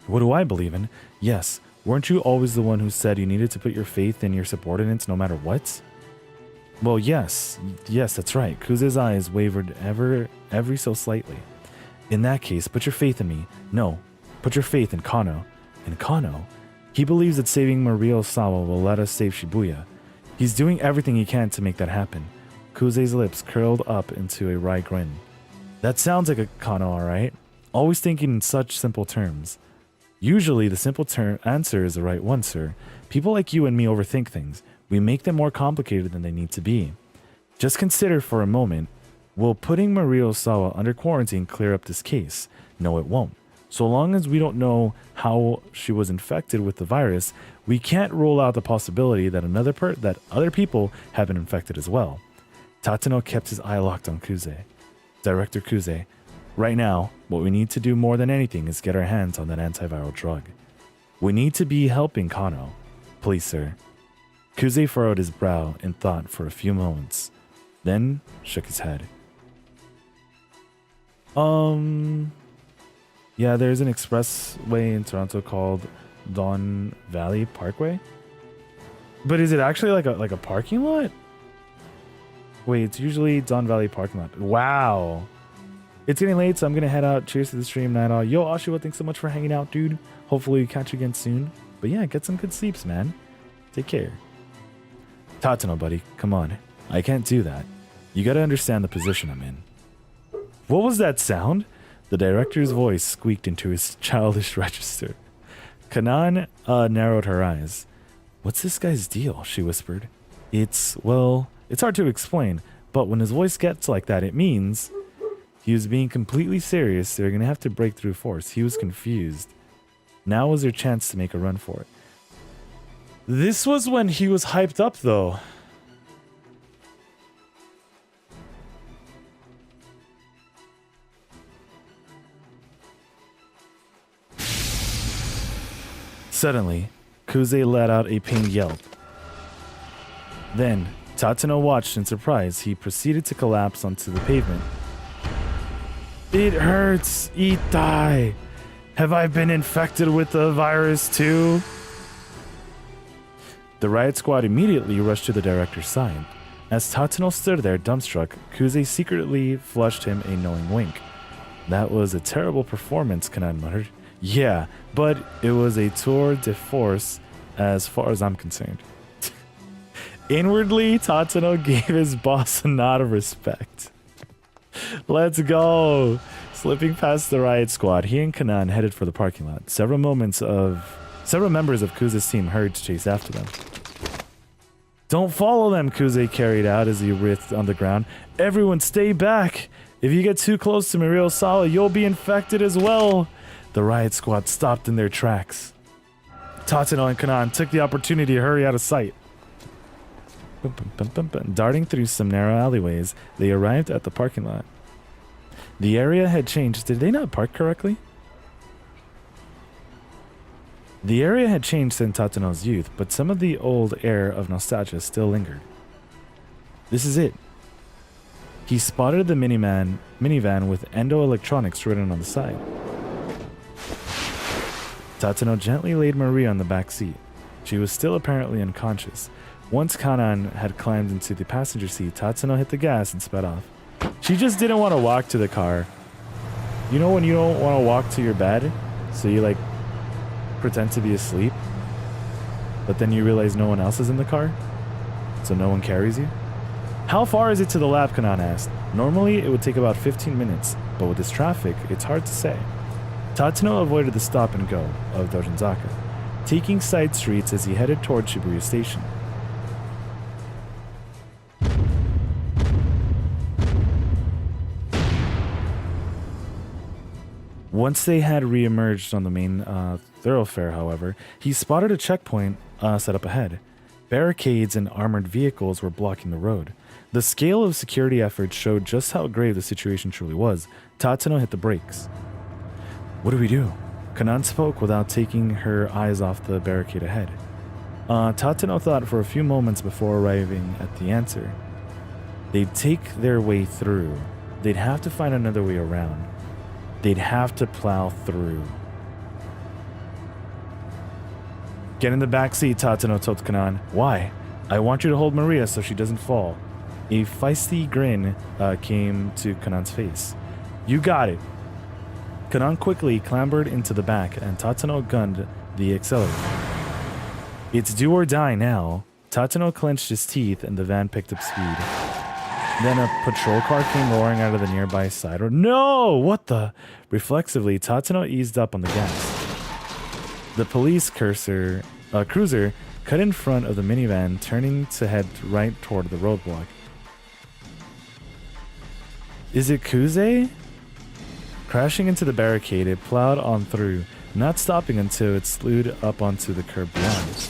What do I believe in? Yes, weren't you always the one who said you needed to put your faith in your subordinates no matter what? Well, yes, that's right. Kuze's eyes wavered every so slightly. In that case, put your faith in me. No, put your faith in Kano. In Kano? He believes that saving Maria Osawa will let us save Shibuya. He's doing everything he can to make that happen. Kuze's lips curled up into a wry grin. That sounds like a Kano, alright? Always thinking in such simple terms. Usually the simple answer is the right one, sir. People like you and me overthink things. We make them more complicated than they need to be. Just consider for a moment, will putting Maria Osawa under quarantine clear up this case? No, it won't. So long as we don't know how she was infected with the virus, we can't rule out the possibility that that other people have been infected as well. Tatsuno kept his eye locked on Kuze. Director Kuze, right now, what we need to do more than anything is get our hands on that antiviral drug. We need to be helping Kano. Please, sir. Kuze furrowed his brow in thought for a few moments, then shook his head. Yeah, there's an expressway in Toronto called Don Valley Parkway. But is it actually like a parking lot? Wait, it's usually Don Valley parking lot. Wow. It's getting late, so I'm gonna head out. Cheers to the stream, night all. Yo, Oshiwa, thanks so much for hanging out, dude. Hopefully we catch you again soon. But yeah, get some good sleeps, man. Take care. Tatsuno, buddy, come on. I can't do that. You gotta understand the position I'm in. What was that sound? The director's voice squeaked into his childish register. Kanan narrowed her eyes. What's this guy's deal? She whispered. It's hard to explain, but when his voice gets like that, it means He was being completely serious. They were going to have to break through force. He was confused. Now was their chance to make a run for it. This was when he was hyped up, though. Suddenly, Kuze let out a pained yelp. Then, Tatsuno watched in surprise. He proceeded to collapse onto the pavement. It hurts, Itai. Have I been infected with the virus too? The riot squad immediately rushed to the director's side. As Tatsuno stood there dumbstruck, Kuze secretly flushed him a knowing wink. That was a terrible performance, Kanan muttered. Yeah, but it was a tour de force as far as I'm concerned. Inwardly, Tatsuno gave his boss a nod of respect. Let's go! Slipping past the riot squad, he and Kanan headed for the parking lot. Several members of Kuze's team hurried to chase after them. Don't follow them, Kuze carried out as he writhed on the ground. Everyone stay back! If you get too close to Mirio Sawa, you'll be infected as well! The riot squad stopped in their tracks. Tatsuno and Kanan took the opportunity to hurry out of sight. Darting through some narrow alleyways, they arrived at the parking lot. The area had changed. Did they not park correctly? The area had changed since Tatsuno's youth, but some of the old air of nostalgia still lingered. This is it. He spotted the minivan with Endo Electronics written on the side. Tatsuno gently laid Maria on the back seat. She was still apparently unconscious. Once Kanan had climbed into the passenger seat, Tatsuno hit the gas and sped off. She just didn't want to walk to the car. You know when you don't want to walk to your bed? So you like pretend to be asleep, but then you realize no one else is in the car? So no one carries you? How far is it to the lab, Kanan asked. Normally it would take about 15 minutes, but with this traffic, it's hard to say. Tatsuno avoided the stop and go of Dojinzaka, taking side streets as he headed toward Shibuya Station. Once they had re-emerged on the main thoroughfare, however, he spotted a checkpoint set up ahead. Barricades and armored vehicles were blocking the road. The scale of security efforts showed just how grave the situation truly was. Tatsuno hit the brakes. What do we do? Kanan spoke without taking her eyes off the barricade ahead. Tatsuno thought for a few moments before arriving at the answer. They'd take their way through. They'd have to find another way around. They'd have to plow through. Get in the back seat, Tatsuno told Kanan. Why? I want you to hold Maria so she doesn't fall. A feisty grin came to Kanan's face. You got it. Kanan quickly clambered into the back and Tatsuno gunned the accelerator. It's do or die now. Tatsuno clenched his teeth and the van picked up speed. Then a patrol car came roaring out of the nearby side road. No! What the? Reflexively, Tatsuno eased up on the gas. The police cruiser cut in front of the minivan, turning to head right toward the roadblock. Is it Kuze? Crashing into the barricade, it plowed on through, not stopping until it slewed up onto the curb beyond.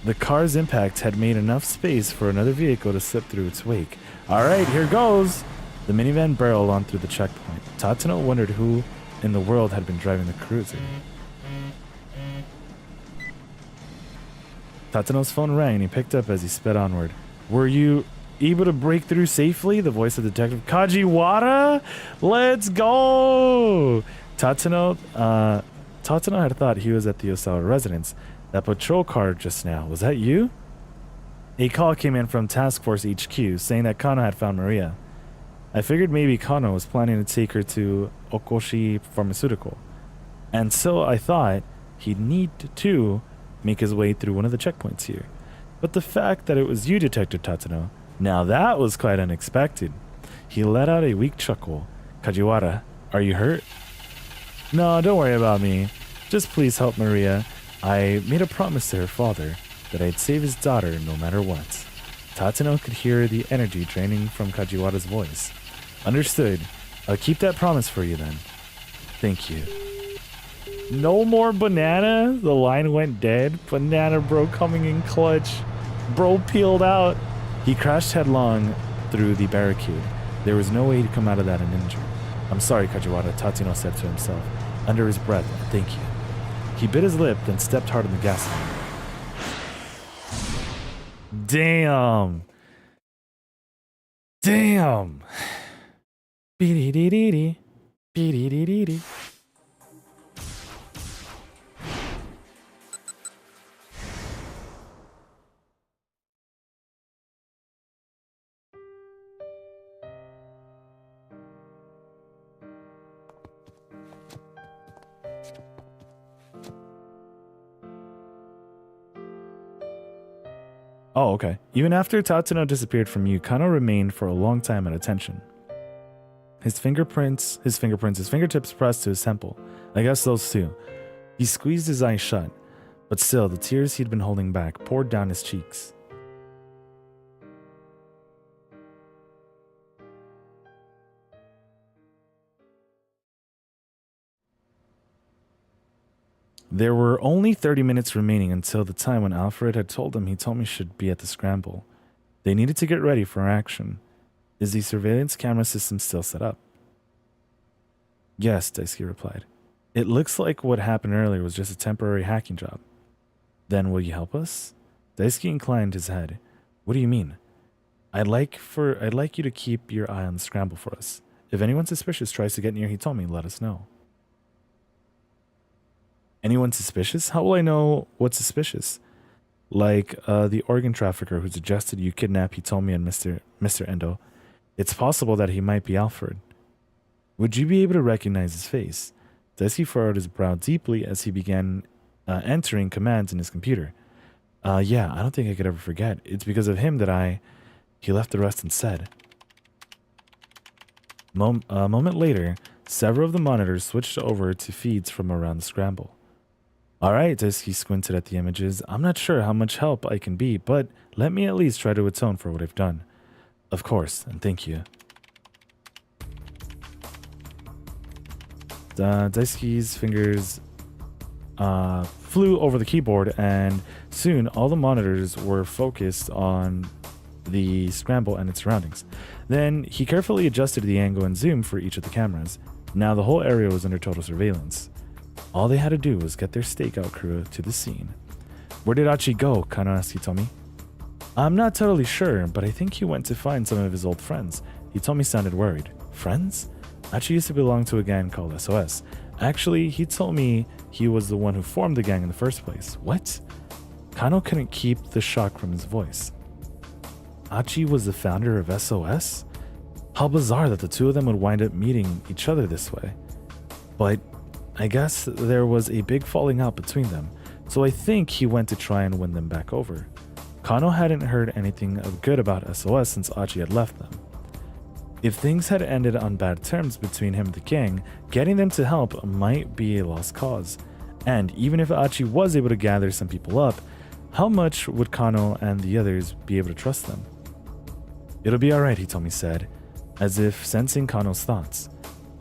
The car's impact had made enough space for another vehicle to slip through its wake. Alright, here goes! The minivan barreled on through the checkpoint. Tatsuno wondered who in the world had been driving the cruiser. Tatsuno's phone rang and he picked up as he sped onward. Were you able to break through safely? The voice of Detective Kajiwara? Let's go! Tatsuno had thought he was at the Osawa residence. That patrol car just now, was that you? A call came in from Task Force HQ saying that Kano had found Maria. I figured maybe Kano was planning to take her to Okoshi Pharmaceutical. And so I thought he'd need to make his way through one of the checkpoints here. But the fact that it was you, Detective Tatsuno, now that was quite unexpected. He let out a weak chuckle. Kajiwara, are you hurt? No, don't worry about me. Just please help Maria. I made a promise to her father that I'd save his daughter no matter what. Tatsuno could hear the energy draining from Kajiwara's voice. Understood. I'll keep that promise for you then. Thank you. No more banana? The line went dead. Banana bro coming in clutch. Bro peeled out. He crashed headlong through the barricade. There was no way to come out of that uninjured. I'm sorry, Kajiwara, Tatsuno said to himself, under his breath, thank you. He bit his lip, then stepped hard on the gas line. Damn. Damn. Beep-dee-dee-dee-dee. Beep-dee-dee-dee-dee. Oh, okay. Even after Tatsuno disappeared from you, Kano remained for a long time at attention. His fingertips pressed to his temple. I guess those too. He squeezed his eyes shut, but still, the tears he'd been holding back poured down his cheeks. There were only 30 minutes remaining until the time when Alfred had told him he told me should be at the scramble. They needed to get ready for action. Is the surveillance camera system still set up? Yes, Daisuke replied. It looks like what happened earlier was just a temporary hacking job. Then will you help us? Daisuke inclined his head. What do you mean? I'd like you to keep your eye on the scramble for us. If anyone suspicious tries to get near Hitomi, let us know. Anyone suspicious? How will I know what's suspicious? Like the organ trafficker who suggested you kidnap Hitomi and Mr. Endo. It's possible that he might be Alfred. Would you be able to recognize his face? Daisuke furrowed his brow deeply as he began entering commands in his computer. Yeah, I don't think I could ever forget. It's because of him that He left the rest unsaid. A moment later, several of the monitors switched over to feeds from around the scramble. Alright, Daisuke squinted at the images. I'm not sure how much help I can be, but let me at least try to atone for what I've done. Of course, and thank you. Daisuke's fingers flew over the keyboard, and soon all the monitors were focused on the scramble and its surroundings. Then he carefully adjusted the angle and zoom for each of the cameras. Now the whole area was under total surveillance. All they had to do was get their stakeout crew to the scene. Where did Achi go? Kano asked Hitomi. I'm not totally sure, but I think he went to find some of his old friends. Hitomi sounded worried. Friends? Achi used to belong to a gang called SOS. Actually, he told me he was the one who formed the gang in the first place. What? Kano couldn't keep the shock from his voice. Achi was the founder of SOS? How bizarre that the two of them would wind up meeting each other this way. But I guess there was a big falling out between them, so I think he went to try and win them back over. Kano hadn't heard anything good about SOS since Achi had left them. If things had ended on bad terms between him and the gang, getting them to help might be a lost cause. And even if Achi was able to gather some people up, how much would Kano and the others be able to trust them? It'll be alright, Hitomi said, as if sensing Kano's thoughts.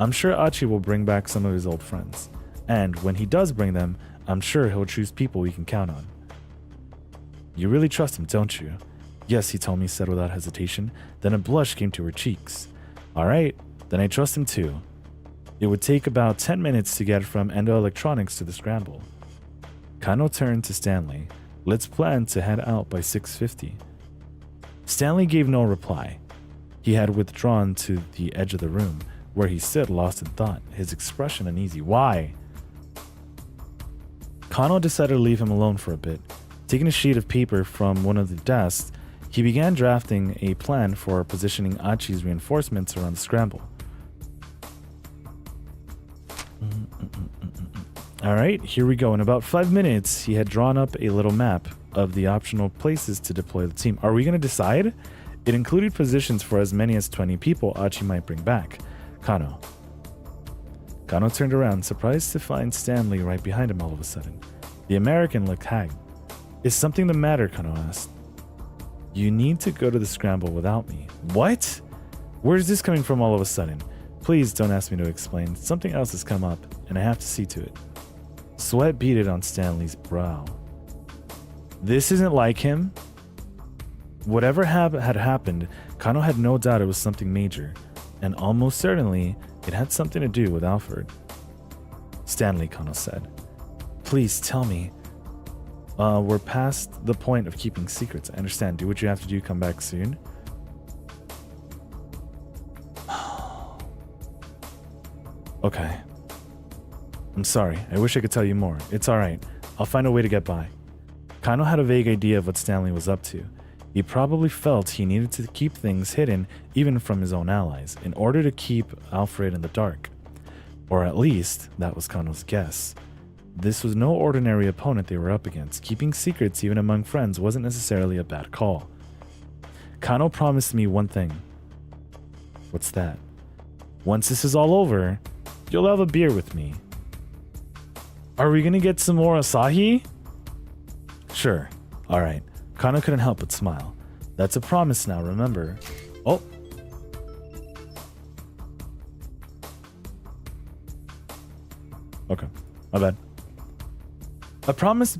I'm sure Achi will bring back some of his old friends. And when he does bring them, I'm sure he'll choose people we can count on. You really trust him, don't you? Yes, Hitomi said without hesitation. Then a blush came to her cheeks. Alright, then I trust him too. It would take about 10 minutes to get from Endo Electronics to the scramble. Kano turned to Stanley. Let's plan to head out by 6:50. Stanley gave no reply. He had withdrawn to the edge of the room, where he stood lost in thought, his expression uneasy. Why? Kano decided to leave him alone for a bit. Taking a sheet of paper from one of the desks, he began drafting a plan for positioning Achi's reinforcements around the scramble. Alright, here we go. In about 5 minutes, he had drawn up a little map of the optional places to deploy the team. Are we going to decide? It included positions for as many as 20 people Achi might bring back. Kano turned around, surprised to find Stanley right behind him all of a sudden. The American looked haggard. Is something the matter? Kano asked. You need to go to the scramble without me. What? Where's this coming from all of a sudden? Please don't ask me to explain. Something else has come up, and I have to see to it. Sweat beaded on Stanley's brow. This isn't like him. Whatever had happened, Kano had no doubt it was something major, and almost certainly it had something to do with Alfred. Stanley, Kano said. Please tell me. We're past the point of keeping secrets. I understand. Do what you have to do. Come back soon. Okay. I'm sorry. I wish I could tell you more. It's alright. I'll find a way to get by. Kano had a vague idea of what Stanley was up to. He probably felt he needed to keep things hidden even from his own allies in order to keep Alfred in the dark. Or at least, that was Kano's guess. This was no ordinary opponent they were up against. Keeping secrets even among friends wasn't necessarily a bad call. Kano promised me one thing. What's that? Once this is all over, you'll have a beer with me. Are we gonna get some more Asahi? Sure. Alright. Kano couldn't help but smile. That's a promise now, remember. Oh. Okay. My bad. A promise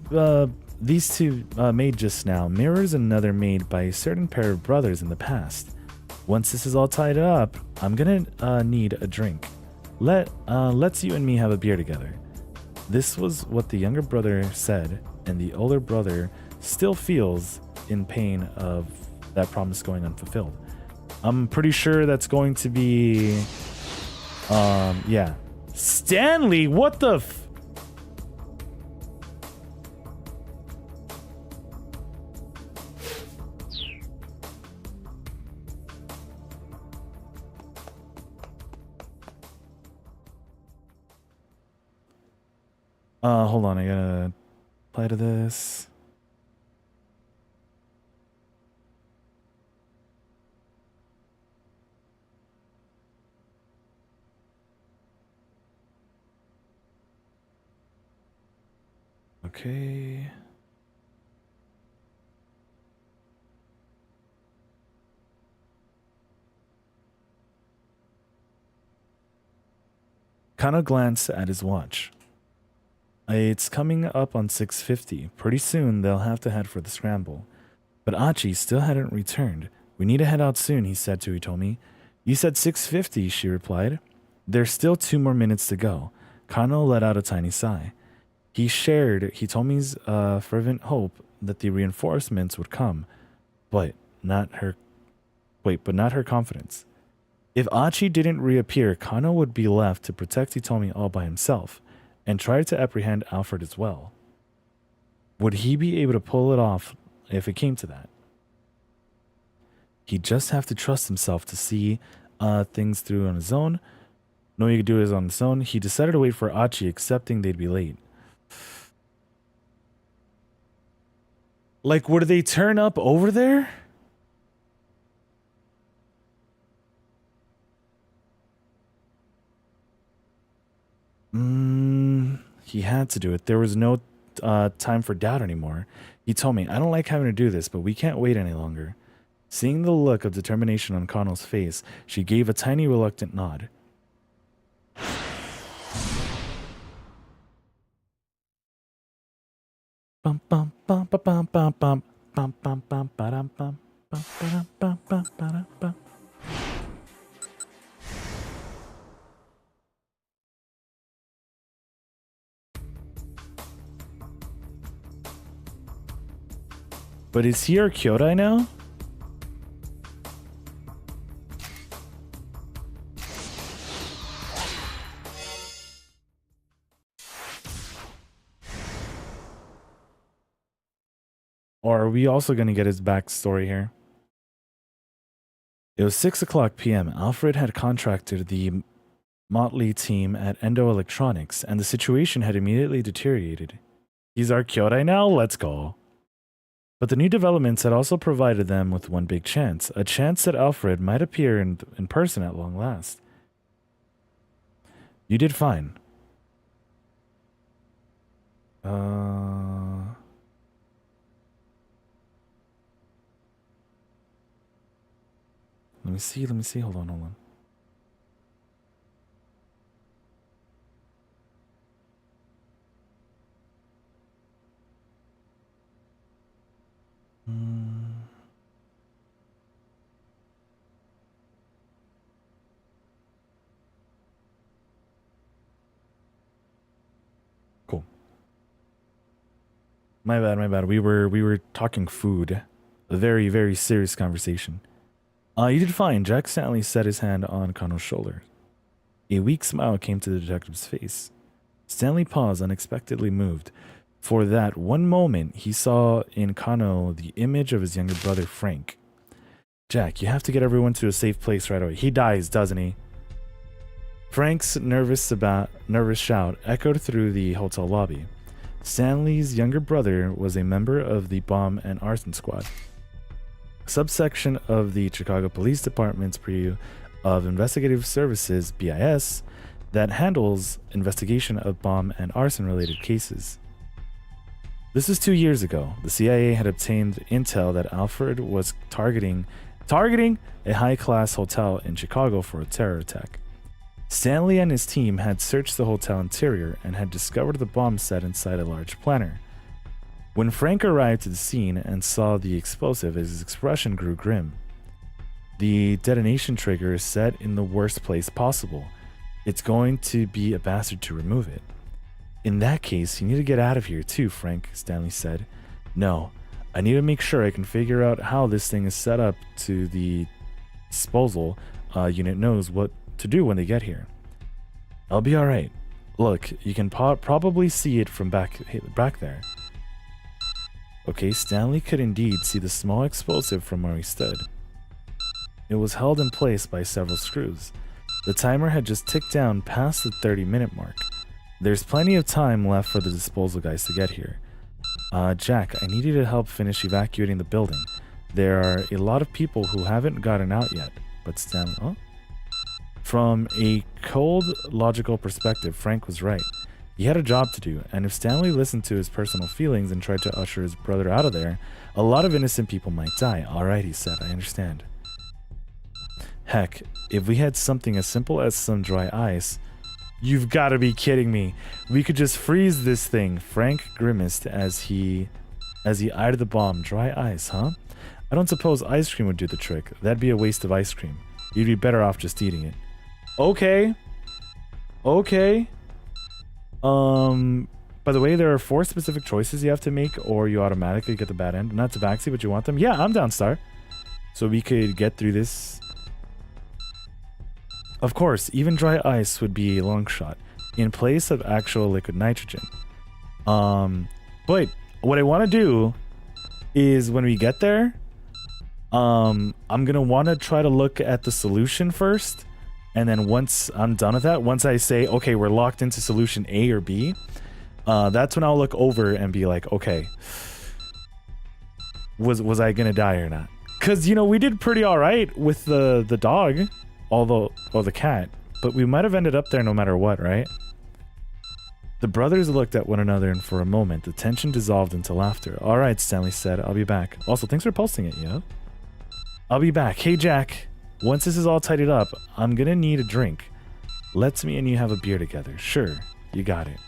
these two made just now mirrors another made by a certain pair of brothers in the past. Once this is all tied up, I'm gonna need a drink. Let's you and me have a beer together. This was what the younger brother said, and the older brother still feels in pain of that promise going unfulfilled. I'm pretty sure that's going to be yeah. Stanley, what the hold on, I gotta apply to this. Okay. Kano glanced at his watch. It's coming up on 6:50. Pretty soon they'll have to head for the scramble. But Achi still hadn't returned. We need to head out soon, he said to Hitomi. You said 6:50, she replied. There's still 2 more minutes to go. Kano let out a tiny sigh. He shared Hitomi's fervent hope that the reinforcements would come, but not her confidence. If Achi didn't reappear, Kano would be left to protect Hitomi all by himself, and try to apprehend Alfred as well. Would he be able to pull it off if it came to that? He'd just have to trust himself to see things through on his own. No, he could do it on his own. He decided to wait for Achi, accepting they'd be late. Like, would they turn up over there? He had to do it. There was no time for doubt anymore. He told me, I don't like having to do this, but we can't wait any longer. Seeing the look of determination on Kano's face, she gave a tiny reluctant nod. Bum bum bum bum bum bum bum bum bum bum bum bum bum bum bum bum bum. But is he our Kyodai now? Or are we also going to get his backstory here? It was 6:00 p.m. Alfred had contracted the motley team at Endo Electronics, and the situation had immediately deteriorated. He's our Kyodai now? Let's go. But the new developments had also provided them with one big chance, a chance that Alfred might appear in person at long last. You did fine. Let me see. Hold on. Cool. My bad. We were talking food. A very, very serious conversation. You did fine. Jack Stanley set his hand on Kano's shoulder. A weak smile came to the detective's face. Stanley paused, unexpectedly moved. For that one moment, he saw in Kano the image of his younger brother, Frank. Jack, you have to get everyone to a safe place right away. He dies, doesn't he? Frank's nervous shout echoed through the hotel lobby. Stanley's younger brother was a member of the bomb and arson squad, a subsection of the Chicago Police Department's Bureau of Investigative Services, BIS, that handles investigation of bomb and arson related cases. This is 2 years ago. The CIA had obtained intel that Alfred was targeting a high-class hotel in Chicago for a terror attack. Stanley and his team had searched the hotel interior and had discovered the bomb set inside a large planter. When Frank arrived to the scene and saw the explosive, his expression grew grim. The detonation trigger is set in the worst place possible. It's going to be a bastard to remove it. In that case, you need to get out of here too, Frank, Stanley said. No, I need to make sure I can figure out how this thing is set up to the disposal unit knows what to do when they get here. I'll be alright. Look, you can probably see it from back there. Okay, Stanley could indeed see the small explosive from where he stood. It was held in place by several screws. The timer had just ticked down past the 30-minute mark. There's plenty of time left for the disposal guys to get here. Jack, I need you to help finish evacuating the building. There are a lot of people who haven't gotten out yet, but Stanley... Oh? From a cold, logical perspective, Frank was right. He had a job to do, and if Stanley listened to his personal feelings and tried to usher his brother out of there, a lot of innocent people might die. Alright, he said, I understand. Heck, if we had something as simple as some dry ice... You've got to be kidding me. We could just freeze this thing. Frank grimaced as he eyed the bomb. Dry ice, huh? I don't suppose ice cream would do the trick. That'd be a waste of ice cream. You'd be better off just eating it. Okay. By the way, there are 4 specific choices you have to make or you automatically get the bad end. Not to backseat, but you want them? Yeah, I'm down, Star. So we could get through this. Of course, even dry ice would be a long shot in place of actual liquid nitrogen. But what I want to do is when we get there, I'm going to want to try to look at the solution first. And then once I'm done with that, once I say, okay, we're locked into solution A or B, that's when I'll look over and be like, okay, was I going to die or not? Because, you know, we did pretty all right with the dog. Or the cat, but we might have ended up there no matter what, right? The brothers looked at one another, and for a moment, the tension dissolved into laughter. All right, Stanley said, I'll be back. Also, thanks for posting it, yo. I'll be back. Hey, Jack, once this is all tidied up, I'm gonna need a drink. Let's me and you have a beer together. Sure, you got it.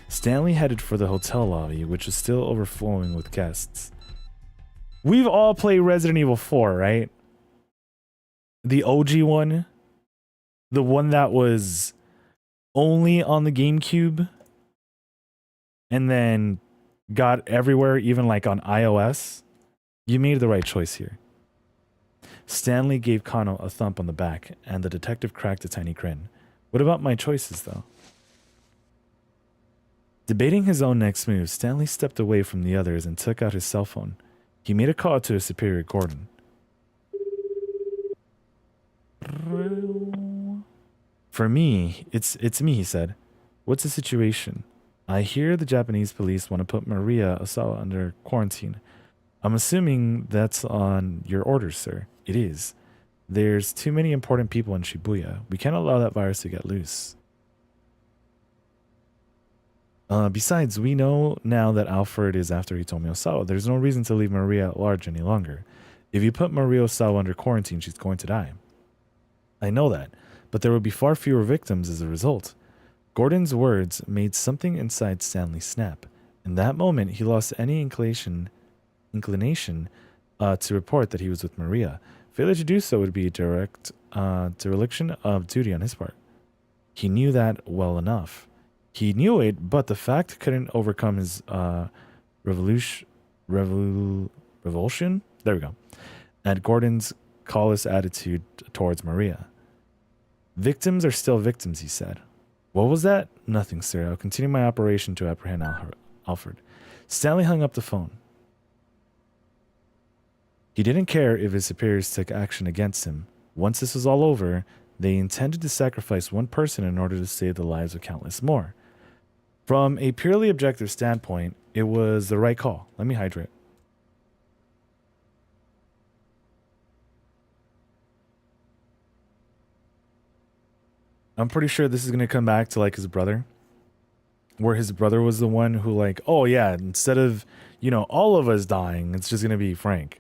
Stanley headed for the hotel lobby, which was still overflowing with guests. We've all played Resident Evil 4, right? The OG one, the one that was only on the GameCube and then got everywhere, even like on iOS. You made the right choice here. Stanley gave Kano a thump on the back, and the detective cracked a tiny grin. What about my choices, though? Debating his own next move, Stanley stepped away from the others and took out his cell phone. He made a call to his superior, Gordon. For me, it's me, he said. What's the situation? I hear the Japanese police want to put Maria Osawa under quarantine. I'm assuming that's on your orders, sir. It is. There's too many important people in Shibuya. We can't allow that virus to get loose. Besides, we know now that Alfred is after Hitomi Osawa. There's no reason to leave Maria at large any longer. If you put Maria Osawa under quarantine, she's going to die. I know that, but there would be far fewer victims as a result. Gordon's words made something inside Stanley snap. In that moment, he lost any inclination to report that he was with Maria. Failure to do so would be a direct dereliction of duty on his part. He knew that well enough. He knew it, but the fact couldn't overcome his revulsion. There we go. And Gordon's callous attitude towards Maria. Victims are still victims, he said. What was that? Nothing, sir. I'll continue my operation to apprehend Alfred. Stanley hung up the phone. He didn't care if his superiors took action against him. Once this was all over, they intended to sacrifice one person in order to save the lives of countless more. From a purely objective standpoint, it was the right call. Let me hydrate. I'm pretty sure this is going to come back to like his brother, where his brother was the one who like, oh yeah, instead of, all of us dying, it's just going to be Frank.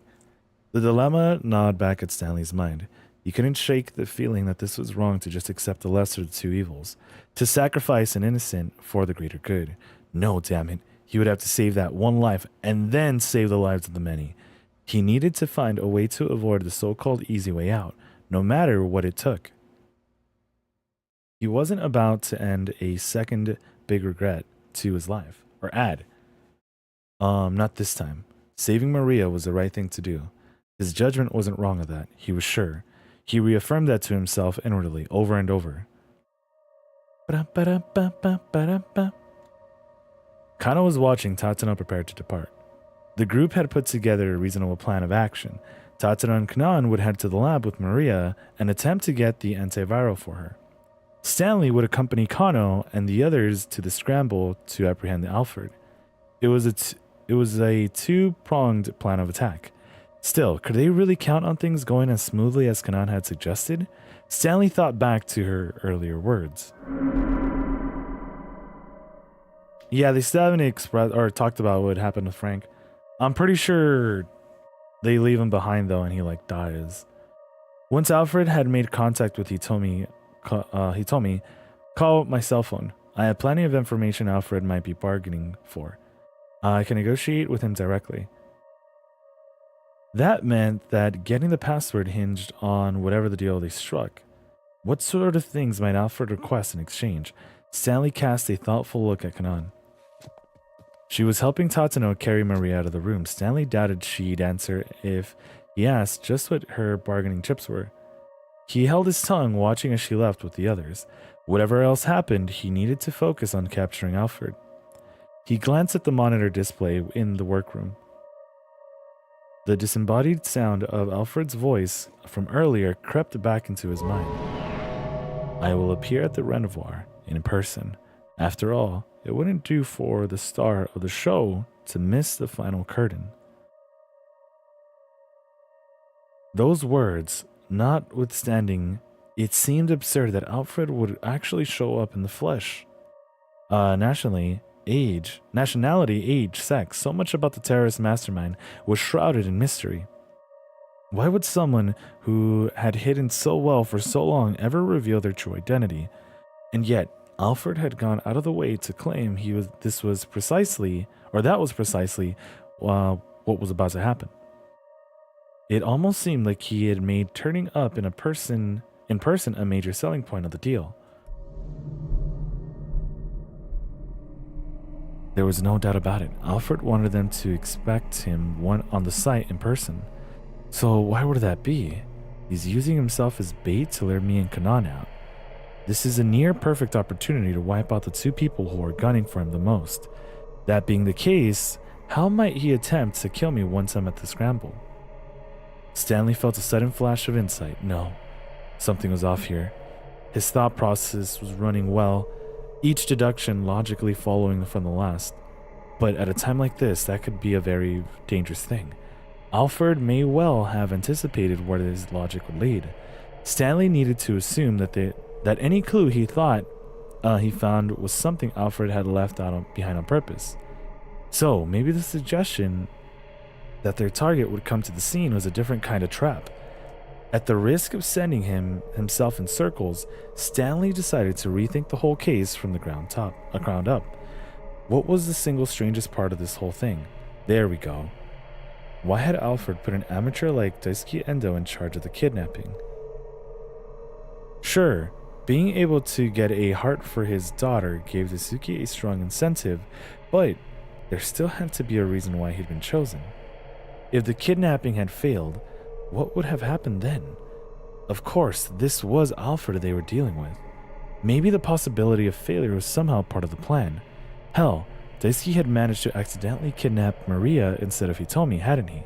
The dilemma gnawed back at Stanley's mind. He couldn't shake the feeling that this was wrong to just accept the lesser of the two evils, to sacrifice an innocent for the greater good. No, damn it. He would have to save that one life and then save the lives of the many. He needed to find a way to avoid the so-called easy way out, no matter what it took. He wasn't about to end a second big regret to his life, or add. Not this time. Saving Maria was the right thing to do. His judgment wasn't wrong of that, he was sure. He reaffirmed that to himself inwardly, over and over. Kano was watching Tatsuno prepare to depart. The group had put together a reasonable plan of action. Tatsuno and Kanan would head to the lab with Maria and attempt to get the antiviral for her. Stanley would accompany Kano and the others to the scramble to apprehend Alfred. It was a two-pronged plan of attack. Still, could they really count on things going as smoothly as Kanan had suggested? Stanley thought back to her earlier words. Yeah, they still haven't expressed or talked about what happened with Frank. I'm pretty sure they leave him behind though, and he like dies. Once Alfred had made contact with Hitomi, he told me, call my cell phone. I have plenty of information Alfred might be bargaining for. I can negotiate with him directly. That meant that getting the password hinged on whatever the deal they struck. What sort of things might Alfred request in exchange? Stanley cast a thoughtful look at Kanan. She was helping Tatsuno carry Maria out of the room. Stanley doubted she'd answer if he asked just what her bargaining chips were. He held his tongue, watching as she left with the others. Whatever else happened, he needed to focus on capturing Alfred. He glanced at the monitor display in the workroom. The disembodied sound of Alfred's voice from earlier crept back into his mind. I will appear at the Reservoir in person. After all, it wouldn't do for the star of the show to miss the final curtain. Those words, notwithstanding, it seemed absurd that Alfred would actually show up in the flesh. Nationality, age, sex, so much about the terrorist mastermind was shrouded in mystery. Why would someone who had hidden so well for so long ever reveal their true identity? And yet, Alfred had gone out of the way to claim that was precisely what was about to happen. It almost seemed like he had made turning up in person a major selling point of the deal. There was no doubt about it. Alfred wanted them to expect him on the site in person. So why would that be? He's using himself as bait to lure me and Kanan out. This is a near perfect opportunity to wipe out the two people who are gunning for him the most. That being the case, how might he attempt to kill me once I'm at the scramble? Stanley felt a sudden flash of insight. No, something was off here. His thought process was running well, each deduction logically following from the last. But at a time like this, that could be a very dangerous thing. Alfred may well have anticipated where his logic would lead. Stanley needed to assume that any clue he thought he found was something Alfred had left behind on purpose. So maybe the suggestion that their target would come to the scene was a different kind of trap. At the risk of sending himself in circles, Stanley decided to rethink the whole case from the ground up. What was the single strangest part of this whole thing? There we go. Why had Alfred put an amateur like Daisuke Endo in charge of the kidnapping? Sure, being able to get a heart for his daughter gave Daisuke a strong incentive, but there still had to be a reason why he'd been chosen. If the kidnapping had failed, what would have happened then? Of course, this was Alfred they were dealing with. Maybe the possibility of failure was somehow part of the plan. Hell, Daisuke had managed to accidentally kidnap Maria instead of Hitomi, hadn't he?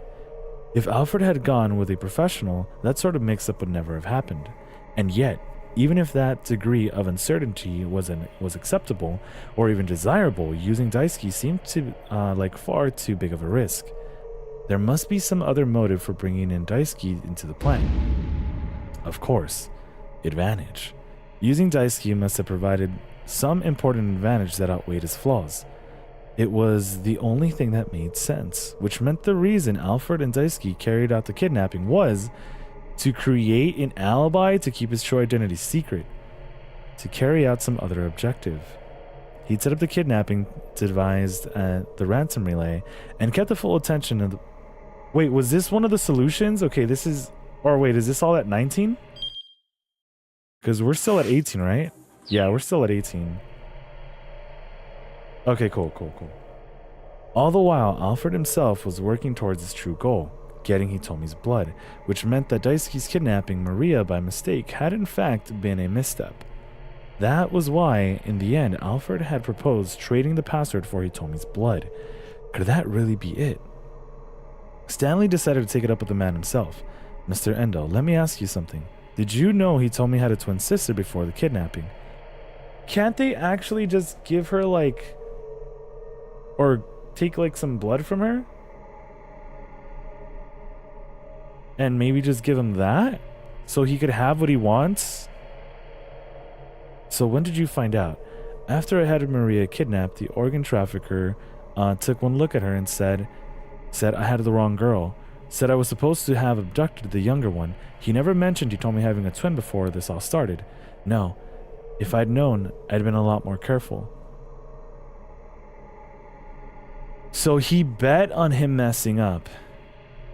If Alfred had gone with a professional, that sort of mix-up would never have happened. And yet, even if that degree of uncertainty was acceptable or even desirable, using Daisuke seemed to like far too big of a risk. There must be some other motive for bringing in Daisuke into the plan. Of course, advantage. Using Daisuke must have provided some important advantage that outweighed his flaws. It was the only thing that made sense, which meant the reason Alfred and Daisuke carried out the kidnapping was to create an alibi to keep his true identity secret, to carry out some other objective. He'd set up the kidnapping, devised the ransom relay, and kept the full attention of the... Wait, was this one of the solutions? Okay, this is... Or wait, is this all at 19? Because we're still at 18, right? Yeah, we're still at 18. Okay, cool. All the while, Alfred himself was working towards his true goal, getting Hitomi's blood, which meant that Daisuke's kidnapping Maria by mistake had in fact been a misstep. That was why, in the end, Alfred had proposed trading the password for Hitomi's blood. Could that really be it? Stanley decided to take it up with the man himself. Mr. Endo, let me ask you something. Did you know Hitomi had a twin sister before the kidnapping? Can't they actually just give her like... or take like some blood from her? And maybe just give him that? So he could have what he wants? So when did you find out? After I had Maria kidnapped, the organ trafficker took one look at her and said I had the wrong girl. Said I was supposed to have abducted the younger one. He never mentioned he told me having a twin before this all started. No. If I'd known, I'd been a lot more careful. So he bet on him messing up.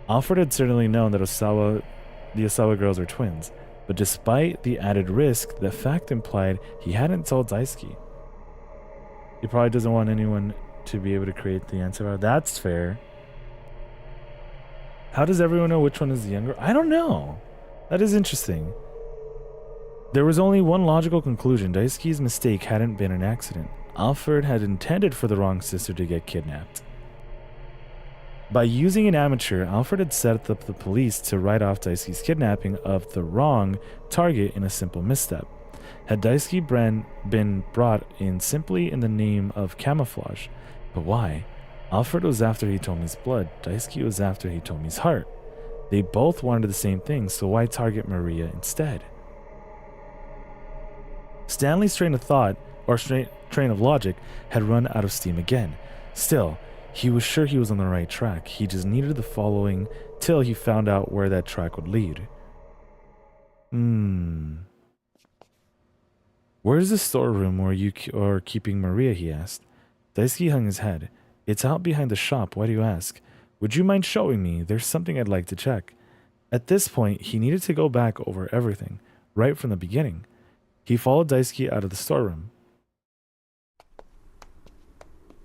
Alfred had certainly known that the Osawa girls are twins, but despite the added risk, the fact implied he hadn't told Daisuke. He probably doesn't want anyone to be able to create the answer. That's fair. How does everyone know which one is the younger? I don't know. That is interesting. There was only one logical conclusion. Daisuke's mistake hadn't been an accident. Alfred had intended for the wrong sister to get kidnapped. By using an amateur, Alfred had set up the police to write off Daisuke's kidnapping of the wrong target in a simple misstep. Had Daisuke been brought in simply in the name of camouflage? But why? Alfred was after Hitomi's blood. Daisuke was after Hitomi's heart. They both wanted the same thing, so why target Maria instead? Stanley's train of thought, or train of logic, had run out of steam again. Still, he was sure he was on the right track. He just needed the following till he found out where that track would lead. Where's the storeroom where you are keeping Maria, he asked. Daisuke hung his head. It's out behind the shop, why do you ask? Would you mind showing me? There's something I'd like to check. At this point, he needed to go back over everything, right from the beginning. He followed Daisuke out of the storeroom.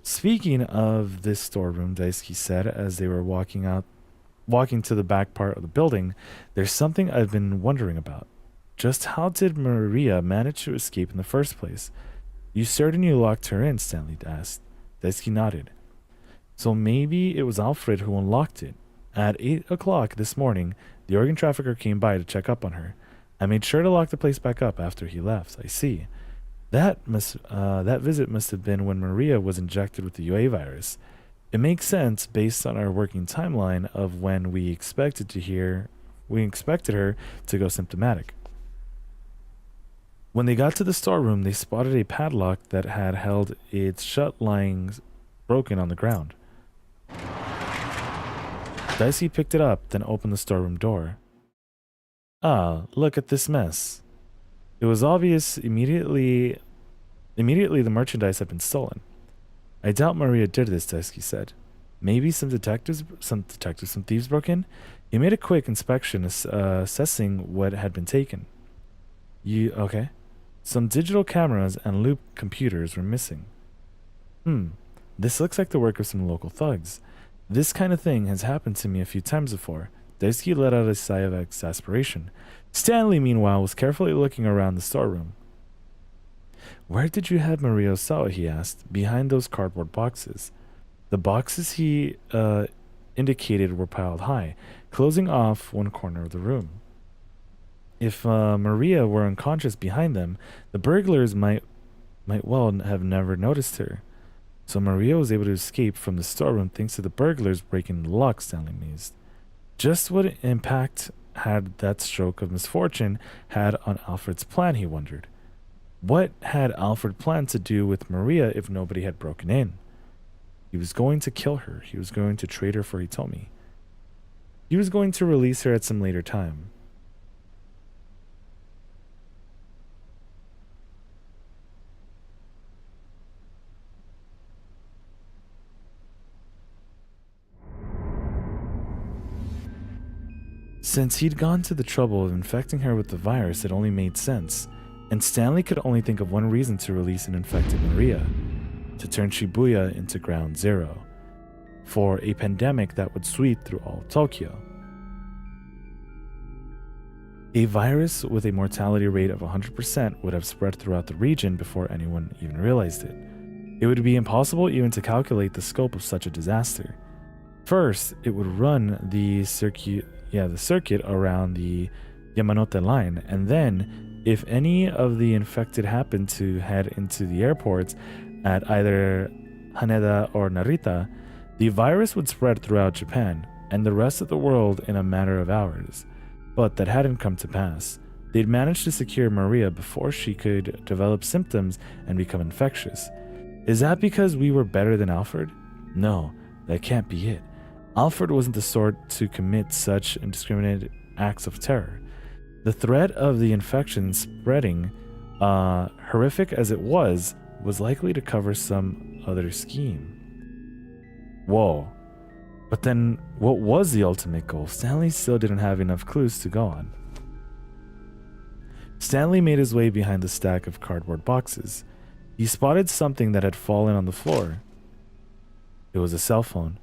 Speaking of this storeroom, Daisuke said as they were walking to the back part of the building, there's something I've been wondering about. Just how did Maria manage to escape in the first place? You certain you locked her in? Stanley asked. Daisuke nodded. So maybe it was Alfred who unlocked it. At 8 o'clock this morning, the organ trafficker came by to check up on her. I made sure to lock the place back up after he left. I see. That visit must have been when Maria was injected with the UA virus. It makes sense based on our working timeline of when we expected her to go symptomatic. When they got to the storeroom, they spotted a padlock that had held its shut lying broken on the ground. Daisuke picked it up, then opened the storeroom door. Ah, look at this mess. It was obvious immediately the merchandise had been stolen. I doubt Maria did this, Daisuke said. Maybe some thieves broke in? He made a quick inspection, assessing what had been taken. Okay? Some digital cameras and loop computers were missing. This looks like the work of some local thugs. This kind of thing has happened to me a few times before. Daisuke let out a sigh of exasperation. Stanley, meanwhile, was carefully looking around the storeroom. Where did you have Maria Osawa? He asked. Behind those cardboard boxes. The boxes he indicated were piled high, closing off one corner of the room. If Maria were unconscious behind them, the burglars might well have never noticed her. So Maria was able to escape from the storeroom thanks to the burglars breaking the lock, Stanley mused. Just what impact had that stroke of misfortune had on Alfred's plan, he wondered. What had Alfred planned to do with Maria if nobody had broken in? He was going to kill her. He was going to trade her for Hitomi. He was going to release her at some later time. Since he'd gone to the trouble of infecting her with the virus, it only made sense. And Stanley could only think of one reason to release an infected Maria. To turn Shibuya into ground zero. For a pandemic that would sweep through all of Tokyo. A virus with a mortality rate of 100% would have spread throughout the region before anyone even realized it. It would be impossible even to calculate the scope of such a disaster. First, it would run the circuit around the Yamanote line, and then, if any of the infected happened to head into the airports at either Haneda or Narita, the virus would spread throughout Japan and the rest of the world in a matter of hours. But that hadn't come to pass. They'd managed to secure Maria before she could develop symptoms and become infectious. Is that because we were better than Alfred? No, that can't be it. Alfred wasn't the sort to commit such indiscriminate acts of terror. The threat of the infection spreading, horrific as it was likely to cover some other scheme. Whoa. But then, what was the ultimate goal? Stanley still didn't have enough clues to go on. Stanley made his way behind the stack of cardboard boxes. He spotted something that had fallen on the floor. It was a cell phone,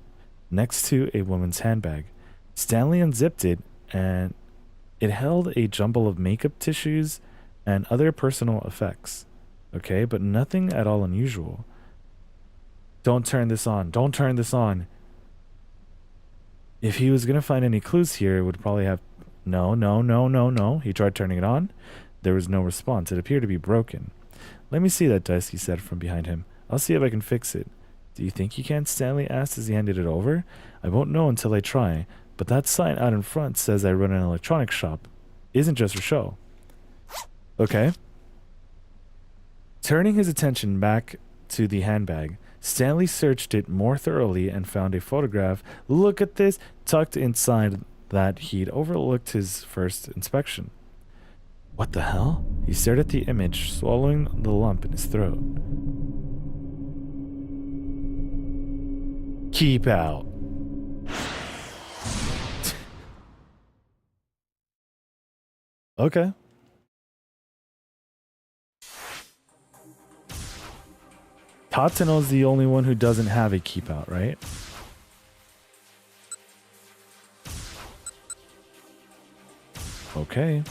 next to a woman's handbag. Stanley unzipped it, and it held a jumble of makeup tissues and other personal effects. Okay, but nothing at all unusual. Don't turn this on. Don't turn this on. If he was going to find any clues here, it would probably have... No. He tried turning it on. There was no response. It appeared to be broken. Let me see that, Daisuke said from behind him. I'll see if I can fix it. Do you think you can? Stanley asked as he handed it over. I won't know until I try, but that sign out in front says I run an electronics shop. Isn't just for show. Okay. Turning his attention back to the handbag, Stanley searched it more thoroughly and found a photograph. Look at this, tucked inside that he'd overlooked his first inspection. What the hell? He stared at the image, swallowing the lump in his throat. Keep out. Okay. Tatsuno's the only one who doesn't have a keep out, right? Okay.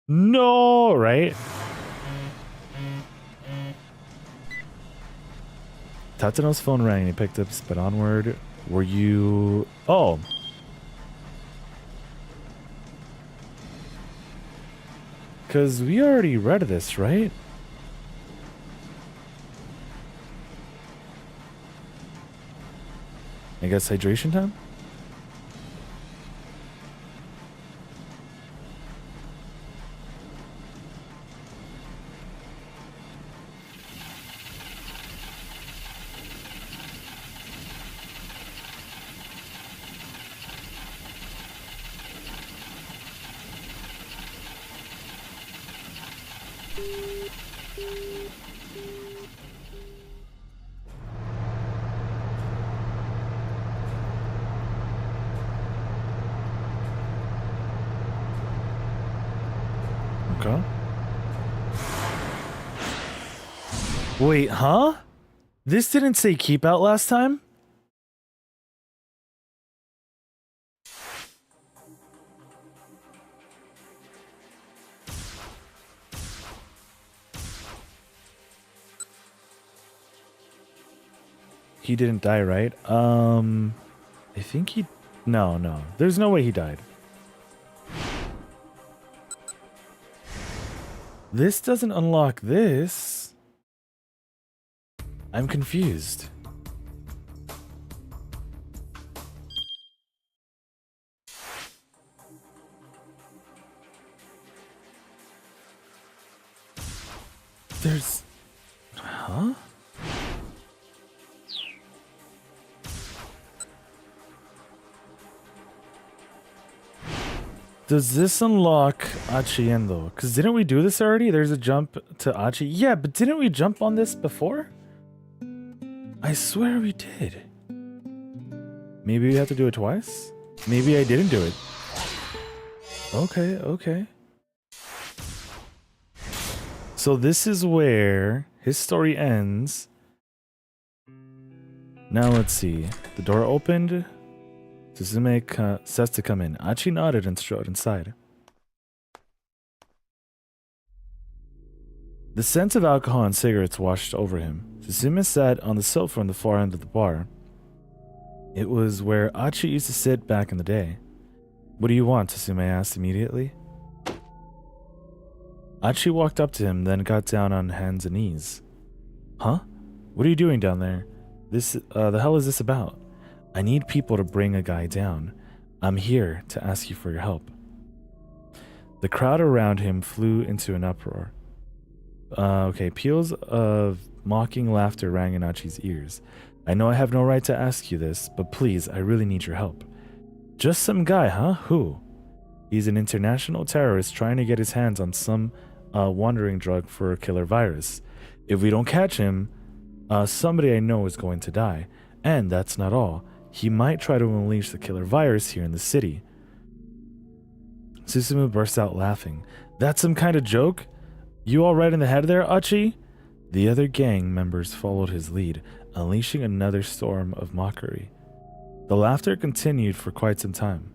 No, right? Tatsuno's phone rang and he picked up, sped onward. Were you... Oh. Because we already read this, right? I guess hydration time? Okay. Wait, huh? This didn't say keep out last time? He didn't die, right? I think he... No. There's no way he died. This doesn't unlock this. I'm confused. There's... Huh? Does this unlock Achiendo? Because didn't we do this already? There's a jump to Achi. Yeah, but didn't we jump on this before? I swear we did. Maybe we have to do it twice? Maybe I didn't do it. Okay. So this is where his story ends. Now let's see. The door opened. Suzume says to come in. Achi nodded and strode inside. The scent of alcohol and cigarettes washed over him. Suzume sat on the sofa on the far end of the bar. It was where Achi used to sit back in the day. What do you want? Suzume asked immediately. Achi walked up to him, then got down on hands and knees. Huh? What are you doing down there? The hell is this about? I need people to bring a guy down. I'm here to ask you for your help. The crowd around him flew into an uproar. Peals of mocking laughter rang in Achi's ears. I know I have no right to ask you this, but please, I really need your help. Just some guy, huh? Who? He's an international terrorist trying to get his hands on some wandering drug for a killer virus. If we don't catch him, somebody I know is going to die. And that's not all. He might try to unleash the killer virus here in the city. Susumu burst out laughing. That's some kind of joke? You all right in the head there, Achi? The other gang members followed his lead, unleashing another storm of mockery. The laughter continued for quite some time.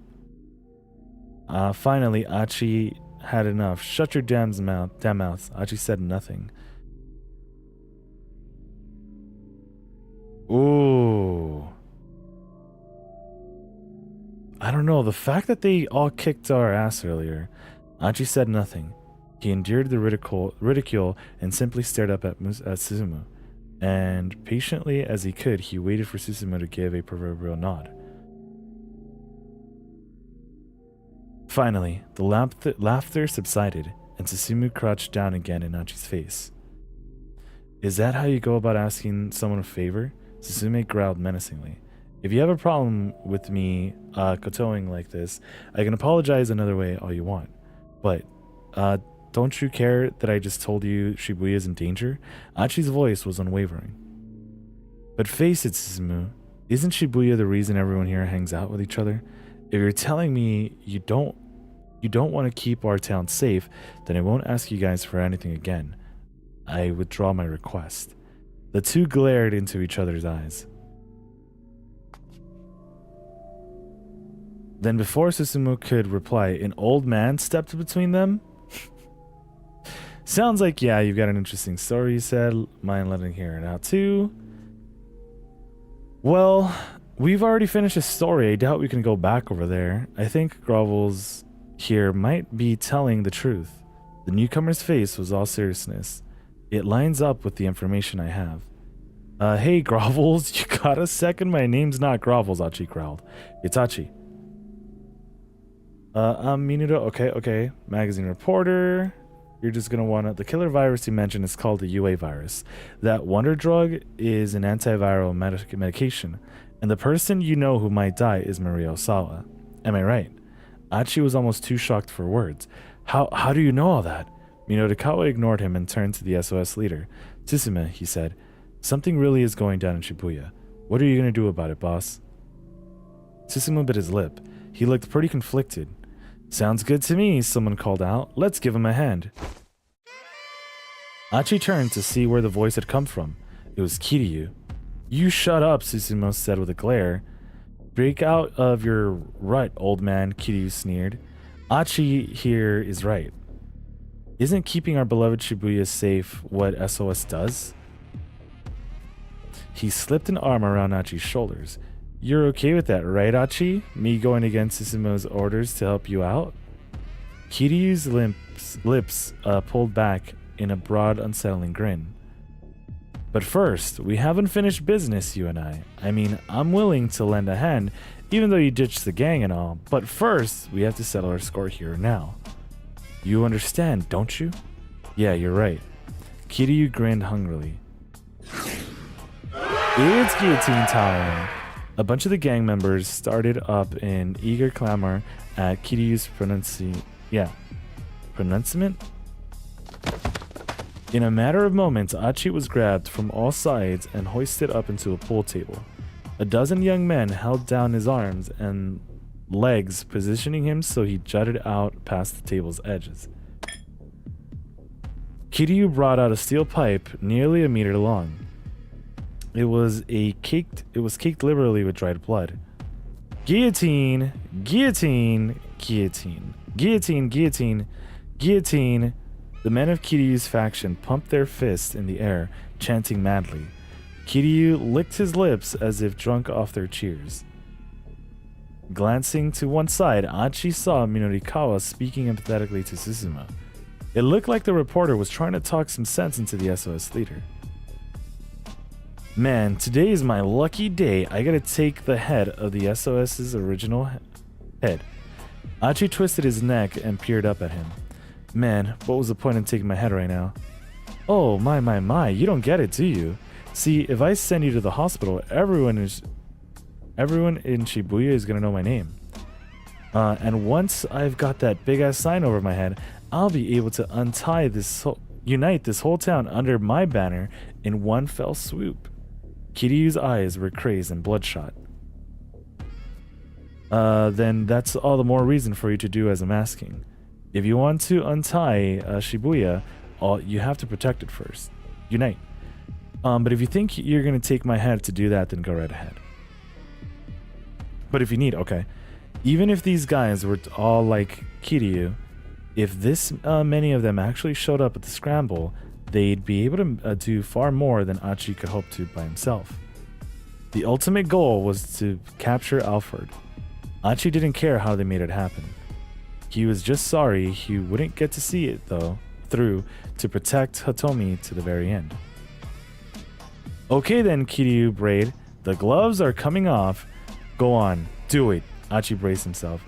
Finally, Achi had enough. Shut your damn mouth. Achi said nothing. Ooh. I don't know. The fact that they all kicked our ass earlier. Achi said nothing. He endured the ridicule and simply stared up at Susumu. And patiently as he could, he waited for Susumu to give a proverbial nod. Finally, the laughter subsided, and Susumu crouched down again in Achi's face. Is that how you go about asking someone a favor? Susumu growled menacingly. If you have a problem with me kotoing like this, I can apologize another way all you want. But, don't you care that I just told you Shibuya is in danger? Achi's voice was unwavering. But face it, Susumu, isn't Shibuya the reason everyone here hangs out with each other? If you're telling me you don't want to keep our town safe, then I won't ask you guys for anything again. I withdraw my request. The two glared into each other's eyes. Then before Susumu could reply, an old man stepped between them. Sounds like, yeah, you've got an interesting story, he said. Mind letting hear it out too? Well, we've already finished a story. I doubt we can go back over there. I think Grovels here might be telling the truth. The newcomer's face was all seriousness. It lines up with the information I have. Hey, Grovels, you got a second? My name's not Grovels, Achi growled. It's Achi. I'm Minuto. Okay. Magazine reporter. You're just gonna wanna... The killer virus you mentioned is called the UA virus. That wonder drug is an antiviral medication. And the person you know who might die is Maria Osawa. Am I right? Achi was almost too shocked for words. How do you know all that? Minotikawa ignored him and turned to the SOS leader. Susumu, he said, something really is going down in Shibuya. What are you going to do about it, boss? Susumu bit his lip. He looked pretty conflicted. Sounds good to me, someone called out. Let's give him a hand. Achi turned to see where the voice had come from. It was Kiryu. You shut up, Susumu said with a glare. Break out of your rut, old man, Kiryu sneered. Achi here is right. Isn't keeping our beloved Shibuya safe what SOS does? He slipped an arm around Achi's shoulders. You're okay with that, right, Achi? Me going against Susumu's orders to help you out? Kiryu's lips pulled back in a broad, unsettling grin. But first, we haven't finished business, you and I. I mean, I'm willing to lend a hand, even though you ditched the gang and all. But first, we have to settle our score here and now. You understand, don't you? Yeah, you're right. Kiryu grinned hungrily. It's guillotine time! A bunch of the gang members started up in eager clamor at Kiryu's pronouncement? In a matter of moments, Achi was grabbed from all sides and hoisted up into a pool table. A dozen young men held down his arms and legs, positioning him so he jutted out past the table's edges. Kiryu brought out a steel pipe nearly a meter long. It was caked liberally with dried blood. Guillotine, guillotine, guillotine, guillotine, guillotine, guillotine. The men of Kiryu's faction pumped their fists in the air, chanting madly. Kiryu licked his lips as if drunk off their cheers. Glancing to one side, Achi saw Minotikawa speaking empathetically to Susumu. It looked like the reporter was trying to talk some sense into the SOS leader. Man, today is my lucky day. I gotta take the head of the SOS's original head. Achi twisted his neck and peered up at him. Man, what was the point in taking my head right now? Oh, my, you don't get it, do you? See, if I send you to the hospital, everyone in Shibuya is gonna know my name. And once I've got that big-ass sign over my head, I'll be able to unite this whole town under my banner in one fell swoop. Kiryu's eyes were crazed and bloodshot. Then that's all the more reason for you to do as I'm asking. If you want to untie Shibuya, you have to protect it first. Unite. But if you think you're going to take my head to do that, then go right ahead. But if you need, okay. Even if these guys were all like Kiryu, if this many of them actually showed up at the scramble, they'd be able to do far more than Achi could hope to by himself. The ultimate goal was to capture Alfred. Achi didn't care how they made it happen. He was just sorry he wouldn't get to see it through to protect Hitomi to the very end. Okay then, Kiryu brayed. The gloves are coming off. Go on, do it. Achi braced himself.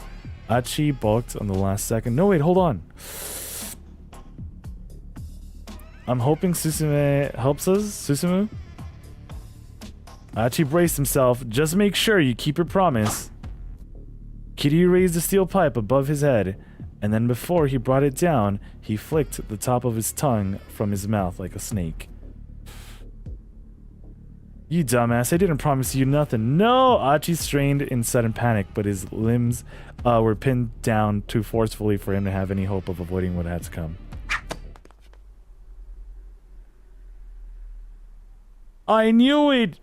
Achi balked on the last second. No, wait, hold on. I'm hoping Susumu helps us. Susumu? Achi braced himself. Just make sure you keep your promise. Kiryu raised the steel pipe above his head, and then before he brought it down, he flicked the top of his tongue from his mouth like a snake. You dumbass, I didn't promise you nothing. No! Achi strained in sudden panic, but his limbs were pinned down too forcefully for him to have any hope of avoiding what had to come. I knew it!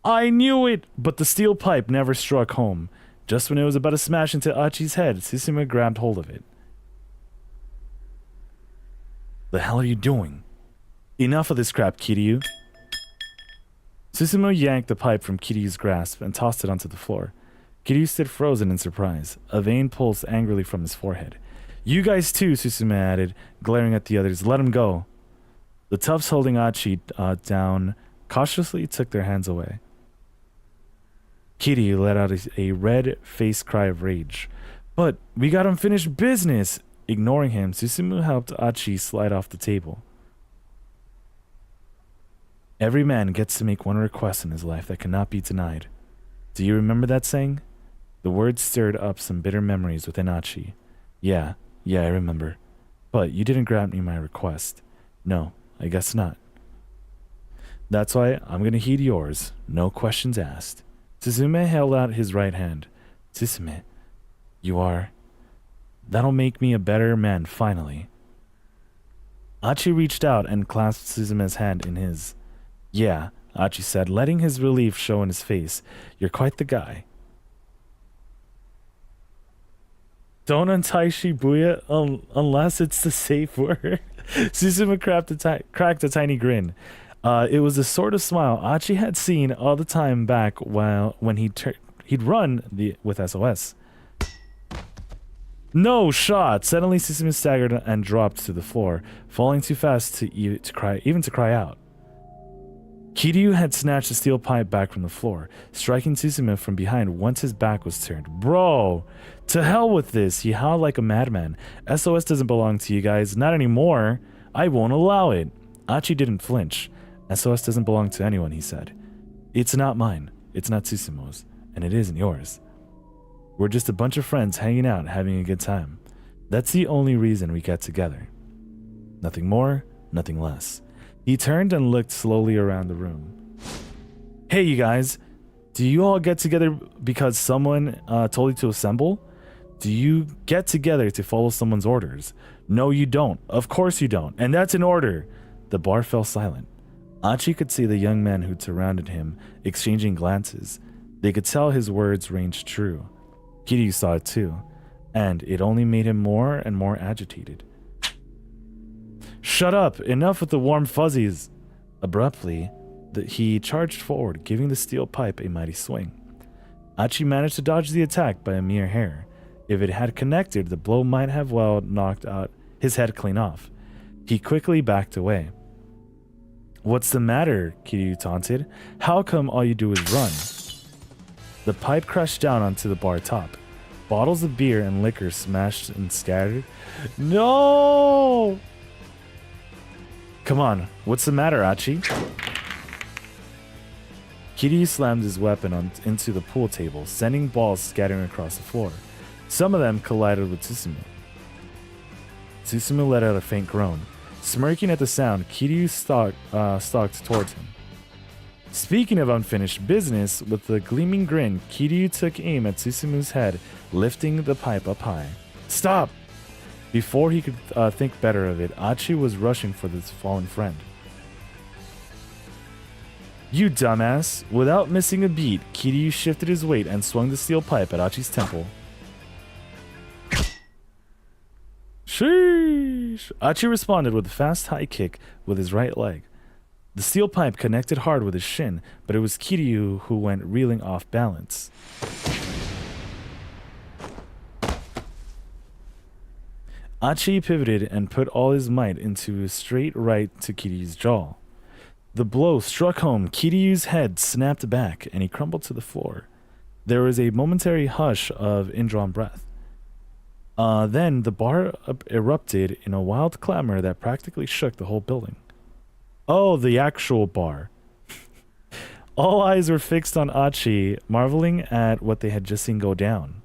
I knew it! But the steel pipe never struck home. Just when it was about to smash into Achi's head, Susumu grabbed hold of it. The hell are you doing? Enough of this crap, Kiryu. Susumu yanked the pipe from Kiryu's grasp and tossed it onto the floor. Kiryu stood frozen in surprise. A vein pulsed angrily from his forehead. You guys too, Susumu added, glaring at the others. Let him go. The toughs holding Achi down cautiously took their hands away. Kiryu let out a red-faced cry of rage. But we got unfinished business! Ignoring him, Susumu helped Achi slide off the table. Every man gets to make one request in his life that cannot be denied. Do you remember that saying? The words stirred up some bitter memories within Achi. Yeah, I remember. But you didn't grant me my request. No, I guess not. That's why I'm gonna heed yours. No questions asked. Suzume held out his right hand. Suzume, you are... That'll make me a better man, finally. Achi reached out and clasped Suzume's hand in his. Yeah, Achi said, letting his relief show in his face. You're quite the guy. Don't untie Shibuya unless it's the safe word. Suzume cracked a tiny grin. It was the sort of smile Achi had seen all the time back when he'd run with SOS. No shot! Suddenly Suzume staggered and dropped to the floor, falling too fast to cry out. Kiryu had snatched the steel pipe back from the floor, striking Suzume from behind once his back was turned. Bro! To hell with this! He howled like a madman. SOS doesn't belong to you guys. Not anymore. I won't allow it. Achi didn't flinch. SOS doesn't belong to anyone, he said. It's not mine. It's not Susumo's. And it isn't yours. We're just a bunch of friends hanging out, having a good time. That's the only reason we get together. Nothing more, nothing less. He turned and looked slowly around the room. Hey, you guys. Do you all get together because someone told you to assemble? Do you get together to follow someone's orders? No, you don't. Of course you don't. And that's an order. The bar fell silent. Achi could see the young men who'd surrounded him exchanging glances. They could tell his words ranged true. Kiryu saw it too, and it only made him more and more agitated. Shut up! Enough with the warm fuzzies! Abruptly, he charged forward, giving the steel pipe a mighty swing. Achi managed to dodge the attack by a mere hair. If it had connected, the blow might have well knocked out his head clean off. He quickly backed away. What's the matter? Kiryu taunted. How come all you do is run? The pipe crashed down onto the bar top. Bottles of beer and liquor smashed and scattered. No! Come on, what's the matter, Achi? Kiryu slammed his weapon into the pool table, sending balls scattering across the floor. Some of them collided with Susumu. Susumu let out a faint groan. Smirking at the sound, Kiryu stalked towards him. Speaking of unfinished business, with a gleaming grin, Kiryu took aim at Susumu's head, lifting the pipe up high. Stop! Before he could think better of it, Achi was rushing for his fallen friend. You dumbass! Without missing a beat, Kiryu shifted his weight and swung the steel pipe at Achi's temple. Sheesh! Achi responded with a fast high kick with his right leg. The steel pipe connected hard with his shin, but it was Kiryu who went reeling off balance. Achi pivoted and put all his might into a straight right to Kiryu's jaw. The blow struck home. Kiryu's head snapped back, and he crumbled to the floor. There was a momentary hush of indrawn breath. Then the bar erupted in a wild clamor that practically shook the whole building. Oh, the actual bar. All eyes were fixed on Achi, marveling at what they had just seen go down.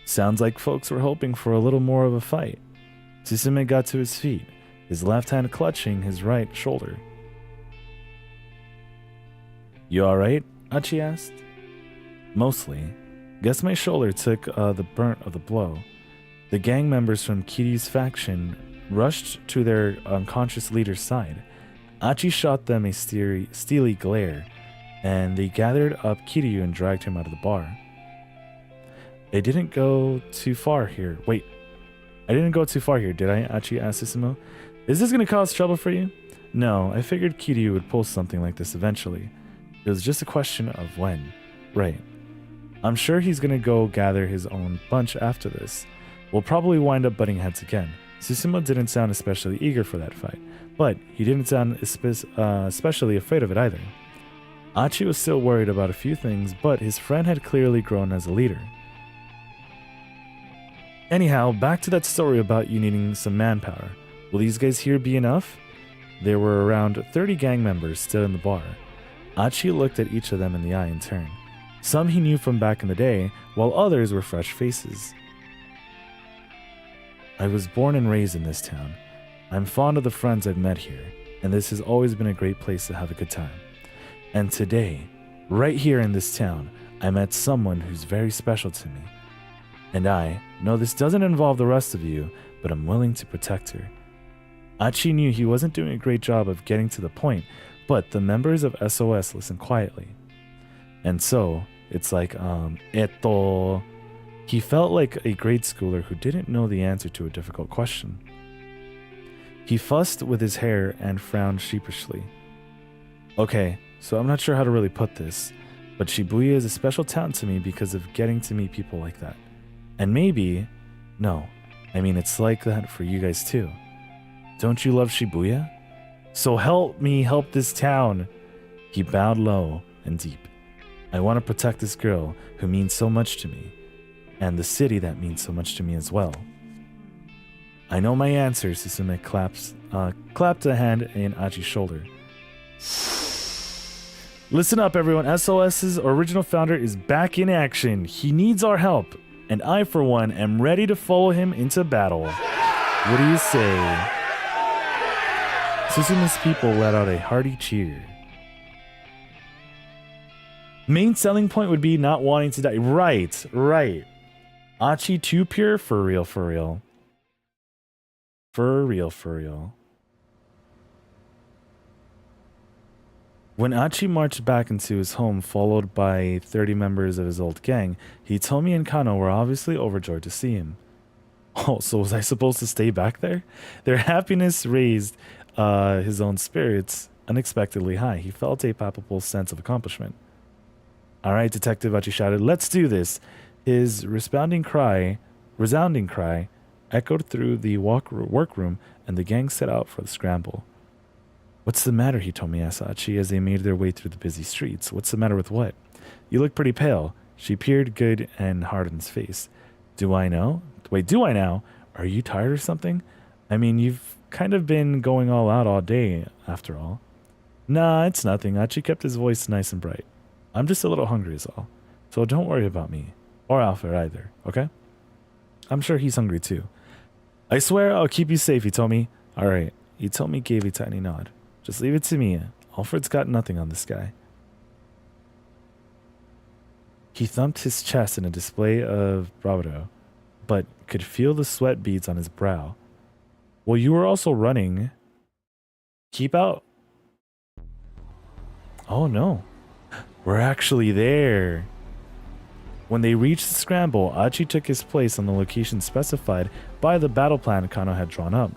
Sounds like folks were hoping for a little more of a fight. Susume got to his feet, his left hand clutching his right shoulder. You alright? Achi asked. Mostly. Guess my shoulder took the burnt of the blow. The gang members from Kiryu's faction rushed to their unconscious leader's side. Achi shot them a steely glare, and they gathered up Kiryu and dragged him out of the bar. I didn't go too far here. Wait, I didn't go too far here, did I? Achi asked Susumu. Is this going to cause trouble for you? No, I figured Kiryu would pull something like this eventually. It was just a question of when. Right. I'm sure he's going to go gather his own bunch after this. We'll probably wind up butting heads again. Susumu didn't sound especially eager for that fight, but he didn't sound especially afraid of it either. Achi was still worried about a few things, but his friend had clearly grown as a leader. Anyhow, back to that story about you needing some manpower. Will these guys here be enough? There were around 30 gang members still in the bar. Achi looked at each of them in the eye in turn. Some he knew from back in the day, while others were fresh faces. I was born and raised in this town. I'm fond of the friends I've met here, and this has always been a great place to have a good time. And today, right here in this town, I met someone who's very special to me. And I know this doesn't involve the rest of you, but I'm willing to protect her. Achi knew he wasn't doing a great job of getting to the point, but the members of SOS listened quietly. And so, it's like, He felt like a grade schooler who didn't know the answer to a difficult question. He fussed with his hair and frowned sheepishly. Okay, so I'm not sure how to really put this, but Shibuya is a special town to me because of getting to meet people like that. And maybe, no, I mean it's like that for you guys too. Don't you love Shibuya? So help me help this town. He bowed low and deep. I want to protect this girl who means so much to me, and the city that means so much to me as well. I know my answer, Susume clapped a hand in Achi's shoulder. Listen up, everyone. SOS's original founder is back in action. He needs our help, and I, for one, am ready to follow him into battle. What do you say? Susume's people let out a hearty cheer. Main selling point would be not wanting to die. Right. Achi too pure? For real. For real. When Achi marched back into his home, followed by 30 members of his old gang, Hitomi and Kano were obviously overjoyed to see him. Oh, so was I supposed to stay back there? Their happiness raised his own spirits unexpectedly high. He felt a palpable sense of accomplishment. All right, Detective, Achi shouted, let's do this. His resounding cry echoed through the workroom, and the gang set out for the scramble. What's the matter, Hitomi asked Achi as they made their way through the busy streets. What's the matter with what? You look pretty pale. She peered good and hard in his face. Do I know? Wait, do I now? Are you tired or something? I mean, you've kind of been going all out all day, after all. Nah, it's nothing. Achi kept his voice nice and bright. I'm just a little hungry is all. So don't worry about me. Or Alfred either, okay? I'm sure he's hungry too. I swear I'll keep you safe, Hitomi. Alright, Hitomi gave a tiny nod. Just leave it to me. Alfred's got nothing on this guy. He thumped his chest in a display of bravado, but could feel the sweat beads on his brow. Well, you were also running. Keep out. Oh no. We're actually there. When they reached the scramble, Achi took his place on the location specified by the battle plan Kano had drawn up.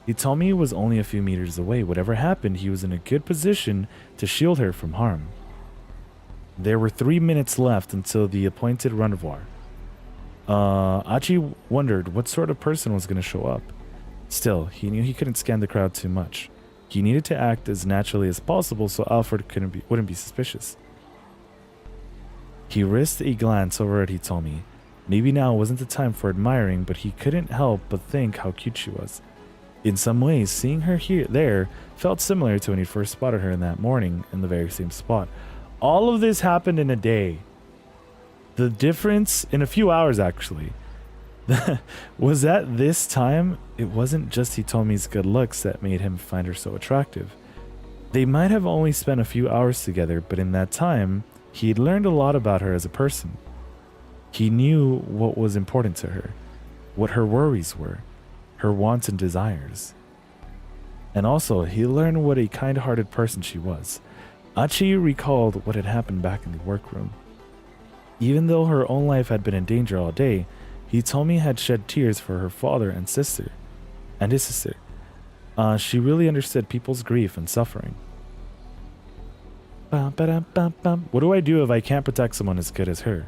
Hitomi was only a few meters away. Whatever happened, he was in a good position to shield her from harm. There were 3 minutes left until the appointed rendezvous. Achi wondered what sort of person was going to show up. Still, he knew he couldn't scan the crowd too much. He needed to act as naturally as possible so Alfred wouldn't be suspicious. He risked a glance over at Hitomi. Maybe now wasn't the time for admiring, but he couldn't help but think how cute she was. In some ways, seeing her there felt similar to when he first spotted her in that morning in the very same spot. All of this happened in a day. The difference, in a few hours actually, was that this time, it wasn't just Hitomi's good looks that made him find her so attractive. They might have only spent a few hours together, but in that time, he'd learned a lot about her as a person. He knew what was important to her, what her worries were, her wants and desires. And also, he learned what a kind-hearted person she was. Achi recalled what had happened back in the workroom. Even though her own life had been in danger all day, Hitomi had shed tears for her father and his sister. She really understood people's grief and suffering. What do I do if I can't protect someone as good as her?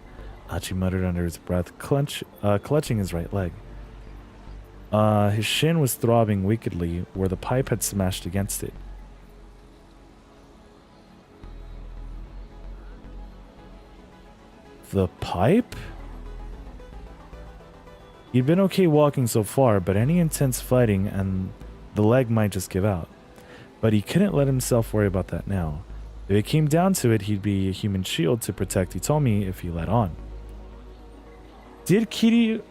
Achi muttered under his breath, clutching his right leg. His shin was throbbing wickedly where the pipe had smashed against it. The pipe? He'd been okay walking so far, but any intense fighting and the leg might just give out. But he couldn't let himself worry about that now. If it came down to it, he'd be a human shield to protect Hitomi if he let on. Did Kiryu...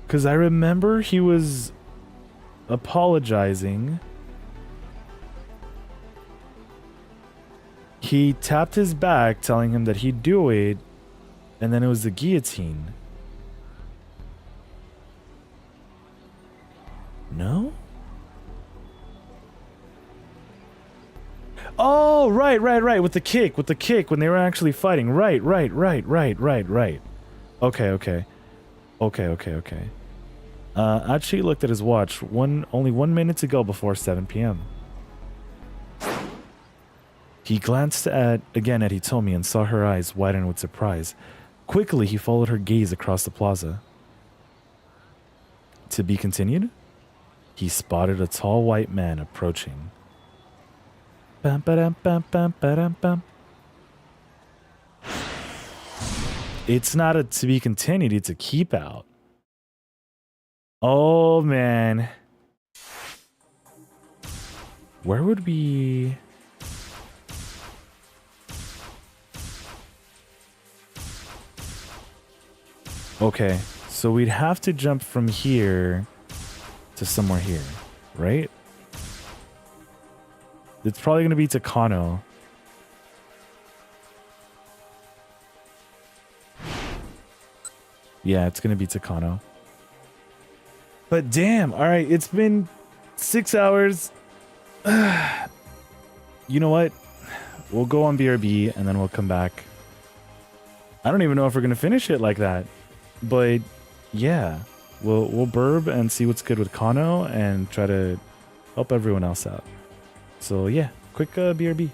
Because I remember he was apologizing. He tapped his back, telling him that he'd do it, and then it was the guillotine. No? Oh, right. With the kick, when they were actually fighting. Right. Okay. Actually looked at his watch. Only 1 minute to go before 7 p.m. He glanced again at Hitomi and saw her eyes widen with surprise. Quickly, he followed her gaze across the plaza. To be continued? He spotted a tall white man approaching. Bum, ba-dum, bum, bum, ba-dum, bum. It's not a to be continued, it's a keep out. Oh, man. Where would we... Okay, so we'd have to jump from here to somewhere here, right? It's probably going to be Takano. Yeah, it's going to be Takano. But damn, all right, it's been 6 hours. You know what? We'll go on BRB and then we'll come back. I don't even know if we're going to finish it like that. But yeah, we'll burb and see what's good with Kano and try to help everyone else out. So yeah, quick BRB.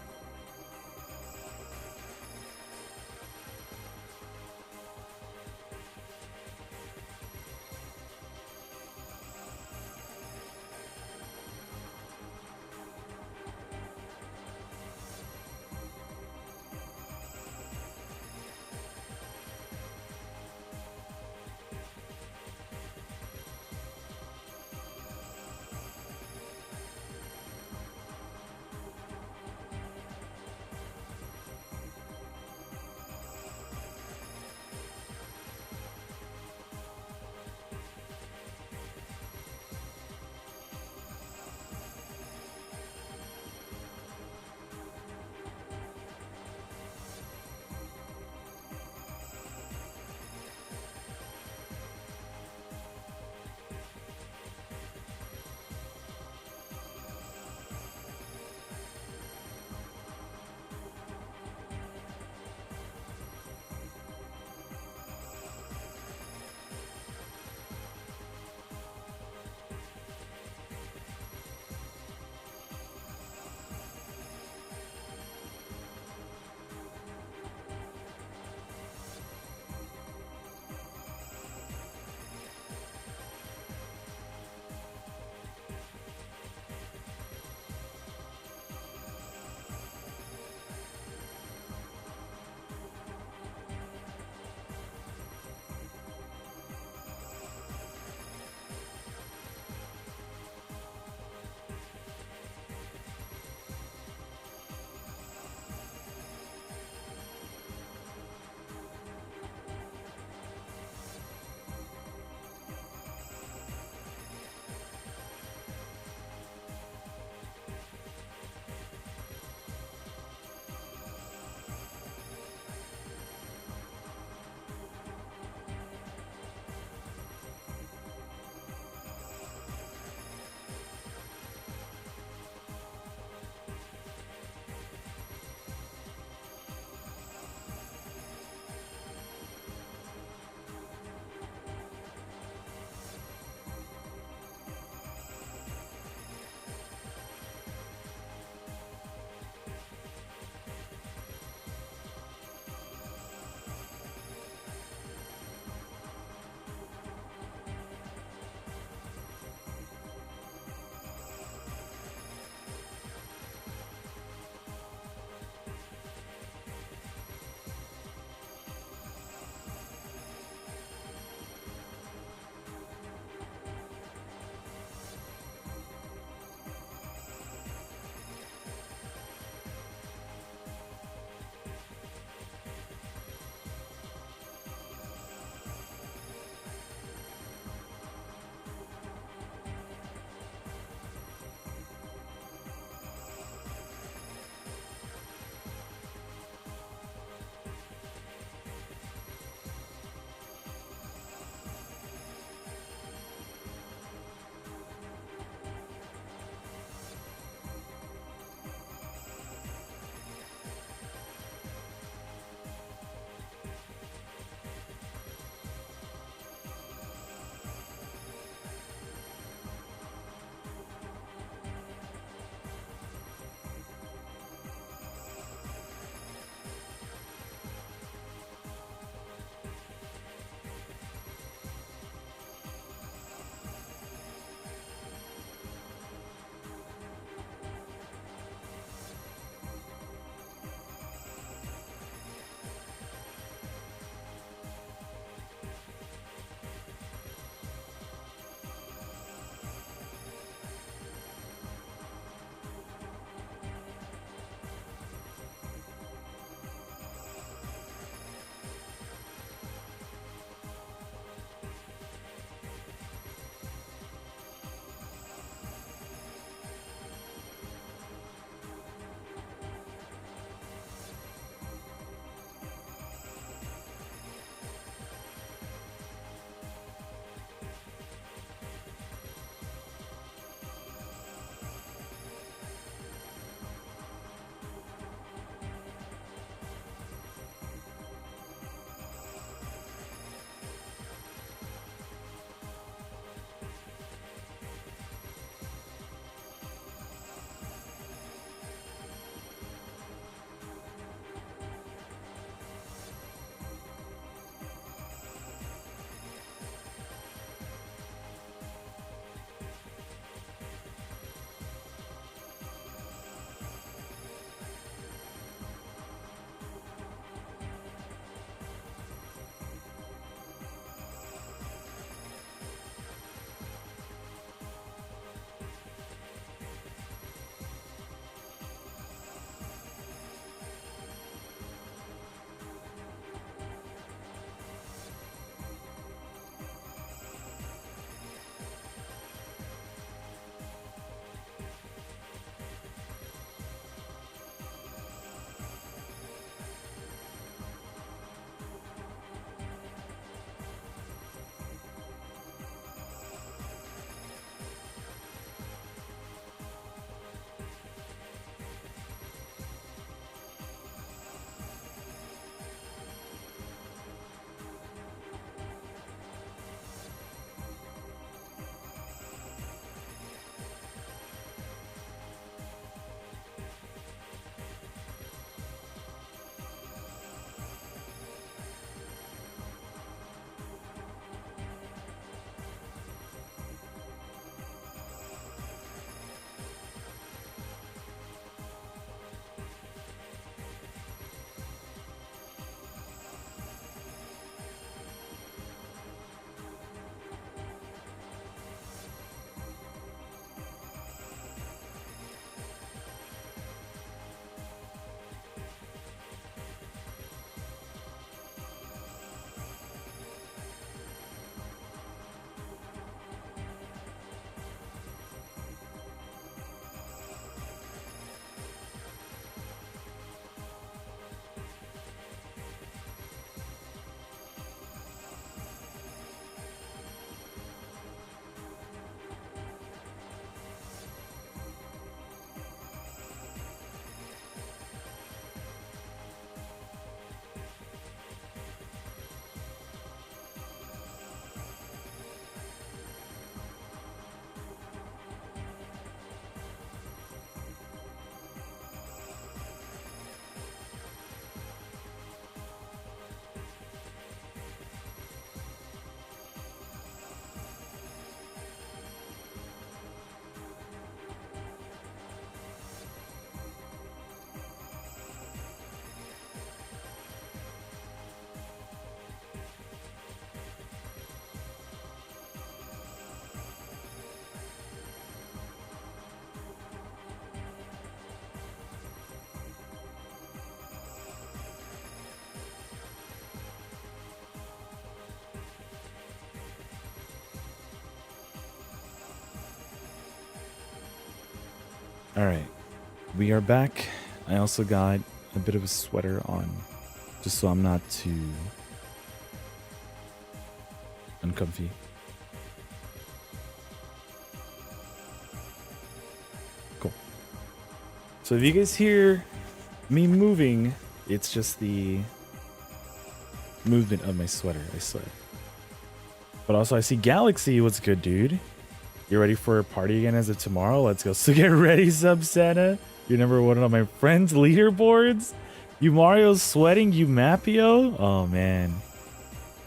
All right, we are back. I also got a bit of a sweater on, just so I'm not too uncomfy. Cool. So if you guys hear me moving, it's just the movement of my sweater, I swear. But also I see Galaxy. What's good, dude? You ready for a party again as of tomorrow? Let's go. So get ready, Sub Santa. You're number one on my friends' leaderboards. You Mario's sweating, you Mapio? Oh man.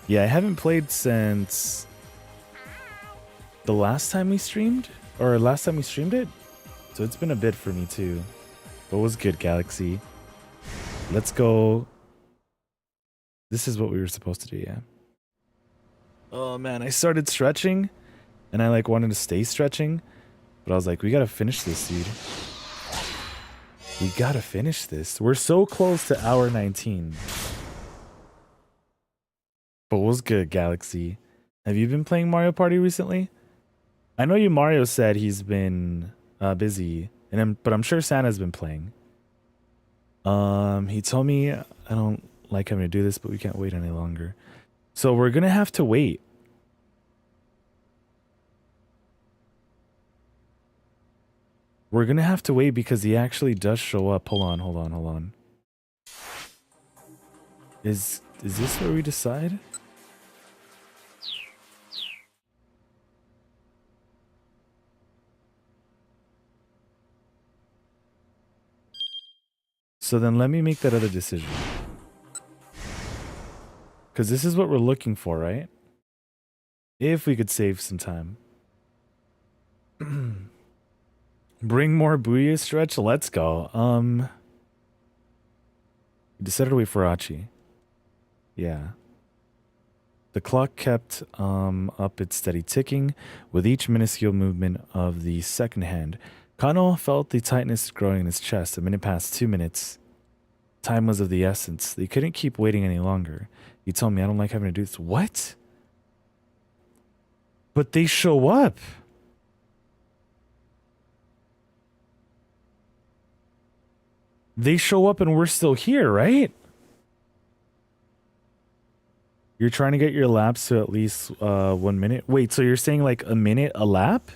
Yeah, I haven't played since the last time we streamed, or last time we streamed it. So it's been a bit for me too. But was good, Galaxy. Let's go. This is what we were supposed to do, yeah. Oh man, I started stretching and I like wanted to stay stretching, but I was like, we gotta finish this, dude. We gotta finish this. We're so close to hour 19. But what's good, Galaxy? Have you been playing Mario Party recently? I know you Mario said he's been busy, but I'm sure Santa's been playing. He told me I don't like having to do this, but we can't wait any longer. So we're gonna have to wait. We're gonna have to wait because he actually does show up. Hold on. Is this where we decide? So then let me make that other decision. Because this is what we're looking for, right? If we could save some time. Bring more Booyah stretch? Let's go. We decided to wait for Achi. Yeah. The clock kept up its steady ticking with each minuscule movement of the second hand. Kano felt the tightness growing in his chest. A minute past 2 minutes. Time was of the essence. They couldn't keep waiting any longer. He told me I don't like having to do this. What? But they show up. They show up and we're still here, right? You're trying to get your laps to at least 1 minute. Wait, so you're saying like a minute a lap?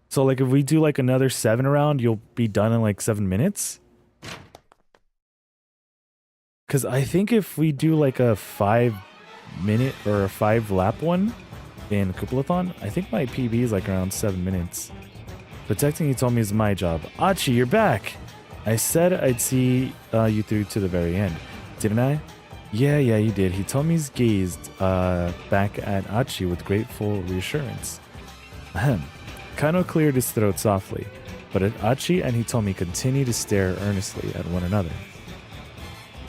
So like if we do like another 7 round, you'll be done in like 7 minutes? Because I think if we do like a 5 minute or a 5 lap one in Koopalathon, I think my PB is like around 7 minutes. Protecting you told me is my job. Achi, you're back! I said I'd see you through to the very end. Didn't I? Yeah, you did. He told me he's gazed back at Achi with grateful reassurance. Ahem. Kano cleared his throat softly, but at Achi and Hitomi continued to stare earnestly at one another.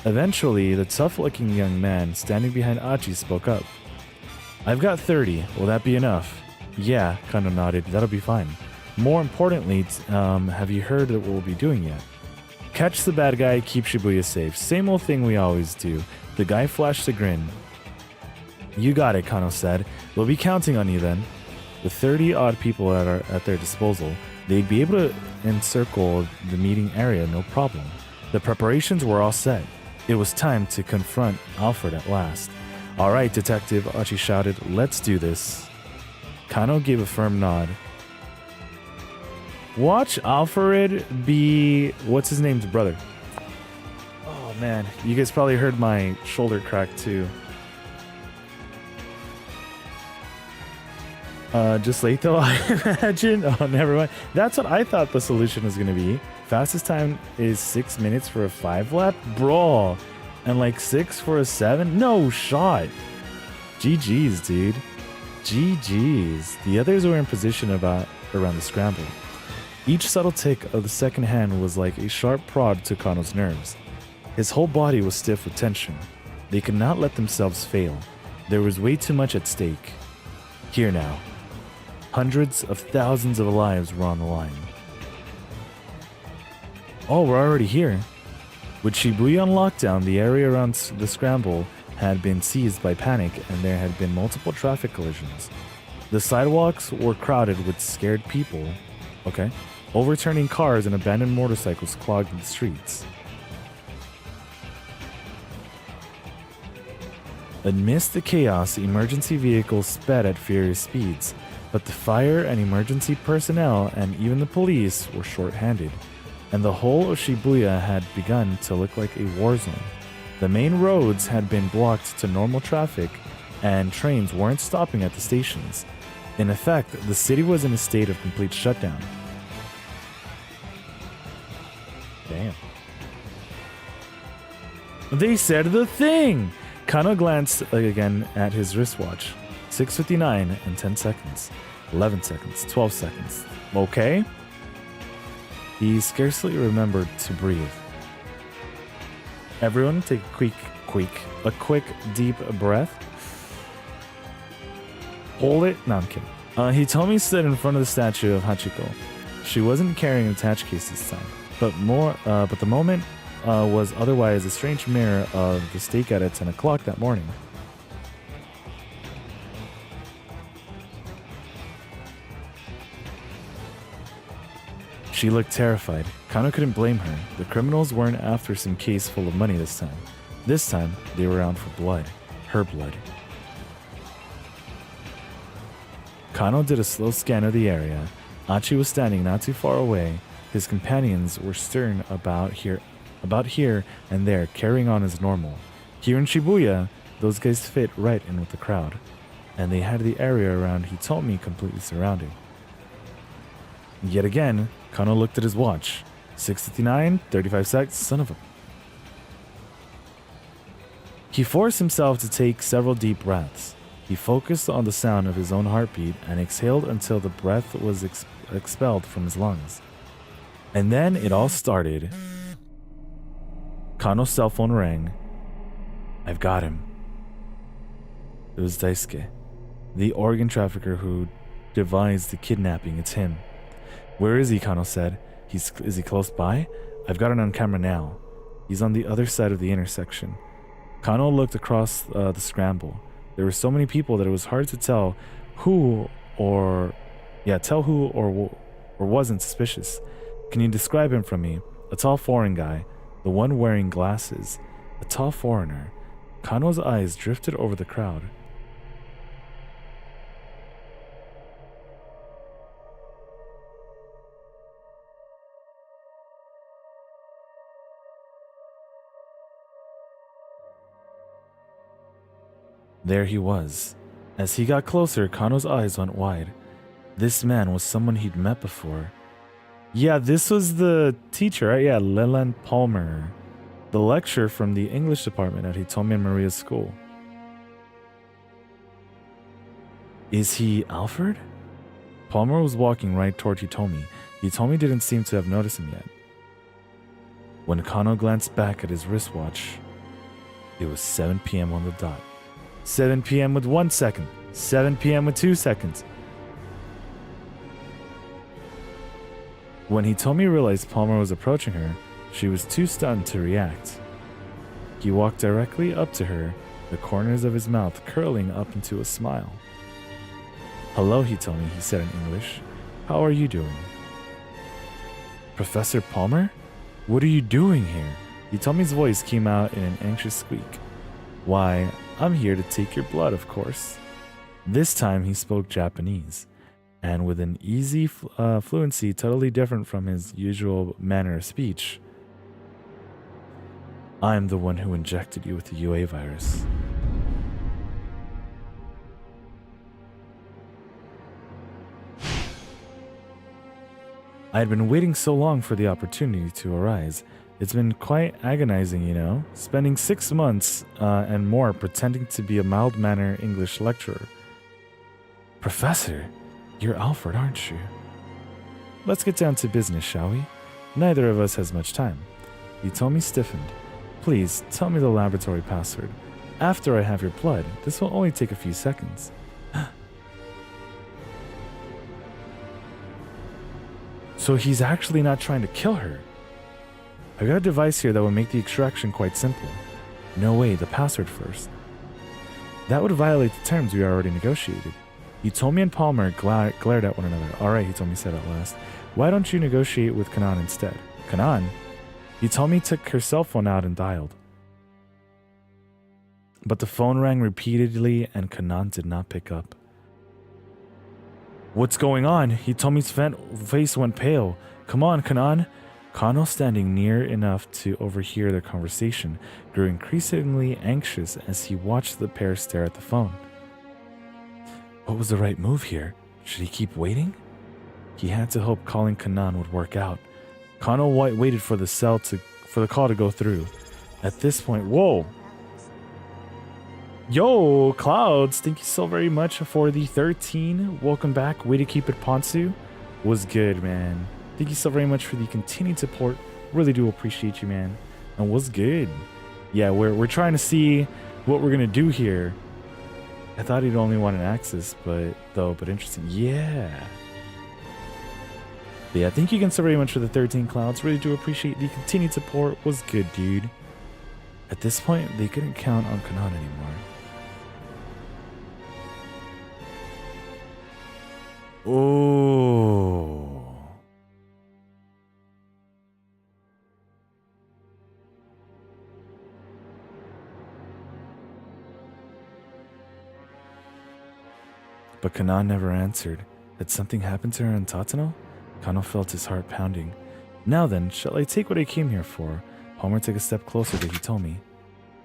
Eventually, the tough-looking young man standing behind Achi spoke up. I've got 30. Will that be enough? Yeah, Kano nodded. That'll be fine. More importantly, have you heard what we'll be doing yet? Catch the bad guy, keep Shibuya safe. Same old thing we always do. The guy flashed a grin. You got it, Kano said. We'll be counting on you then. With 30-odd people at their disposal, they'd be able to encircle the meeting area no problem. The preparations were all set. It was time to confront Alfred at last. All right, Detective, Achi shouted. Let's do this. Kano gave a firm nod. Watch Alfred be... what's his name's brother? Oh, man. You guys probably heard my shoulder crack, too. Just late, though, I imagine. Oh, never mind. That's what I thought the solution was going to be. Fastest time is 6 minutes for a 5 lap? Bro. And like 6 for a 7? No shot. GG's, dude. GG's. The others were in position around the scramble. Each subtle tick of the second hand was like a sharp prod to Kano's nerves. His whole body was stiff with tension. They could not let themselves fail. There was way too much at stake. Here now. Hundreds of thousands of lives were on the line. Oh, we're already here. With Shibuya on lockdown, the area around the scramble had been seized by panic and there had been multiple traffic collisions. The sidewalks were crowded with scared people. Okay. Overturning cars and abandoned motorcycles clogged the streets. Amidst the chaos, emergency vehicles sped at furious speeds, but the fire and emergency personnel and even the police were short-handed, and the whole of Shibuya had begun to look like a war zone. The main roads had been blocked to normal traffic, and trains weren't stopping at the stations. In effect, the city was in a state of complete shutdown. Damn. They said the thing! Kano glanced again at his wristwatch. 6:59 and 10 seconds. 11 seconds. 12 seconds. Okay? He scarcely remembered to breathe. Everyone take a quick deep breath. Hold it. No, I'm kidding. Hitomi stood in front of the statue of Hachiko. She wasn't carrying an attached case this time, but the moment was otherwise a strange mirror of the stakeout at 10 o'clock that morning. She looked terrified. Kano couldn't blame her. The criminals weren't after some case full of money this time. This time, they were out for blood. Her blood. Kano did a slow scan of the area. Achi was standing not too far away. His companions were stirring about here and there, carrying on as normal. Here in Shibuya, those guys fit right in with the crowd, and they had the area around Hitomi completely surrounded. Yet again, Kano looked at his watch. 6:59, 35 seconds, son of a... He forced himself to take several deep breaths. He focused on the sound of his own heartbeat and exhaled until the breath was expelled from his lungs. And then it all started. Kano's cell phone rang. I've got him. It was Daisuke, the organ trafficker who devised the kidnapping. It's him. Where is he? Kano said. Is he close by? I've got it on camera now. He's on the other side of the intersection. Kano looked across the scramble. There were so many people that it was hard to tell who wasn't suspicious. Can you describe him for me? A tall foreign guy, the one wearing glasses, a tall foreigner. Kano's eyes drifted over the crowd. There he was. As he got closer, Kano's eyes went wide. This man was someone he'd met before. Yeah, this was the teacher, right? Yeah, Leland Palmer. The lecturer from the English department at Hitomi and Maria's school. Is he Alfred? Palmer was walking right toward Hitomi. Hitomi didn't seem to have noticed him yet. When Kano glanced back at his wristwatch, it was 7 p.m. on the dot. 7 p.m. with 1 second. 7 p.m. with 2 seconds. When Hitomi realized Palmer was approaching her, she was too stunned to react. He walked directly up to her, the corners of his mouth curling up into a smile. Hello, Hitomi, he said in English. How are you doing? Professor Palmer? What are you doing here? Hitomi's voice came out in an anxious squeak. Why, I'm here to take your blood, of course. This time he spoke Japanese, and with an easy fluency totally different from his usual manner of speech. I'm the one who injected you with the UA virus. I had been waiting so long for the opportunity to arise. It's been quite agonizing, you know, spending 6 months and more pretending to be a mild-mannered English lecturer. Professor, you're Alfred, aren't you? Let's get down to business, shall we? Neither of us has much time. Hitomi stiffened. Please, tell me the laboratory password. After I have your blood, this will only take a few seconds. So he's actually not trying to kill her. I got a device here that would make the extraction quite simple. No way, the password first. That would violate the terms we already negotiated. Hitomi and Palmer glared at one another. Alright, Hitomi said at last. Why don't you negotiate with Kanan instead? Kanan? Hitomi took her cell phone out and dialed. But the phone rang repeatedly and Kanan did not pick up. What's going on? Hitomi's face went pale. Come on, Kanan. Kano, standing near enough to overhear their conversation, grew increasingly anxious as he watched the pair stare at the phone. What was the right move here? Should he keep waiting? He had to hope calling Kanan would work out. Kano waited for the call to go through. At this point, whoa! Yo, Clouds, thank you so very much for the 13. Welcome back. Way to keep it, Ponsu. Was good, man. Thank you so very much for the continued support. Really do appreciate you, man. And was good. Yeah, we're trying to see what we're gonna do here. I thought he'd only want an Axis, but interesting. Yeah. But yeah, thank you again so very much for the 13 Clouds. Really do appreciate the continued support. Was good, dude. At this point, they couldn't count on Kanan anymore. Oh. But Kanan never answered. Had something happened to her in Tatano? Kano felt his heart pounding. Now then, shall I take what I came here for? Palmer took a step closer to Hitomi.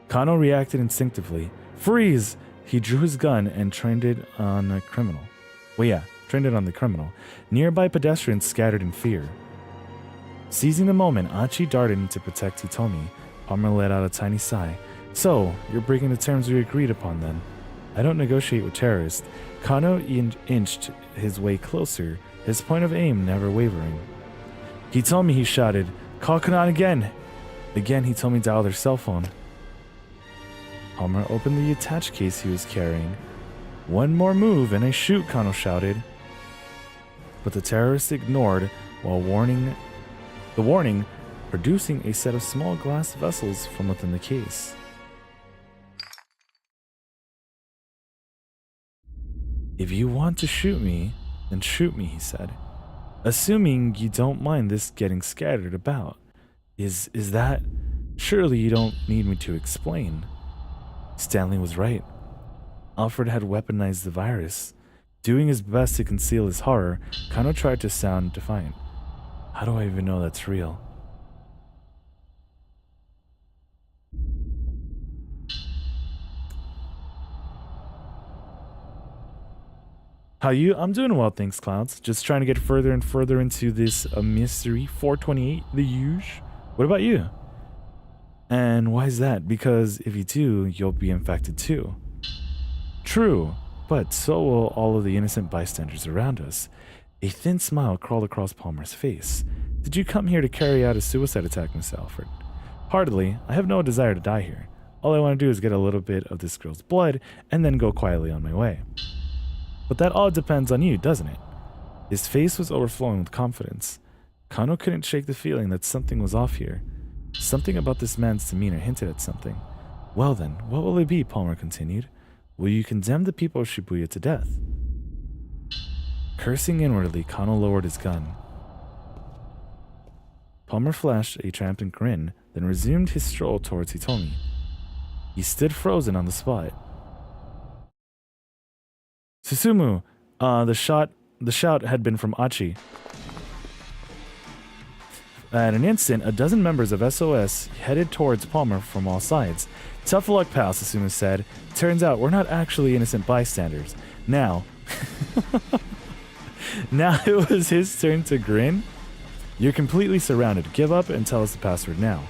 Kano reacted instinctively. Freeze! He drew his gun and trained it on a criminal. Trained it on the criminal. Nearby pedestrians scattered in fear. Seizing the moment, Achi darted in to protect Hitomi. Palmer let out a tiny sigh. So, you're breaking the terms we agreed upon then. I don't negotiate with terrorists. Kano inched his way closer, his point of aim never wavering. Hitomi, he shouted. Call Kanan again! Again, Hitomi dialed her cell phone. Palmer opened the attached case he was carrying. One more move and I shoot, Kano shouted. But the terrorist ignored while the warning, producing a set of small glass vessels from within the case. If you want to shoot me, then shoot me, he said. Assuming you don't mind this getting scattered about. Is that... Surely you don't need me to explain. Stanley was right. Alfred had weaponized the virus. Doing his best to conceal his horror, Kano tried to sound defiant. How do I even know that's real? How you? I'm doing well, thanks, Clouds. Just trying to get further and further into this mystery. 428, the huge. What about you? And why is that? Because if you do, you'll be infected too. True, but so will all of the innocent bystanders around us. A thin smile crawled across Palmer's face. Did you come here to carry out a suicide attack, Miss Alfred? Hardly. I have no desire to die here. All I want to do is get a little bit of this girl's blood and then go quietly on my way. But that all depends on you, doesn't it? His face was overflowing with confidence. Kano couldn't shake the feeling that something was off here. Something about this man's demeanor hinted at something. Well then, what will it be? Palmer continued. Will you condemn the people of Shibuya to death? Cursing inwardly, Kano lowered his gun. Palmer flashed a triumphant grin, then resumed his stroll towards Hitomi. He stood frozen on the spot. Susumu, the shout had been from Achi. At an instant, a dozen members of SOS headed towards Palmer from all sides. Tough luck, pal, Susumu said. Turns out we're not actually innocent bystanders. Now it was his turn to grin. You're completely surrounded. Give up and tell us the password now.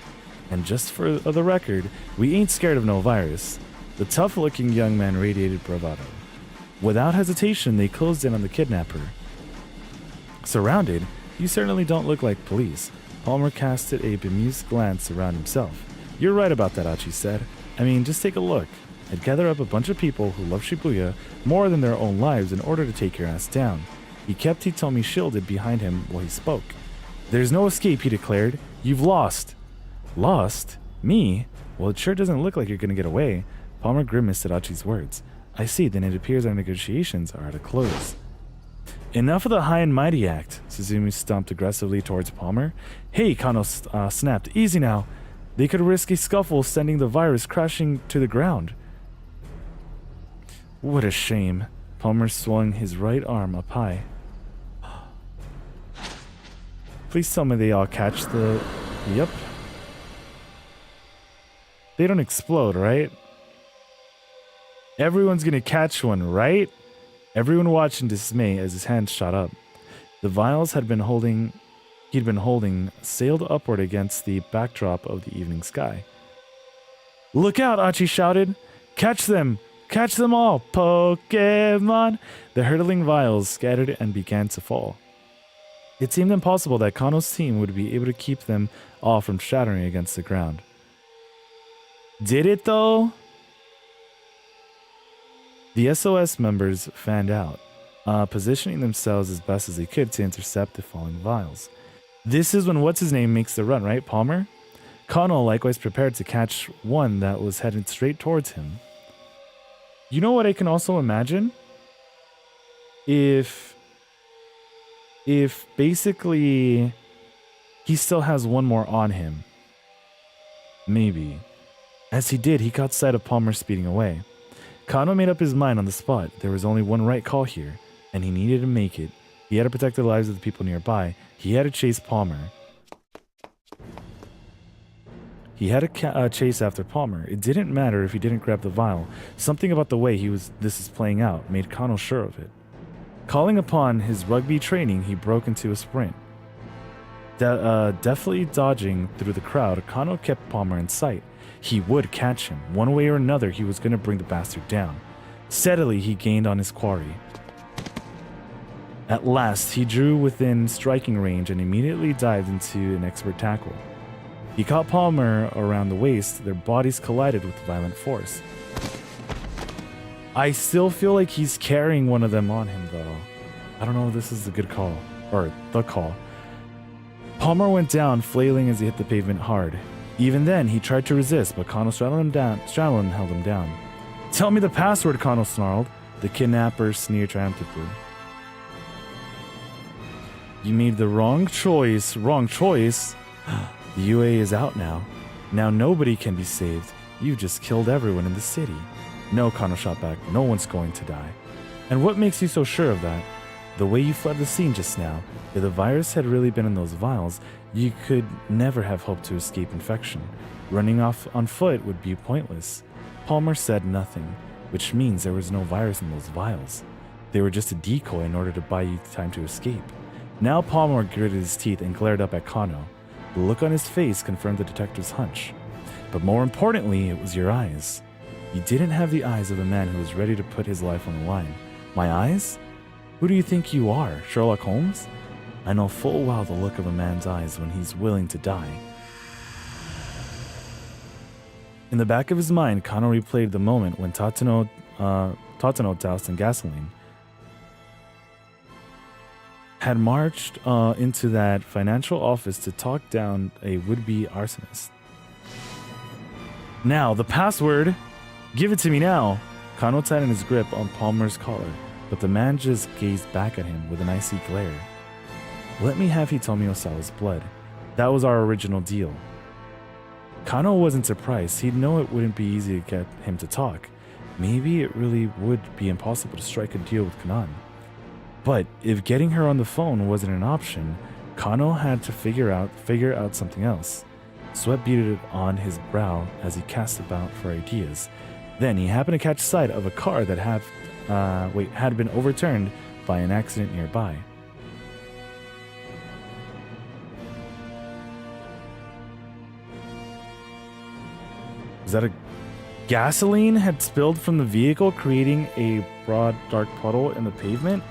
And just for the record, we ain't scared of no virus. The tough-looking young man radiated bravado. Without hesitation, they closed in on the kidnapper. Surrounded? You certainly don't look like police. Palmer casted a bemused glance around himself. You're right about that, Achi said. I mean, just take a look. I'd gather up a bunch of people who love Shibuya more than their own lives in order to take your ass down. He kept Hitomi shielded behind him while he spoke. There's no escape, he declared. You've lost. Lost? Me? Well, it sure doesn't look like you're gonna get away. Palmer grimaced at Achi's words. I see, then it appears our negotiations are at a close. Enough of the high and mighty act. Suzumi stomped aggressively towards Palmer. Hey, Kano snapped. Easy now. They could risk a scuffle, sending the virus crashing to the ground. What a shame. Palmer swung his right arm up high. Please tell me they all catch the... Yep. They don't explode, right? Everyone's gonna catch one, right? Everyone watched in dismay as his hand shot up. The vials he'd been holding sailed upward against the backdrop of the evening sky. Look out, Achi shouted. Catch them! Catch them all, Pokemon! The hurtling vials scattered and began to fall. It seemed impossible that Kano's team would be able to keep them all from shattering against the ground. Did it though? The SOS members fanned out, positioning themselves as best as they could to intercept the falling vials. This is when what's-his-name makes the run, right, Palmer? Kano likewise prepared to catch one that was headed straight towards him. You know what I can also imagine? If basically he still has one more on him. Maybe. As he did, he caught sight of Palmer speeding away. Kano made up his mind on the spot. There was only one right call here, and he needed to make it. He had to protect the lives of the people nearby. He had to chase Palmer. He had to chase after Palmer. It didn't matter if he didn't grab the vial. Something about the way this is playing out made Kano sure of it. Calling upon his rugby training, he broke into a sprint. Deftly dodging through the crowd, Kano kept Palmer in sight. He would catch him. One way or another, he was going to bring the bastard down. Steadily, he gained on his quarry. At last, he drew within striking range and immediately dived into an expert tackle. He caught Palmer around the waist. Their bodies collided with violent force. I still feel like he's carrying one of them on him, though. I don't know if this is a good call, or the call. Palmer went down, flailing as he hit the pavement hard. Even then, he tried to resist, but Kano straddled and held him down. Tell me the password, Kano snarled. The kidnapper sneered triumphantly. You made the wrong choice. Wrong choice? The UA is out now. Now nobody can be saved. You just killed everyone in the city. No, Kano shot back. No one's going to die. And what makes you so sure of that? The way you fled the scene just now. If the virus had really been in those vials, you could never have hoped to escape infection. Running off on foot would be pointless. Palmer said nothing, which means there was no virus in those vials. They were just a decoy in order to buy you time to escape. Now Palmer gritted his teeth and glared up at Kano. The look on his face confirmed the detective's hunch. But more importantly, it was your eyes. You didn't have the eyes of a man who was ready to put his life on the line. My eyes? Who do you think you are, Sherlock Holmes? I know full well the look of a man's eyes when he's willing to die. In the back of his mind, Kano replayed the moment when Tatano doused in gasoline had marched into that financial office to talk down a would-be arsonist. Now, the password! Give it to me now! Kano tightened his grip on Palmer's collar, but the man just gazed back at him with an icy glare. Let me have Hitomi Osawa's blood. That was our original deal. Kano wasn't surprised. He'd know it wouldn't be easy to get him to talk. Maybe it really would be impossible to strike a deal with Kanan. But if getting her on the phone wasn't an option, Kano had to figure out something else. Sweat beaded on his brow as he cast about for ideas. Then he happened to catch sight of a car that had been overturned by an accident nearby. Was that a gasoline had spilled from the vehicle, creating a broad, dark puddle in the pavement?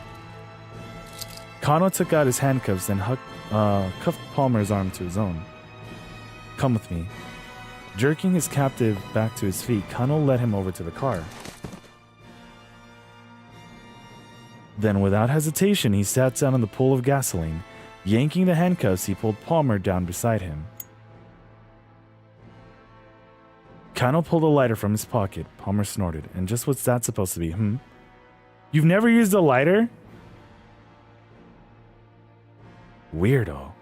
Kano took out his handcuffs and cuffed Palmer's arm to his own. Come with me. Jerking his captive back to his feet, Kano led him over to the car. Then, without hesitation, he sat down in the pool of gasoline. Yanking the handcuffs, he pulled Palmer down beside him. Kano pulled a lighter from his pocket. Palmer snorted. And just what's that supposed to be, You've never used a lighter? Weirdo.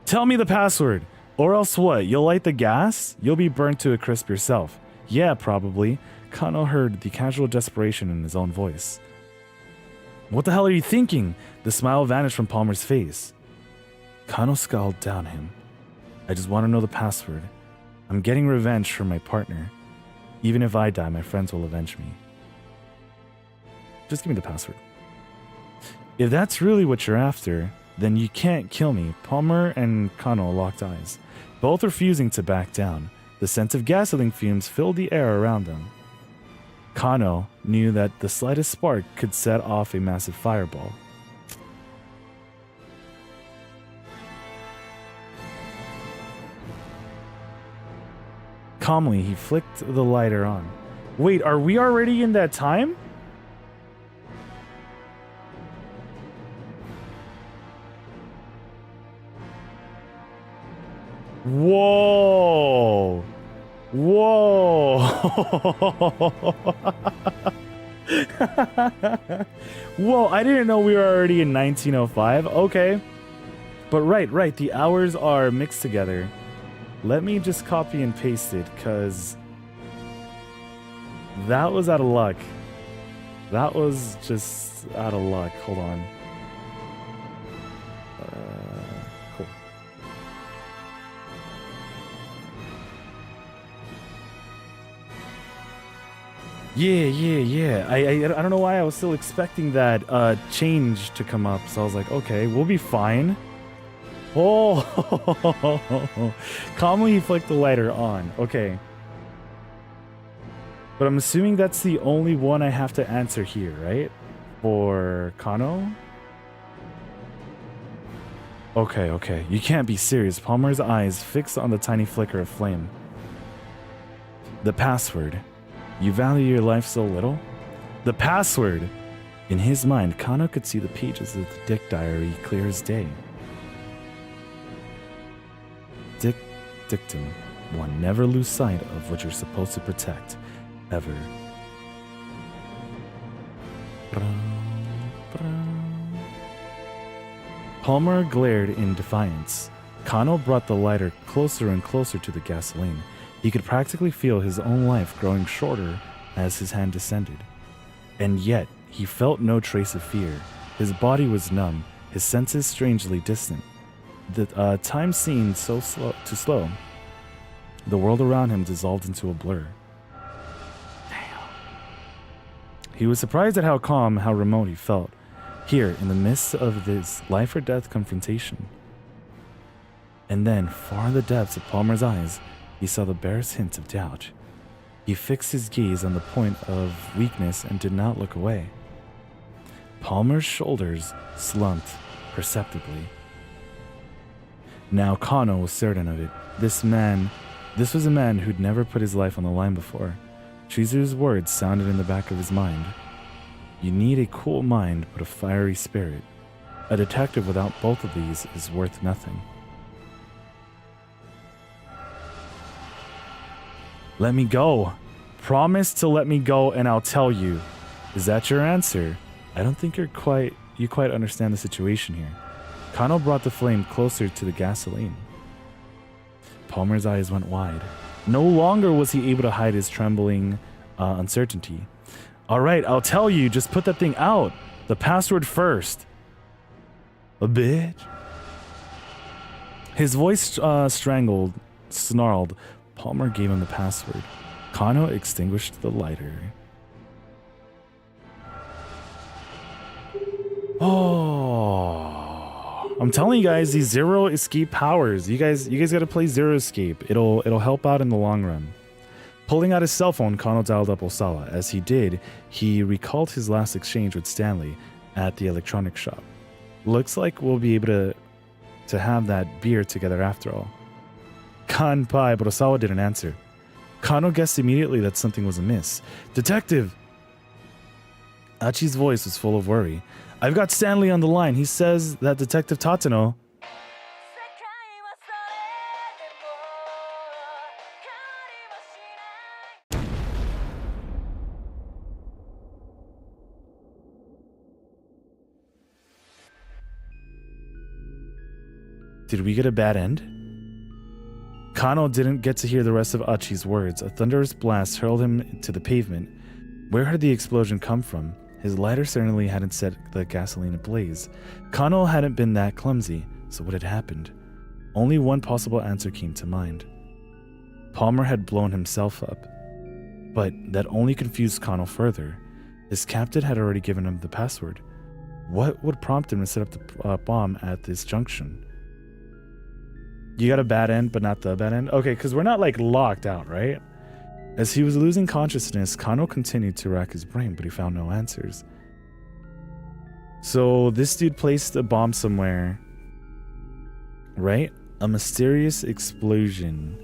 Tell me the password, or else what? You'll light the gas? You'll be burnt to a crisp yourself. Yeah, probably. Kano heard the casual desperation in his own voice. What the hell are you thinking? The smile vanished from Palmer's face. Kano scowled down at him. I just want to know the password. I'm getting revenge for my partner. Even if I die, my friends will avenge me. Just give me the password. If that's really what you're after, then you can't kill me. Palmer and Kano locked eyes, both refusing to back down. The scent of gasoline fumes filled the air around them. Kano knew that the slightest spark could set off a massive fireball. Calmly, he flicked the lighter on. Wait, are we already in that time? Whoa! Whoa! Whoa, I didn't know we were already in 1905. Okay. But right, the hours are mixed together. Let me just copy and paste it, because that was out of luck. That was just out of luck. Hold on. Cool. Yeah. I don't know why I was still expecting that change to come up. So I was like, okay, we'll be fine. Oh, calmly he flicked the lighter on. Okay. But I'm assuming that's the only one I have to answer here, right? For Kano? Okay. You can't be serious. Palmer's eyes fixed on the tiny flicker of flame. The password. You value your life so little? The password! In his mind, Kano could see the pages of the Dick Diary clear as day. Dictum. One, never lose sight of what you're supposed to protect. Ever. Palmer glared in defiance. Kano brought the lighter closer and closer to the gasoline. He could practically feel his own life growing shorter as his hand descended. And yet, he felt no trace of fear. His body was numb, his senses strangely distant. The time seemed so slow. The world around him dissolved into a blur. Damn. He was surprised at how calm, how remote he felt, here in the midst of this life or death confrontation. And then, far in the depths of Palmer's eyes, he saw the barest hint of doubt. He fixed his gaze on the point of weakness and did not look away. Palmer's shoulders slumped perceptibly. Now Kano was certain of it. This was a man who'd never put his life on the line before. Chizu's words sounded in the back of his mind. You need a cool mind but a fiery spirit. A detective without both of these is worth nothing. Let me go. Promise to let me go and I'll tell you. Is that your answer? I don't think you quite understand the situation here. Kano brought the flame closer to the gasoline. Palmer's eyes went wide. No longer was he able to hide his trembling uncertainty. All right, I'll tell you. Just put that thing out. The password first. A bitch. His voice snarled. Palmer gave him the password. Kano extinguished the lighter. Oh, I'm telling you guys, these zero escape powers. You guys got to play zero escape. It'll help out in the long run. Pulling out his cell phone, Kano dialed up Osawa. As he did, he recalled his last exchange with Stanley at the electronics shop. Looks like we'll be able to have that beer together after all. Kanpai, but Osawa didn't answer. Kano guessed immediately that something was amiss. Detective! Achi's voice was full of worry. I've got Stanley on the line. He says that Detective Tatano... Did we get a bad end? Kano didn't get to hear the rest of Achi's words. A thunderous blast hurled him to the pavement. Where had the explosion come from? His lighter certainly hadn't set the gasoline ablaze. Kano hadn't been that clumsy, so what had happened? Only one possible answer came to mind. Palmer had blown himself up. But that only confused Kano further. His captain had already given him the password. What would prompt him to set up the bomb at this junction? You got a bad end, but not the bad end? Okay, because we're not, like, locked out, right? As he was losing consciousness, Kano continued to rack his brain, but he found no answers. So this dude placed a bomb somewhere, right? A mysterious explosion.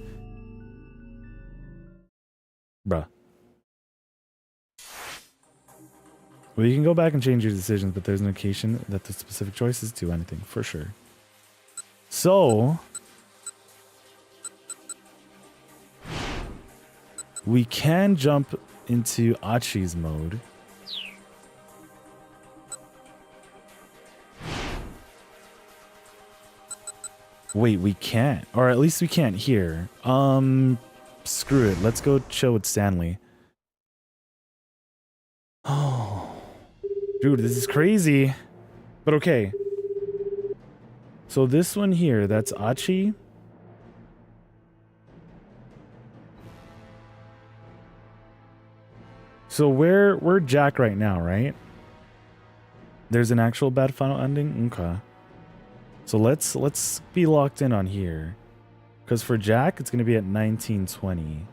Bruh. Well, you can go back and change your decisions, but there's no indication that the specific choices do anything, for sure. So we can jump into Achi's mode. Wait, we can't. Or at least we can't here. Screw it. Let's go chill with Stanley. Oh. Dude, this is crazy. But okay. So this one here, that's Achi. So we're Jack right now, right? There's an actual bad final ending? Okay. So let's be locked in on here. Because for Jack, it's going to be at 1920.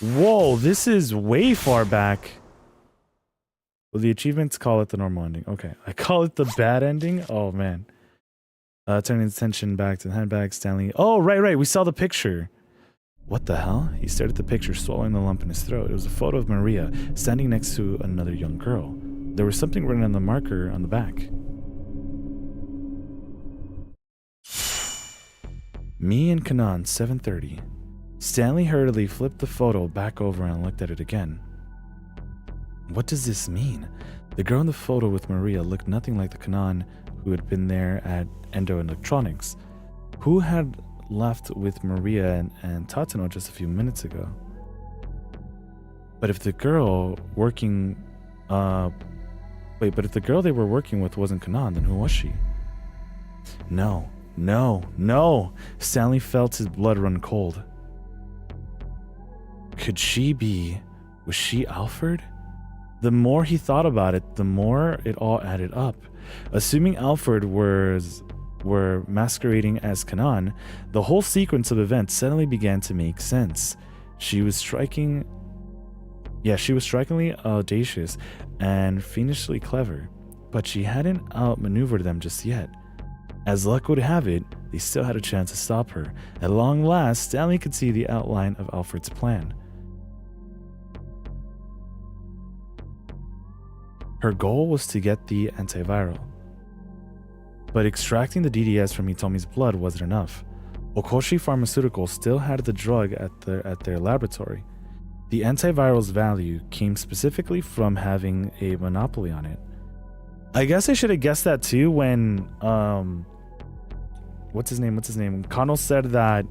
Whoa, this is way far back. Well, the achievements call it the normal ending. Okay, I call it the bad ending? Oh, man. Turning his attention back to the handbag, Stanley. Oh, right. We saw the picture. What the hell? He stared at the picture, swallowing the lump in his throat. It was a photo of Maria standing next to another young girl. There was something written on the marker on the back. Me and Kanan, 7:30. Stanley hurriedly flipped the photo back over and looked at it again. What does this mean? The girl in the photo with Maria looked nothing like the Kanan who had been there at Endo Electronics. Who had left with Maria and Tatano just a few minutes ago? But if the girl working... but if the girl they were working with wasn't Kanan, then who was she? No. Stanley felt his blood run cold. Could she be... Was she Alfred? The more he thought about it, the more it all added up. Assuming Alfred were masquerading as Kanan, the whole sequence of events suddenly began to make sense. She was strikingly audacious and fiendishly clever, but she hadn't outmaneuvered them just yet. As luck would have it, they still had a chance to stop her. At long last, Stanley could see the outline of Alfred's plan. Her goal was to get the antiviral. But extracting the DDS from Hitomi's blood wasn't enough. Okoshi Pharmaceuticals still had the drug at their laboratory. The antiviral's value came specifically from having a monopoly on it. I guess I should have guessed that too when what's his name? Kano said that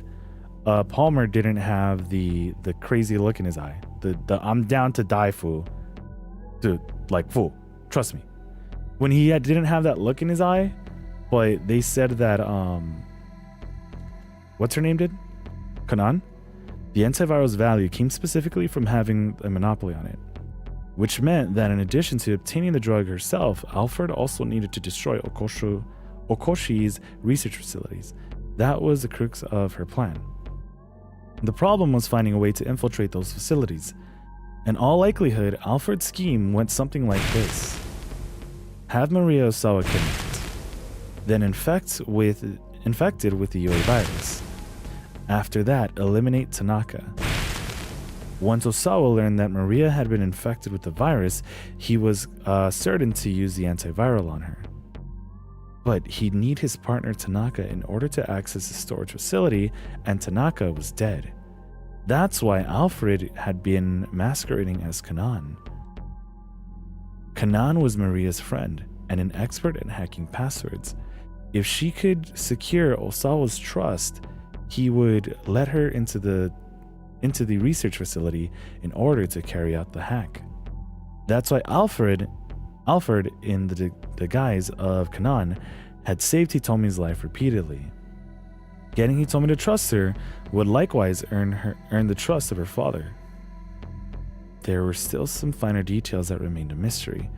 Palmer didn't have the crazy look in his eye. The I'm down to die fool. Dude, like fool. Trust me. When he didn't have that look in his eye, but they said that what's her name did? Kanan? The antiviral's value came specifically from having a monopoly on it, which meant that in addition to obtaining the drug herself, Alfred also needed to destroy Okoshi's research facilities. That was the crux of her plan. The problem was finding a way to infiltrate those facilities. In all likelihood, Alfred's scheme went something like this. Have Maria Osawa kidnapped, then infected with the Yoi virus. After that, eliminate Tanaka. Once Osawa learned that Maria had been infected with the virus, he was certain to use the antiviral on her. But he'd need his partner Tanaka in order to access the storage facility, and Tanaka was dead. That's why Alfred had been masquerading as Kanan. Kanan was Maria's friend and an expert at hacking passwords. If she could secure Osawa's trust, he would let her into the research facility in order to carry out the hack. That's why Alfred, in the guise of Kanan, had saved Hitomi's life repeatedly. Getting Hitomi to trust her would likewise earn the trust of her father. There were still some finer details that remained a mystery.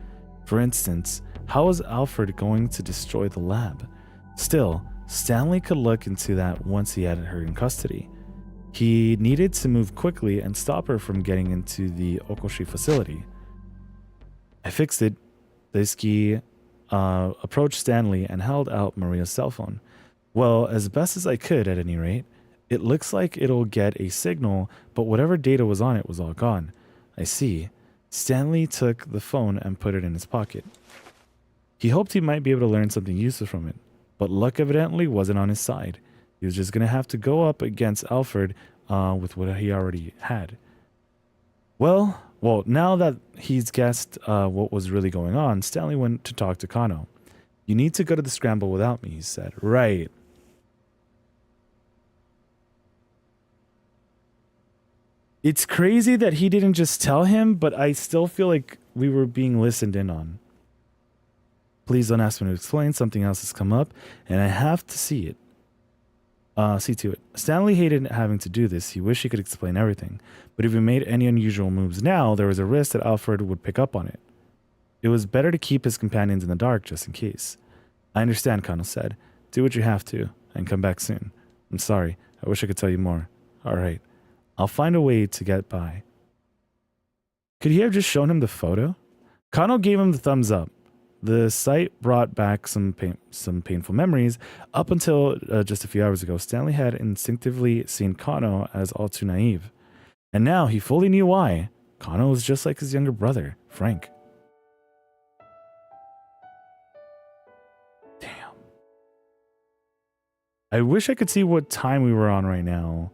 For instance, how was Alfred going to destroy the lab? Still, Stanley could look into that once he had her in custody. He needed to move quickly and stop her from getting into the Okoshi facility. I fixed it. Daisuke approached Stanley and held out Maria's cell phone. Well, as best as I could at any rate. It looks like it'll get a signal, but whatever data was on it was all gone. I see. Stanley took the phone and put it in his pocket. He hoped he might be able to learn something useful from it, but luck evidently wasn't on his side. He was just going to have to go up against Alfred with what he already had. Well, now that he's guessed what was really going on, Stanley went to talk to Kano. You need to go to the scramble without me, he said. Right. It's crazy that he didn't just tell him, but I still feel like we were being listened in on. Please don't ask me to explain. Something else has come up, and I have to see it. See to it. Stanley hated having to do this. He wished he could explain everything. But if he made any unusual moves now, there was a risk that Alfred would pick up on it. It was better to keep his companions in the dark just in case. I understand, Kano said. Do what you have to, and come back soon. I'm sorry. I wish I could tell you more. All right. I'll find a way to get by. Could he have just shown him the photo? Kano gave him the thumbs up. The sight brought back some painful memories. Up until just a few hours ago, Stanley had instinctively seen Kano as all too naive. And now he fully knew why. Kano was just like his younger brother, Frank. Damn. I wish I could see what time we were on right now.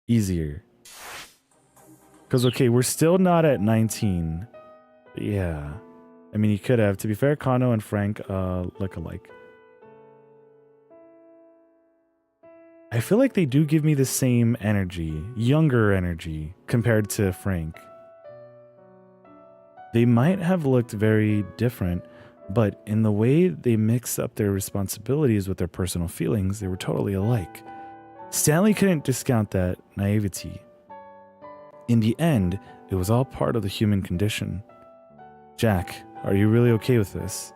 Easier. Because, okay, we're still not at 19. But yeah. I mean, he could have. To be fair, Kano and Frank look alike. I feel like they do give me the same energy. Younger energy compared to Frank. They might have looked very different, but in the way they mix up their responsibilities with their personal feelings, they were totally alike. Stanley couldn't discount that naivety. In the end, it was all part of the human condition. Jack, are you really okay with this?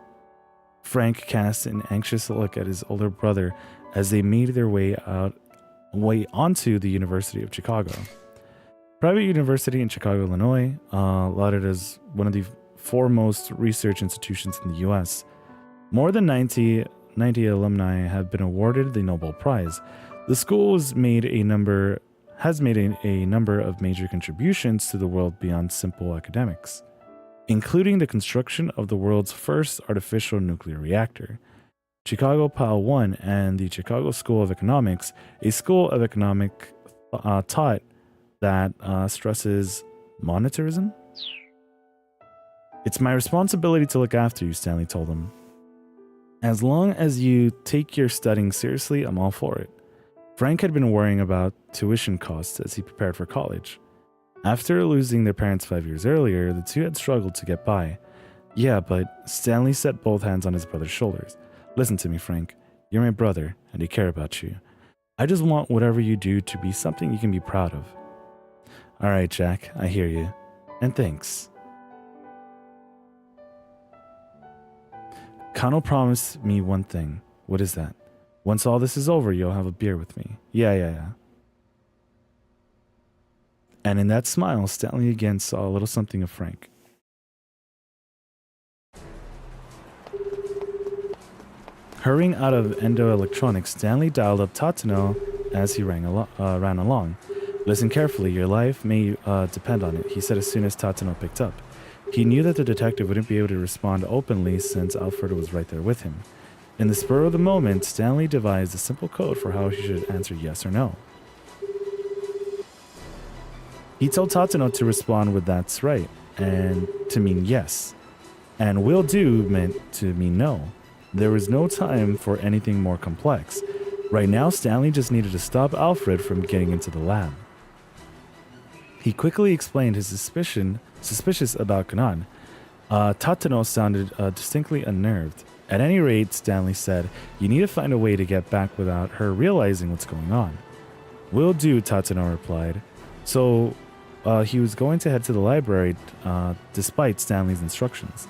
Frank cast an anxious look at his older brother as they made their way onto the University of Chicago. Private university in Chicago, Illinois, lauded as one of the foremost research institutions in the U.S. More than 90 alumni have been awarded the Nobel Prize. The school has made a number of major contributions to the world beyond simple academics, including the construction of the world's first artificial nuclear reactor. Chicago PAL 1 and the Chicago School of Economics, a school of economic taught that stresses monetarism. It's my responsibility to look after you, Stanley told him. As long as you take your studying seriously, I'm all for it. Frank had been worrying about tuition costs as he prepared for college. After losing their parents 5 years earlier, the two had struggled to get by. Yeah, but Stanley set both hands on his brother's shoulders. Listen to me, Frank. You're my brother, and I care about you. I just want whatever you do to be something you can be proud of. All right, Jack, I hear you. And thanks. Kano promised me one thing. What is that? Once all this is over, you'll have a beer with me. Yeah. And in that smile, Stanley again saw a little something of Frank. Hurrying out of Endo Electronics, Stanley dialed up Tatano as he ran along. Listen carefully, your life may depend on it, he said as soon as Tatano picked up. He knew that the detective wouldn't be able to respond openly since Alfredo was right there with him. In the spur of the moment, Stanley devised a simple code for how he should answer yes or no. He told Tatano to respond with "that's right" and to mean yes. and will do meant to mean no. There was no time for anything more complex. Right now, Stanley just needed to stop Alfred from getting into the lab. He quickly explained his suspicious about Kanan. Tatano sounded distinctly unnerved. At any rate, Stanley said, you need to find a way to get back without her realizing what's going on. Will do, Tatano replied. So, he was going to head to the library despite Stanley's instructions.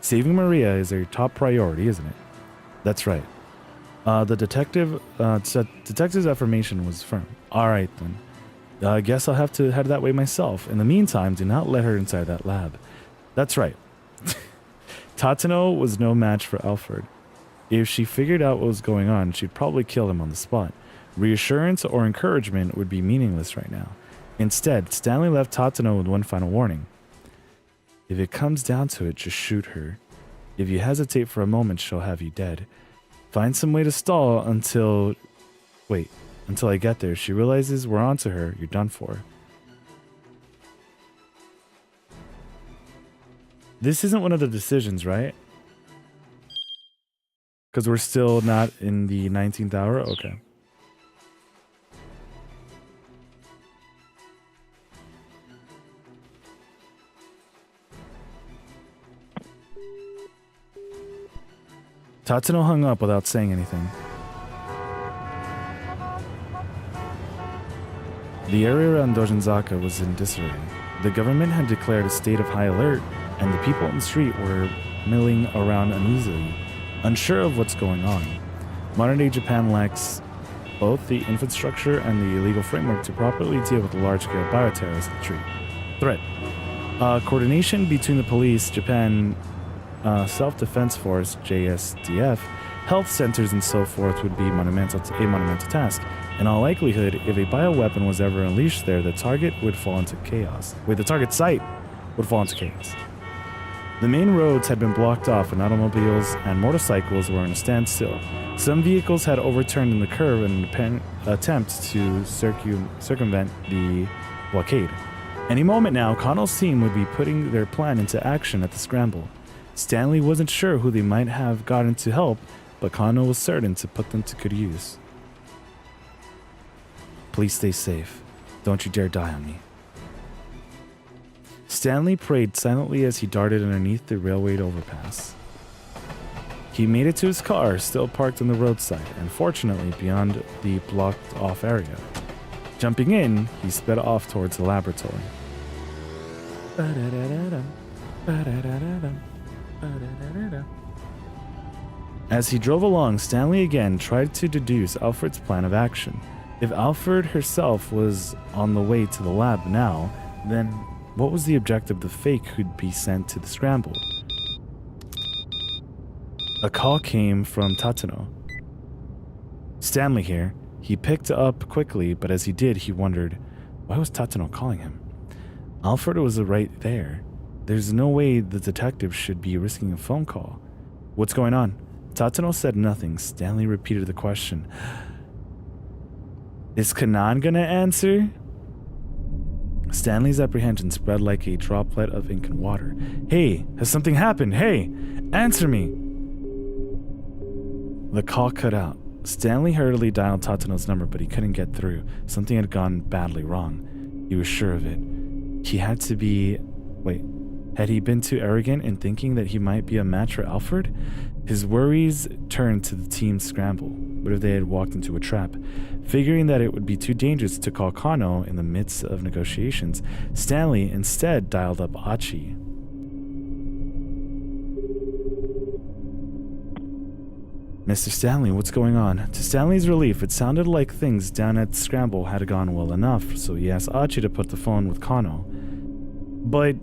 Saving Maria is your top priority, isn't it? That's right. The detective's affirmation was firm. All right, then. I guess I'll have to head that way myself. In the meantime, do not let her inside that lab. That's right. Tatano was no match for Alfred. If she figured out what was going on, she'd probably kill him on the spot. Reassurance or encouragement would be meaningless right now. Instead, Stanley left Tatano with one final warning. If it comes down to it, just shoot her. If you hesitate for a moment, she'll have you dead. Find some way to stall until I get there. If she realizes we're onto her, you're done for. This isn't one of the decisions, right? Because we're still not in the 19th hour? Okay. Tatsuno hung up without saying anything. The area around Dojinzaka was in disarray. The government had declared a state of high alert, and the people on the street were milling around uneasily, unsure of what's going on. Modern-day Japan lacks both the infrastructure and the legal framework to properly deal with the large-scale bioterrorist threat. Coordination between the police, Japan Self-Defense Force, JSDF, health centers and so forth would be a monumental task. In all likelihood, if a bioweapon was ever unleashed there, the target would fall into chaos. The target site would fall into chaos. The main roads had been blocked off and automobiles and motorcycles were in a standstill. Some vehicles had overturned in the curve in an attempt to circumvent the blockade. Any moment now, Connell's team would be putting their plan into action at the scramble. Stanley wasn't sure who they might have gotten to help, but Connell was certain to put them to good use. Please stay safe. Don't you dare die on me. Stanley prayed silently as he darted underneath the railway overpass. He made it to his car, still parked on the roadside, and fortunately beyond the blocked-off area. Jumping in, he sped off towards the laboratory. As he drove along, Stanley again tried to deduce Alfred's plan of action. If Alfred herself was on the way to the lab now, then what was the objective of the fake who'd be sent to the scramble? A call came from Tatano. Stanley here. He picked up quickly, but as he did, he wondered, why was Tatano calling him? Alfred was right there. There's no way the detective should be risking a phone call. What's going on? Tatano said nothing. Stanley repeated the question. Is Kanan gonna answer? Stanley's apprehension spread like a droplet of ink in water. Hey, has something happened? Hey, answer me! The call cut out. Stanley hurriedly dialed Tatano's number, but he couldn't get through. Something had gone badly wrong. He was sure of it. Had he been too arrogant in thinking that he might be a match for Alfred? His worries turned to the team's scramble. What if they had walked into a trap? Figuring that it would be too dangerous to call Kano in the midst of negotiations, Stanley instead dialed up Achi. Mr. Stanley, what's going on? To Stanley's relief, it sounded like things down at Scramble had gone well enough, so he asked Achi to put the phone with Kano. But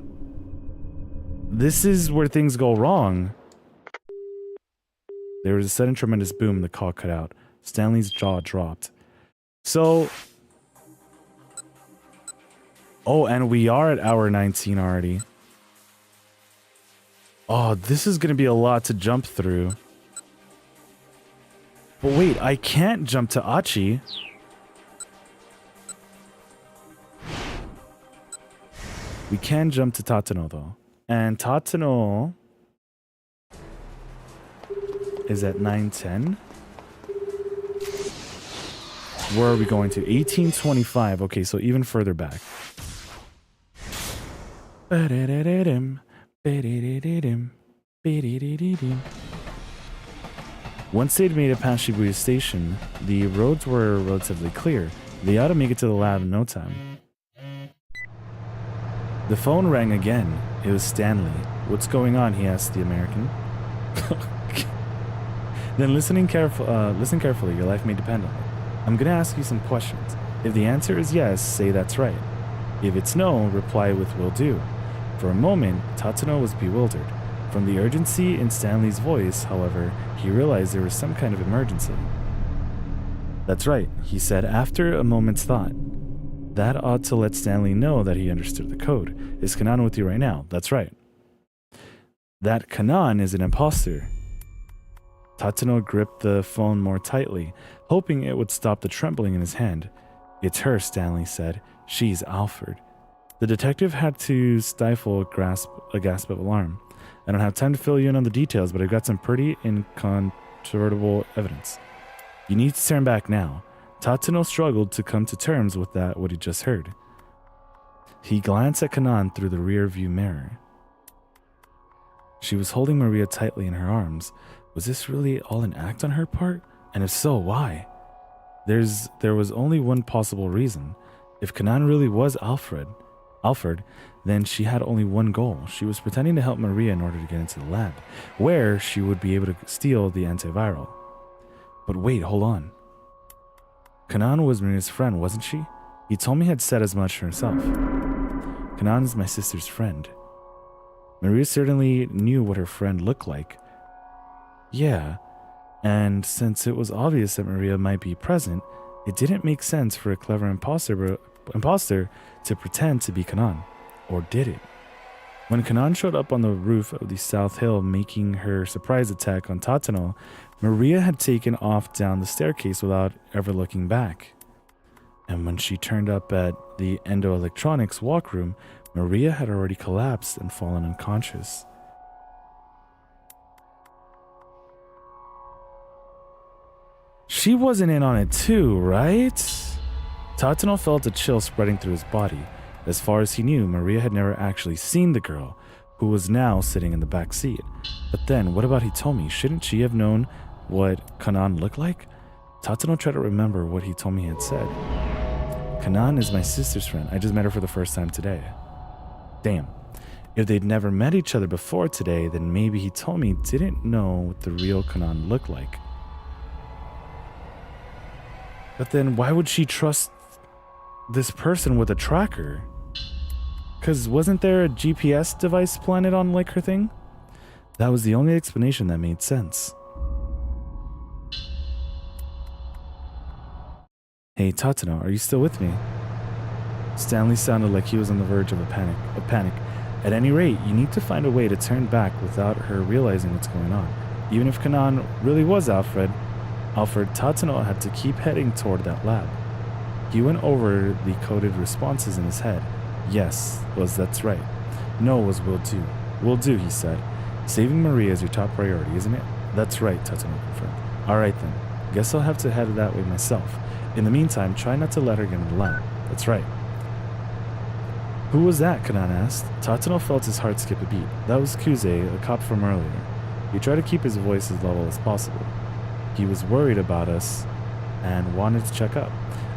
this is where things go wrong. There was a sudden tremendous boom and the call cut out. Stanley's jaw dropped. So... Oh, and we are at hour 19 already. Oh, this is going to be a lot to jump through. But wait, I can't jump to Achi. We can jump to Tatano, though. And Tatano is at 9:10. Where are we going to? 1825. Okay, so even further back. Once they'd made it past Shibuya Station, the roads were relatively clear. They ought to make it to the lab in no time. The phone rang again. It was Stanley. "What's going on?" he asked the American. Then listen carefully. Your life may depend on it. I'm going to ask you some questions. If the answer is yes, say that's right. If it's no, reply with "will do." For a moment, Tatsuno was bewildered. From the urgency in Stanley's voice, however, he realized there was some kind of emergency. "That's right," he said after a moment's thought. That ought to let Stanley know that he understood the code. "Is Kanan with you right now?" "That's right." "That Kanan is an imposter." Tatsuno gripped the phone more tightly, hoping it would stop the trembling in his hand. "It's her," Stanley said. "She's Alfred." The detective had to stifle a gasp of alarm. "I don't have time to fill you in on the details, but I've got some pretty incontrovertible evidence. You need to turn back now." Tatsuno struggled to come to terms with what he just heard. He glanced at Kanan through the rear view mirror. She was holding Maria tightly in her arms. Was this really all an act on her part? And if so, why? There was only one possible reason. If Kanan really was Alfred, then she had only one goal. She was pretending to help Maria in order to get into the lab, where she would be able to steal the antiviral. But wait, hold on. Kanan was Maria's friend, wasn't she? He told me had said as much herself. Kanan is my sister's friend. Maria certainly knew what her friend looked like. Yeah, and since it was obvious that Maria might be present, it didn't make sense for a clever imposter to pretend to be Kanan. Or did it? When Kanan showed up on the roof of the South Hill making her surprise attack on Tatsuno, Maria had taken off down the staircase without ever looking back. And when she turned up at the Endo-Electronics walkroom, Maria had already collapsed and fallen unconscious. She wasn't in on it too, right? Tatsuno felt a chill spreading through his body. As far as he knew, Maria had never actually seen the girl, who was now sitting in the back seat. But then, what about Hitomi? Shouldn't she have known what Kanan looked like? Tatsuno tried to remember what Hitomi had said. Kanan is my sister's friend. I just met her for the first time today. Damn. If they'd never met each other before today, then maybe Hitomi didn't know what the real Kanan looked like. But then why would she trust this person with a tracker? Because wasn't there a GPS device planted on like her thing? That was the only explanation that made sense. Hey Tatsuno, are you still with me? Stanley sounded like he was on the verge of panic. At any rate, you need to find a way to turn back without her realizing what's going on. Even if Kanan really was Alfred, Tatsuno had to keep heading toward that lab. He went over the coded responses in his head. Yes was "that's right." No was "will do." "Will do," he said. "Saving Maria is your top priority, isn't it?" "That's right," Tatsuno confirmed. "Alright then. Guess I'll have to head that way myself. In the meantime, try not to let her get in the lab." "That's right." "Who was that?" Kanan asked. Tatsuno felt his heart skip a beat. That was Kuze, a cop from earlier. He tried to keep his voice as level as possible. He was worried about us and wanted to check up.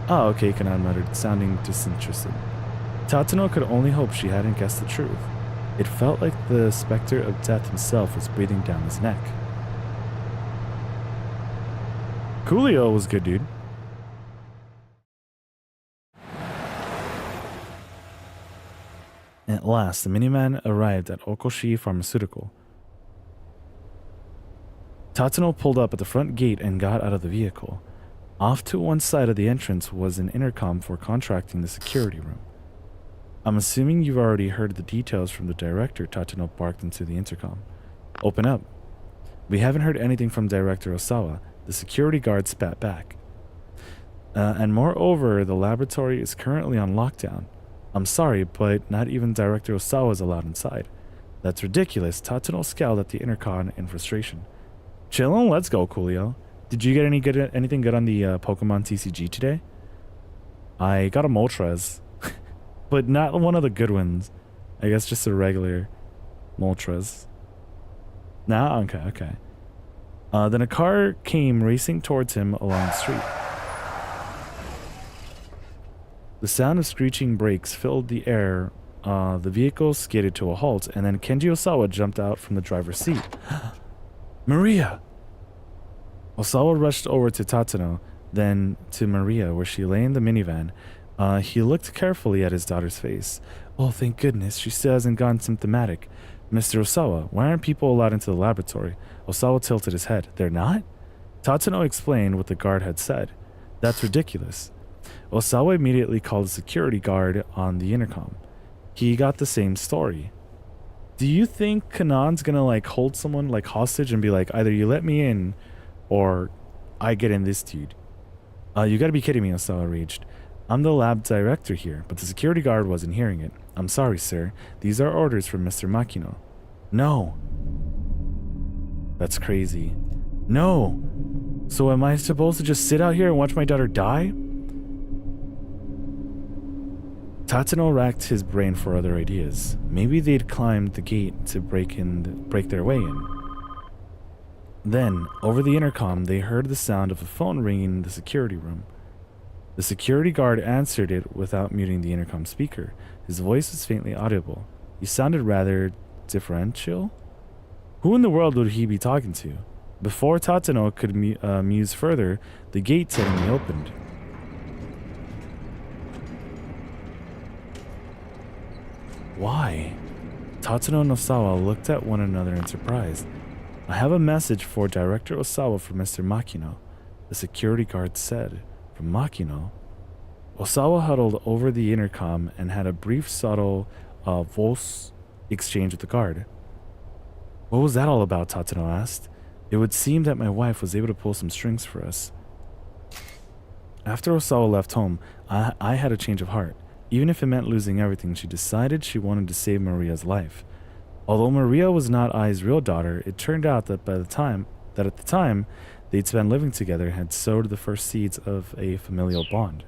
"Oh, okay," Kanan muttered, sounding disinterested. Tatsuno could only hope she hadn't guessed the truth. It felt like the specter of death himself was breathing down his neck. Coolio was good, dude. At last, the minivan arrived at Okoshi Pharmaceutical. Tatsuno pulled up at the front gate and got out of the vehicle. Off to one side of the entrance was an intercom for contracting the security room. "I'm assuming you've already heard the details from the director," Tatsuno barked into the intercom. "Open up." "We haven't heard anything from Director Osawa," the security guard spat back. And moreover, the laboratory is currently on lockdown. "I'm sorry, but not even Director Osawa is allowed inside." "That's ridiculous." Tatsuno scowled at the intercom in frustration. Chillin', let's go, Coolio. Did you get anything good on the Pokemon TCG today? I got a Moltres, but not one of the good ones. I guess just a regular Moltres. Nah, okay. Then a car came racing towards him along the street. The sound of screeching brakes filled the air. The vehicle skidded to a halt, and then Kenji Osawa jumped out from the driver's seat. Maria! Osawa rushed over to Tatsuno, then to Maria, where she lay in the minivan. He looked carefully at his daughter's face. Oh, thank goodness, she still hasn't gone symptomatic. Mr. Osawa, why aren't people allowed into the laboratory? Osawa tilted his head. They're not? Tatsuno explained what the guard had said. That's ridiculous. Osawa immediately called a security guard on the intercom. He got the same story. Do you think Kanan's gonna like hold someone like hostage and be like, either you let me in or I get in this dude? You gotta be kidding me, Osawa raged. I'm the lab director here, but the security guard wasn't hearing it. I'm sorry, sir. These are orders from Mr. Makino. No. That's crazy. No. So am I supposed to just sit out here and watch my daughter die? Tatsuno racked his brain for other ideas. Maybe they'd climbed the gate to break their way in. Then, over the intercom, they heard the sound of a phone ringing in the security room. The security guard answered it without muting the intercom speaker. His voice was faintly audible. He sounded rather differential. Who in the world would he be talking to? Before Tatsuno could muse further, the gate suddenly opened. Why? Tatsuno and Osawa looked at one another in surprise. I have a message for Director Osawa from Mr. Makino, the security guard said. From Makino? Osawa huddled over the intercom and had a brief, subtle voice exchange with the guard. What was that all about? Tatsuno asked. It would seem that my wife was able to pull some strings for us. After Osawa left home, I had a change of heart. Even if it meant losing everything, she decided she wanted to save Maria's life. Although Maria was not Ai's real daughter, it turned out that at the time they'd spent living together had sowed the first seeds of a familial bond.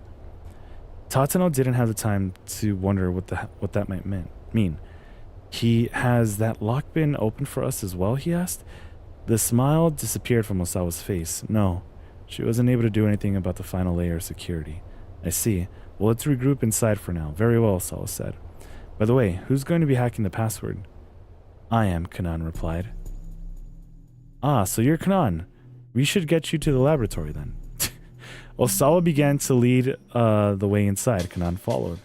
Tatsuno didn't have the time to wonder what that might mean. He has that lock been open for us as well? He asked. The smile disappeared from Osawa's face. No, she wasn't able to do anything about the final layer of security. I see. Well, let's regroup inside for now. Very well, Osawa said. By the way, who's going to be hacking the password? I am, Kanan replied. Ah, so you're Kanan. We should get you to the laboratory then. Osawa began to lead the way inside. Kanan followed.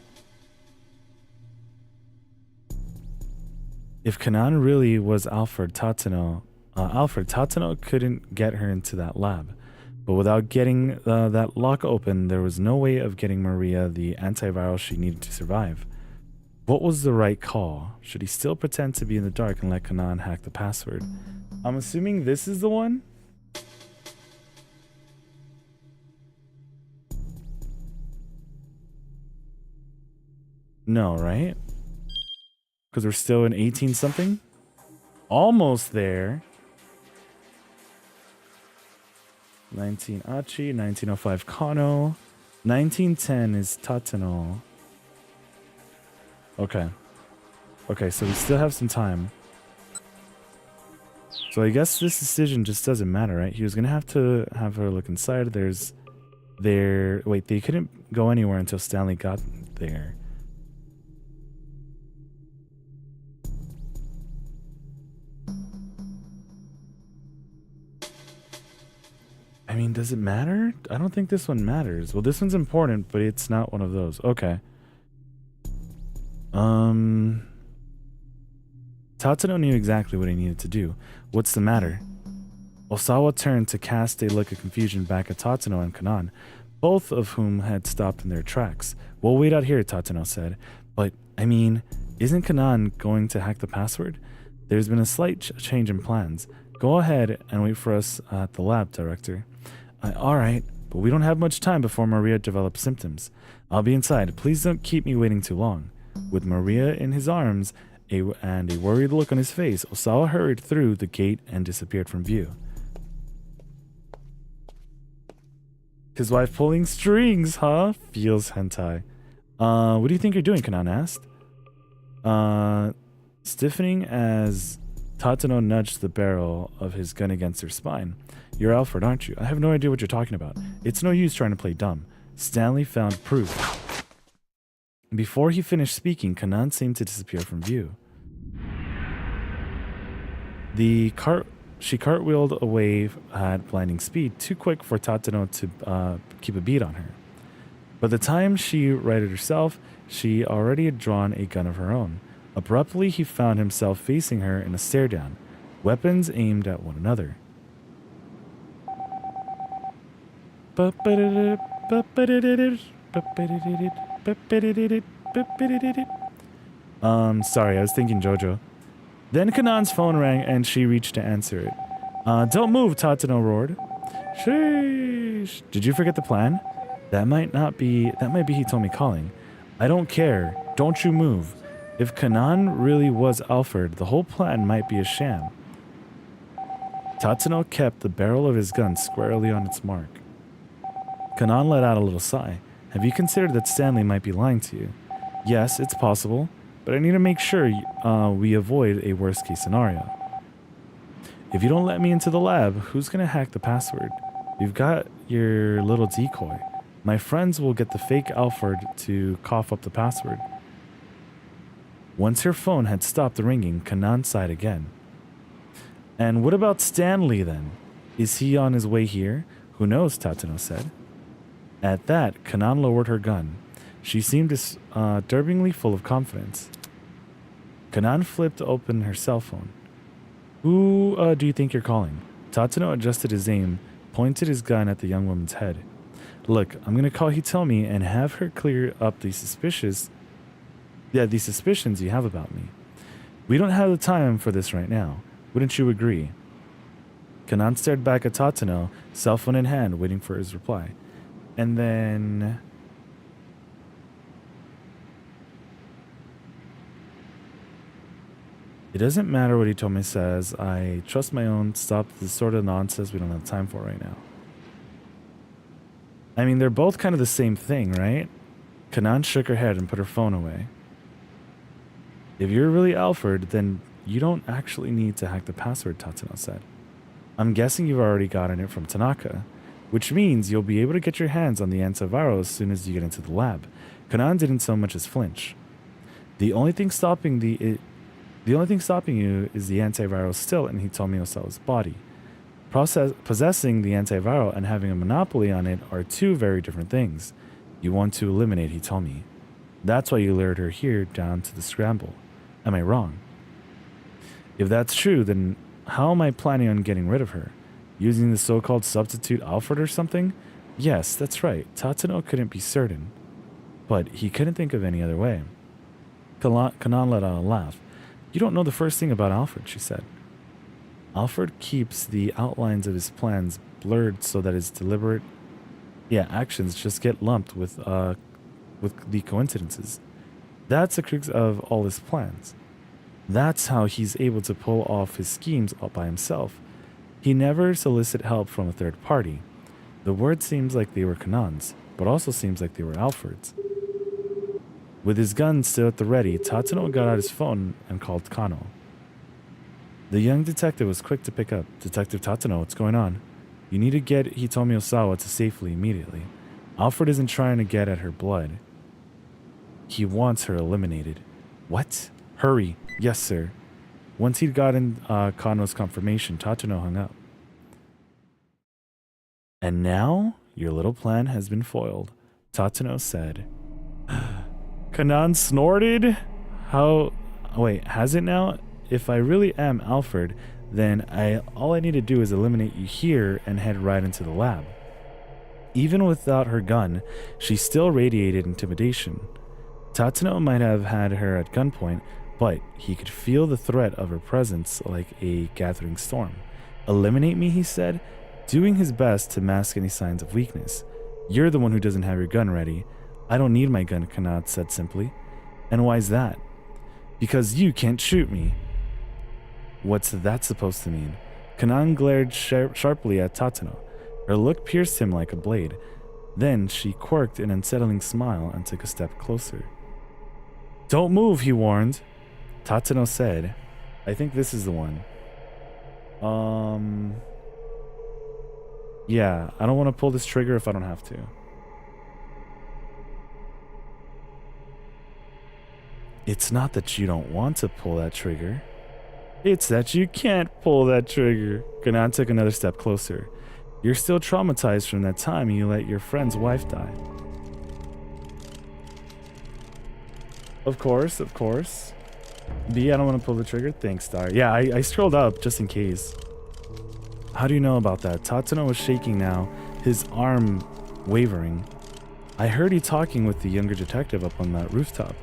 If Kanan really was Alfred Tatsuno couldn't get her into that lab. But without getting that lock open, there was no way of getting Maria the antiviral she needed to survive. What was the right call? Should he still pretend to be in the dark and let Kanan hack the password? I'm assuming this is the one? No, right? Because we're still in 18 something? Almost there. 19 Achi, 1905 Kano, 1910 is Tatsuno. Okay. Okay, so we still have some time. So I guess this decision just doesn't matter, right? He was gonna have to have her look inside. Wait, they couldn't go anywhere until Stanley got there. I mean, does it matter? I don't think this one matters. Well, this one's important, but it's not one of those. Okay. Tatsuno knew exactly what he needed to do. What's the matter? Osawa turned to cast a look of confusion back at Tatsuno and Kanan, both of whom had stopped in their tracks. We'll wait out here, Tatsuno said. But, I mean, isn't Kanan going to hack the password? There's been a slight change in plans. Go ahead and wait for us at the lab, Director. Alright, but we don't have much time before Maria develops symptoms. I'll be inside. Please don't keep me waiting too long. With Maria in his arms and a worried look on his face, Osawa hurried through the gate and disappeared from view. His wife pulling strings, huh? Feels hentai. What do you think you're doing? Kanan asked. Stiffening as Tatano nudged the barrel of his gun against her spine. You're Alfred, aren't you? I have no idea what you're talking about. It's no use trying to play dumb. Stanley found proof. Before he finished speaking, Kanan seemed to disappear from view. She cartwheeled away at blinding speed, too quick for Tatano to keep a beat on her. By the time she righted herself, she already had drawn a gun of her own. Abruptly, he found himself facing her in a stare-down, weapons aimed at one another. Sorry, I was thinking JoJo. Then Kanan's phone rang and she reached to answer it. Don't move, Tatano roared. Sheesh. Did you forget the plan? That might be Hitomi calling. I don't care. Don't you move. If Kanan really was Alfred, the whole plan might be a sham. Tatano kept the barrel of his gun squarely on its mark. Kanan let out a little sigh. Have you considered that Stanley might be lying to you? Yes, it's possible, but I need to make sure we avoid a worst-case scenario. If you don't let me into the lab, who's going to hack the password? You've got your little decoy. My friends will get the fake Alfred to cough up the password. Once her phone had stopped the ringing, Kanan sighed again. And what about Stanley then? Is he on his way here? Who knows, Tatano said. At that, Kanan lowered her gun. She seemed disturbingly full of confidence. Kanan flipped open her cell phone. Who do you think you're calling? Tatano adjusted his aim, pointed his gun at the young woman's head. Look, I'm going to call Hitomi and have her clear up these suspicions you have about me. We don't have the time for this right now. Wouldn't you agree? Kanan stared back at Tatano, cell phone in hand, waiting for his reply. And then... It doesn't matter what Hitomi says. I trust my own. Stop this sort of nonsense we don't have time for right now. I mean, they're both kind of the same thing, right? Kanan shook her head and put her phone away. If you're really Alfred, then you don't actually need to hack the password, Tatano said. I'm guessing you've already gotten it from Tanaka, which means you'll be able to get your hands on the antiviral as soon as you get into the lab. Kanan didn't so much as flinch. The only thing stopping you is the antiviral still in Hitomi Osawa's body. Possessing the antiviral and having a monopoly on it are two very different things. You want to eliminate Hitomi. That's why you lured her here down to the scramble. Am I wrong? If that's true, then how am I planning on getting rid of her? Using the so-called substitute Alfred or something? Yes, that's right. Tatano couldn't be certain. But he couldn't think of any other way. Kanan let out a laugh. You don't know the first thing about Alfred, she said. Alfred keeps the outlines of his plans blurred so that his deliberate actions just get lumped with the coincidences. That's the crux of all his plans. That's how he's able to pull off his schemes all by himself. He never solicits help from a third party. The word seems like they were Kanan's, but also seems like they were Alfred's. With his gun still at the ready, Tatano got out his phone and called Kano. The young detective was quick to pick up. Detective Tatano, what's going on? You need to get Hitomi Osawa to safely immediately. Alfred isn't trying to get at her blood. He wants her eliminated. What? Hurry. Yes, sir. Once he'd gotten Kano's confirmation, Tatano hung up. And now, your little plan has been foiled, Tatano said. Kanan snorted? Wait, has it now? If I really am Alfred, then all I need to do is eliminate you here and head right into the lab. Even without her gun, she still radiated intimidation. Tatano might have had her at gunpoint, but he could feel the threat of her presence like a gathering storm. Eliminate me, he said, doing his best to mask any signs of weakness. You're the one who doesn't have your gun ready. I don't need my gun, Kanan said simply. And why's that? Because you can't shoot me. What's that supposed to mean? Kanan glared sharply at Tatano. Her look pierced him like a blade. Then she quirked an unsettling smile and took a step closer. Don't move, he warned. Tatsuno said, I think this is the one. Yeah, I don't want to pull this trigger if I don't have to. It's not that you don't want to pull that trigger. It's that you can't pull that trigger. Kanan took another step closer. You're still traumatized from that time you let your friend's wife die. Of course, of course. B, I don't want to pull the trigger. Thanks, Star. Yeah, I scrolled up just in case. How do you know about that? Tatsuno was shaking now, his arm wavering. I heard you talking with the younger detective up on that rooftop.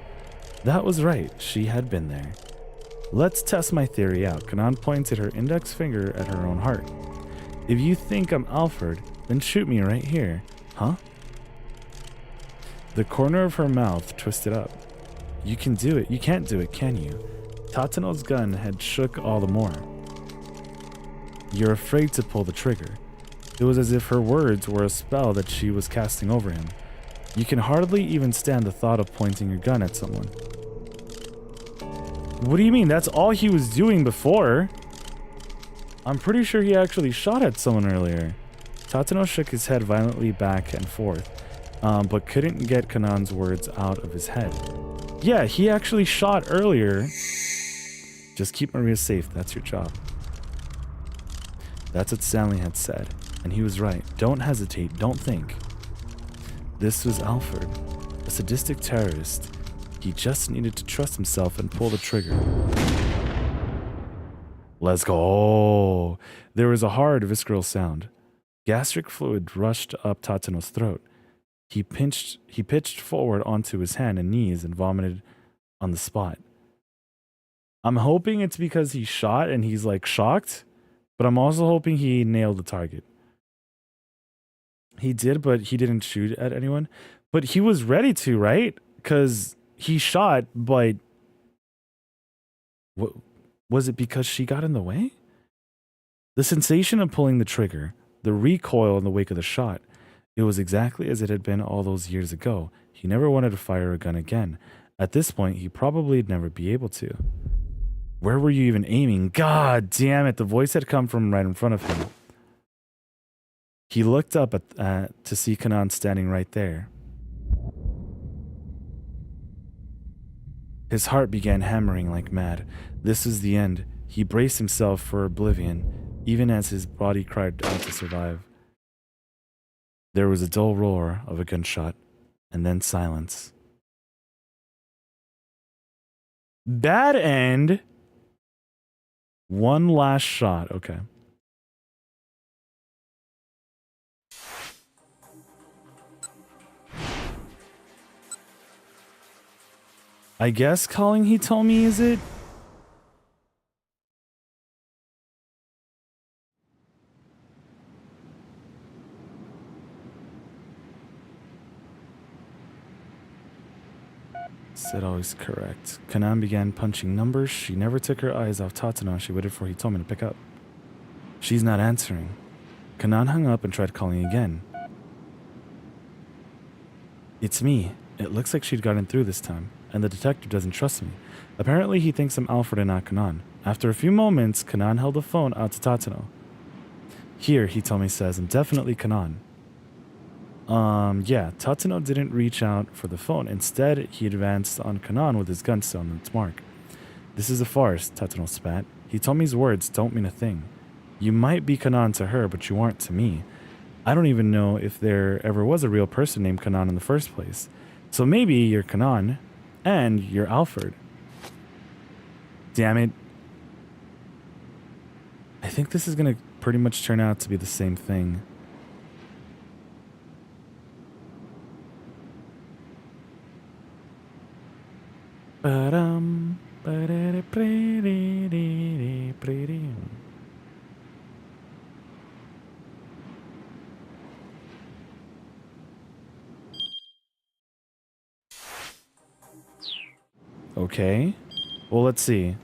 That was right, she had been there. Let's test my theory out. Kanan pointed her index finger at her own heart. If you think I'm Alfred, then shoot me right here. Huh? The corner of her mouth twisted up. You can do it. You can't do it, can you? Tatsuno's gun had shook all the more. You're afraid to pull the trigger. It was as if her words were a spell that she was casting over him. You can hardly even stand the thought of pointing your gun at someone. What do you mean? That's all he was doing before. I'm pretty sure he actually shot at someone earlier. Tatsuno shook his head violently back and forth, but couldn't get Kanan's words out of his head. Yeah, he actually shot earlier. Just keep Maria safe. That's your job. That's what Stanley had said, and he was right. Don't hesitate. Don't think. This was Alfred, a sadistic terrorist. He just needed to trust himself and pull the trigger. Let's go. Oh, there was a hard, visceral sound. Gastric fluid rushed up Tatsuno's throat. He pitched forward onto his hand and knees and vomited on the spot. I'm hoping it's because he shot and he's like shocked, but I'm also hoping he nailed the target. He did, but he didn't shoot at anyone. But he was ready to, right? Because he shot, but what was it because she got in the way? The sensation of pulling the trigger, the recoil in the wake of the shot, it was exactly as it had been all those years ago. He never wanted to fire a gun again. At this point, he probably'd never be able to. Where were you even aiming? God damn it, the voice had come from right in front of him. He looked up to see Kanan standing right there. His heart began hammering like mad. This was the end. He braced himself for oblivion, even as his body cried out to survive. There was a dull roar of a gunshot, and then silence. Bad end. One last shot. Okay. I guess calling he told me, is it? Said always correct. Kanan began punching numbers. She never took her eyes off Tatsuno. She waited for he told me to pick up. She's not answering. Kanan hung up and tried calling again. It's me. It looks like she'd gotten through this time, and the detective doesn't trust me. Apparently he thinks I'm Alfred and not Kanan. After a few moments, Kanan held the phone out to Tatsuno. Here, he told me, says, I'm definitely Kanan. Yeah, Tatsuno didn't reach out for the phone. Instead, he advanced on Kanan with his gun still on its mark. This is a farce, Tatsuno spat. He told me his words don't mean a thing. You might be Kanan to her, but you aren't to me. I don't even know if there ever was a real person named Kanan in the first place. So maybe you're Kanan, and you're Alfred. Damn it. I think this is gonna pretty much turn out to be the same thing. Okay. Well, let's see.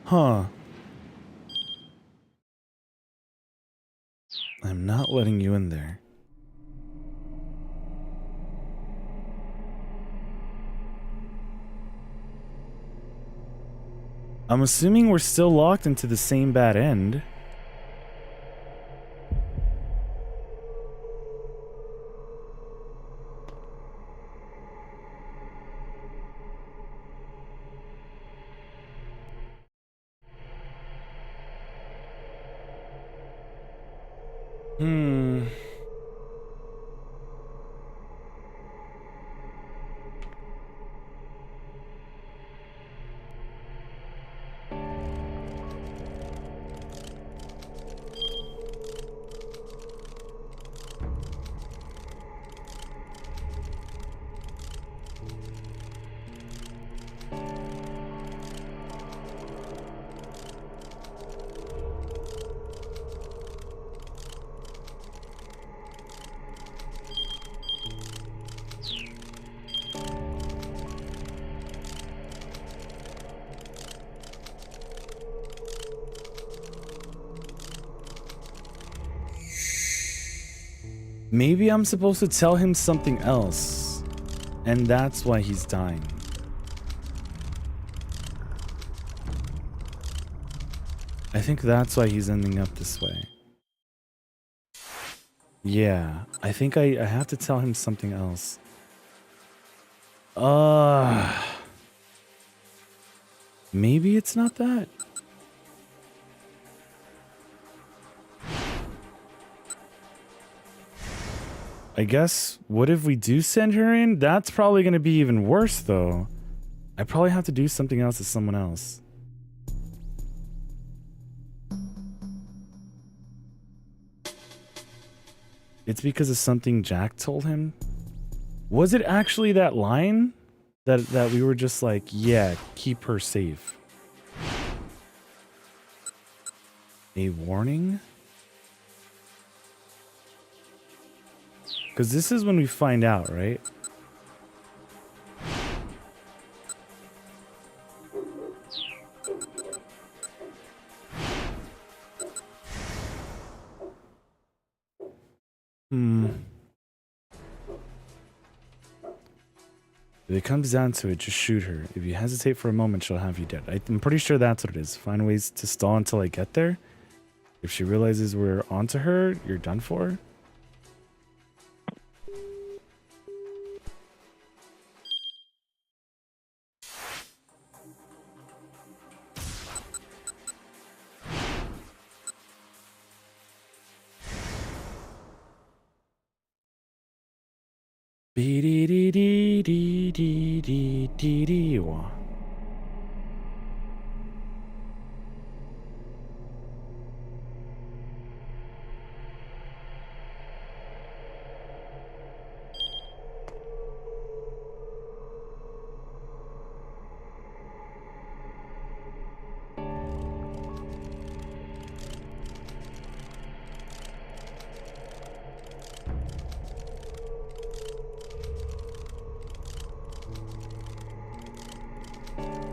Huh. I'm not letting you in there. I'm assuming we're still locked into the same bad end. Maybe I'm supposed to tell him something else, and that's why he's dying. I think that's why he's ending up this way. Yeah, I think I have to tell him something else. Maybe it's not that. I guess, what if we do send her in? That's probably going to be even worse, though. I probably have to do something else to someone else. It's because of something Jack told him? Was it actually that line? That we were just like, yeah, keep her safe. A warning? Because this is when we find out, right? If it comes down to it, just shoot her. If you hesitate for a moment, she'll have you dead. I'm pretty sure that's what it is. Find ways to stall until I get there. If she realizes we're onto her, you're done for.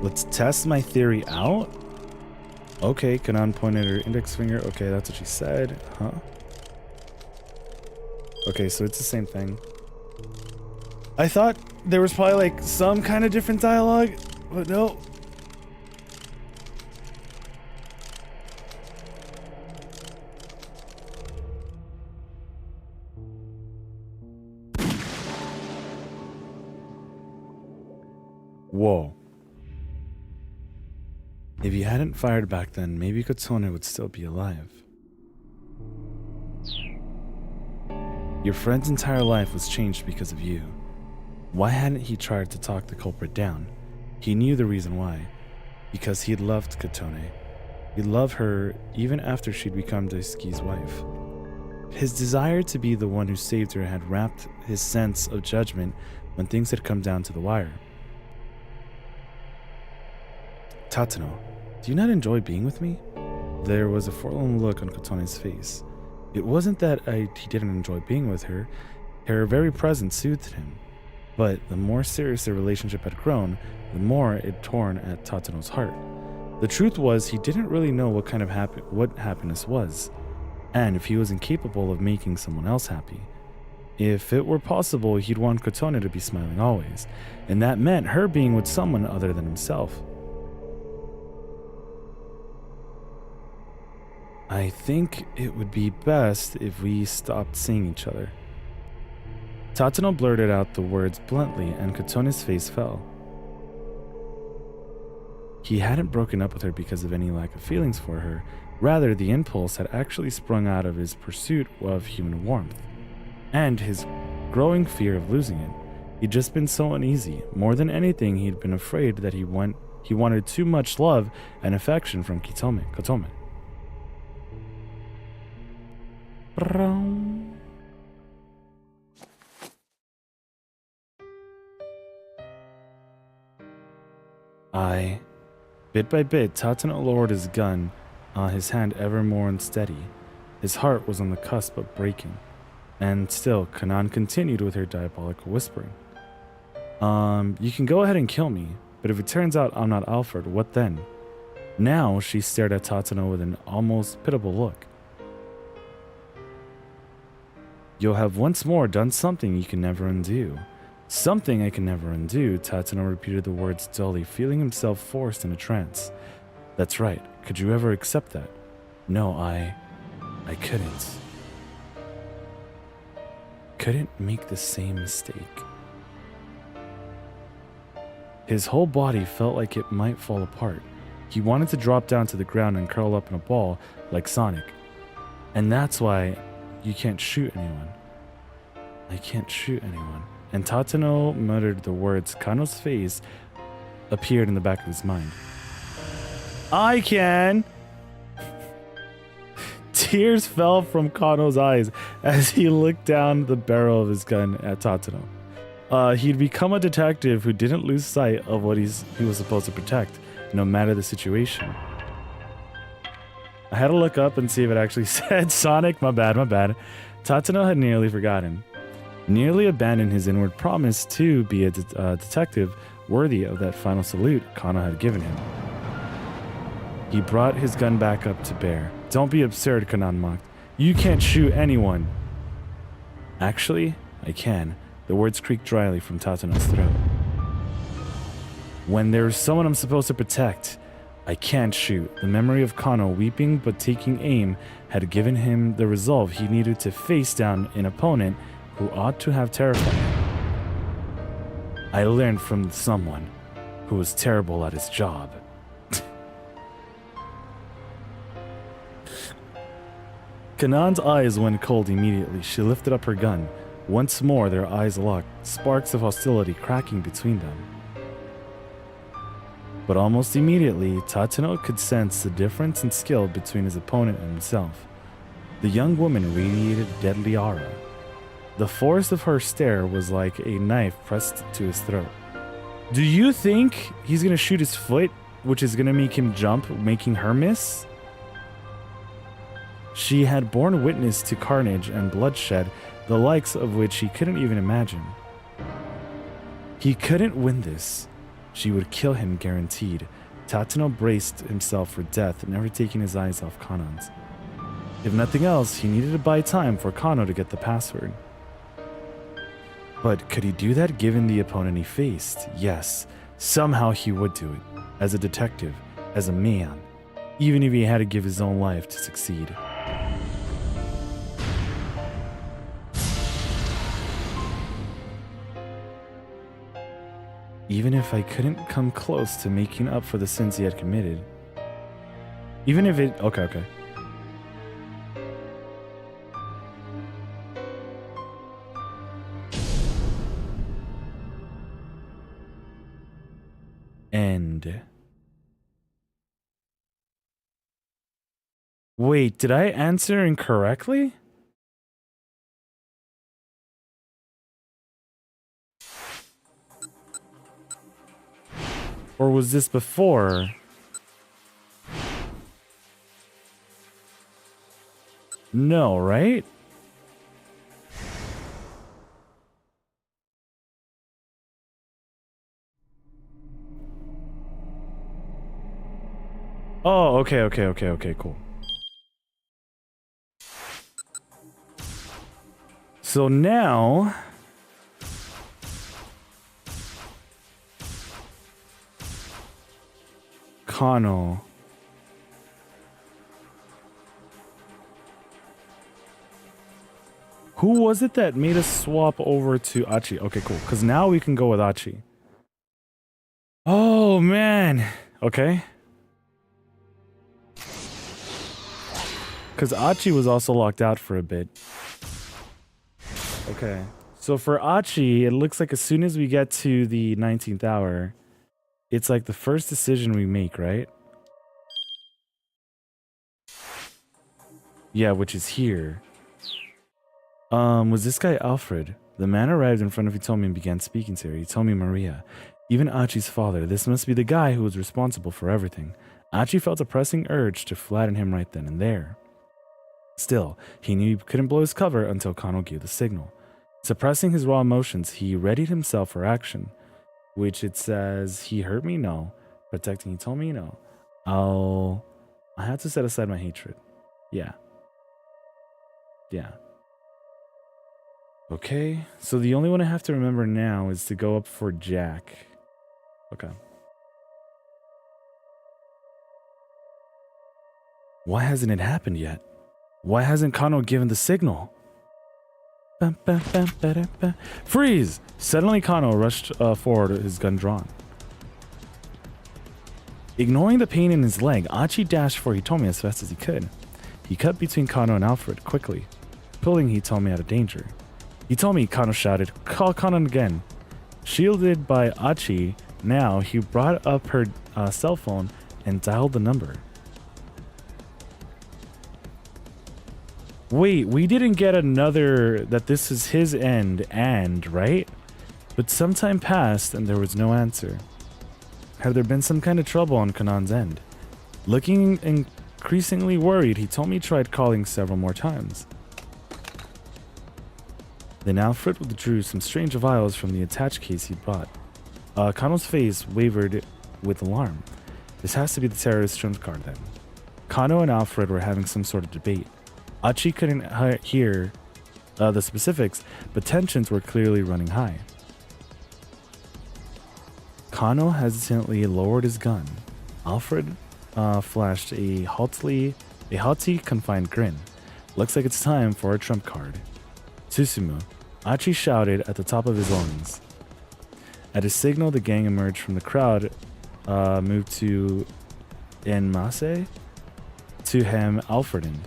Let's test my theory out. Okay, Kanan pointed her index finger. Okay, that's what she said. Huh? Okay, so it's the same thing. I thought there was probably like some kind of different dialogue, but no. Whoa. If you hadn't fired back then, maybe Kotone would still be alive. Your friend's entire life was changed because of you. Why hadn't he tried to talk the culprit down? He knew the reason why. Because he loved Kotone. He loved her even after she'd become Daisuke's wife. His desire to be the one who saved her had wrapped his sense of judgment when things had come down to the wire. Tatano, do you not enjoy being with me? There was a forlorn look on Kotone's face. It wasn't that he didn't enjoy being with her. Her very presence soothed him. But the more serious their relationship had grown, the more it torn at Tatano's heart. The truth was, he didn't really know what kind of what happiness was, and if he was incapable of making someone else happy. If it were possible, he'd want Kotone to be smiling always, and that meant her being with someone other than himself. I think it would be best if we stopped seeing each other. Tatano blurted out the words bluntly, and Kotone's face fell. He hadn't broken up with her because of any lack of feelings for her. Rather, the impulse had actually sprung out of his pursuit of human warmth, and his growing fear of losing it. He'd just been so uneasy. More than anything, he'd been afraid that he wanted too much love and affection from Kotome. Bit by bit, Tatano lowered his gun, his hand ever more unsteady. His heart was on the cusp of breaking. And still, Kanan continued with her diabolical whispering. You can go ahead and kill me, but if it turns out I'm not Alfred, what then? Now she stared at Tatano with an almost pitiable look. You'll have once more done something you can never undo. Something I can never undo, Tatano repeated the words dully, feeling himself forced in a trance. That's right. Could you ever accept that? No, I couldn't. Couldn't make the same mistake. His whole body felt like it might fall apart. He wanted to drop down to the ground and curl up in a ball like Sonic. And that's why you can't shoot anyone. I can't shoot anyone. And Tatano muttered the words. Kano's face appeared in the back of his mind. I can! Tears fell from Kano's eyes as he looked down the barrel of his gun at Tatano. He'd become a detective who didn't lose sight of what he was supposed to protect, no matter the situation. I had to look up and see if it actually said Sonic. My bad. Tatano had nearly forgotten. Nearly abandoned his inward promise to be a detective worthy of that final salute Kano had given him. He brought his gun back up to bear. Don't be absurd, Kanan mocked. You can't shoot anyone. Actually, I can. The words creaked dryly from Tatano's throat. When there's someone I'm supposed to protect, I can't shoot. The memory of Kano weeping but taking aim had given him the resolve he needed to face down an opponent who ought to have terrified him. I learned from someone who was terrible at his job. Kanan's eyes went cold immediately. She lifted up her gun. Once more, their eyes locked, sparks of hostility cracking between them. But almost immediately, Tatano could sense the difference in skill between his opponent and himself. The young woman radiated a deadly aura. The force of her stare was like a knife pressed to his throat. Do you think he's gonna shoot his foot, which is gonna make him jump, making her miss? She had borne witness to carnage and bloodshed, the likes of which he couldn't even imagine. He couldn't win this. She would kill him guaranteed. Tatano braced himself for death, never taking his eyes off Kanan's. If nothing else, he needed to buy time for Kano to get the password. But could he do that given the opponent he faced? Yes, somehow he would do it. As a detective, as a man, even if he had to give his own life to succeed. Even if I couldn't come close to making up for the sins he had committed. Even if it... Okay. End. Wait, did I answer incorrectly? Or was this before? No, right? Oh, okay, cool. So now... Kano. Who was it that made us swap over to Achi? Okay, cool. Because now we can go with Achi. Oh, man. Okay. Because Achi was also locked out for a bit. Okay. So for Achi, it looks like as soon as we get to the 19th hour, it's like the first decision we make, right? Yeah, which is here. Was this guy Alfred? The man arrived in front of Hitomi and began speaking to her. Hitomi Maria. Even Achi's father. This must be the guy who was responsible for everything. Achi felt a pressing urge to flatten him right then and there. Still, he knew he couldn't blow his cover until Kano gave the signal. Suppressing his raw emotions, he readied himself for action. Which it says, he hurt me? No. Protecting Hitomi? No. I have to set aside my hatred. Yeah. Yeah. Okay, so the only one I have to remember now is to go up for Jack. Okay. Why hasn't it happened yet? Why hasn't Kano given the signal? Freeze! Suddenly Kano rushed forward, his gun drawn. Ignoring the pain in his leg, Achi dashed for Hitomi as fast as he could. He cut between Kano and Alfred quickly, pulling Hitomi out of danger. Hitomi, Kano shouted, call Kano again. Shielded by Achi, now he brought up her cell phone and dialed the number. Wait, we didn't get another that this is his end and, right? But some time passed and there was no answer. Had there been some kind of trouble on Kanan's end? Looking increasingly worried, Hitomi tried calling several more times. Then Alfred withdrew some strange vials from the attached case he'd brought. Kano's face wavered with alarm. This has to be the terrorist trump card then. Kano and Alfred were having some sort of debate. Achi couldn't hear the specifics, but tensions were clearly running high. Kano hesitantly lowered his gun. Alfred flashed a haughty, confined grin. Looks like it's time for a trump card. Susumu, Achi shouted at the top of his lungs. At his signal, the gang emerged from the crowd, moved to Enmase, to hem Alfred in.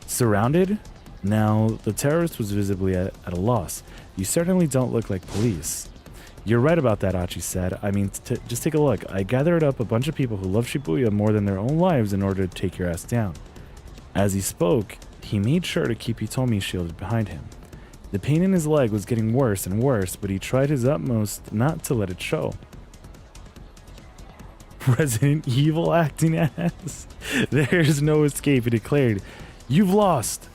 Surrounded? Now, the terrorist was visibly at a loss. You certainly don't look like police. You're right about that, Achi said. I mean, just take a look. I gathered up a bunch of people who love Shibuya more than their own lives in order to take your ass down. As he spoke, he made sure to keep Hitomi shielded behind him. The pain in his leg was getting worse and worse, but he tried his utmost not to let it show. Resident Evil acting ass. There's no escape, he declared. You've lost.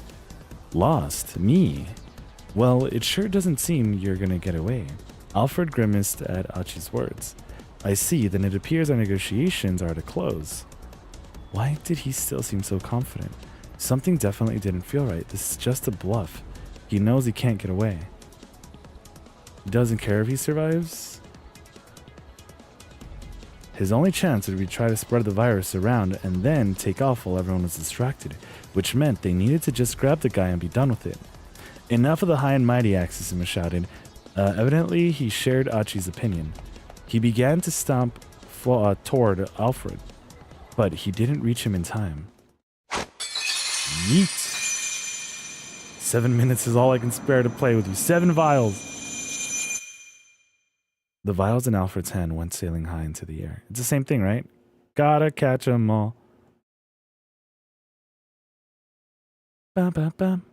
Lost? Me? Well, it sure doesn't seem you're gonna get away. Alfred grimaced at Achi's words. I see, then it appears our negotiations are to close. Why did he still seem so confident? Something definitely didn't feel right. This is just a bluff. He knows he can't get away. He doesn't care if he survives. His only chance would be to try to spread the virus around and then take off while everyone was distracted, which meant they needed to just grab the guy and be done with it. Enough of the high and mighty, Axisima shouted. Evidently, he shared Achi's opinion. He began to stomp toward Alfred, but he didn't reach him in time. Yeet! 7 minutes is all I can spare to play with you. 7 vials! The vials in Alfred's hand went sailing high into the air. It's the same thing, right? Gotta catch 'em all. Bam, bam, bam.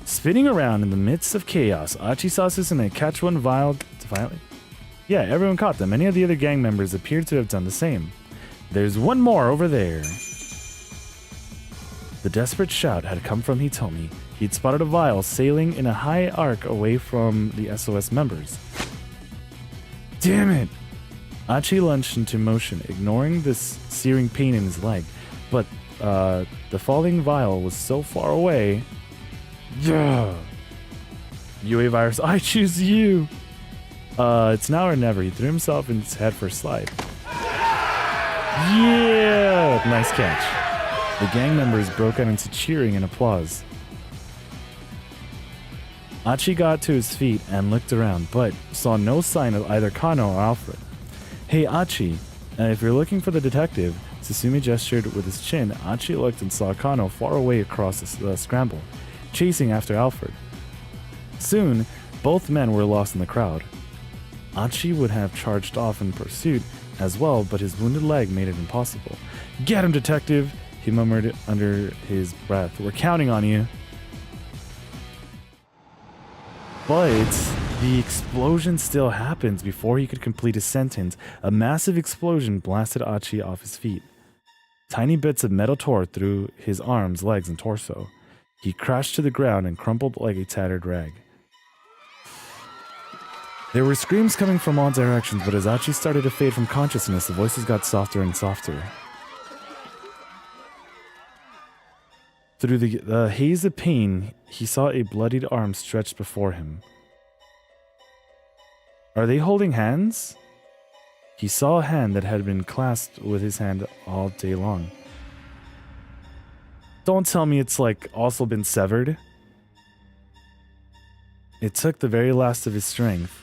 Spinning around in the midst of chaos, Achi saw Susume catch one vial defiantly. Yeah, everyone caught them. Many of the other gang members appeared to have done the same. There's one more over there. The desperate shout had come from Hitomi. He'd spotted a vial sailing in a high arc away from the SOS members. Damn it! Achi lunged into motion, ignoring this searing pain in his leg, but the falling vial was so far away. Yeah! UA virus, I choose you! It's now or never. He threw himself in his head for a slide. Yeah! Nice catch. The gang members broke out into cheering and applause. Achi got to his feet and looked around, but saw no sign of either Kano or Alfred. Hey, Achi, if you're looking for the detective, Susumi gestured with his chin. Achi looked and saw Kano far away across the scramble, chasing after Alfred. Soon, both men were lost in the crowd. Achi would have charged off in pursuit as well, but his wounded leg made it impossible. Get him, detective, he murmured under his breath. We're counting on you. But the explosion still happens before he could complete his sentence. A massive explosion blasted Achi off his feet. Tiny bits of metal tore through his arms, legs, and torso. He crashed to the ground and crumpled like a tattered rag. There were screams coming from all directions, but as Achi started to fade from consciousness, the voices got softer and softer. Through the haze of pain, he saw a bloodied arm stretched before him. Are they holding hands? He saw a hand that had been clasped with his hand all day long. Don't tell me it's like also been severed. It took the very last of his strength.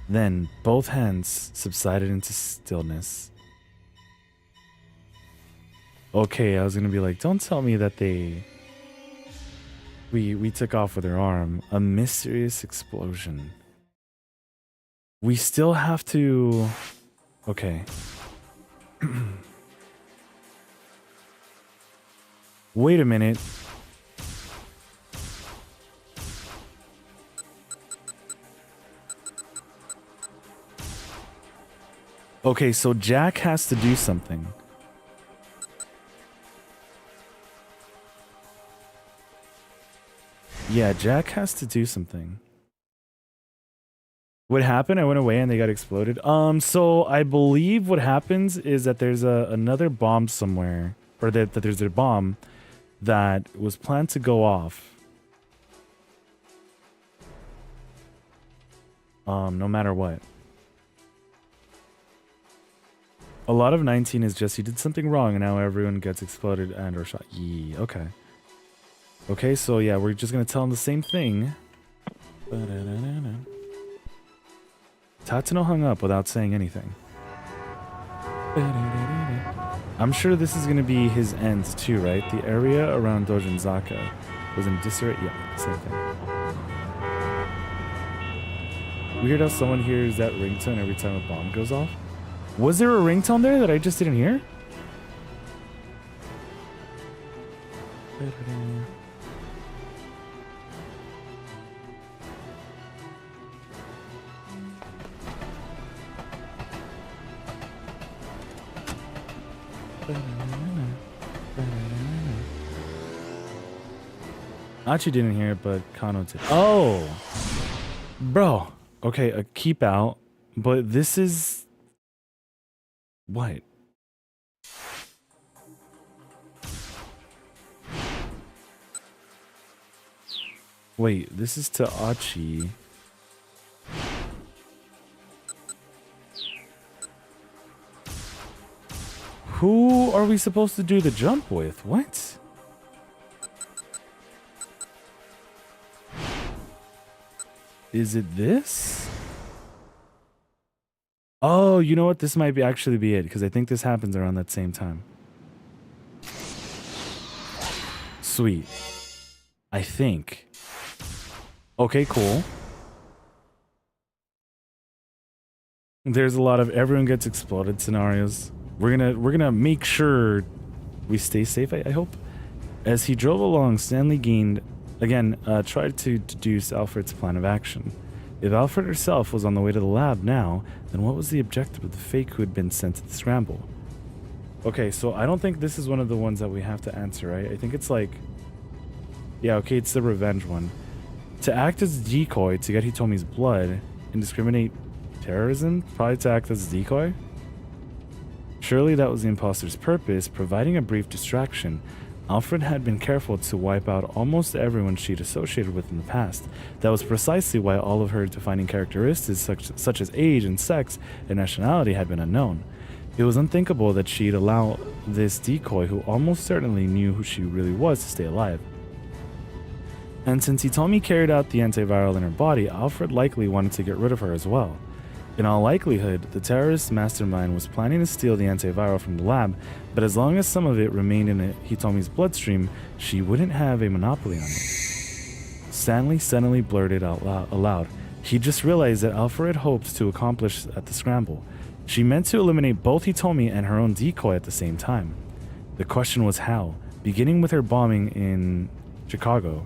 Then both hands subsided into stillness. Okay, I was gonna be like, don't tell me that we took off with her arm. A mysterious explosion. We still have to... Okay. Wait a minute. Okay, so Jack has to do something. Yeah, Jack has to do something. What happened? I went away and they got exploded. So I believe what happens is that there's another bomb somewhere, or that there's a bomb that was planned to go off. No matter what. A lot of 19 is just he did something wrong and now everyone gets exploded and or shot. Yee, okay. Okay, so yeah, we're just gonna tell him the same thing. Tatsuno hung up without saying anything. I'm sure this is gonna be his end too, right? The area around Dojinzaka was in disarray. Yeah, same thing. Weird how someone hears that ringtone every time a bomb goes off. Was there a ringtone there that I just didn't hear? Achi didn't hear it, but Kano did. Oh! Bro. Okay, a keep out. But this is... What? Wait, this is to Achi. Who are we supposed to do the jump with? What? Is it this? Oh, you know what? This might be actually be it, because I think this happens around that same time. Sweet. I think. Okay, cool. There's a lot of everyone gets exploded scenarios. We're gonna make sure we stay safe, I hope. As he drove along, Stanley gained again, tried to deduce Alfred's plan of action. If Alfred herself was on the way to the lab now, then what was the objective of the fake who had been sent to the scramble? Okay, so I don't think this is one of the ones that we have to answer, right? I think it's like... Yeah, okay, it's the revenge one. To act as a decoy to get Hitomi's blood, indiscriminate terrorism, probably to act as a decoy? Surely that was the imposter's purpose, providing a brief distraction. Alfred had been careful to wipe out almost everyone she'd associated with in the past. That was precisely why all of her defining characteristics, such as age and sex and nationality, had been unknown. It was unthinkable that she'd allow this decoy, who almost certainly knew who she really was, to stay alive. And since Hitomi carried out the antiviral in her body, Alfred likely wanted to get rid of her as well. In all likelihood, the terrorist mastermind was planning to steal the antiviral from the lab, but as long as some of it remained in Hitomi's bloodstream, she wouldn't have a monopoly on it. Stanley suddenly blurted out aloud. He just realized that Alfred hoped to accomplish at the scramble. She meant to eliminate both Hitomi and her own decoy at the same time. The question was how. Beginning with her bombing in Chicago,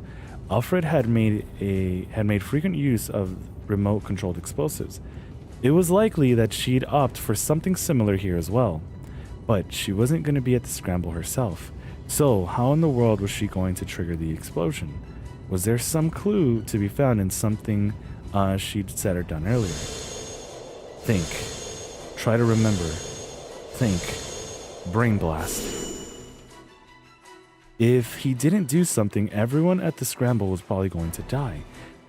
Alfred had made frequent use of remote-controlled explosives. It was likely that she'd opt for something similar here as well. But she wasn't going to be at the scramble herself. So how in the world was she going to trigger the explosion? Was there some clue to be found in something she'd said or done earlier? Think. Try to remember. Think. Brain blast. If he didn't do something, everyone at the scramble was probably going to die.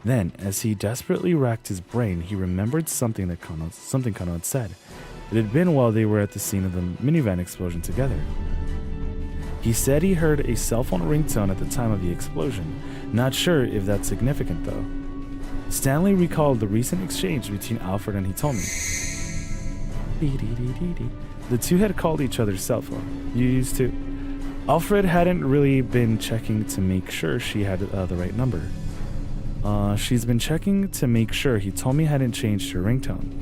Then, as he desperately racked his brain, he remembered something Kano had said. It had been while they were at the scene of the minivan explosion together. He said he heard a cell phone ringtone at the time of the explosion. Not sure if that's significant though. Stanley recalled the recent exchange between Alfred and Hitomi. The two had called each other's cell phone. You used to. Alfred hadn't really been checking to make sure she had the right number. She's been checking to make sure Hitomi hadn't changed her ringtone.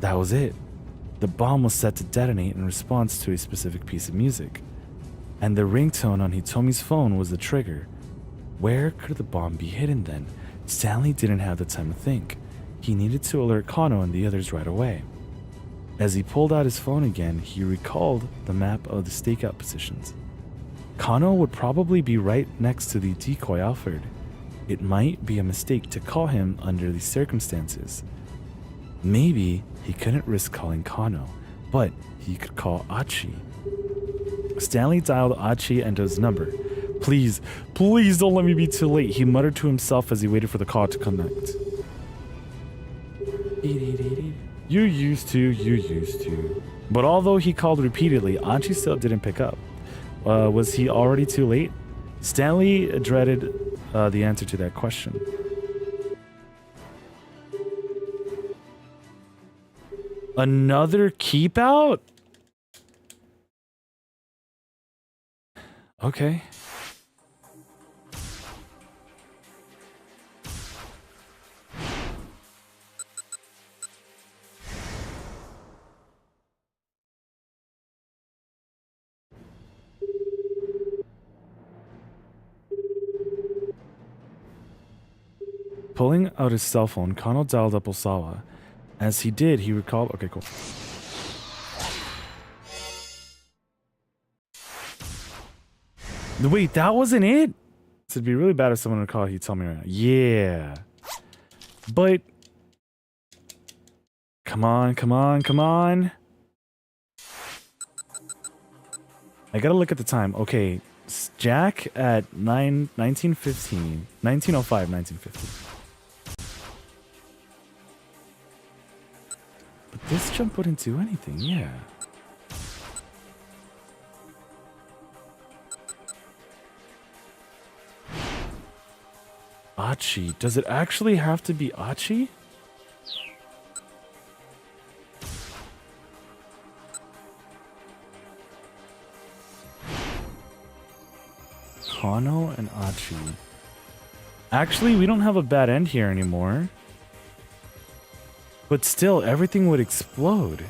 That was it. The bomb was set to detonate in response to a specific piece of music. And the ringtone on Hitomi's phone was the trigger. Where could the bomb be hidden then? Stanley didn't have the time to think. He needed to alert Kano and the others right away. As he pulled out his phone again, he recalled the map of the stakeout positions. Kano would probably be right next to the decoy Alfred. It might be a mistake to call him under these circumstances. Maybe he couldn't risk calling Kano, but he could call Achi. Stanley dialed Achi and his number. Please don't let me be too late, he muttered to himself as he waited for the call to connect. You used to. But although he called repeatedly, Achi still didn't pick up. Was he already too late? Stanley dreaded the answer to that question. Another keep out? Okay. Pulling out his cell phone, Kano dialed up Osawa. As he did, he recalled... Okay, cool. Wait, that wasn't it? It'd be really bad if someone would call it, he'd tell me right now. Yeah. But... Come on. I gotta look at the time. Okay, Jack at 1905, 1950. But this jump wouldn't do anything, yeah. Achi. Does it actually have to be Achi? Kano and Achi. Actually, we don't have a bad end here anymore. But still, everything would explode.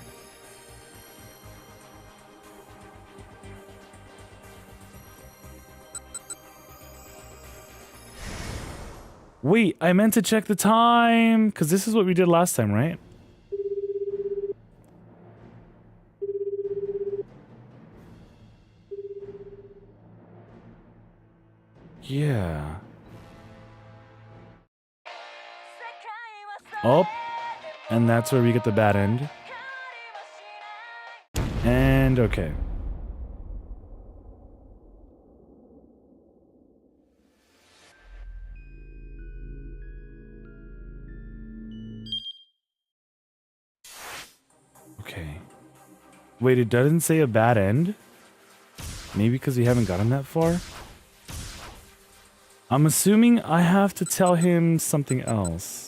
Wait, I meant to check the time, because this is what we did last time, right? Yeah. Oh, And that's where we get the bad end. And okay. Okay. Wait, it doesn't say a bad end? Maybe because we haven't gotten that far? I'm assuming I have to tell him something else.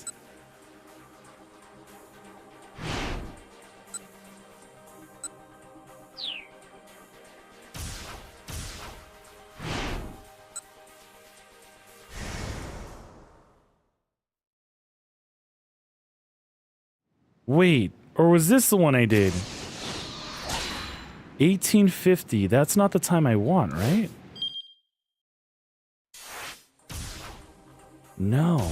Wait, or was this the one I did? 1850, that's not the time I want, right? No.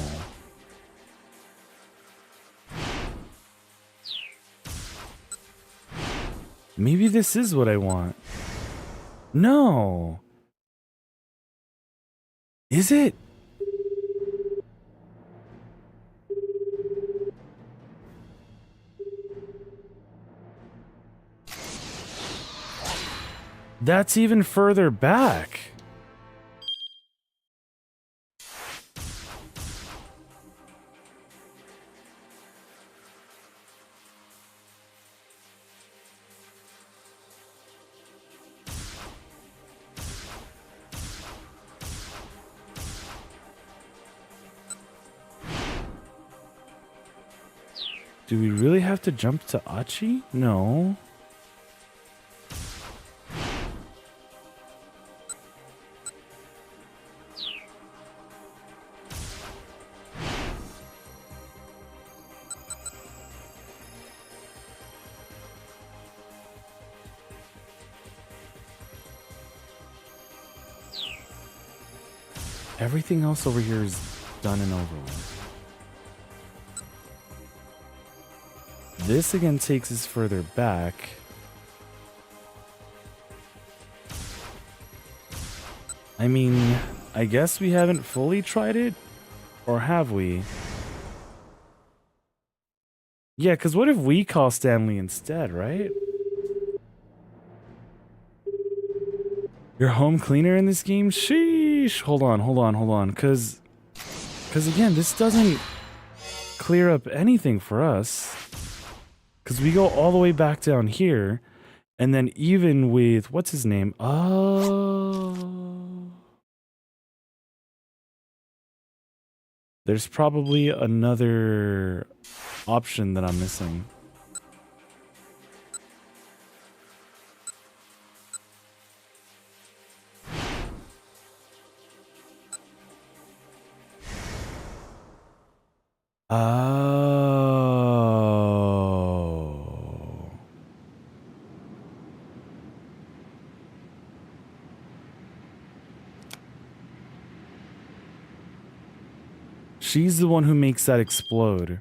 Maybe this is what I want. No. Is it? That's even further back. Do we really have to jump to Achi? No. Everything else over here is done and over with. This again takes us further back. I mean, I guess we haven't fully tried it, or have we? Yeah, because what if we call Stanley instead, right? You're home cleaner in this game? Sheesh. Hold on. Because again, this doesn't clear up anything for us. Because we go all the way back down here. And then even with, what's his name? Oh. There's probably another option that I'm missing. Oh. She's the one who makes that explode.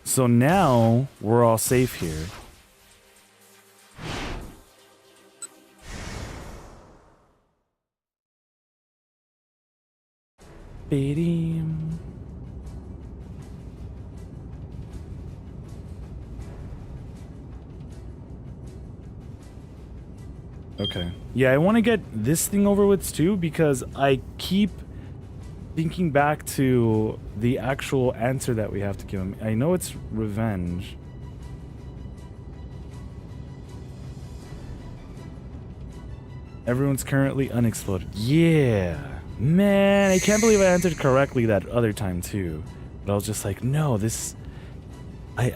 So now we're all safe here. Okay. Yeah, I want to get this thing over with too, because I keep thinking back to the actual answer that we have to give him. I know it's revenge. Everyone's currently unexploded. Yeah. Man, I can't believe I answered correctly that other time too. But I was just like, no, this... I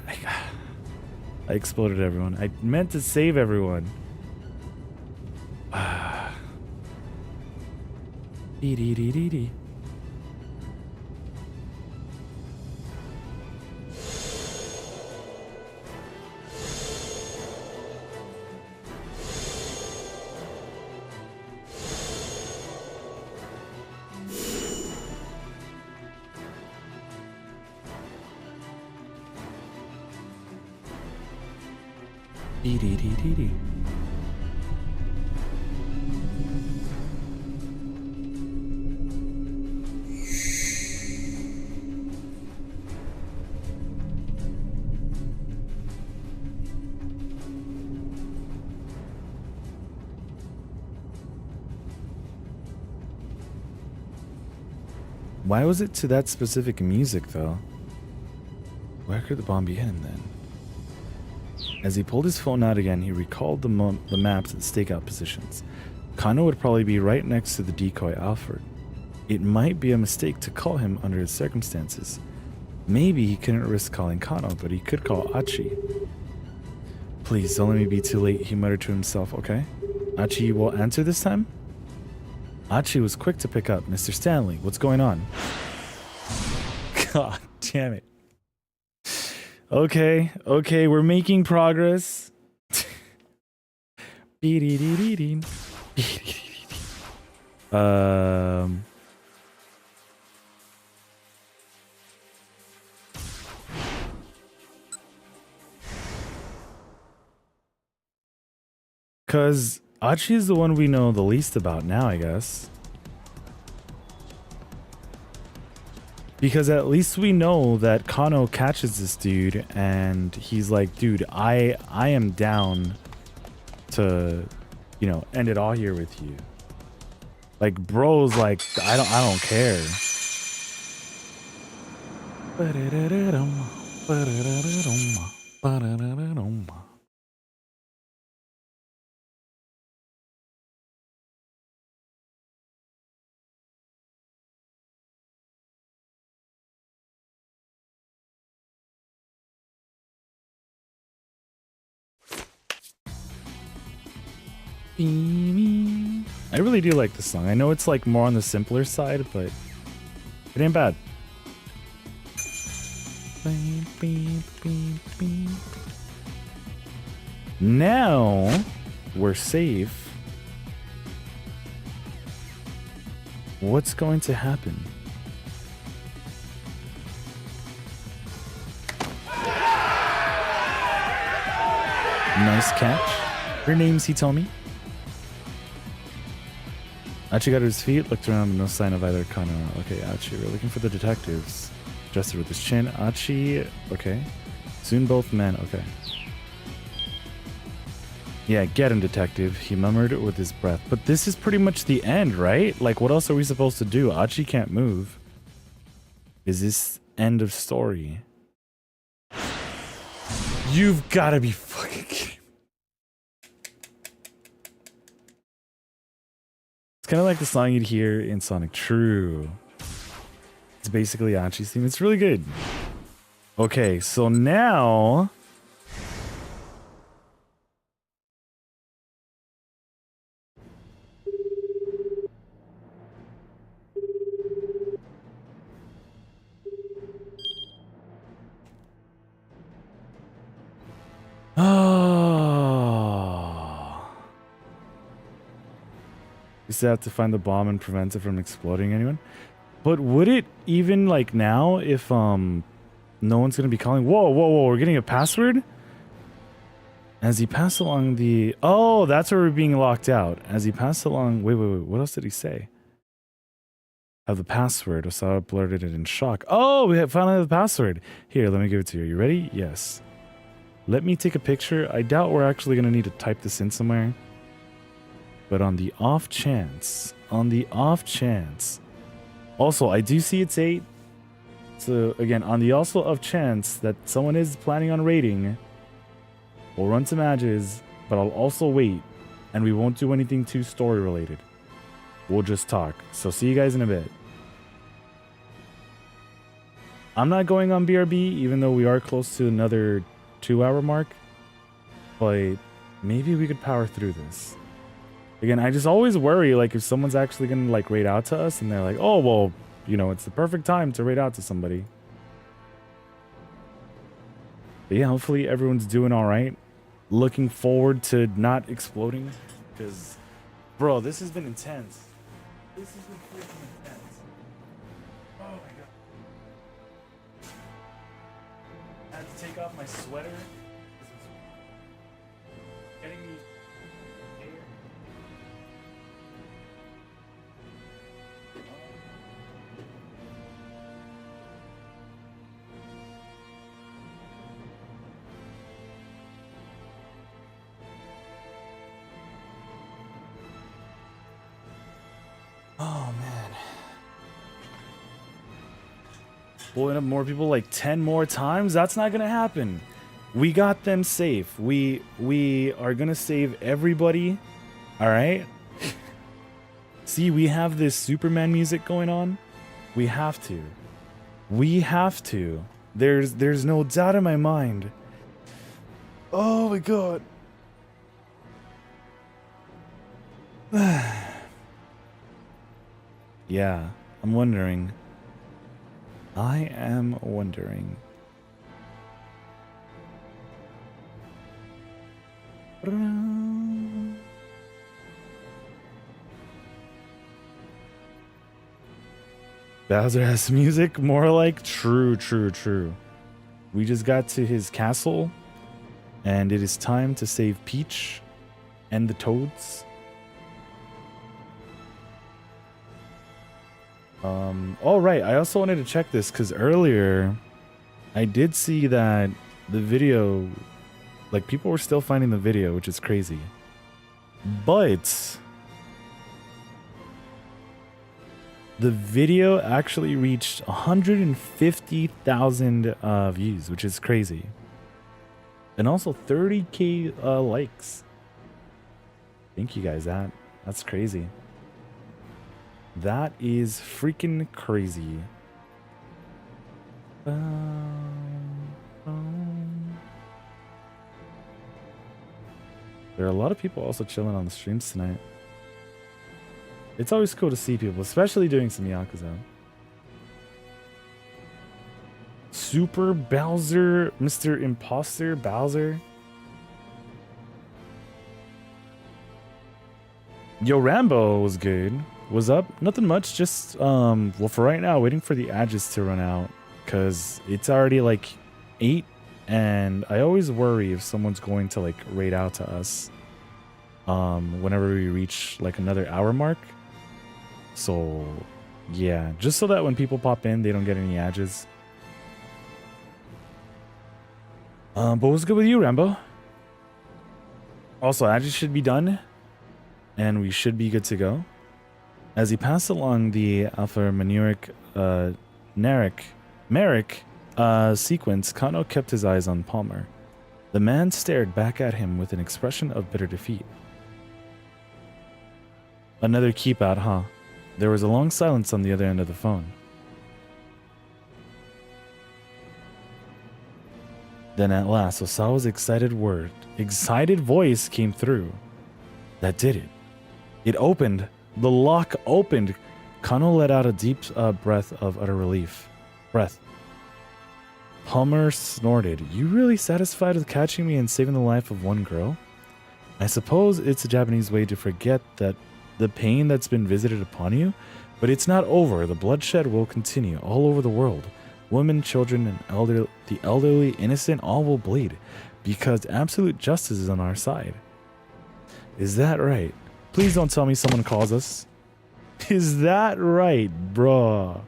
exploded everyone. I meant to save everyone. Dee-dee-dee-dee-dee. Dee-dee-dee-dee-dee. Why was it to that specific music, though? Where could the bomb be hidden, then? As he pulled his phone out again, he recalled the maps and stakeout positions. Kano would probably be right next to the decoy Alfred. It might be a mistake to call him under the circumstances. Maybe he couldn't risk calling Kano, but he could call Achi. Please, don't let me be too late, he muttered to himself, okay? Achi will answer this time? Achi was quick to pick up. Mr. Stanley, what's going on? God damn it. Okay, we're making progress. Cause Achi is the one we know the least about now, I guess. Because at least we know that Kano catches this dude and he's like, dude, I am down to, you know, end it all here with you. Like, bro's like, I don't care. I really do like this song. I know it's like more on the simpler side, but it ain't bad. Now we're safe. What's going to happen? Nice catch. Her name's, he told me. Achi got to his feet, looked around, but no sign of either Kano. Okay, Achi, we're looking for the detectives. Adjusted with his chin. Achi, okay. Soon both men, okay. Yeah, get him, detective, he murmured with his breath. But this is pretty much the end, right? Like, what else are we supposed to do? Achi can't move. Is this end of story? You've got to be fucking kidding. It's kind of like the song you'd hear in Sonic True. It's basically Achi's theme. It's really good. Okay, so now... Oh. You still have to find the bomb and prevent it from exploding anyone. But would it even, like, now if no one's gonna be calling? Whoa, we're getting a password? As he passed along the... Oh, that's where we're being locked out. As he passed along... Wait, what else did he say? Have the password. Osawa blurted it in shock. Oh, we finally have the password. Here, let me give it to you. You ready? Yes. Let me take a picture. I doubt we're actually going to need to type this in somewhere. But on the off chance... Also, I do see it's 8. So, again, on the also off chance that someone is planning on raiding, we'll run some matches, but I'll also wait, and we won't do anything too story related. We'll just talk. So see you guys in a bit. I'm not going on BRB, even though we are close to another 2-hour mark, but maybe we could power through this. Again, I just always worry, like, if someone's actually gonna, like, raid out to us, and they're like, oh, well, you know, it's the perfect time to raid out to somebody. But yeah, hopefully everyone's doing all right. Looking forward to not exploding, because, bro, this has been intense. This has been freaking intense. Oh my god. I had to take off my sweater. This was getting me air. Oh man. Pulling up more people like 10 more times? That's not gonna happen. We got them safe. We are gonna save everybody. All right. See, we have this Superman music going on. We have to. We have to. There's no doubt in my mind. Oh my god. Yeah, I'm wondering. I am wondering. Bowser has music, more like true. We just got to his castle, and it is time to save Peach and the Toads. All right, I also wanted to check this because earlier I did see that the video, like people were still finding the video, which is crazy. But the video actually reached 150,000 views, which is crazy. And also 30K likes. Thank you guys, that's crazy. That is freaking crazy. There are a lot of people also chilling on the streams tonight. It's always cool to see people, especially doing some Yakuza. Super Bowser, Mr. Imposter Bowser. Yo, Rambo was good. Was up? Nothing much, just, well, for right now, waiting for the edges to run out, because it's already, like, 8, and I always worry if someone's going to, like, raid out to us, whenever we reach, like, another hour mark. So, yeah, just so that when people pop in, they don't get any edges. But what's good with you, Rambo? Also, edges should be done, and we should be good to go. As he passed along the alphanumeric Merrick sequence, Kano kept his eyes on Palmer. The man stared back at him with an expression of bitter defeat. Another keep out, huh? There was a long silence on the other end of the phone. Then at last, Osawa's excited voice came through. That did it. It opened. The lock opened. Kano let out a deep breath of utter relief. Palmer snorted. You really satisfied with catching me and saving the life of one girl? I suppose it's a Japanese way to forget that the pain that's been visited upon you, but it's not over. The bloodshed will continue all over the world. Women, children, and the elderly, innocent, all will bleed, because absolute justice is on our side. Is that right? Please don't tell me someone calls us. Is that right, bruh?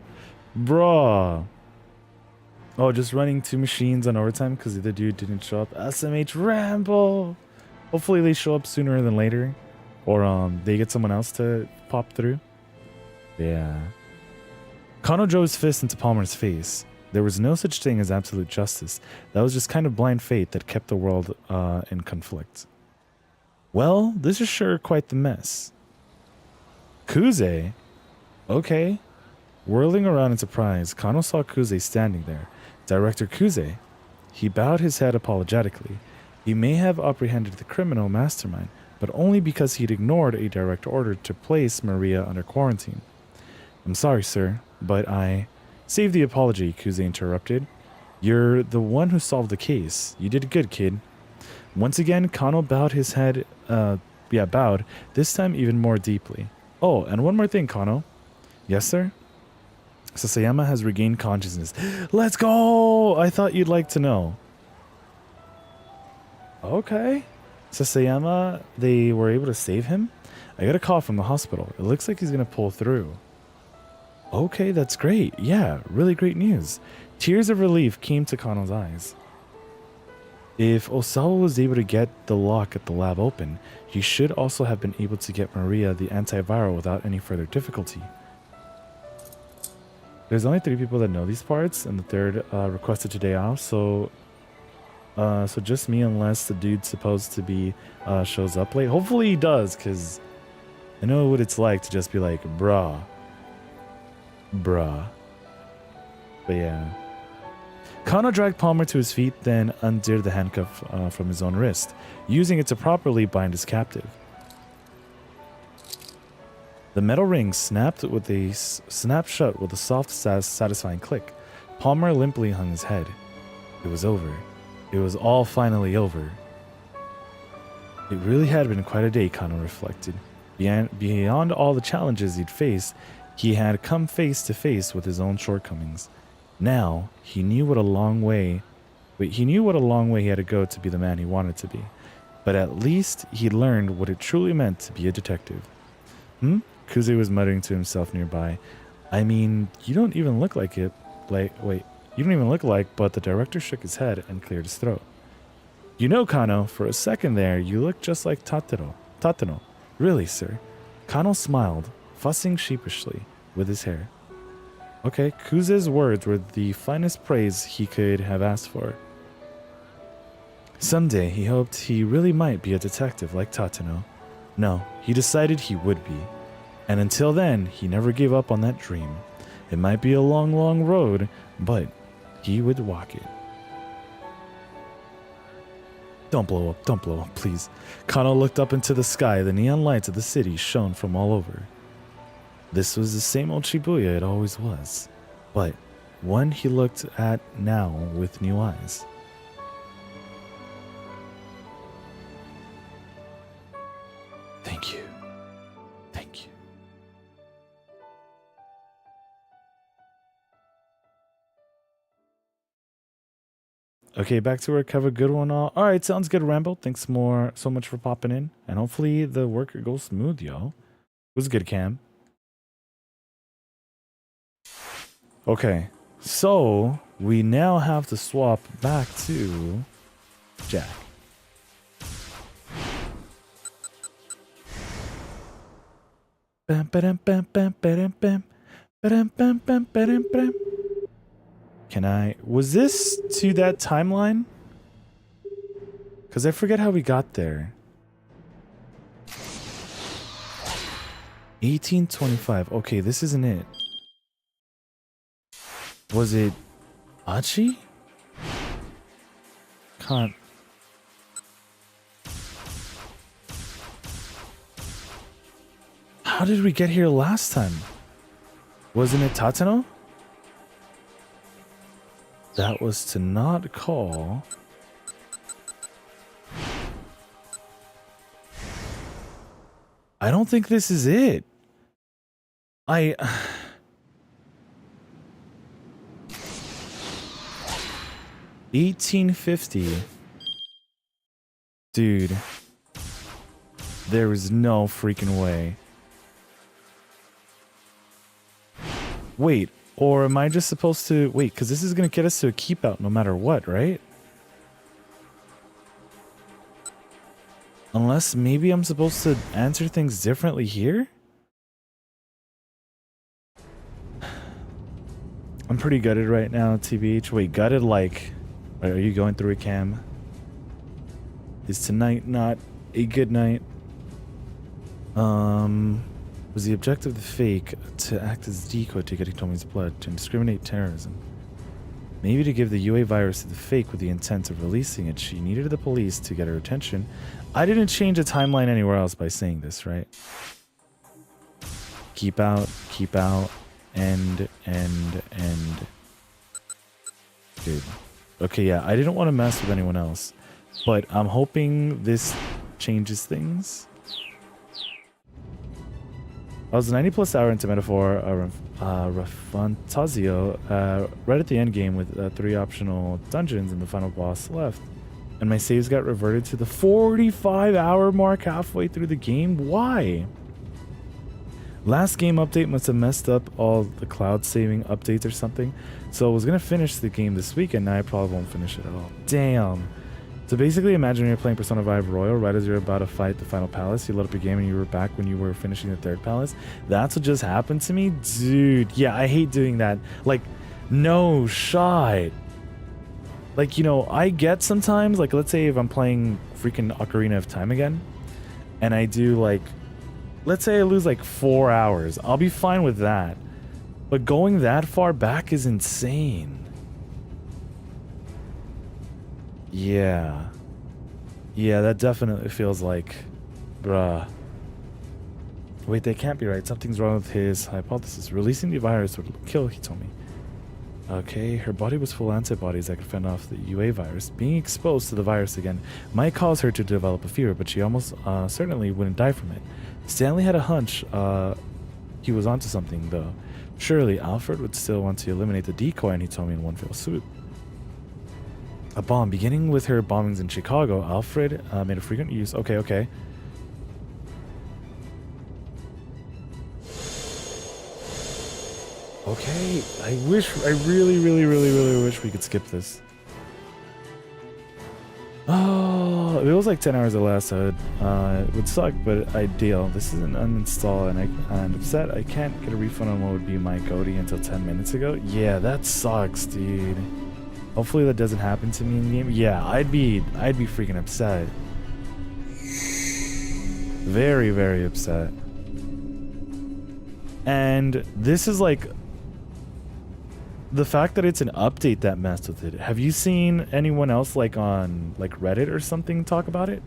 Oh, just running 2 machines on overtime because the other dude didn't show up. SMH Rambo. Hopefully they show up sooner than later. Or they get someone else to pop through. Yeah. Kano drove his fist into Palmer's face. There was no such thing as absolute justice. That was just kind of blind fate that kept the world in conflict. Well, this is sure quite the mess. Kuze? Okay. Whirling around in surprise, Kano saw Kuze standing there. Director Kuze. He bowed his head apologetically. He may have apprehended the criminal mastermind, but only because he'd ignored a direct order to place Maria under quarantine. I'm sorry, sir, but I... Save the apology, Kuze interrupted. You're the one who solved the case. You did good, kid. Once again, Kano bowed his head, bowed, this time even more deeply. Oh, and one more thing, Kano. Yes, sir? Sasayama has regained consciousness. Let's go! I thought you'd like to know. Okay. Sasayama, they were able to save him? I got a call from the hospital. It looks like he's going to pull through. Okay, that's great. Yeah, really great news. Tears of relief came to Kano's eyes. If Osawa was able to get the lock at the lab open, he should also have been able to get Maria the antiviral without any further difficulty. There's only 3 people that know these parts, and the third requested today off, so just me unless the dude supposed to be shows up late. Hopefully he does, because I know what it's like to just be like, bruh. But yeah. Kano dragged Palmer to his feet, then undid the handcuff from his own wrist, using it to properly bind his captive. The metal ring snapped shut with a soft, satisfying click. Palmer limply hung his head. It was over. It was all finally over. It really had been quite a day, Kano reflected. Beyond all the challenges he'd faced, he had come face to face with his own shortcomings. Now, he knew what a long way he had to go to be the man he wanted to be. But at least he'd learned what it truly meant to be a detective. Kuze was muttering to himself nearby. I mean, you don't even look like it. You don't even look like, but the director shook his head and cleared his throat. You know, Kano, for a second there, you look just like Tateno. Really, sir? Kano smiled, fussing sheepishly with his hair. Okay, Kuze's words were the finest praise he could have asked for. Someday, he hoped he really might be a detective like Tateno. No, he decided he would be. And until then, he never gave up on that dream. It might be a long, long road, but he would walk it. Don't blow up, please. Kano looked up into the sky. The neon lights of the city shone from all over. This was the same old Shibuya it always was, but one he looked at now with new eyes. Thank you. Thank you. Okay, back to work. Have a good one. All right, sounds good, Rambo. Thanks so much for popping in, and hopefully the work goes smooth, yo. It was good, Cam. Okay, so we now have to swap back to Jack. Can I... Was this to that timeline? Because I forget how we got there. 1825. Okay, this isn't it. Was it Achi? Can't... How did we get here last time? Wasn't it Tateno? That was to not call. I don't think this is it. 1850. Dude. There is no freaking way. Wait, or am I just supposed to... Wait, because this is going to get us to a keep out no matter what, right? Unless maybe I'm supposed to answer things differently here? I'm pretty gutted right now, TBH. Wait, gutted like... Are you going through a Cam? Is tonight not a good night? Was the objective of the fake to act as decoy to get Hitomi's blood, to discriminate terrorism? Maybe to give the UA virus to the fake with the intent of releasing it, she needed the police to get her attention. I didn't change the timeline anywhere else by saying this, right? Keep out, end. Good. Okay, yeah, I didn't want to mess with anyone else, but I'm hoping this changes things. I was 90 plus hour into Metaphor Fantasio, right at the end game with 3 optional dungeons and the final boss left. And my saves got reverted to the 45-hour mark halfway through the game. Why? Last game update must have messed up all the cloud saving updates or something. So I was going to finish the game this week and now I probably won't finish it at all. Damn. So basically, imagine you're playing Persona 5 Royal right as you're about to fight the final palace. You load up your game and you were back when you were finishing the third palace. That's what just happened to me? Dude, yeah, I hate doing that. Like, no shot. Like, you know, I get sometimes, like, let's say if I'm playing freaking Ocarina of Time again, and I do, like, let's say I lose, like, 4 hours. I'll be fine with that. But going that far back is insane. Yeah. Yeah, that definitely feels like... Bruh. Wait, that can't be right. Something's wrong with his hypothesis. Releasing the virus would kill Hitomi. Okay, her body was full of antibodies that could fend off the UA virus. Being exposed to the virus again might cause her to develop a fever, but she almost certainly wouldn't die from it. Stanley had a hunch he was onto something, though. Surely, Alfred would still want to eliminate the decoy and Hitomi in one fell swoop. A bomb. Beginning with her bombings in Chicago, Alfred made a frequent use... Okay. Okay, I really wish we could skip this. Oh, if it was like 10 hours or less, it would suck, but ideal. This is an uninstall, and I'm upset I can't get a refund on what would be my goatee until 10 minutes ago. Yeah, that sucks, dude. Hopefully that doesn't happen to me in game. Yeah, I'd be freaking upset. Very upset. And this is like the fact that it's an update that messed with it. Have you seen anyone else like on like Reddit or something talk about it?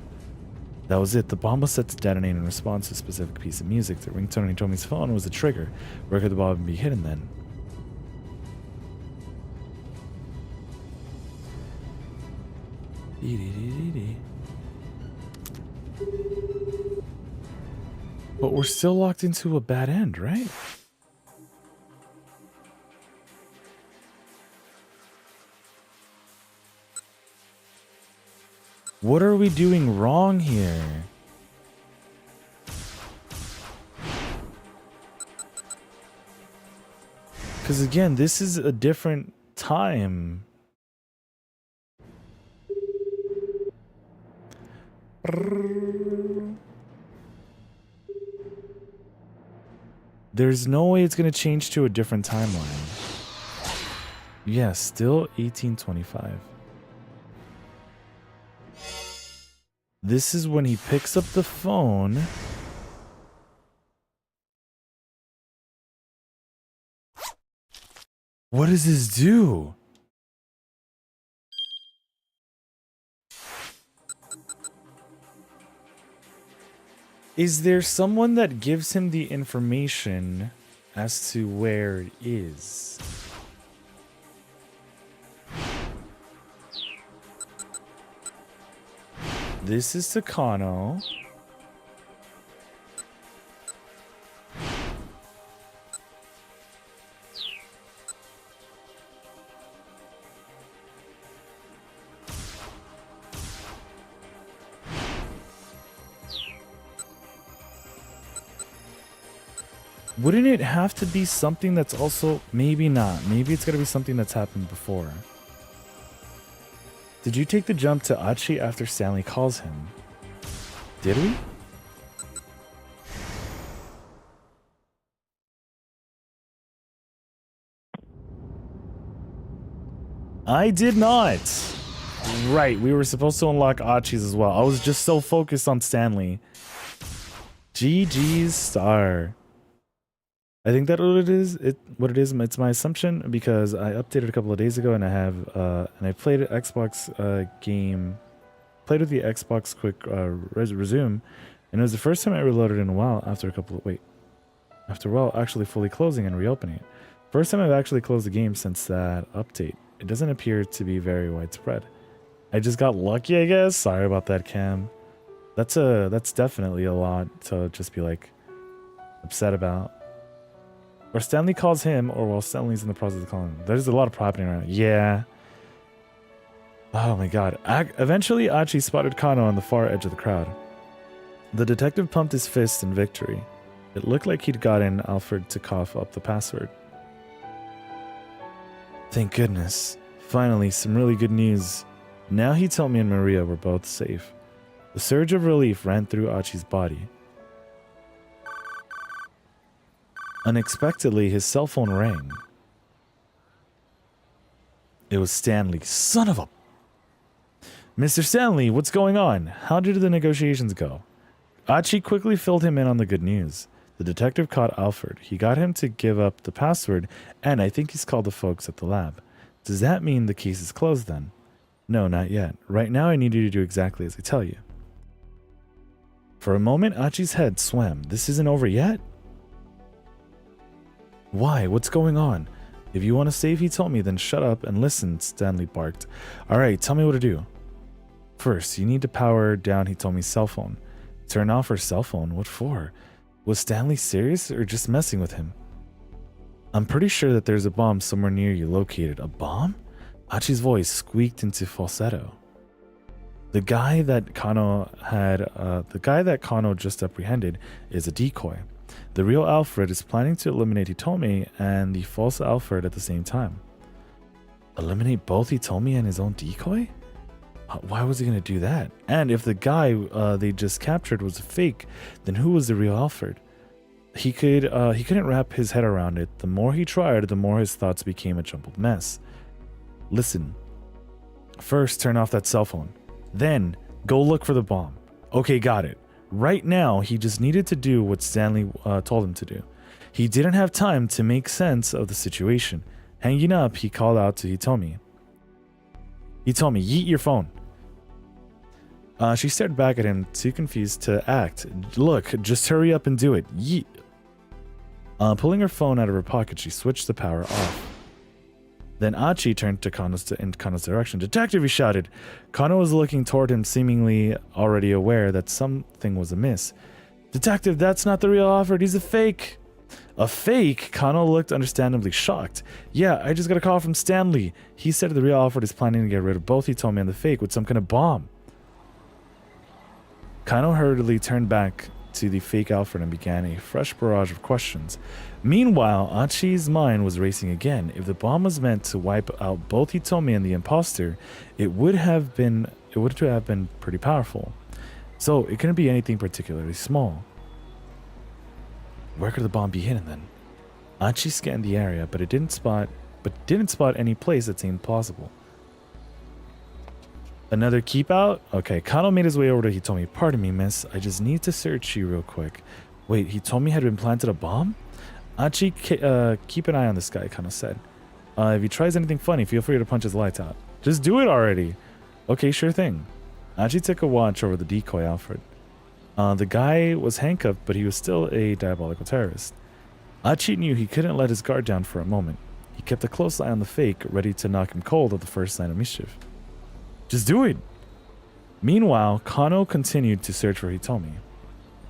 That was it. The bomb was set to detonate in response to a specific piece of music. The ringtone on Hitomi's phone was a trigger. Where could the bomb be hidden then? But we're still locked into a bad end, right? What are we doing wrong here? Because again, this is a different time. There's no way it's going to change to a different timeline. Yeah, still 1825. This is when he picks up the phone. What does this do? Is there someone that gives him the information as to where it is? This is Takano. Wouldn't it have to be something that's also... Maybe not. Maybe it's gotta be something that's happened before. Did you take the jump to Achi after Stanley calls him? Did we? I did not. Right, we were supposed to unlock Achi's as well. I was just so focused on Stanley. GG's star. I think that's what it is. It's my assumption because I updated a couple of days ago and I have and I played an Xbox game, played with the Xbox quick resume, and it was the first time I ever loaded in a while after a while actually fully closing and reopening it. First time I've actually closed the game since that update. It doesn't appear to be very widespread. I just got lucky, I guess. Sorry about that, Cam. That's definitely a lot to just be like upset about. Or Stanley calls him, or while Stanley's in the process of calling him. There's a lot of happening around. Yeah. Oh my god. Eventually, Achi spotted Kano on the far edge of the crowd. The detective pumped his fist in victory. It looked like he'd gotten Alfred to cough up the password. Thank goodness. Finally, some really good news. Now Hitomi and Maria were both safe. A surge of relief ran through Achi's body. Unexpectedly, his cell phone rang. It was Stanley. Son of a... Mr. Stanley, what's going on? How did the negotiations go? Achi quickly filled him in on the good news. The detective caught Alfred. He got him to give up the password, and I think he's called the folks at the lab. Does that mean the case is closed then? No, not yet. Right now I need you to do exactly as I tell you. For a moment, Achi's head swam. This isn't over yet? Why? What's going on? If you want to save Hitomi, then shut up and listen, Stanley barked. Alright, tell me what to do. First, you need to power down Hitomi's cell phone. Turn off her cell phone? What for? Was Stanley serious or just messing with him? I'm pretty sure that there's a bomb somewhere near you located. A bomb? Achi's voice squeaked into falsetto. The guy that Kano just apprehended is a decoy. The real Alfred is planning to eliminate Hitomi and the false Alfred at the same time. Eliminate both Hitomi and his own decoy? Why was he going to do that? And if the guy they just captured was a fake, then who was the real Alfred? He couldn't wrap his head around it. The more he tried, the more his thoughts became a jumbled mess. Listen. First, turn off that cell phone. Then, go look for the bomb. Okay, got it. Right now, he just needed to do what Stanley told him to do. He didn't have time to make sense of the situation. Hanging up, he called out to Hitomi. Hitomi, yeet your phone. She stared back at him, too confused to act. Look, just hurry up and do it. Yeet. Pulling her phone out of her pocket, she switched the power off. Then Achi turned to in Kano's direction. Detective, he shouted. Kano was looking toward him, seemingly already aware that something was amiss. Detective, that's not the real Alfred. He's a fake. A fake? Kano looked understandably shocked. Yeah, I just got a call from Stanley. He said the real Alfred is planning to get rid of both Hitomi and the fake with some kind of bomb. Kano hurriedly turned back to the fake Alfred and began a fresh barrage of questions. Meanwhile, Achi's mind was racing again. If the bomb was meant to wipe out both Hitomi and the imposter, it would have been pretty powerful. So it couldn't be anything particularly small. Where could the bomb be hidden then? Achi scanned the area, but didn't spot any place that seemed plausible. Another keep out? Okay, Kano made his way over to Hitomi. Pardon me, miss. I just need to search you real quick. Wait, Hitomi had been planted a bomb? Achi, keep an eye on this guy, Kano said. If he tries anything funny, feel free to punch his lights out. Just do it already. Okay, sure thing. Achi took a watch over the decoy Alfred. The guy was handcuffed, but he was still a diabolical terrorist. Achi knew he couldn't let his guard down for a moment. He kept a close eye on the fake, ready to knock him cold at the first sign of mischief. Just do it! Meanwhile, Kano continued to search for Hitomi.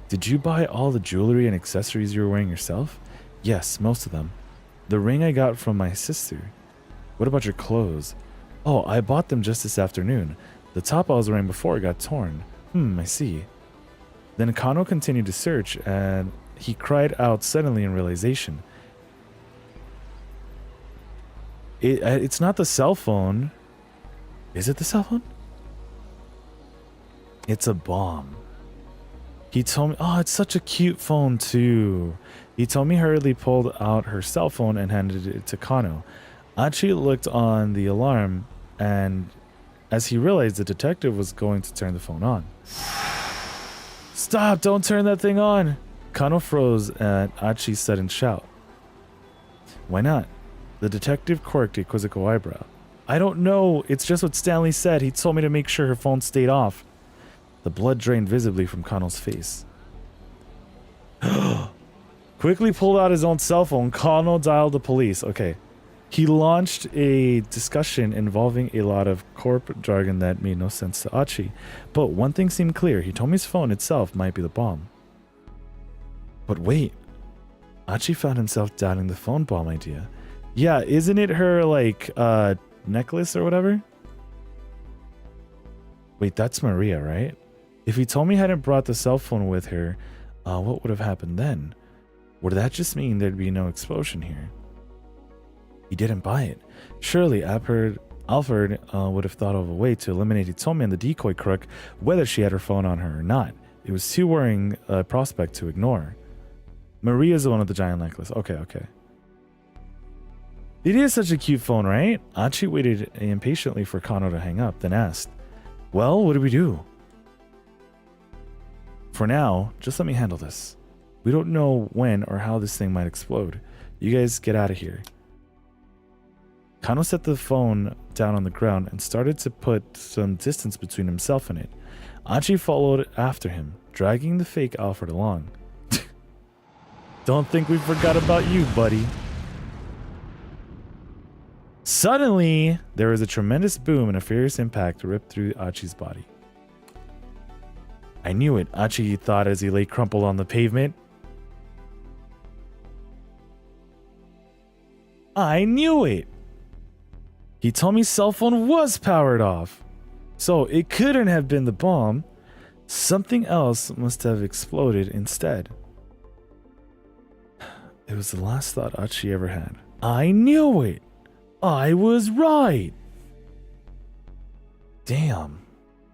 Did you buy all the jewelry and accessories you were wearing yourself? Yes, most of them. The ring I got from my sister. What about your clothes? Oh, I bought them just this afternoon. The top I was wearing before got torn. I see. Then Kano continued to search, and he cried out suddenly in realization. It's not the cell phone. Is it the cell phone? It's a bomb. He told me, oh, it's such a cute phone too. Hitomi hurriedly pulled out her cell phone and handed it to Kano. Achi looked on the alarm, and as he realized the detective was going to turn the phone on. Stop, don't turn that thing on. Kano froze at Achi's sudden shout. Why not? The detective quirked a quizzical eyebrow. I don't know. It's just what Stanley said. He told me to make sure her phone stayed off. The blood drained visibly from Kano's face. Quickly pulled out his own cell phone, Kano dialed the police. Okay. He launched a discussion involving a lot of corp jargon that made no sense to Achi. But one thing seemed clear. Hitomi's phone itself might be the bomb. But wait. Achi found himself doubting the phone bomb idea. Yeah, isn't it her, like, necklace or whatever? Wait, that's Maria, right? If Hitomi hadn't brought the cell phone with her, what would have happened then? Would that just mean there'd be no explosion here? He didn't buy it. Surely Alfred Alfred would have thought of a way to eliminate Hitomi and the decoy crook, whether she had her phone on her or not. It was too worrying a prospect to ignore. Maria's the one with the giant necklace. Okay, okay. It is such a cute phone, right? Achi waited impatiently for Kano to hang up, then asked, well, what do we do? For now, just let me handle this. We don't know when or how this thing might explode. You guys get out of here. Kano set the phone down on the ground and started to put some distance between himself and it. Achi followed after him, dragging the fake Alfred along. Don't think we forgot about you, buddy. Suddenly, there was a tremendous boom and a furious impact ripped through Achi's body. I knew it, Achi thought as he lay crumpled on the pavement. I knew it! Hitomi's cell phone was powered off. So it couldn't have been the bomb. Something else must have exploded instead. It was the last thought Achi ever had. I knew it! I was right! Damn.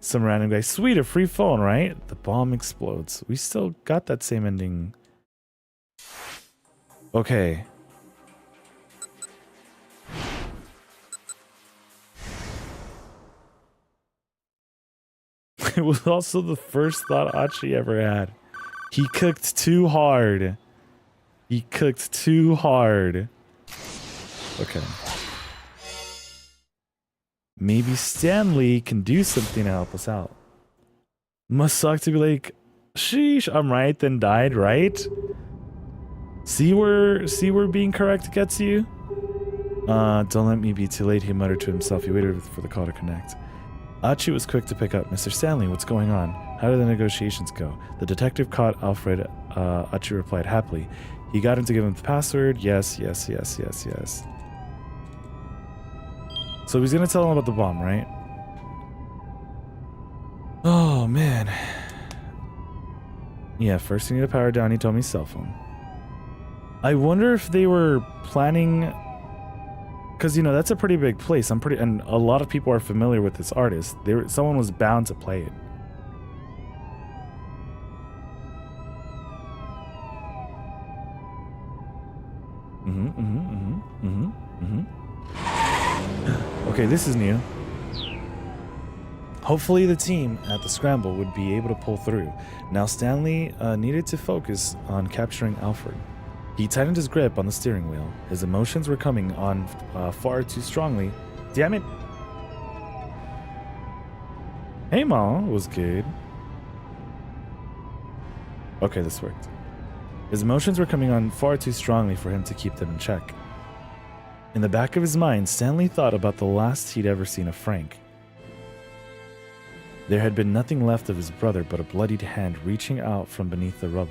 Some random guy. Sweet, a free phone, right? The bomb explodes. We still got that same ending. Okay. It was also the first thought Achi ever had. He cooked too hard. He cooked too hard. Okay. Maybe Stanley can do something to help us out. Must suck to be like, sheesh, I'm right, then died, right? See where being correct gets you? Don't let me be too late, he muttered to himself. He waited for the call to connect. Achi was quick to pick up. Mr. Stanley, what's going on? How did the negotiations go? The detective caught Alfred. Achi replied happily. He got him to give him the password. Yes, yes, yes, yes, yes. So he's gonna tell him about the bomb, right? Oh, man. Yeah, first you need to power down Hitomi's cell phone. I wonder if they were planning... Because, you know, that's a pretty big place. And a lot of people are familiar with this artist. Someone was bound to play it. Okay, this is new. Hopefully the team at the scramble would be able to pull through. Now Stanley needed to focus on capturing Alfred. He tightened his grip on the steering wheel. His emotions were coming on far too strongly. Damn it! Hey, Ma, was good. Okay, this worked. His emotions were coming on far too strongly for him to keep them in check. In the back of his mind, Stanley thought about the last he'd ever seen of Frank. There had been nothing left of his brother but a bloodied hand reaching out from beneath the rubble.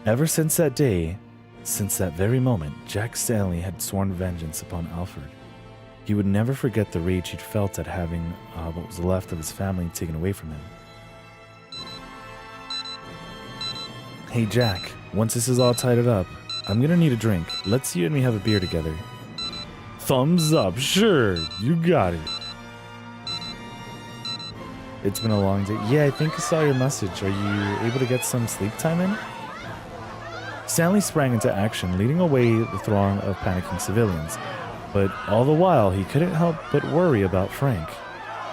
Ever since that day, since that very moment, Jack Stanley had sworn vengeance upon Alfred. He would never forget the rage he'd felt at having what was left of his family taken away from him. Hey Jack, once this is all tied up, I'm gonna need a drink. Let's you and me have a beer together. Thumbs up, sure, you got it. It's been a long day. Yeah, I think I saw your message. Are you able to get some sleep time in? Stanley sprang into action, leading away the throng of panicking civilians. But all the while, he couldn't help but worry about Frank.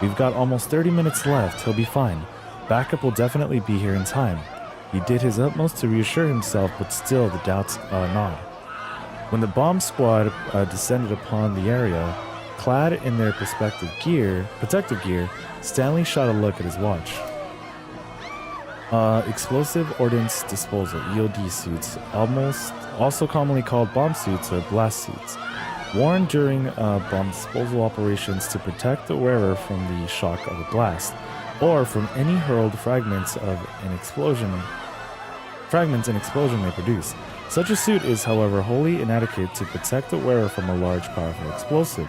We've got almost 30 minutes left. He'll be fine. Backup will definitely be here in time. He did his utmost to reassure himself, but still the doubts gnawed. When the bomb squad descended upon the area, clad in their protective gear, Stanley shot a look at his watch. Explosive Ordnance Disposal, EOD suits, also commonly called bomb suits or blast suits, worn during bomb disposal operations to protect the wearer from the shock of a blast, or from any hurled fragments an explosion may produce. Such a suit is, however, wholly inadequate to protect the wearer from a large, powerful explosive,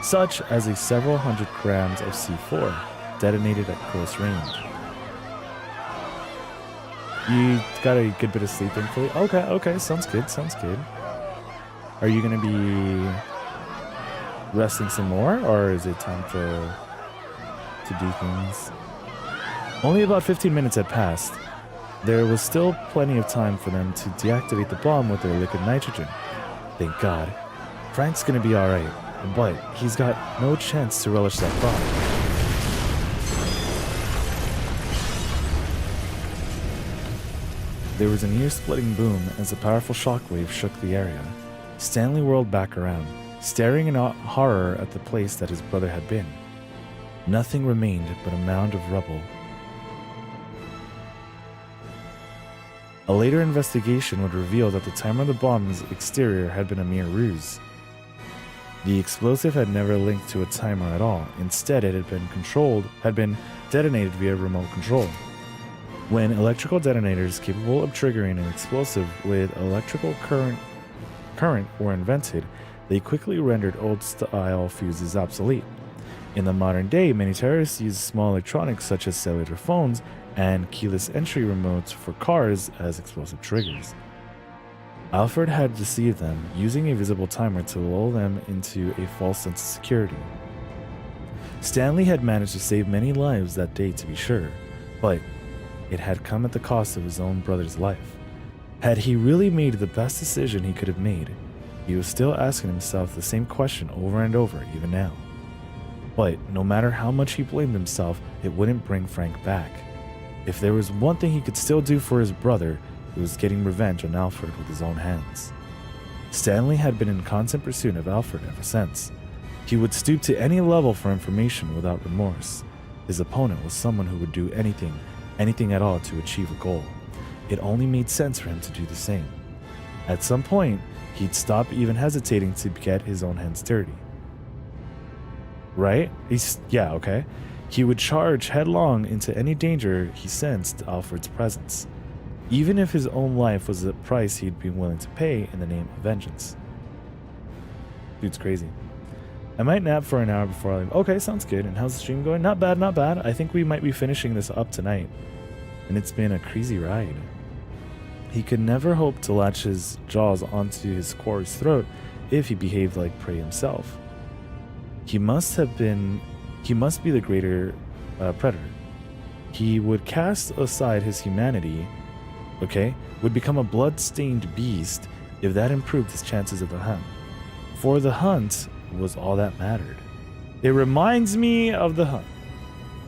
such as several hundred grams of C4, detonated at close range. You got a good bit of sleep, thankfully. Okay, sounds good. Are you gonna be resting some more, or is it time to do things? Only about 15 minutes had passed. There was still plenty of time for them to deactivate the bomb with their liquid nitrogen. Thank God. Frank's gonna be alright, but he's got no chance to relish that bomb. There was a near-splitting boom as a powerful shockwave shook the area. Stanley whirled back around, staring in horror at the place that his brother had been. Nothing remained but a mound of rubble. A later investigation would reveal that the timer of the bomb's exterior had been a mere ruse. The explosive had never linked to a timer at all. Instead, it had been detonated via remote control. When electrical detonators capable of triggering an explosive with electrical current were invented, they quickly rendered old-style fuses obsolete. In the modern day, many terrorists use small electronics such as cellular phones and keyless entry remotes for cars as explosive triggers. Alfred had deceived them, using a visible timer to lull them into a false sense of security. Stanley had managed to save many lives that day, to be sure, but it had come at the cost of his own brother's life. Had he really made the best decision he could have made? He was still asking himself the same question over and over, even now. But no matter how much he blamed himself, it wouldn't bring Frank back. If there was one thing he could still do for his brother, it was getting revenge on Alfred with his own hands. Stanley had been in constant pursuit of Alfred ever since. He would stoop to any level for information without remorse. His opponent was someone who would do anything at all to achieve a goal. It only made sense for him to do the same. At some point, he'd stop even hesitating to get his own hands dirty. Right? Okay. He would charge headlong into any danger he sensed Alfred's presence, even if his own life was the price he'd be willing to pay in the name of vengeance. Dude's crazy. I might nap for an hour before I leave. Okay, sounds good. And how's the stream going? Not bad, not bad. I think we might be finishing this up tonight. And it's been a crazy ride. He could never hope to latch his jaws onto his quarry's throat if he behaved like prey himself. He must be the greater predator. He would cast aside his humanity, would become a blood-stained beast if that improved his chances of the hunt. For the hunt was all that mattered. It reminds me of the hunt.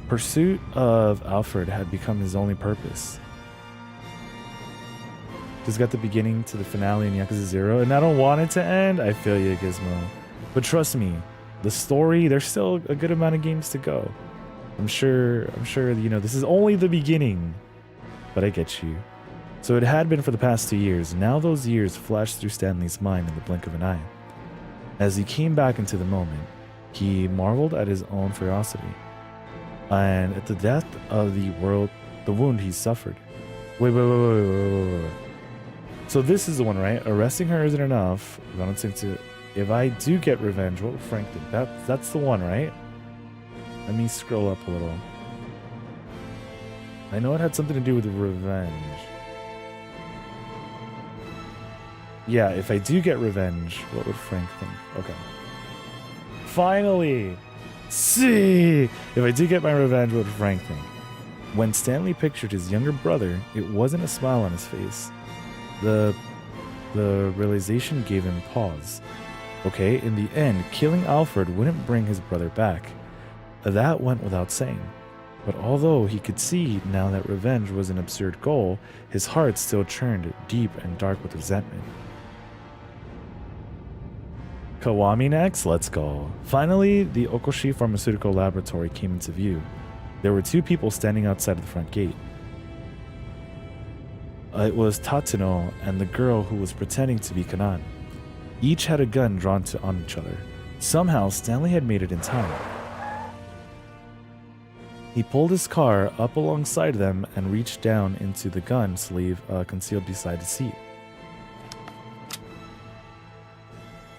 Pursuit of Alfred had become his only purpose. Just got the beginning to the finale in Yakuza 0, and I don't want it to end. I feel you, Gizmo. But trust me, the story, there's still a good amount of games to go. I'm sure, this is only the beginning. But I get you. So it had been for the past 2 years. Now those years flashed through Stanley's mind in the blink of an eye. As he came back into the moment, he marveled at his own ferocity and at the depth of the wound he suffered. Wait. So this is the one, right? Arresting her isn't enough. If I do get revenge, what would Frank think? That's the one, right? Let me scroll up a little. I know it had something to do with revenge. Yeah, if I do get revenge, what would Frank think? Okay. Finally! See! If I do get my revenge, what would Frank think? When Stanley pictured his younger brother, it wasn't a smile on his face. The realization gave him pause. In the end, killing Alfred wouldn't bring his brother back. That went without saying. But although he could see now that revenge was an absurd goal, his heart still churned deep and dark with resentment. Kawami next? Let's go. Finally, the Okoshi Pharmaceutical Laboratory came into view. There were 2 people standing outside of the front gate. It was Tatsuno and the girl who was pretending to be Kanan. Each had a gun drawn on each other. Somehow, Stanley had made it in time. He pulled his car up alongside them and reached down into the gun sleeve concealed beside the seat.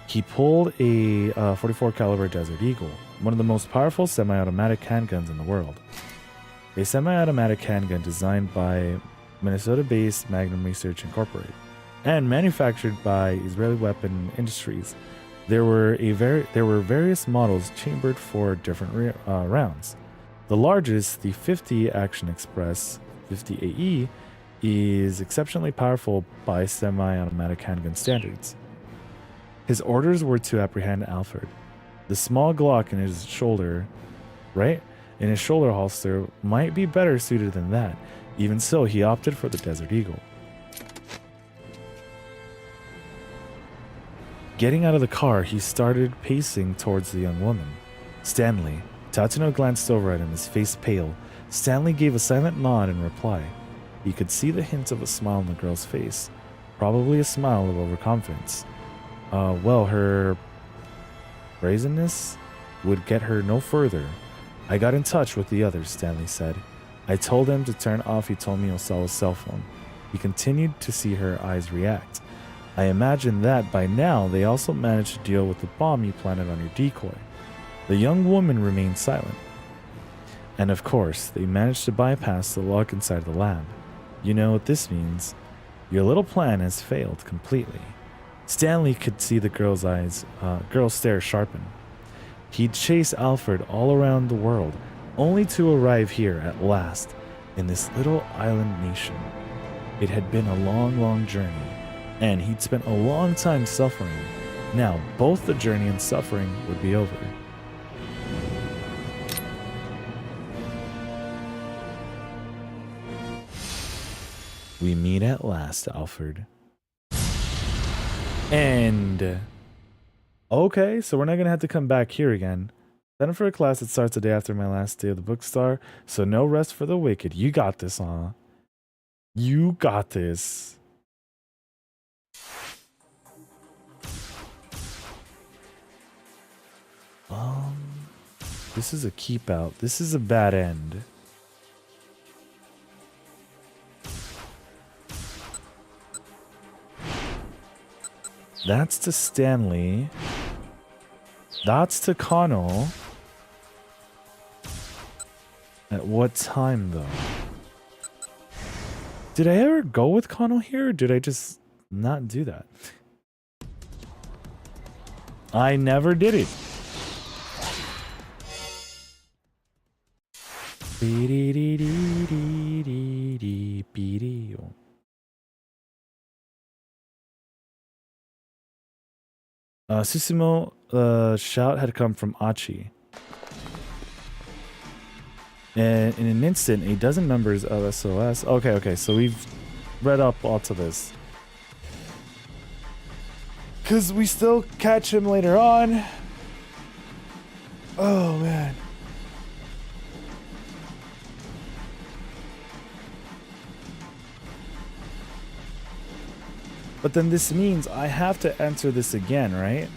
He pulled a .44 caliber Desert Eagle, one of the most powerful semi-automatic handguns in the world. A semi-automatic handgun designed by Minnesota-based Magnum Research Incorporated and manufactured by Israeli Weapon Industries. There were various models chambered for different rounds. The largest, the 50 Action Express 50 AE, is exceptionally powerful by semi-automatic handgun standards. His orders were to apprehend Alfred. The small Glock in his shoulder, right? In his shoulder holster might be better suited than that. Even so, he opted for the Desert Eagle. Getting out of the car, he started pacing towards the young woman. Stanley. Tatsuno glanced over at him, his face pale. Stanley gave a silent nod in reply. He could see the hint of a smile on the girl's face. Probably a smile of overconfidence. Well, her brazenness would get her no further. I got in touch with the others, Stanley said. I told him to turn off Hitomi Osawa's cell phone. He continued to see her eyes react. I imagine that by now they also managed to deal with the bomb you planted on your decoy. The young woman remained silent. And of course, they managed to bypass the lock inside the lab. You know what this means. Your little plan has failed completely. Stanley could see the girl's stare sharpen. He'd chased Alfred all around the world, only to arrive here at last, in this little island nation. It had been a long, long journey, and he'd spent a long time suffering. Now, both the journey and suffering would be over. We meet at last, Alfred. And okay, so we're not gonna have to come back here again. Then for a class that starts the day after my last day of the bookstore, so no rest for the wicked. You got this, huh? You got this. This is a keep out. This is a bad end. That's to Stanley. That's to Kano. At what time, though? Did I ever go with Kano here, or did I just not do that? I never did it. Susumu, shout had come from Achi. And in an instant, a dozen members of SOS. Okay, so we've read up all to this. Because we still catch him later on. Oh, man. But then this means I have to enter this again, right?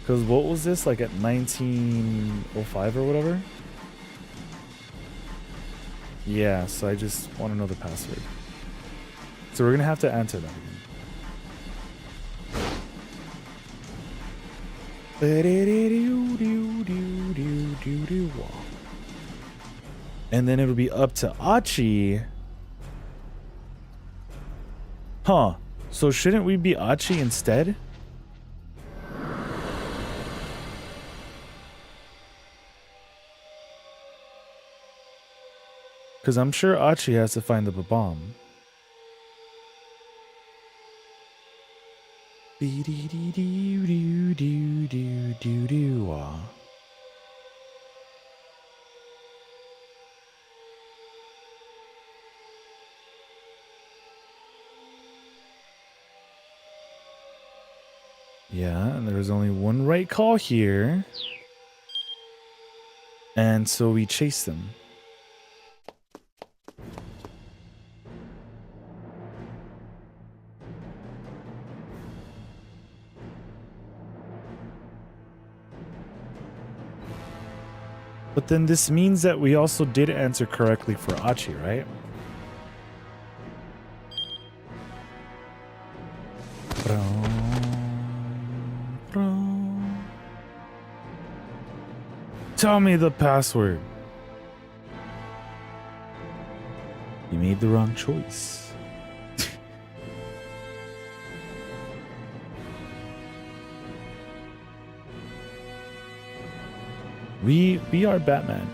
Because what was this, like at 1905 or whatever? Yeah, so I just want to know the password. So we're going to have to enter that again. And then it'll be up to Achi. Huh. So shouldn't we be Achi instead? Because I'm sure Achi has to find the bomb. Yeah, and there's only one right call here. And so we chase them. But then this means that we also did answer correctly for Achi, right? Tell me the password. You made the wrong choice. We are Batman.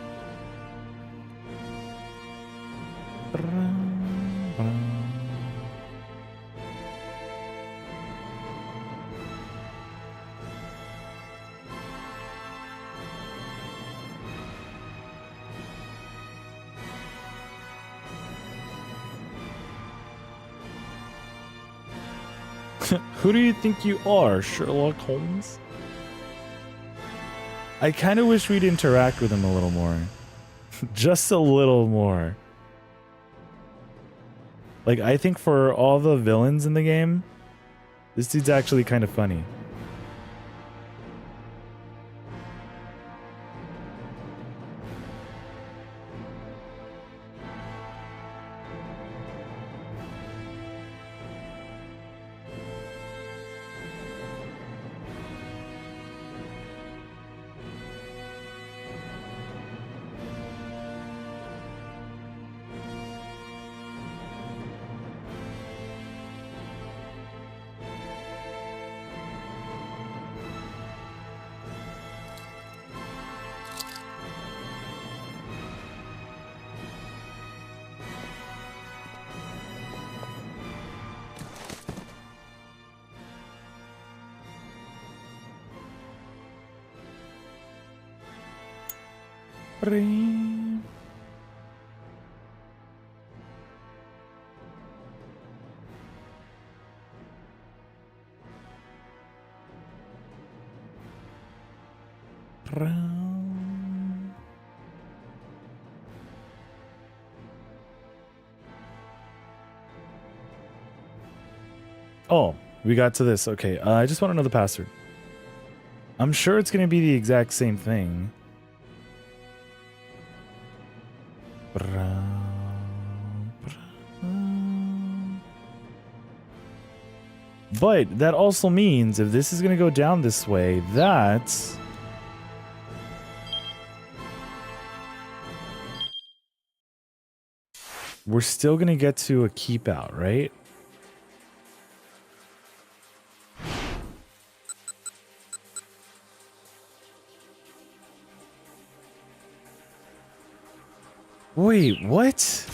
Who do you think you are, Sherlock Holmes? I kind of wish we'd interact with him a little more. Just a little more. Like, I think for all the villains in the game, this dude's actually kind of funny. Oh, we got to this. Okay, I just want to know the password. I'm sure it's going to be the exact same thing. But that also means if this is going to go down this way, that we're still going to get to a keep out, right? Wait, what?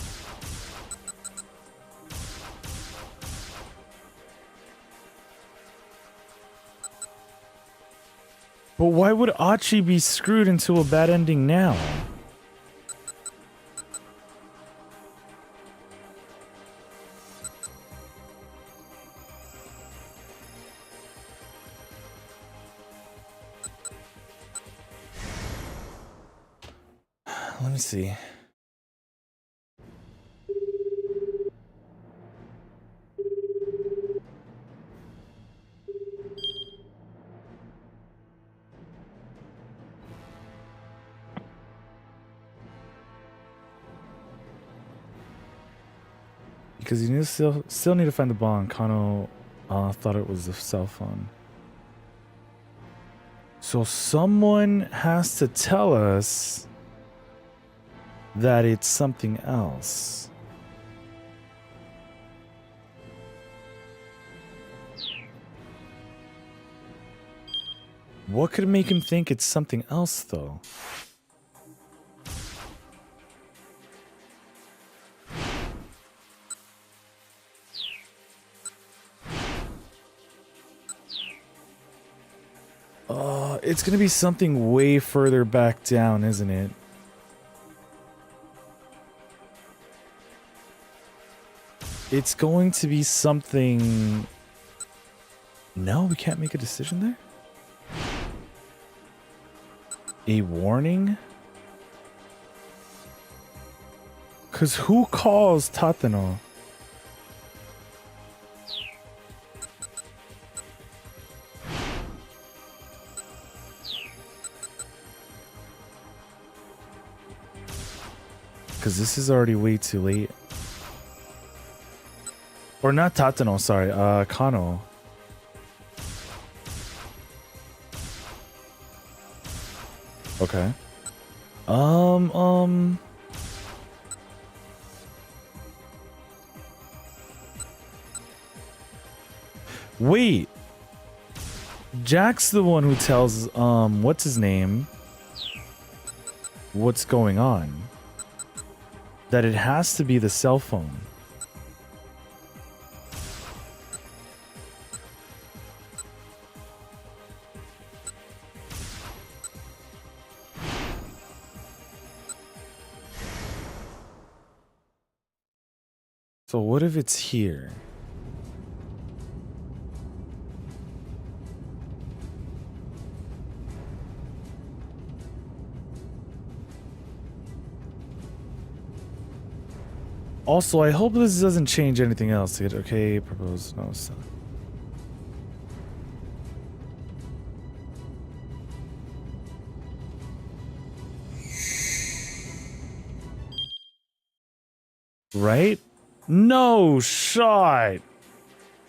But why would Achi be screwed into a bad ending now? Let me see. Because you need to still need to find the ball, and Kano thought it was a cell phone. So someone has to tell us that it's something else. What could make him think it's something else, though? It's gonna be something way further back down, isn't it? It's going to be something... No, we can't make a decision there? A warning? Because who calls Tateno? Because this is already way too late. Or not Tateno, sorry, Kano. Okay. Wait. Jack's the one who tells, what's his name? what's going on. That it has to be the cell phone. So what if it's here? Also, I hope this doesn't change anything else. Okay, propose no. So. Right? No shot.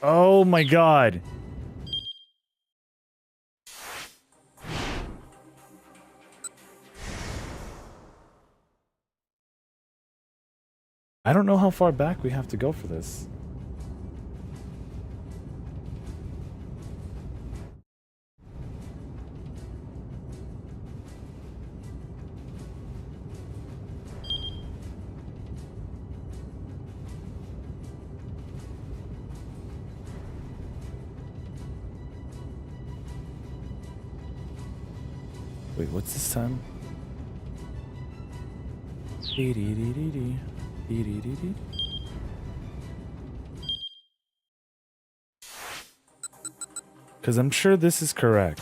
Oh my god. I don't know how far back we have to go for this. Wait, what's this time? Because I'm sure this is correct.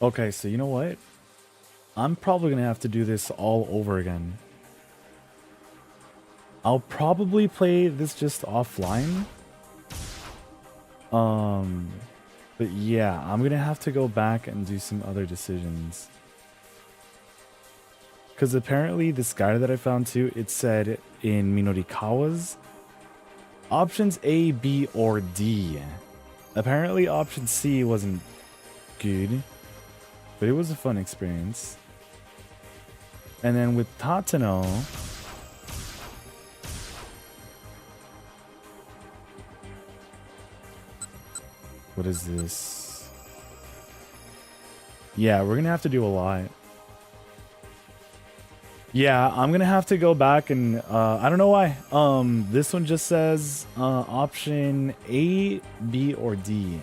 Okay, so you know what? I'm probably gonna have to do this all over again. I'll probably play this just offline. But yeah, I'm gonna have to go back and do some other decisions. Because apparently this guide that I found too, it said in Minorikawa's options A, B, or D. Apparently option C wasn't good, but it was a fun experience. And then with Tatano, what is this? Yeah, we're gonna have to do a lot. Yeah, I'm gonna have to go back and I don't know why. This one just says option A, B, or D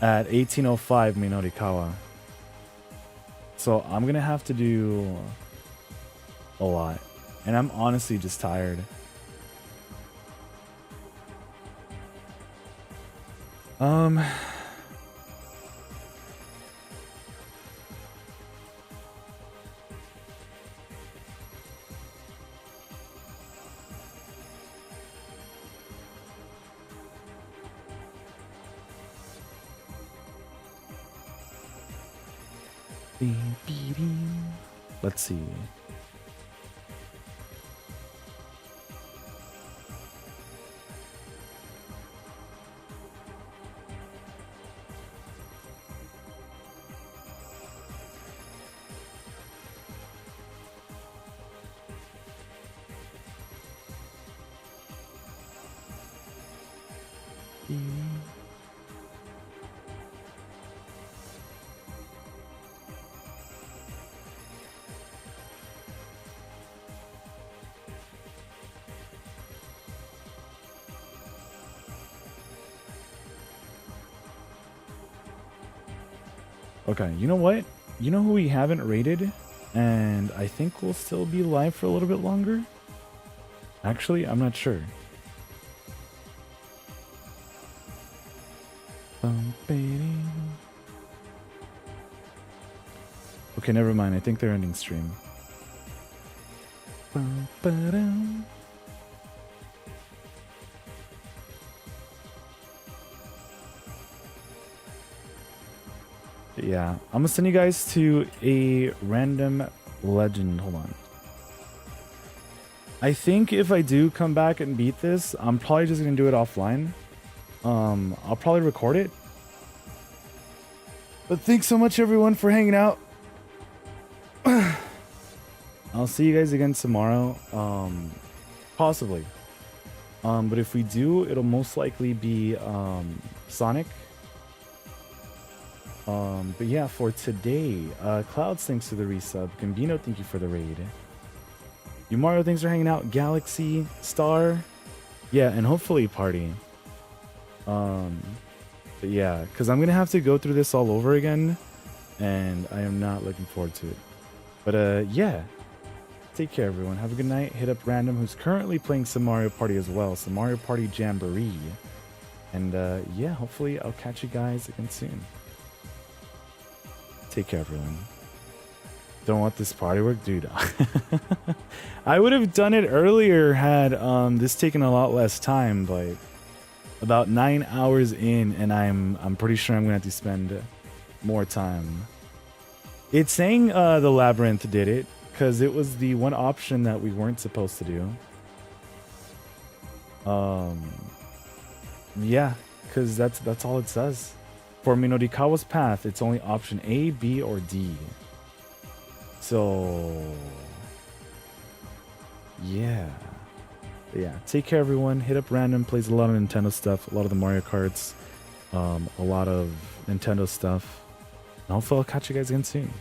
at 1805 Minorikawa. So I'm gonna have to do a lot, and I'm honestly just tired. Let's see. Okay, you know what? You know who we haven't rated? And I think we'll still be live for a little bit longer? Actually, I'm not sure. Okay, never mind. I think they're ending stream. Yeah, I'm gonna send you guys to a random legend. Hold on. I think if I do come back and beat this, I'm probably just gonna do it offline. I'll probably record it. But thanks so much everyone for hanging out. I'll see you guys again tomorrow. Possibly. But if we do, it'll most likely be Sonic. But yeah, for today, Clouds, thanks for the resub. Gambino, thank you for the raid. You Mario, thanks for hanging out. Galaxy, Star, yeah, and hopefully Party. But yeah, because I'm gonna have to go through this all over again, and I am not looking forward to it. But yeah, take care, everyone. Have a good night. Hit up Random, who's currently playing some Mario Party as well, some Mario Party Jamboree. And yeah, hopefully I'll catch you guys again soon. Take care, everyone. Don't want this party work, dude. I would have done it earlier had this taken a lot less time, but about 9 hours in, and I'm pretty sure I'm gonna have to spend more time. It's saying the labyrinth did it because it was the one option that we weren't supposed to do. Yeah, because that's all it says. For Minorikawa's path, it's only option A, B, or D. So, yeah. Take care, everyone. Hit up Random, plays a lot of Nintendo stuff, a lot of the Mario Karts, a lot of Nintendo stuff. And hopefully I'll catch you guys again soon.